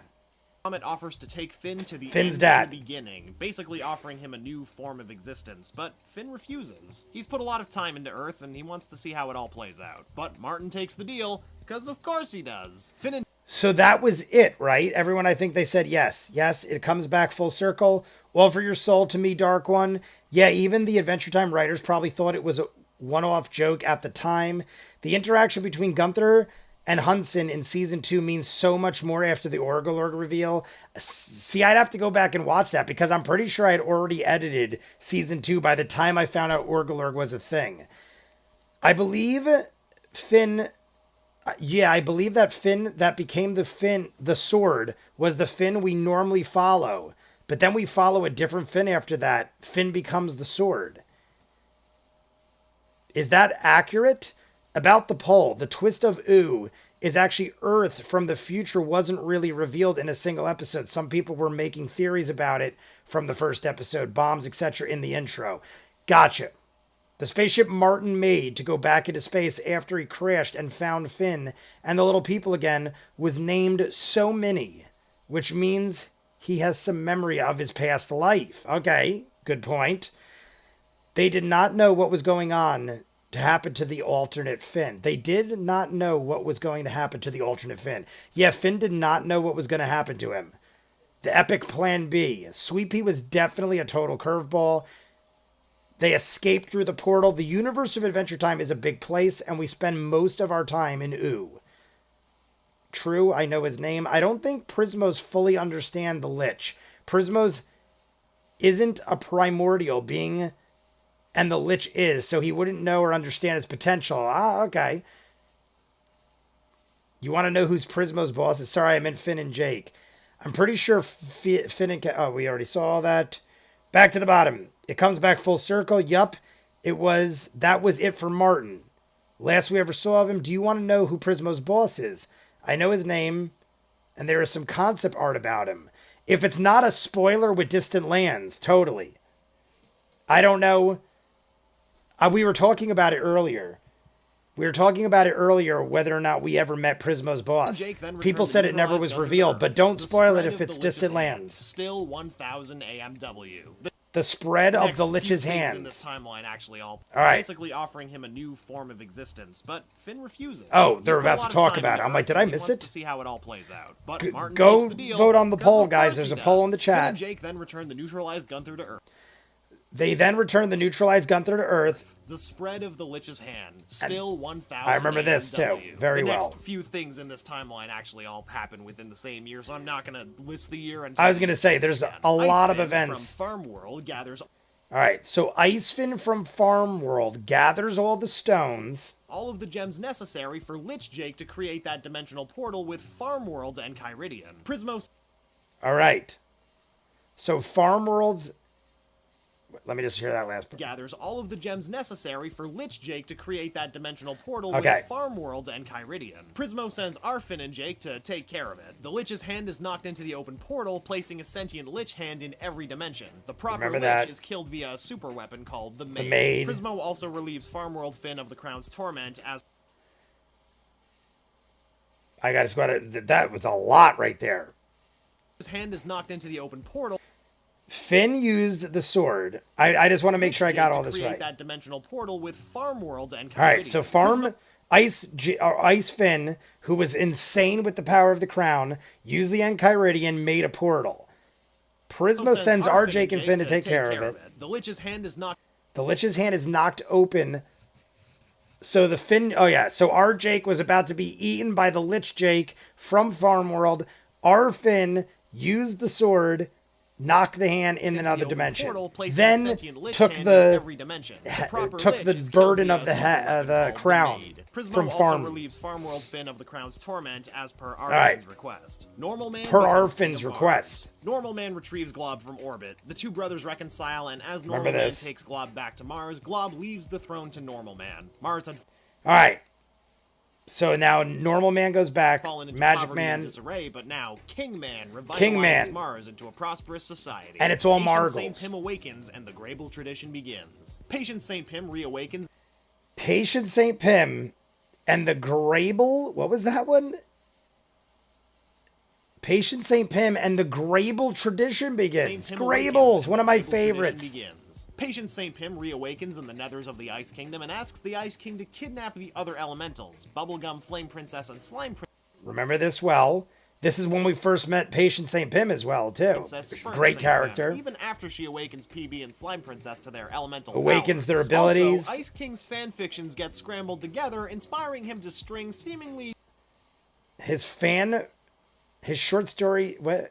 Comet offers to take Finn to the Finn's end dad. and the beginning, basically offering him a new form of existence, but Finn refuses. He's put a lot of time into Earth, and he wants to see how it all plays out. But Martin takes the deal, because of course he does. Finn and... So that was it, right? Everyone, I think they said yes. Yes, it comes back full circle. Offer your soul to me, Dark One. Yeah, even the Adventure Time writers probably thought it was a one-off joke at the time. The interaction between Gunther and Hudson in Season 2 means so much more after the Orgolorg reveal. See, I'd have to go back and watch that because I'm pretty sure I had already edited Season 2 by the time I found out Orgolorg was a thing. I believe Finn... Yeah, I believe that Finn that became the sword, was the Finn we normally follow. But then we follow a different Finn after that. Finn becomes the sword. Is that accurate? About the poll, the twist of Ooh is actually Earth from the future wasn't really revealed in a single episode. Some people were making theories about it from the first episode, bombs, etc. in the intro. Gotcha. The spaceship Martin made to go back into space after he crashed and found Finn and the little people again was named So Many, which means he has some memory of his past life. Okay, good point. They did not know what was going on to happen to the alternate Finn. They did not know what was going to happen to the alternate Finn. Yeah, Finn did not know what was going to happen to him. The epic plan B. Sweet Pea was definitely a total curveball. They escaped through the portal. The universe of Adventure Time is a big place, and we spend most of our time in Ooh. True, I know his name. I don't think Prismos fully understand the Lich. Prismos isn't a primordial being, and the Lich is, so he wouldn't know or understand its potential. Ah, okay. You want to know who's Prismos' boss is? Sorry, I meant Finn and Jake. I'm pretty sure Finn and... Oh, we already saw that. Back to the bottom. It comes back full circle. Yup. That was it for Martin. Last we ever saw of him. Do you want to know who Prismo's boss is? I know his name, and there is some concept art about him. If it's not a spoiler with Distant Lands, totally. I don't know. We were talking about it earlier. Whether or not we ever met Prismo's boss. People said it never was revealed, but don't spoil it if it's Distant Lands. Still 1000 AMW. The spread of the Lich's hands. In this timeline actually all right. Basically offering him a new form of existence, but Finn refuses. Oh, they're about to talk about it. I'm like, did I miss it? To see how it all plays out. But Martin go takes the deal, vote on the poll, guys. There's a poll in the chat. Finn and Jake then return the neutralized Gunther to Earth. They then return the neutralized Gunther to Earth. The spread of the Lich's hand. Still 1000 I remember this too. Very well. The next few things in this timeline actually all happen within the same year, so I'm not going to list the year. I was going to say, there's a lot of events. From Farm World gathers... Alright, so Icefin from Farm World gathers all the stones. All of the gems necessary for Lich Jake to create that dimensional portal with Farm Worlds and Kyridian. Prismos... Alright. So Farm Worlds... Let me just hear that last part. Gathers all of the gems necessary for Lich Jake to create that dimensional portal Okay. with Farm Worlds and Kyridian. Prismo sends Arfin and Jake to take care of it. The Lich's hand is knocked into the open portal, placing a sentient Lich hand in every dimension. The proper Remember Lich that. is killed via a super weapon called the Maid. The Maid. Prismo also relieves Farm World Finn of the Crown's torment as I got to squat it. That was a lot right there. his hand is knocked into the open portal. Finn used the sword. I just want to make sure I got all this right. That dimensional portal with Farm Worlds and Kyridian. All right, so Ice Finn, who was insane with the power of the crown, used the Enchiridion, made a portal. Prismo sends our Jake and Finn to take care of it. The Lich's hand is knocked. The Lich's hand is knocked open. So the Finn, oh yeah, so our Jake was about to be eaten by the Lich Jake from Farm World. Our Finn used the sword, knocked the hand in another dimension, then took the burden of the crown from Farm. Relieves Farm World Finn of the crown's torment as per Arfin's request. Normal Man per becomes Arfin's King of request. Mars. Normal Man retrieves Glob from orbit. The two brothers reconcile, and as Normal Man takes Glob back to Mars, Glob leaves the throne to Normal Man. Mars had all right. So now Normal Man goes back, fallen into Magic Man, and disarray, but now King Man revitalizes Mars into a prosperous society. And it's all Patient Margles. St. Pim awakens, and the Grable tradition begins. Patient St. Pim reawakens. Patient St. Pim and the Grable, what was that one? Patient St. Pim and the Grable tradition begins. Grables, one of my favorites. Patient St. Pim reawakens in the nethers of the Ice Kingdom and asks the Ice King to kidnap the other elementals, Bubblegum, Flame Princess, and Slime Princess. Remember this well. This is when we first met Patient St. Pim as well, too. Great character. Even after she awakens PB and Slime Princess to their elemental awakens powers. their abilities. Also, Ice King's fanfictions get scrambled together, inspiring him to string seemingly... His short story... What?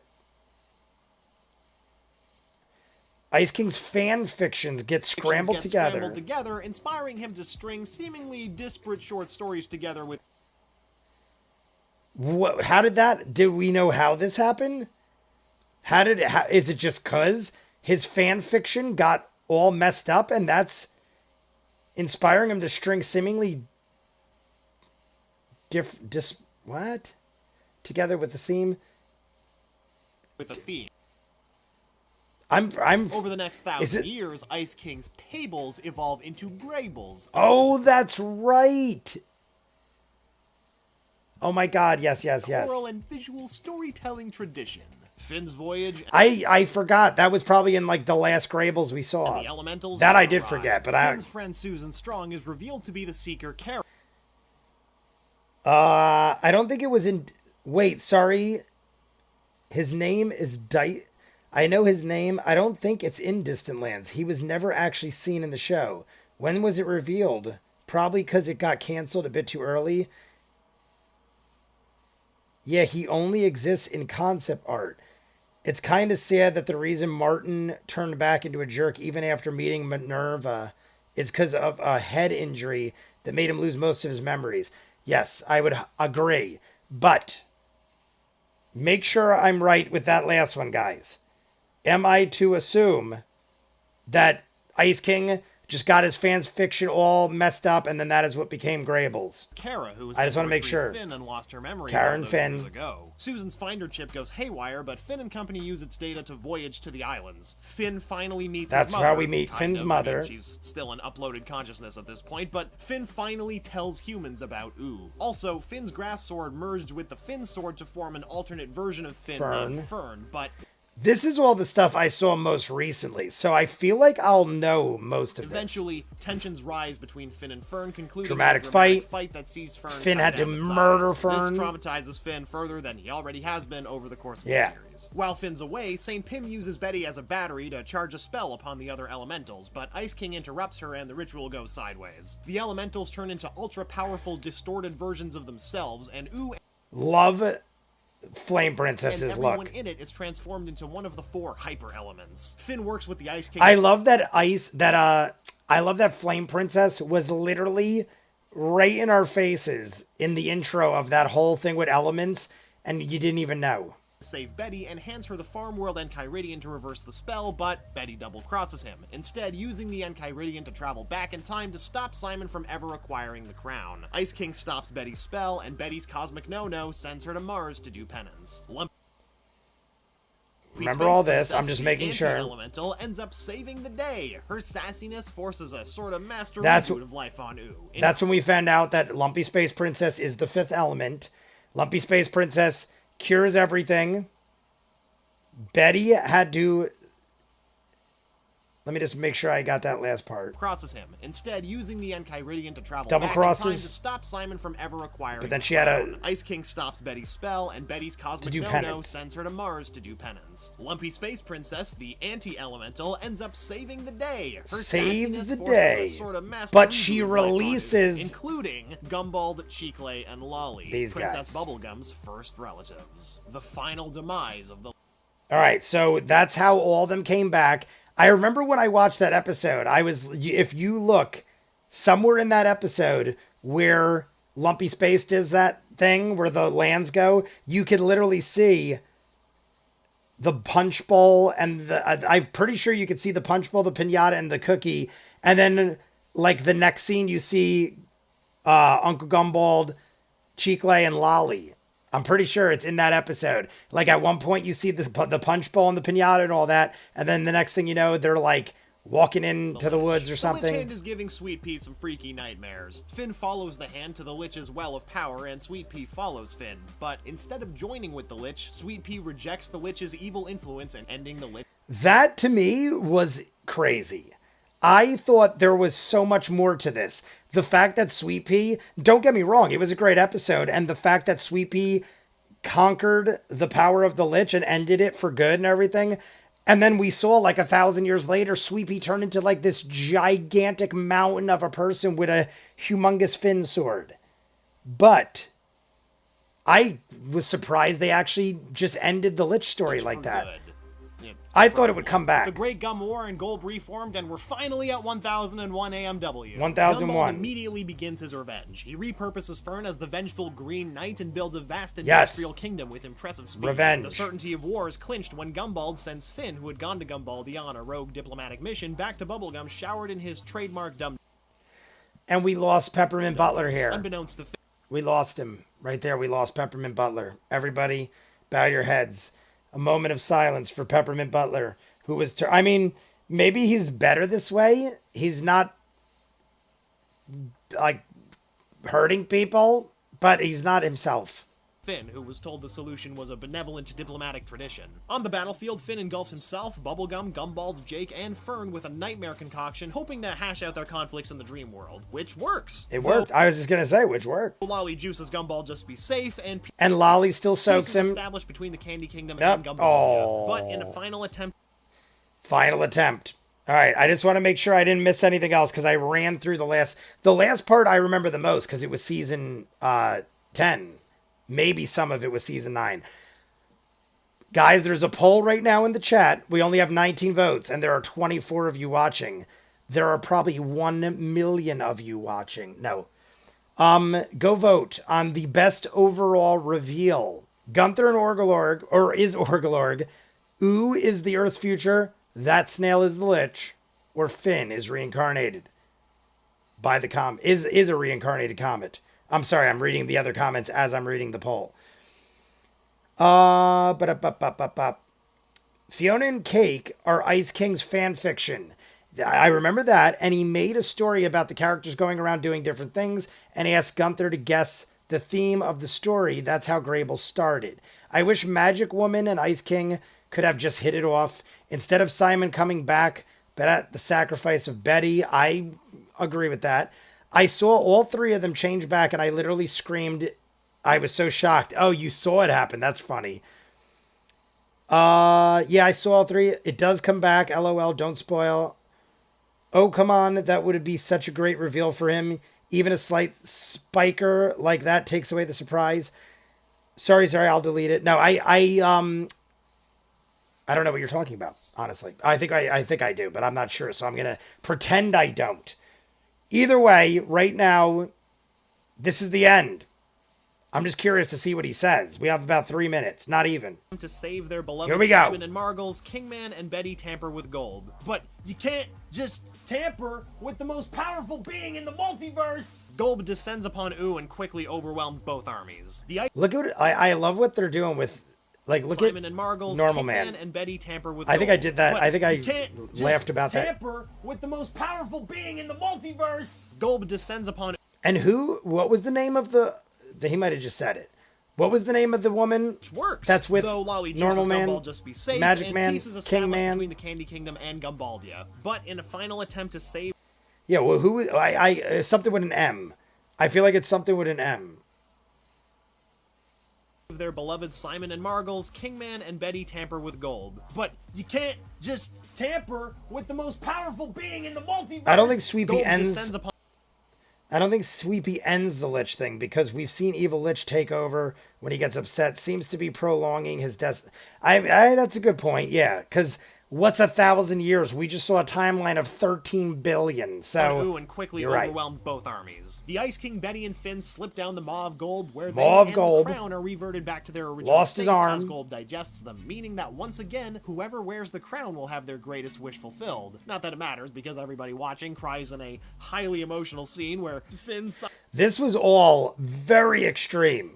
Ice King's fan fictions get scrambled together, inspiring him to string seemingly disparate short stories together with... What? How did that... Did we know how this happened? Is it just because his fan fiction got all messed up and that's inspiring him to string seemingly... What? Together with the theme? With a theme. I'm over the next 1,000 years, Ice King's tables evolve into Grables. Oh, that's right. Oh my God! Yes. Oral and visual storytelling tradition. Finn's voyage. I forgot that was probably in like the last Grables we saw. The elementals that I did forget, but Finn's friend Susan Strong is revealed to be the Seeker Kara. I don't think it was in. Wait, sorry. His name is I know his name. I don't think it's in Distant Lands. He was never actually seen in the show. When was it revealed? Probably because it got canceled a bit too early. Yeah, he only exists in concept art. It's kind of sad that the reason Martin turned back into a jerk even after meeting Minerva is because of a head injury that made him lose most of his memories. Yes, I would agree. But make sure I'm right with that last one, guys. Am I to assume that Ice King just got his fans fiction all messed up and then that is what became Grables? Kara, who was I just want to make sure. Finn and lost her memories Kara and Finn. years ago. Susan's finder chip goes haywire, but Finn and company use its data to voyage to the islands. Finn finally meets his mother. That's how we meet Finn's mother. I mean, she's still an uploaded consciousness at this point, but Finn finally tells humans about Ooh. Also, Finn's grass sword merged with the Finn sword to form an alternate version of Finn named Fern, but... This is all the stuff I saw most recently, so I feel like I'll know most of it. Eventually, tensions rise between Finn and Fern, concluding dramatic a fight that sees Fern Finn had to murder Fern. This traumatizes Finn further than he already has been over the course of the series. While Finn's away, St. Pim uses Betty as a battery to charge a spell upon the other elementals, but Ice King interrupts her and the ritual goes sideways. The elementals turn into ultra-powerful, distorted versions of themselves, and Ooh... Love Flame Princess's and everyone look. in it is transformed into one of the 4 hyper elements. Finn works with the Ice King. I love that I love that Flame Princess was literally right in our faces in the intro of that whole thing with elements, and you didn't even know. save Betty and hands her the farm world Enchiridion to reverse the spell, but Betty double-crosses him, instead using the Enchiridion to travel back in time to stop Simon from ever acquiring the crown. Ice King stops Betty's spell, and Betty's cosmic no-no sends her to Mars to do penance. Remember all this, I'm just making sure. Elemental ends up saving the day. Her sassiness forces a sort of master That's reboot of life on Ooh. That's when we found out that Lumpy Space Princess is the 5th element. Lumpy Space Princess cures everything. Betty had to... Let me just make sure I got that last part. Crosses him, instead using the Enchiridion to travel Double back crosses. in time to stop Simon from ever acquiring. But then she had a... Ice King stops Betty's spell, and Betty's cosmic no-no sends her to Mars to do penance. Lumpy Space Princess, the anti-elemental, ends up saving the day. Her saves the forces day. A sort of master But she reboot of life on Ooh, releases... including Gumball, Chiclay, and Lolly, these Princess guys. Bubblegum's first relatives. The final demise of the... Alright, so that's how all of them came back. I remember when I watched that episode, if you look somewhere in that episode where Lumpy Space does that thing where the lands go, you could literally see the punch bowl and I'm pretty sure you could see the punch bowl, the pinata, and the cookie. And then like the next scene, you see Uncle Gumball, Chiclay, and Lolly. I'm pretty sure it's in that episode. Like at one point you see the punch bowl and the pinata and all that. And then the next thing you know, they're like walking into the woods or something. The Lich Hand is giving Sweet Pea some freaky nightmares. Finn follows the hand to the Lich's well of power, and Sweet Pea follows Finn. But instead of joining with the Lich, Sweet Pea rejects the Lich's evil influence and ending the Lich. That to me was crazy. I thought there was so much more to this. The fact that Sweet Pea, don't get me wrong, it was a great episode. And the fact that Sweet Pea conquered the power of the Lich and ended it for good and everything. And then we saw like 1,000 years later, Sweet Pea turned into like this gigantic mountain of a person with a humongous fin sword. But I was surprised they actually just ended the Lich story like that. Good. I thought it would come back. The Great Gum War and Golb reformed, and we're finally at 1001 AMW. 1001. Gumball immediately begins his revenge. He repurposes Fern as the vengeful Green Knight and builds a vast industrial kingdom with impressive speed. Revenge. The certainty of war is clinched when Gumball sends Finn, who had gone to Gumbaldi on a rogue diplomatic mission, back to Bubblegum, showered in his trademark dumb. And we lost Peppermint Butler here. Unbeknownst to Finn. We lost him. Right there, we lost Peppermint Butler. Everybody, bow your heads. A moment of silence for Peppermint Butler, who was... I mean, maybe he's better this way. He's not, like, hurting people, but he's not himself. Finn, who was told the solution was a benevolent diplomatic tradition. On the battlefield, Finn engulfs himself, Bubblegum, Gumball, Jake, and Fern with a nightmare concoction, hoping to hash out their conflicts in the dream world, which works. It worked. I was just gonna say, which worked. Lolly juices Gumball just be safe, and Lolly still soaks him. Established between the Candy Kingdom and Gumball, but in a final attempt. Final attempt. All right, I just want to make sure I didn't miss anything else because I ran through the last part I remember the most because it was season 10. Maybe some of it was season 9. Guys, there's a poll right now in the chat. We only have 19 votes, and there are 24 of you watching. There are probably 1 million of you watching. No. Go vote on the best overall reveal. Gunther and Orgalorg, or is Orgalorg. Ooh is the Earth's future. That snail is the Lich. Or Finn is reincarnated by the is a reincarnated comet. I'm sorry, I'm reading the other comments as I'm reading the poll. Fiona and Cake are Ice King's fan fiction. I remember that, and he made a story about the characters going around doing different things and asked Gunther to guess the theme of the story. That's how Grable started. I wish Magic Woman and Ice King could have just hit it off. Instead of Simon coming back, but at the sacrifice of Betty, I agree with that. I saw all 3 of them change back, and I literally screamed. I was so shocked. Oh, you saw it happen. That's funny. Yeah, I saw all 3. It does come back. LOL, don't spoil. Oh, come on. That would be such a great reveal for him. Even a slight spiker like that takes away the surprise. Sorry, I'll delete it. No, I don't know what you're talking about, honestly. I think I do, but I'm not sure, so I'm going to pretend I don't. Either way, right now, this is the end. I'm just curious to see what he says. We have about 3 minutes, not even. To save their beloved Here we go. Simon and Margles, Kingman and Betty tamper with Golb. But you can't just tamper with the most powerful being in the multiverse! Golb descends upon U and quickly overwhelms both armies. Look at I love what they're doing with, like, look Simon at and Margles, Normal Kingman Man. and Betty tamper with I think Golb. I did that. But I think you I can't just laughed about that. Tamper with the most powerful being in the multiverse! Golb descends upon And what was the name of he might have just said it. What was the name of the woman? which works. That's with Though Lolly Normal chooses Man, Gumball just be safe, Magic and Man, peace is King established Man. between the Candy Kingdom and Gumbaldia. But in a final attempt to save Yeah, well, something with an M. I feel like it's something with an M. their beloved Simon and Margles, Kingman and Betty tamper with Golb. But you can't just Tamper with the most powerful being in the multiverse! I don't think Sweepy Golb ends. descends upon I don't think Sweepy ends the Lich thing because we've seen Evil Lich take over when he gets upset. Seems to be prolonging his death. That's a good point. Yeah, because what's 1,000 years? We just saw a timeline of 13 billion. So U and quickly you're right. overwhelmed both armies. The Ice King Betty and Finn slip down the Maw of Golb, where Maw of they Golb. and the Crown are reverted back to their original Lost his states arm. as Golb digests them, meaning that once again, whoever wears the crown will have their greatest wish fulfilled. Not that it matters, because everybody watching cries in a highly emotional scene where Finn... This was all very extreme.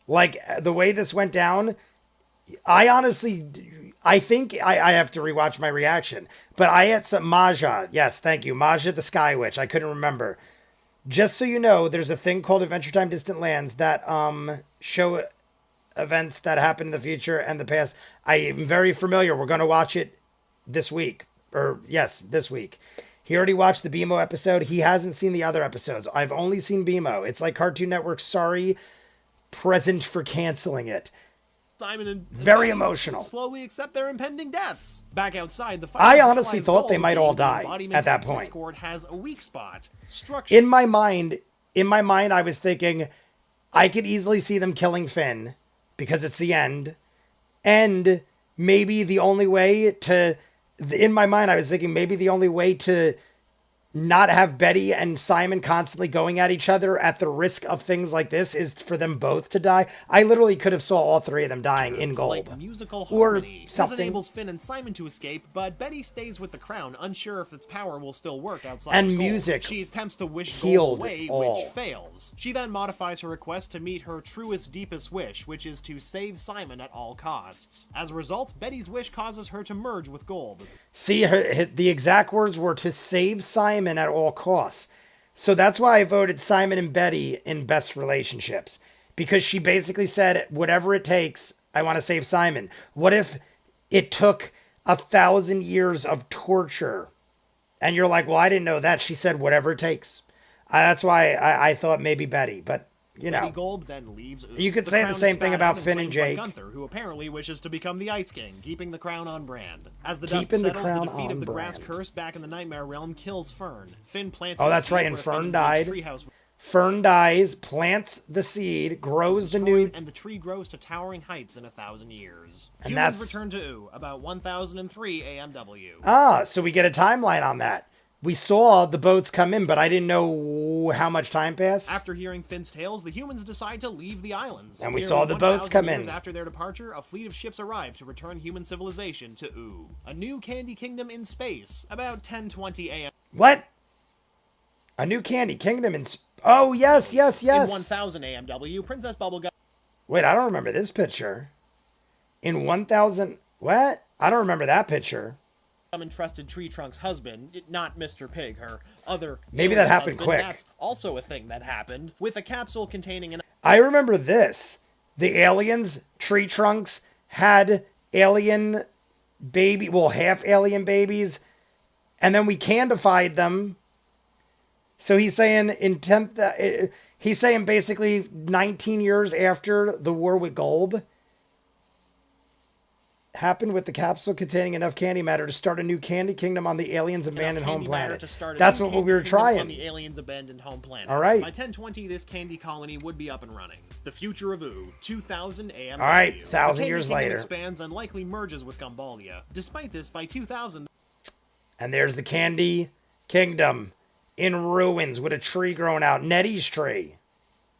Like, the way this went down, I think I have to rewatch my reaction. But I had some Maja. Yes, thank you. Maja the Sky Witch. I couldn't remember. Just so you know, there's a thing called Adventure Time Distant Lands that show events that happen in the future and the past. I am very familiar. We're going to watch it this week. This week. He already watched the BMO episode. He hasn't seen the other episodes. I've only seen BMO. It's like Cartoon Network's sorry present for canceling it. Simon and Very Betty emotional. slowly accept their impending deaths. Back outside, the I fighters honestly realize thought they Golb, might all being the die embodiment at that of point. Discord, has a weak spot. Structure. In my mind, I was thinking I could easily see them killing Finn because it's the end. And maybe the only way to, in my mind, I was thinking maybe the only way to not have Betty and Simon constantly going at each other at the risk of things like this is for them both to die. I literally could have saw all three of them dying in Golb. Like musical Or harmony. something. This enables Finn and Simon to escape, but Betty stays with the crown, unsure if its power will still work outside And of Golb. music She attempts to wish Golb healed away, all. which fails. She then modifies her request to meet her truest, deepest wish, which is to save Simon at all costs. As a result, Betty's wish causes her to merge with Golb. See, the exact words were to save Simon at all costs. So that's why I voted Simon and Betty in best relationships. Because she basically said, whatever it takes, I want to save Simon. What if it took 1,000 years of torture? And you're like, well, I didn't know that. She said, whatever it takes. That's why I thought maybe Betty. But, you know. Betty Golb then leaves. You could The say the crown same is thing spat about out Finn and claimed by Jake. Gunther, who apparently wishes to become the Ice King, keeping the crown on brand. As the dust Keeping the settles, the crown defeat on of the Grass brand. Curse back in the Nightmare Realm kills Fern. Finn plants Oh, the that's seed right, and where Fern Jake's died. treehouse Fern dies, plants the seed, grows the new... and the tree grows to towering heights in 1,000 years. And Humans that's- return to U, about 1003 AMW. Ah, so we get a timeline on that. We saw the boats come in, but I didn't know how much time passed. After hearing Finn's tales, the humans decide to leave the islands. And we Nearly saw the boats 1,000 come years in. After their departure, a fleet of ships arrive to return human civilization to U. A new Candy Kingdom in space, about 1020 AM. What? A new Candy Kingdom in... Oh, yes. In 1000 AMW, Princess Bubblegum Wait, I don't remember this picture. In 1000... What? I don't remember that picture. entrusted Tree Trunk's husband, not Mr. Pig, her other... Maybe that alien happened husband. quick. That's also a thing that happened, with a capsule containing an... I remember this. The aliens, tree trunks, had alien baby... Well, half alien babies. And then we candified them. So he's saying in 10th... he's saying basically 19 years after the war with Golb happened with the capsule containing enough candy matter to start a new candy kingdom on the aliens' abandoned home candy matter planet. to start a That's new what candy we were kingdom trying. on the aliens' abandoned home planet. All right. By 1020, this candy colony would be up and running. The future of U, 2000 AMW. All right, 1,000 The Candy years Kingdom later. expands and likely merges with Gumbaldia. Despite this, by 2000, And there's the Candy Kingdom in ruins with a tree growing out. Nettie's tree.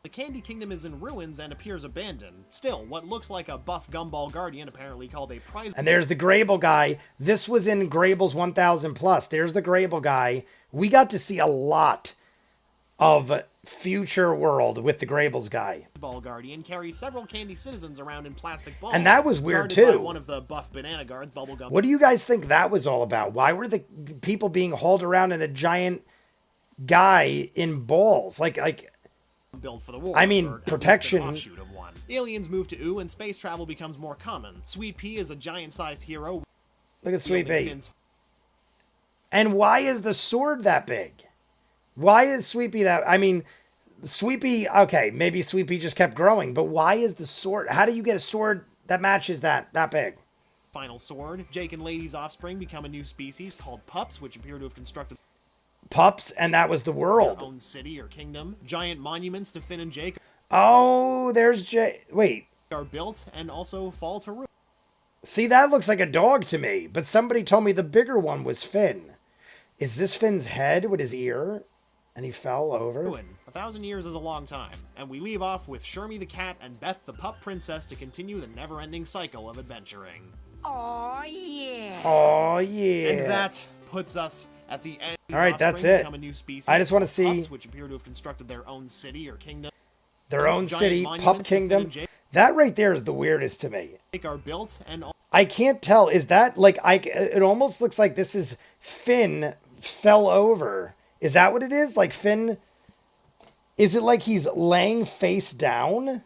The Candy Kingdom is in ruins and appears abandoned. Still, what looks like a buff gumball guardian, apparently called a prize... And there's the Grable guy. This was in Grable's 1000 plus. There's the Grable guy. We got to see a lot of future world with the Grables guy. Ball guardian carries several candy citizens around in plastic balls. And that was weird guarded too. By one of the buff banana guards, Bubblegum. What do you guys think that was all about? Why were the people being hauled around in a giant guy in balls? Like built for the war. I mean, protection. Offshoot of one. Aliens move to Ooh, and space travel becomes more common. Sweet Pea is a giant-sized hero. Look at Sweet Pea. And why is the sword that big? Why is Sweet Pea that... I mean, Sweet Pea... Okay, maybe Sweet Pea just kept growing, but why is the sword... How do you get a sword that matches that big? Final sword. Jake and Lady's offspring become a new species called pups, which appear to have constructed... Pups, and that was the world. Their own city or kingdom. Giant monuments to Finn and Jake. Oh, there's Jake. Wait. Are built and also fall to ruin. See, that looks like a dog to me, but somebody told me the bigger one was Finn. Is this Finn's head with his ear? And he fell over? 1,000 years is a long time, and we leave off with Shermie the cat and Beth the pup princess to continue the never-ending cycle of adventuring. Oh yeah. Oh yeah. And that puts us at the end. All right, that's it. A new species I just want to see pups, which appear to have constructed their own city or kingdom. Their own city, pup kingdom. That right there is the weirdest to me. Are built and I can't tell. Is that like it almost looks like this is Finn fell over. Is that what it is? Like Finn, is it like he's laying face down?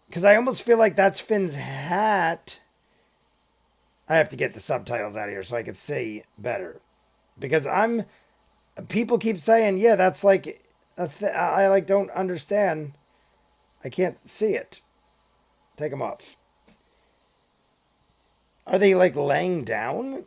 Because I almost feel like that's Finn's hat. I have to get the subtitles out of here so I can see better. Because people keep saying, yeah, that's like, I like don't understand. I can't see it. Take them off. Are they like laying down?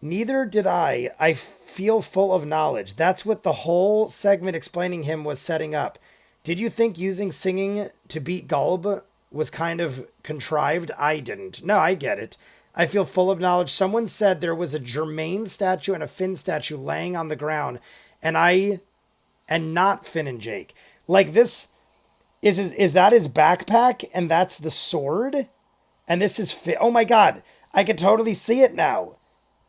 Neither did I. I feel full of knowledge. That's what the whole segment explaining him was setting up. Did you think using singing to beat Gulb was kind of contrived? I didn't. No, I get it. I feel full of knowledge. Someone said there was a Germain statue and a Finn statue laying on the ground, and not Finn and Jake. Like this, is that his backpack, and that's the sword? And this is Finn. Oh my God, I can totally see it now.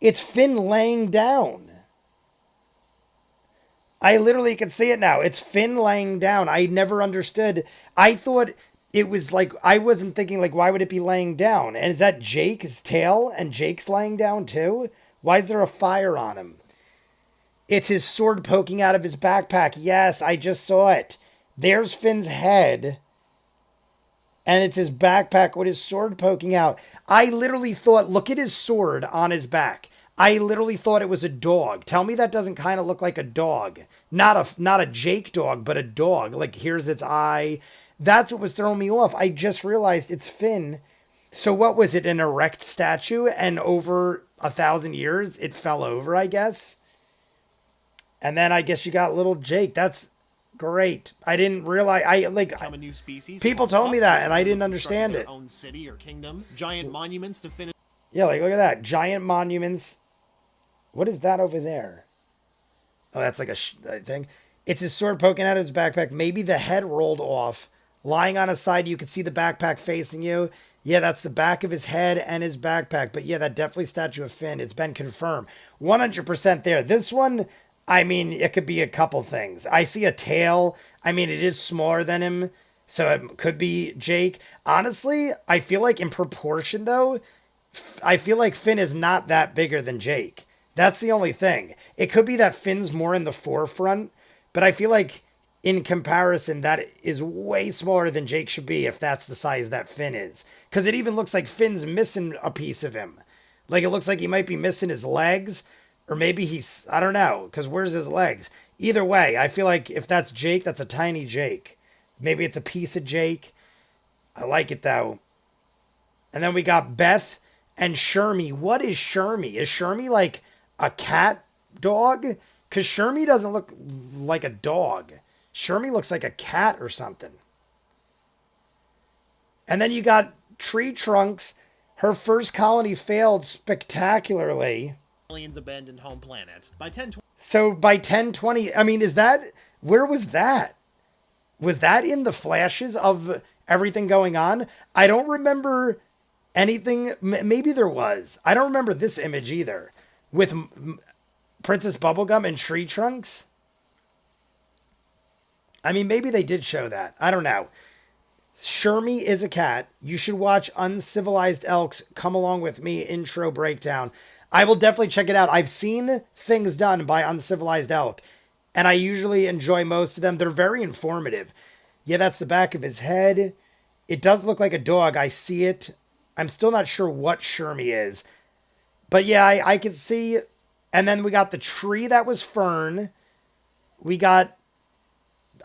It's Finn laying down. I literally can see it now. It's Finn laying down. I never understood. I thought it was like, I wasn't thinking like, why would it be laying down? And is that Jake's tail and Jake's laying down too? Why is there a fire on him? It's his sword poking out of his backpack. Yes, I just saw it. There's Finn's head. And it's his backpack with his sword poking out. I literally thought, look at his sword on his back. I literally thought it was a dog. Tell me that doesn't kind of look like a dog. Not a Jake dog, but a dog. Like, here's its eye. That's what was throwing me off. I just realized it's Finn. So what was it, an erect statue? And over 1,000 years, it fell over, I guess? And then I guess you got little Jake. That's great. I didn't realize. Become a new species. People told me that, and I didn't understand it. Their own city or kingdom. Giant monuments to finish. Yeah, like look at that. Giant monuments. What is that over there? Oh, that's like a thing. It's his sword poking out of his backpack. Maybe the head rolled off. Lying on his side, you could see the backpack facing you. Yeah, that's the back of his head and his backpack. But yeah, that definitely statue of Finn. It's been confirmed. 100% there. This one, I mean, it could be a couple things. I see a tail. I mean, it is smaller than him. So it could be Jake. Honestly, I feel like in proportion, though, I feel like Finn is not that bigger than Jake. That's the only thing. It could be that Finn's more in the forefront, but I feel like in comparison, that is way smaller than Jake should be if that's the size that Finn is. Because it even looks like Finn's missing a piece of him. Like, it looks like he might be missing his legs, or maybe he's, I don't know, because where's his legs? Either way, I feel like if that's Jake, that's a tiny Jake. Maybe it's a piece of Jake. I like it, though. And then we got Beth and Shermie. What is Shermie? Is Shermie like a cat dog? Because Shermie doesn't look like a dog. Shermie looks like a cat or something. And then you got Tree Trunks. Her first colony failed spectacularly. Aliens abandoned home planet. By 1020. So by 1020, I mean, is that, where was that? Was that in the flashes of everything going on? I don't remember anything. Maybe there was. I don't remember this image either. With Princess Bubblegum and tree trunks. I mean, maybe they did show that. I don't know. Shermie is a cat. You should watch Uncivilized Elk's Come Along With Me intro breakdown. I will definitely check it out. I've seen things done by Uncivilized Elk, and I usually enjoy most of them. They're very informative. Yeah, that's the back of his head. It does look like a dog. I see it. I'm still not sure what Shermie is. But yeah, I can see. And then we got the tree that was Fern. We got,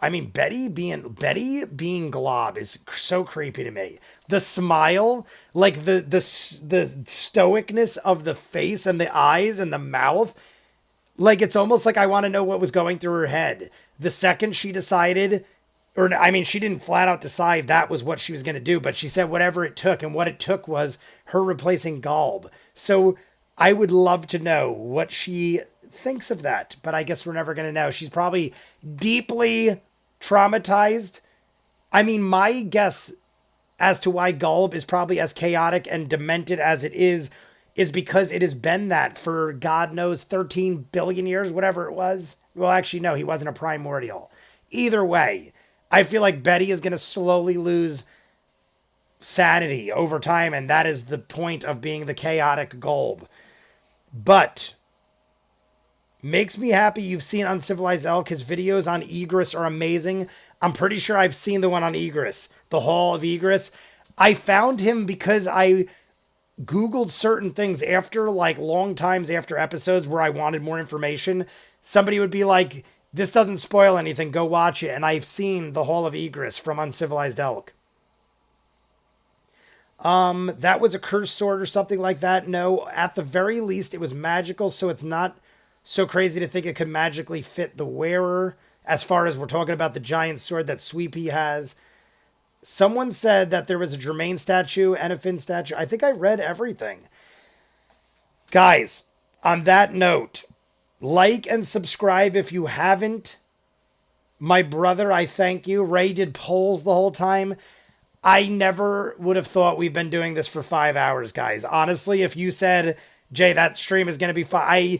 I mean, Betty being Glob is so creepy to me. The smile, like the stoicness of the face and the eyes and the mouth. Like, it's almost like I want to know what was going through her head. The second she decided, or I mean, she didn't flat out decide that was what she was going to do, but she said whatever it took, and what it took was her replacing Galb. So I would love to know what she thinks of that, but I guess we're never going to know. She's probably deeply traumatized. I mean, my guess as to why Galb is probably as chaotic and demented as it is because it has been that for God knows 13 billion years, whatever it was. Well, actually, no, he wasn't a primordial. Either way, I feel like Betty is going to slowly lose sanity over time, and that is the point of being the chaotic Galb. But makes me happy you've seen Uncivilized Elk. His videos on Egress are amazing. I'm pretty sure I've seen the one on Egress, the Hall of Egress. I found him because I Googled certain things after, like, long times after episodes where I wanted more information. Somebody would be like, this doesn't spoil anything, go watch it. And I've seen the Hall of Egress from Uncivilized Elk. That was a cursed sword or something like that. No, at the very least, it was magical, so it's not so crazy to think it could magically fit the wearer, as far as we're talking about the giant sword that Sweepy has. Someone said that there was a Germain statue and a Finn statue. I think I read everything. Guys, on that note, like and subscribe if you haven't. My brother, I thank you. Ray did polls the whole time. I never would have thought we've been doing this for 5 hours, guys. Honestly, if you said, Jay, that stream is going to be fun, I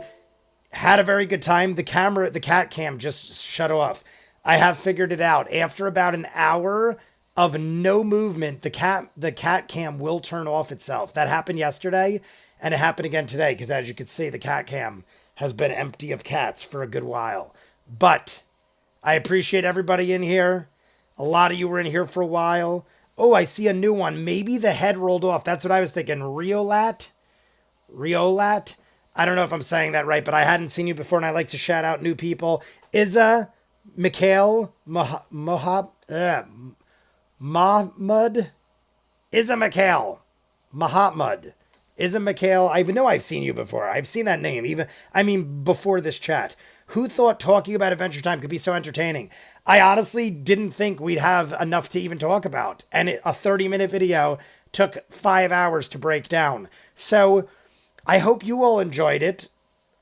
had a very good time. The cat cam just shut off. I have figured it out. After about an hour of no movement, the cat cam will turn off itself. That happened yesterday, and it happened again today, because as you can see, the cat cam has been empty of cats for a good while. But I appreciate everybody in here. A lot of you were in here for a while. Oh, I see a new one. Maybe the head rolled off. That's what I was thinking. Riolat? I don't know if I'm saying that right, but I hadn't seen you before, and I like to shout out new people. Izza, Mikhail, Mahmud, Izza Mikhail, Mahatmud, Izza Mikhail. I know I've seen you before. I've seen that name, before this chat. Who thought talking about Adventure Time could be so entertaining? I honestly didn't think we'd have enough to even talk about. And a 30-minute video took 5 hours to break down. So I hope you all enjoyed it.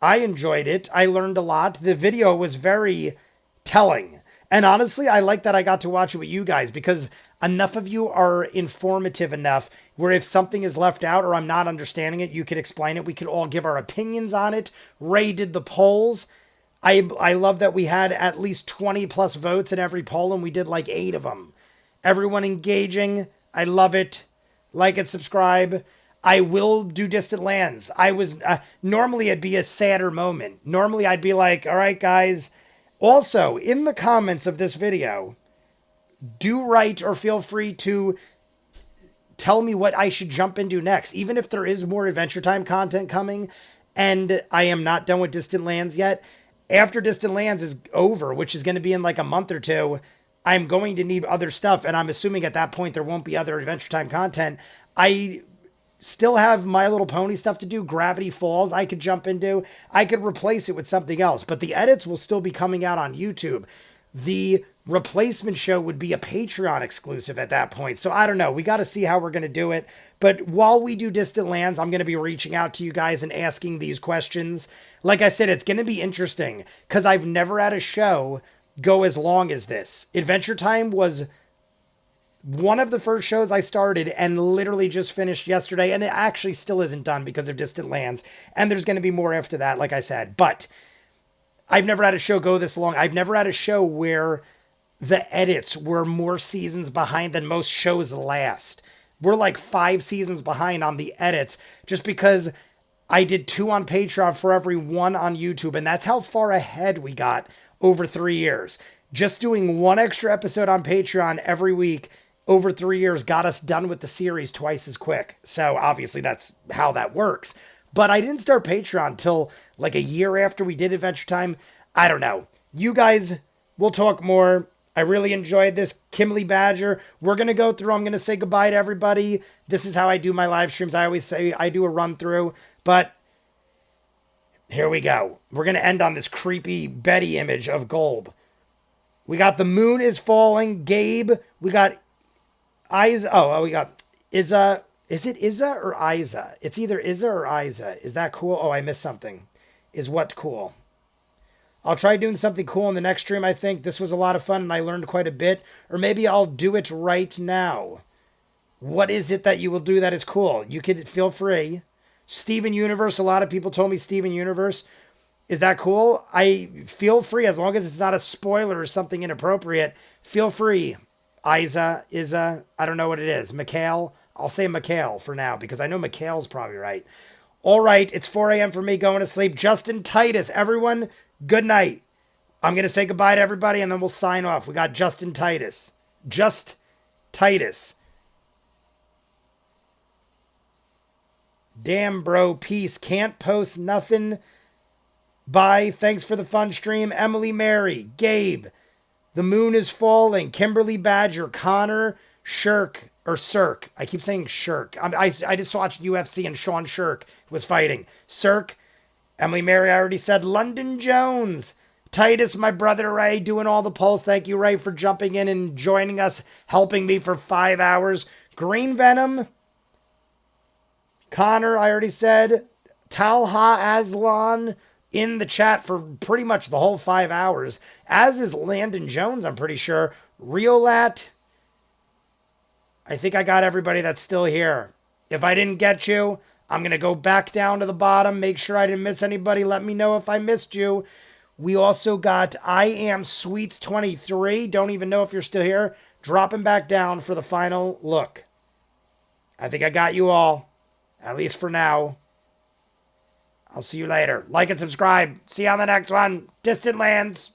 I enjoyed it. I learned a lot. The video was very telling. And honestly, I like that I got to watch it with you guys, because enough of you are informative enough where if something is left out or I'm not understanding it, you could explain it. We could all give our opinions on it. Ray did the polls. I love that we had at least 20 plus votes in every poll, and we did like 8 of them. Everyone engaging. I love it. Like and subscribe. I will do Distant Lands. Normally it'd be a sadder moment. Normally I'd be like, all right, guys. Also, in the comments of this video, do write or feel free to tell me what I should jump into next. Even if there is more Adventure Time content coming, and I am not done with Distant Lands yet. After Distant Lands is over, which is going to be in like a month or two, I'm going to need other stuff, and I'm assuming at that point there won't be other Adventure Time content. I still have My Little Pony stuff to do. Gravity Falls I could jump into. I could replace it with something else, but the edits will still be coming out on YouTube. The replacement show would be a Patreon exclusive at that point. So I don't know. We got to see how we're going to do it. But while we do Distant Lands, I'm going to be reaching out to you guys and asking these questions. Like I said, it's going to be interesting because I've never had a show go as long as this. Adventure Time was one of the first shows I started and literally just finished yesterday, and it actually still isn't done because of Distant Lands, and there's going to be more after that, like I said. But I've never had a show go this long. I've never had a show where the edits were more seasons behind than most shows last. We're like 5 seasons behind on the edits just because I did 2 on Patreon for every 1 on YouTube, and that's how far ahead we got over 3 years. Just doing 1 extra episode on Patreon every week over 3 years got us done with the series twice as quick. So obviously that's how that works. But I didn't start Patreon till like a year after we did Adventure Time. I don't know. You guys, we'll talk more. I really enjoyed this. Kimberly Badger, we're going to go through. I'm going to say goodbye to everybody. This is how I do my live streams. I always say I do a run through, but here we go. We're going to end on this creepy Betty image of Golb. We got the moon is falling. Gabe, we got Isa. Oh, we got Isa. Is it Isa or Isa? It's either Isa or Isa. Is that cool? Oh, I missed something. Is what cool? I'll try doing something cool in the next stream, I think. This was a lot of fun, and I learned quite a bit. Or maybe I'll do it right now. What is it that you will do that is cool? You can feel free. Steven Universe, a lot of people told me Steven Universe. Is that cool? I feel free, as long as it's not a spoiler or something inappropriate. Feel free. Isa, I don't know what it is. Mikhail? I'll say Mikhail for now, because I know Mikhail's probably right. All right, it's 4 a.m. for me going to sleep. Justin Titus, everyone, good night. I'm going to say goodbye to everybody, and then we'll sign off. We got Justin Titus. Just Titus. Damn, bro, peace. Can't post nothing. Bye. Thanks for the fun stream. Emily Mary, Gabe, The Moon is Falling, Kimberly Badger, Connor, Shirk, or Cirque. I keep saying Shirk. I just watched UFC and Sean Shirk was fighting. Cirque, Emily Mary, I already said. London Jones, Titus, my brother Ray, doing all the polls. Thank you, Ray, for jumping in and joining us, helping me for 5 hours. Green Venom, Connor, I already said. Talha Aslan in the chat for pretty much the whole 5 hours, as is Landon Jones, I'm pretty sure. Riolat, I think I got everybody that's still here. If I didn't get you, I'm going to go back down to the bottom, make sure I didn't miss anybody. Let me know if I missed you. We also got I Am Sweets 23. Don't even know if you're still here. Dropping back down for the final look. I think I got you all, at least for now. I'll see you later. Like and subscribe. See you on the next one. Distant Lands.